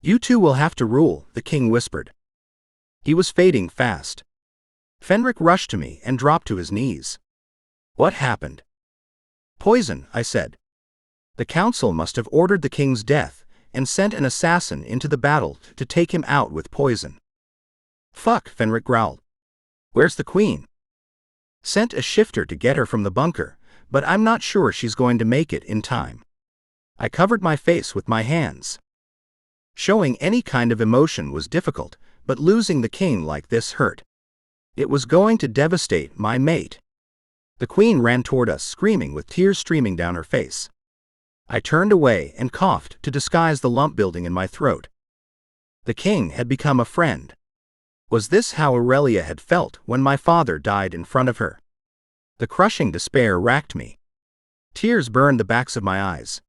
Speaker 2: You two will have to rule, the king whispered. He was fading fast. Fenric rushed to me and dropped to his knees. What happened? Poison, I said. The council must have ordered the king's death and sent an assassin into the battle to take him out with poison. Fuck, Fenric growled. Where's the queen? Sent a shifter to get her from the bunker, but I'm not sure she's going to make it in time. I covered my face with my hands. Showing any kind of emotion was difficult, but losing the king like this hurt. It was going to devastate my mate. The queen ran toward us screaming with tears streaming down her face. I turned away and coughed to disguise the lump building in my throat. The king had become a friend. Was this how Aurelia had felt when my father died in front of her? The crushing despair racked me. Tears burned the backs of my eyes.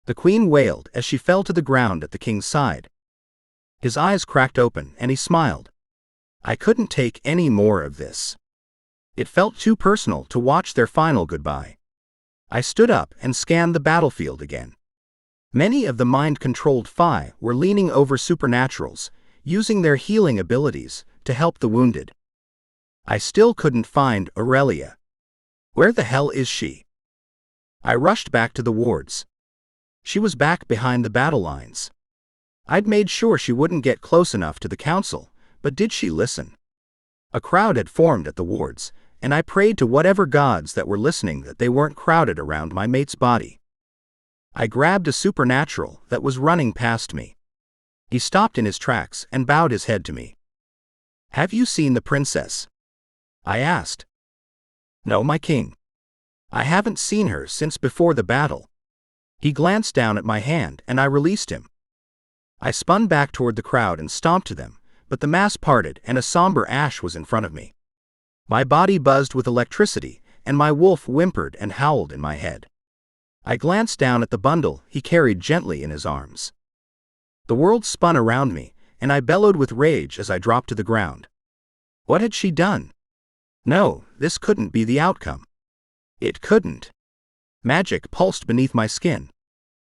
Speaker 2: The queen wailed as she fell to the ground at the king's side. His eyes cracked open and he smiled. I couldn't take any more of this. It felt too personal to watch their final goodbye. I stood up and scanned the battlefield again. Many of the mind-controlled Fae were leaning over supernaturals, using their healing abilities to help the wounded. I still couldn't find Aurelia. Where the hell is she? I rushed back to the wards. She was back behind the battle lines. I'd made sure she wouldn't get close enough to the council, but did she listen? A crowd had formed at the wards, and I prayed to whatever gods that were listening that they weren't crowded around my mate's body. I grabbed a supernatural that was running past me. He stopped in his tracks and bowed his head to me. Have you seen the princess? I asked. No, my king. I haven't seen her since before the battle. He glanced down at my hand and I released him. I spun back toward the crowd and stomped to them, but the mass parted and a somber Ash was in front of me. My body buzzed with electricity, and my wolf whimpered and howled in my head. I glanced down at the bundle he carried gently in his arms. The world spun around me, and I bellowed with rage as I dropped to the ground. What had she done? No, this couldn't be the outcome. It couldn't. Magic pulsed beneath my skin.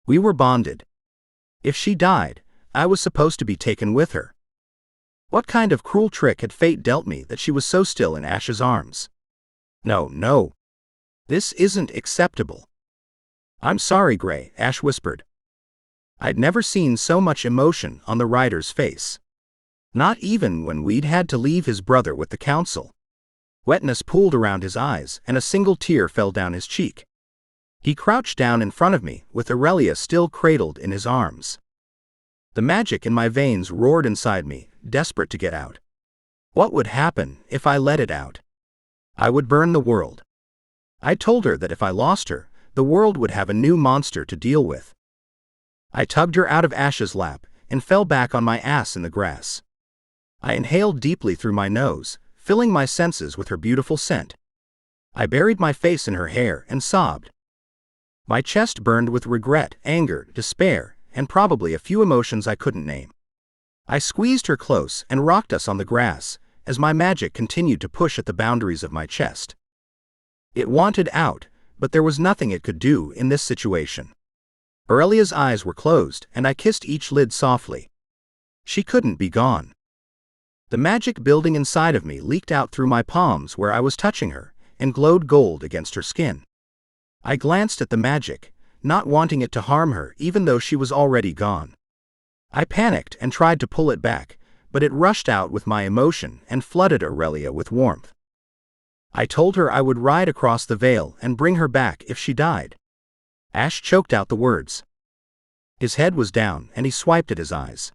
Speaker 2: We were bonded. If she died, I was supposed to be taken with her. What kind of cruel trick had fate dealt me that she was so still in Ash's arms? No, no. This isn't acceptable. I'm sorry, Gray, Ash whispered. I'd never seen so much emotion on the rider's face. Not even when we'd had to leave his brother with the council. Wetness pooled around his eyes, and a single tear fell down his cheek. He crouched down in front of me, with Aurelia still cradled in his arms. The magic in my veins roared inside me, desperate to get out. What would happen if I let it out? I would burn the world. I told her that if I lost her, the world would have a new monster to deal with. I tugged her out of Ash's lap, and fell back on my ass in the grass. I inhaled deeply through my nose, filling my senses with her beautiful scent. I buried my face in her hair and sobbed. My chest burned with regret, anger, despair, and probably a few emotions I couldn't name. I squeezed her close and rocked us on the grass, as my magic continued to push at the boundaries of my chest. It wanted out, but there was nothing it could do in this situation. Aurelia's eyes were closed, and I kissed each lid softly. She couldn't be gone. The magic building inside of me leaked out through my palms where I was touching her, and glowed gold against her skin. I glanced at the magic, not wanting it to harm her even though she was already gone. I panicked and tried to pull it back, but it rushed out with my emotion and flooded Aurelia with warmth. I told her I would ride across the veil and bring her back if she died. Ash choked out the words. His head was down and he swiped at his eyes.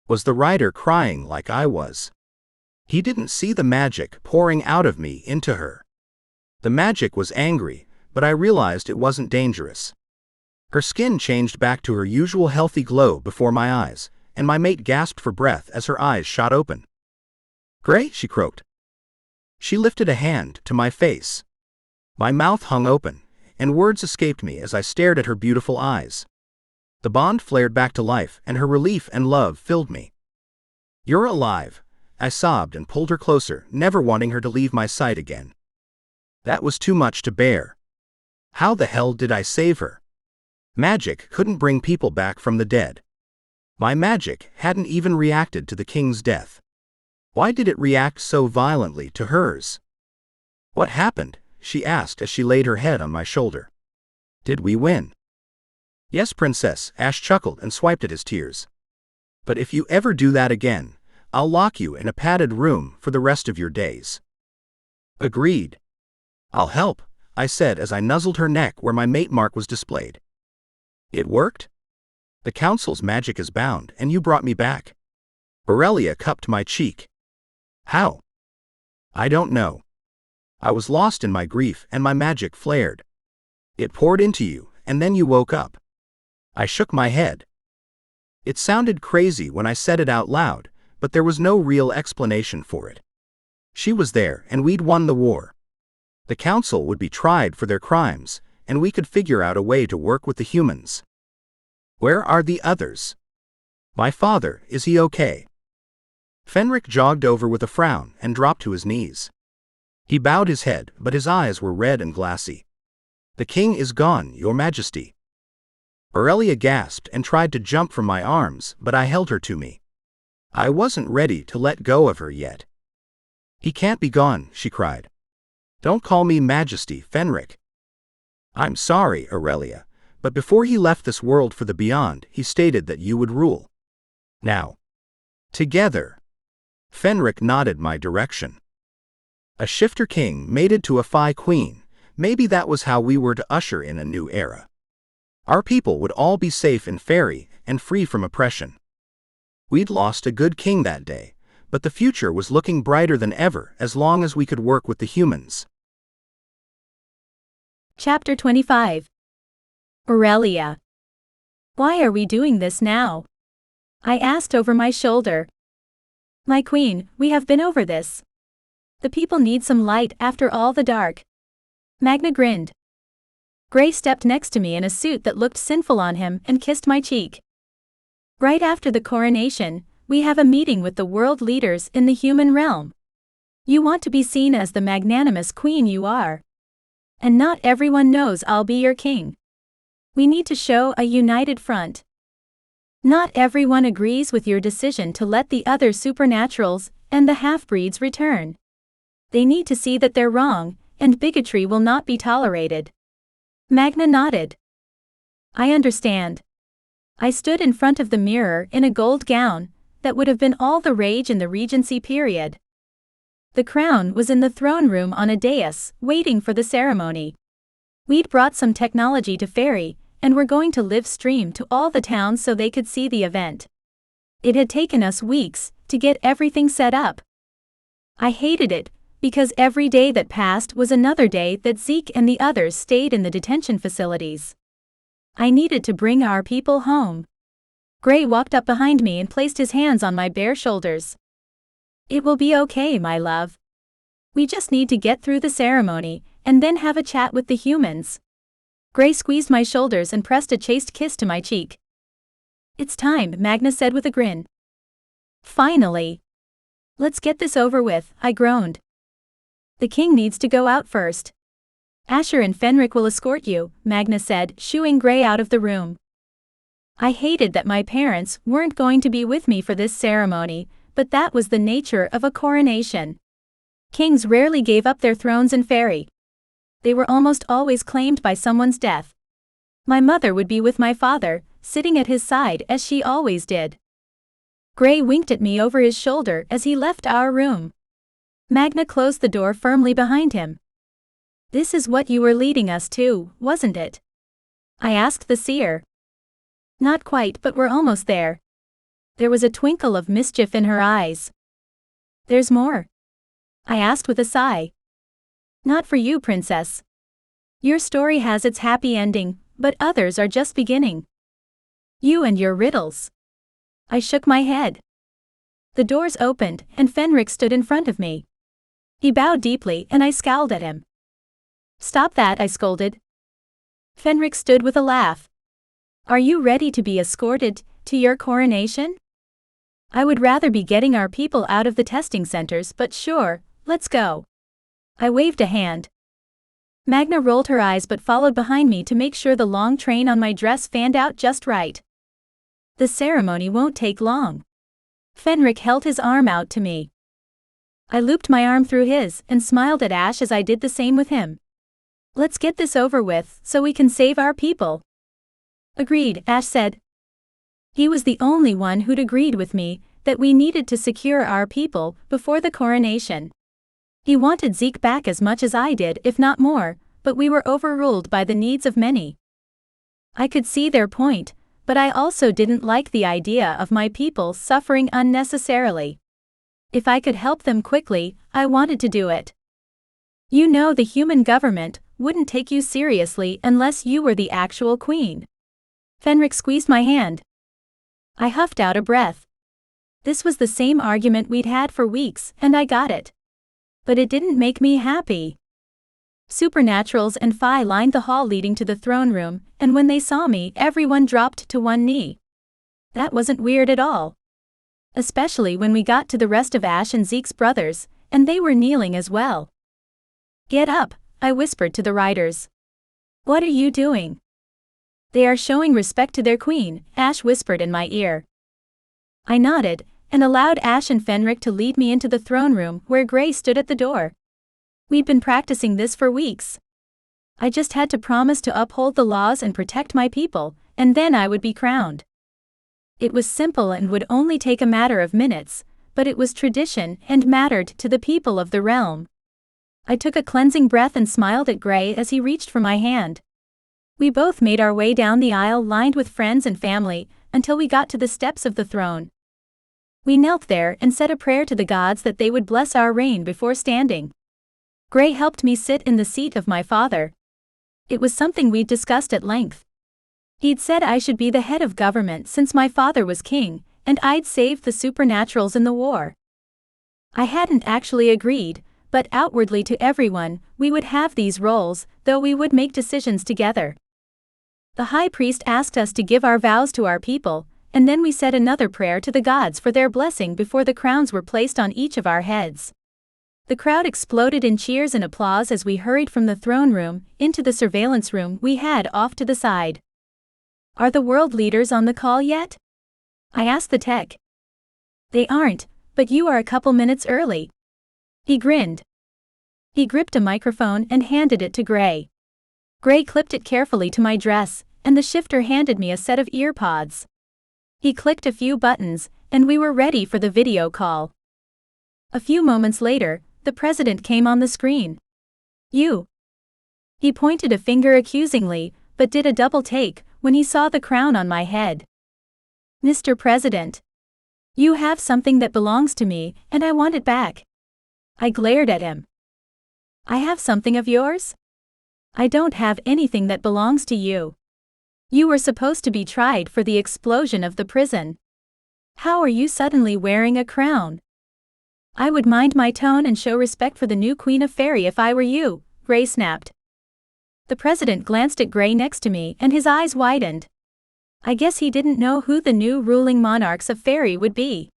Speaker 2: Was the rider crying like I was? He didn't see the magic pouring out of me into her. The magic was angry, but I realized it wasn't dangerous. Her skin changed back to her usual healthy glow before my eyes, and my mate gasped for breath as her eyes shot open. Gray, she croaked. She lifted a hand to my face. My mouth hung open, and words escaped me as I stared at her beautiful eyes. The bond flared back to life, and her relief and love filled me. You're alive, I sobbed and pulled her closer, never wanting her to leave my sight again. That was too much to bear. How the hell did I save her? Magic couldn't bring people back from the dead. My magic hadn't even reacted to the king's death. Why did it react so violently to hers? What happened? She asked as she laid her head on my shoulder. Did we win? Yes, Princess, Ash chuckled and swiped at his tears. But if you ever do that again, I'll lock you in a padded room for the rest of your days. Agreed. I'll help, I said as I nuzzled her neck where my mate mark was displayed. It worked? The council's magic is bound, and you brought me back. Aurelia cupped my cheek. How? I don't know. I was lost in my grief and my magic flared. It poured into you, and then you woke up. I shook my head. It sounded crazy when I said it out loud, but there was no real explanation for it. She was there, and we'd won the war. The council would be tried for their crimes, and we could figure out a way to work with the humans. Where are the others? My father, is he okay? Fenric jogged over with a frown and dropped to his knees. He bowed his head, but his eyes were red and glassy. The king is gone, your majesty. Aurelia gasped and tried to jump from my arms, but I held her to me. I wasn't ready to let go of her yet. He can't be gone, she cried. Don't call me majesty, Fenric. I'm sorry, Aurelia, but before he left this world for the beyond, he stated that you would rule. Now. Together. Fenric nodded my direction. A shifter king mated to a Fae queen, maybe that was how we were to usher in a new era. Our people would all be safe in Fairy and free from oppression. We'd lost a good king that day, but the future was looking brighter than ever as long as we could work with the humans.
Speaker 1: Chapter 25. Aurelia. Why are we doing this now? I asked over my shoulder. My queen, we have been over this. The people need some light after all the dark. Magna grinned. Gray stepped next to me in a suit that looked sinful on him and kissed my cheek. Right after the coronation, we have a meeting with the world leaders in the human realm. You want to be seen as the magnanimous queen you are. And not everyone knows I'll be your king. We need to show a united front. Not everyone agrees with your decision to let the other supernaturals and the half-breeds return. They need to see that they're wrong, and bigotry will not be tolerated. Magna nodded. I understand. I stood in front of the mirror in a gold gown that would have been all the rage in the Regency period. The crown was in the throne room on a dais, waiting for the ceremony. We'd brought some technology to Fairy, and were going to live stream to all the towns so they could see the event. It had taken us weeks to get everything set up. I hated it, because every day that passed was another day that Zeke and the others stayed in the detention facilities. I needed to bring our people home. Gray walked up behind me and placed his hands on my bare shoulders. It will be okay, my love. We just need to get through the ceremony, and then have a chat with the humans. Gray squeezed my shoulders and pressed a chaste kiss to my cheek. It's time, Magna said with a grin. Finally. Let's get this over with, I groaned. The king needs to go out first. Asher and Fenric will escort you, Magna said, shooing Gray out of the room. I hated that my parents weren't going to be with me for this ceremony, but that was the nature of a coronation. Kings rarely gave up their thrones in Fairy. They were almost always claimed by someone's death. My mother would be with my father, sitting at his side as she always did. Gray winked at me over his shoulder as he left our room. Magna closed the door firmly behind him. This is what you were leading us to, wasn't it? I asked the seer. Not quite, but we're almost there. There was a twinkle of mischief in her eyes. There's more? I asked with a sigh. Not for you, princess. Your story has its happy ending, but others are just beginning. You and your riddles. I shook my head. The doors opened, and Fenric stood in front of me. He bowed deeply, and I scowled at him. Stop that, I scolded. Fenric stood with a laugh. Are you ready to be escorted to your coronation? I would rather be getting our people out of the testing centers, but sure, let's go. I waved a hand. Magna rolled her eyes but followed behind me to make sure the long train on my dress fanned out just right. The ceremony won't take long. Fenric held his arm out to me. I looped my arm through his and smiled at Ash as I did the same with him. Let's get this over with so we can save our people. Agreed, Ash said. He was the only one who'd agreed with me that we needed to secure our people before the coronation. He wanted Zeke back as much as I did, if not more, but we were overruled by the needs of many. I could see their point, but I also didn't like the idea of my people suffering unnecessarily. If I could help them quickly, I wanted to do it. You know, the human government wouldn't take you seriously unless you were the actual queen. Fenric squeezed my hand. I huffed out a breath. This was the same argument we'd had for weeks, and I got it. But it didn't make me happy. Supernaturals and Fae lined the hall leading to the throne room, and when they saw me, everyone dropped to one knee. That wasn't weird at all. Especially when we got to the rest of Ash and Zeke's brothers, and they were kneeling as well. Get up, I whispered to the riders. What are you doing? They are showing respect to their queen, Ash whispered in my ear. I nodded, and allowed Ash and Fenric to lead me into the throne room where Gray stood at the door. We'd been practicing this for weeks. I just had to promise to uphold the laws and protect my people, and then I would be crowned. It was simple and would only take a matter of minutes, but it was tradition and mattered to the people of the realm. I took a cleansing breath and smiled at Gray as he reached for my hand. We both made our way down the aisle lined with friends and family until we got to the steps of the throne. We knelt there and said a prayer to the gods that they would bless our reign before standing. Gray helped me sit in the seat of my father. It was something we'd discussed at length. He'd said I should be the head of government since my father was king, and I'd saved the supernaturals in the war. I hadn't actually agreed, but outwardly to everyone, we would have these roles, though we would make decisions together. The high priest asked us to give our vows to our people, and then we said another prayer to the gods for their blessing before the crowns were placed on each of our heads. The crowd exploded in cheers and applause as we hurried from the throne room into the surveillance room we had off to the side. Are the world leaders on the call yet? I asked the tech. They aren't, but you are a couple minutes early. He grinned. He gripped a microphone and handed it to Gray. Gray clipped it carefully to my dress, and the shifter handed me a set of ear pods. He clicked a few buttons, and we were ready for the video call. A few moments later, the president came on the screen. You. He pointed a finger accusingly, but did a double take when he saw the crown on my head. Mr. President. You have something that belongs to me, and I want it back. I glared at him. I have something of yours? I don't have anything that belongs to you. You were supposed to be tried for the explosion of the prison. How are you suddenly wearing a crown? I would mind my tone and show respect for the new Queen of Fairy if I were you, Gray snapped. The president glanced at Gray next to me and his eyes widened. I guess he didn't know who the new ruling monarchs of Fairy would be.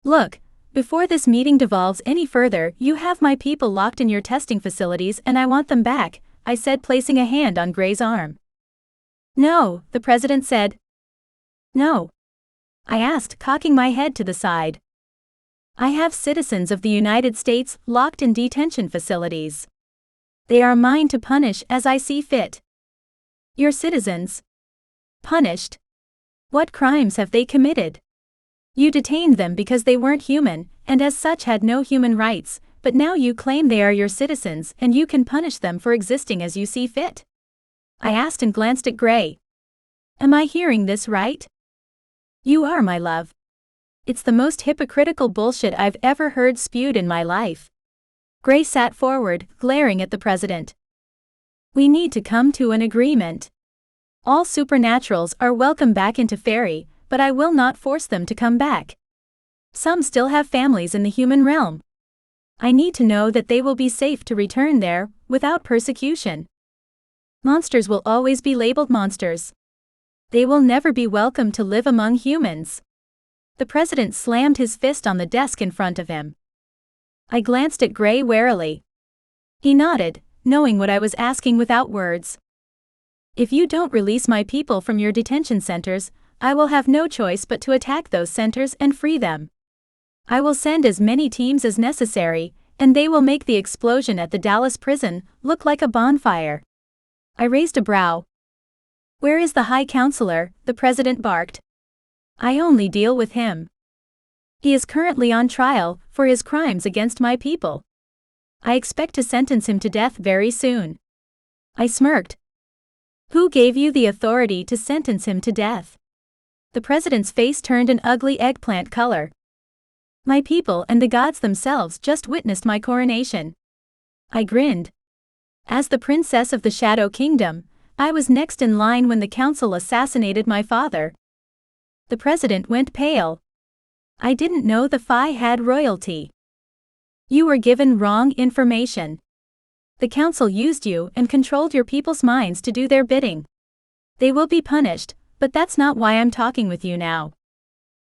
Speaker 1: Look, before this meeting devolves any further, you have my people locked in your testing facilities and I want them back, I said, placing a hand on Gray's arm. No, the president said. No. I asked, cocking my head to the side. I have citizens of the United States locked in detention facilities. They are mine to punish as I see fit. Your citizens? Punished? What crimes have they committed? You detained them because they weren't human, and as such had no human rights, but now you claim they are your citizens and you can punish them for existing as you see fit? I asked and glanced at Gray. Am I hearing this right? You are, my love. It's the most hypocritical bullshit I've ever heard spewed in my life. Gray sat forward, glaring at the president. We need to come to an agreement. All supernaturals are welcome back into Fairy, but I will not force them to come back. Some still have families in the human realm. I need to know that they will be safe to return there, without persecution. Monsters will always be labeled monsters. They will never be welcome to live among humans. The president slammed his fist on the desk in front of him. I glanced at Gray warily. He nodded, knowing what I was asking without words. If you don't release my people from your detention centers, I will have no choice but to attack those centers and free them. I will send as many teams as necessary, and they will make the explosion at the Dallas prison look like a bonfire. I raised a brow. Where is the High Counselor? The president barked. I only deal with him. He is currently on trial for his crimes against my people. I expect to sentence him to death very soon. I smirked. Who gave you the authority to sentence him to death? The president's face turned an ugly eggplant color. My people and the gods themselves just witnessed my coronation. I grinned. As the princess of the Shadow Kingdom, I was next in line when the council assassinated my father. The president went pale. I didn't know the Fae had royalty. You were given wrong information. The council used you and controlled your people's minds to do their bidding. They will be punished, but that's not why I'm talking with you now.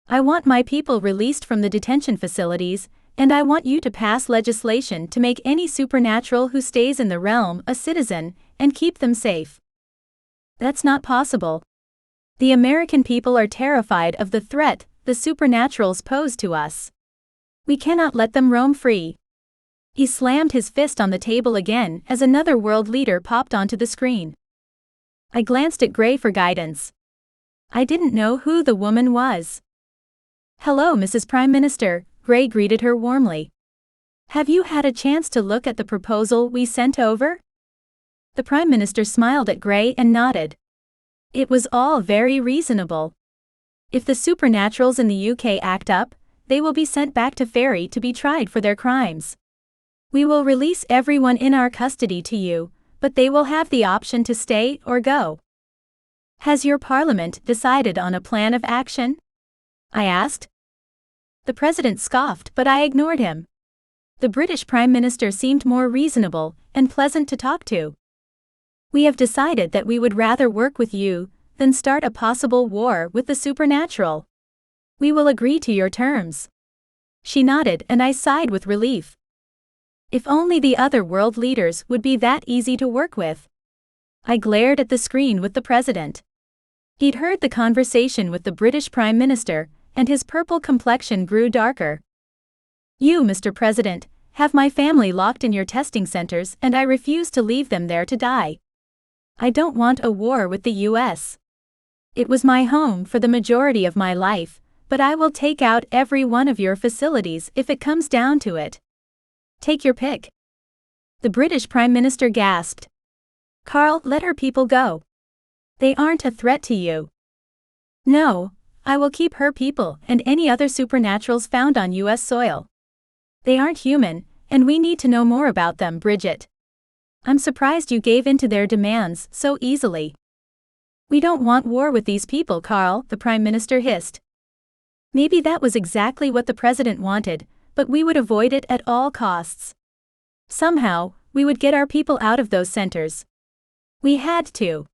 Speaker 1: I want my people released from the detention facilities, and I want you to pass legislation to make any supernatural who stays in the realm a citizen, and keep them safe. That's not possible. The American people are terrified of the threat the supernaturals pose to us. We cannot let them roam free. He slammed his fist on the table again as another world leader popped onto the screen. I glanced at Gray for guidance. I didn't know who the woman was. Hello, Mrs. Prime Minister, Gray greeted her warmly. Have you had a chance to look at the proposal we sent over? The Prime Minister smiled at Gray and nodded. It was all very reasonable. If the supernaturals in the UK act up, they will be sent back to Fairy to be tried for their crimes. We will release everyone in our custody to you, but they will have the option to stay or go. Has your parliament decided on a plan of action? I asked. The president scoffed, but I ignored him. The British Prime Minister seemed more reasonable and pleasant to talk to. We have decided that we would rather work with you than start a possible war with the supernatural. We will agree to your terms. She nodded and I sighed with relief. If only the other world leaders would be that easy to work with. I glared at the screen with the president. He'd heard the conversation with the British Prime Minister, and his purple complexion grew darker. You, Mr. President, have my family locked in your testing centers and I refuse to leave them there to die. I don't want a war with the US. It was my home for the majority of my life, but I will take out every one of your facilities if it comes down to it. Take your pick. The British Prime Minister gasped. Carl, let her people go. They aren't a threat to you. No, I will keep her people and any other supernaturals found on US soil. They aren't human, and we need to know more about them, Bridget. I'm surprised you gave in to their demands so easily. We don't want war with these people, Carl, the Prime Minister hissed. Maybe that was exactly what the President wanted, but we would avoid it at all costs. Somehow, we would get our people out of those centers. We had to.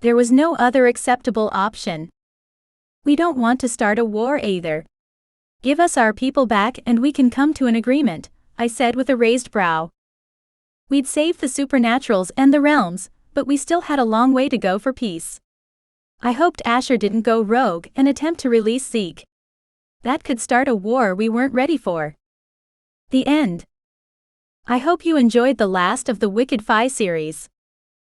Speaker 1: There was no other acceptable option. We don't want to start a war either. Give us our people back and we can come to an agreement, I said with a raised brow. We'd saved the supernaturals and the realms, but we still had a long way to go for peace. I hoped Asher didn't go rogue and attempt to release Zeke. That could start a war we weren't ready for. The end. I hope you enjoyed the last of the Wicked Fae series.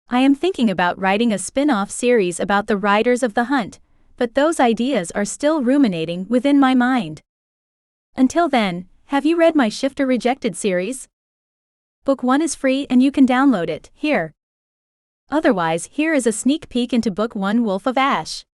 Speaker 1: I am thinking about writing a spin-off series about the Riders of the Hunt, but those ideas are still ruminating within my mind. Until then, have you read my Shifter Rejected series? Book 1 is free and you can download it here. Otherwise, here is a sneak peek into Book 1 Wolf of Ash.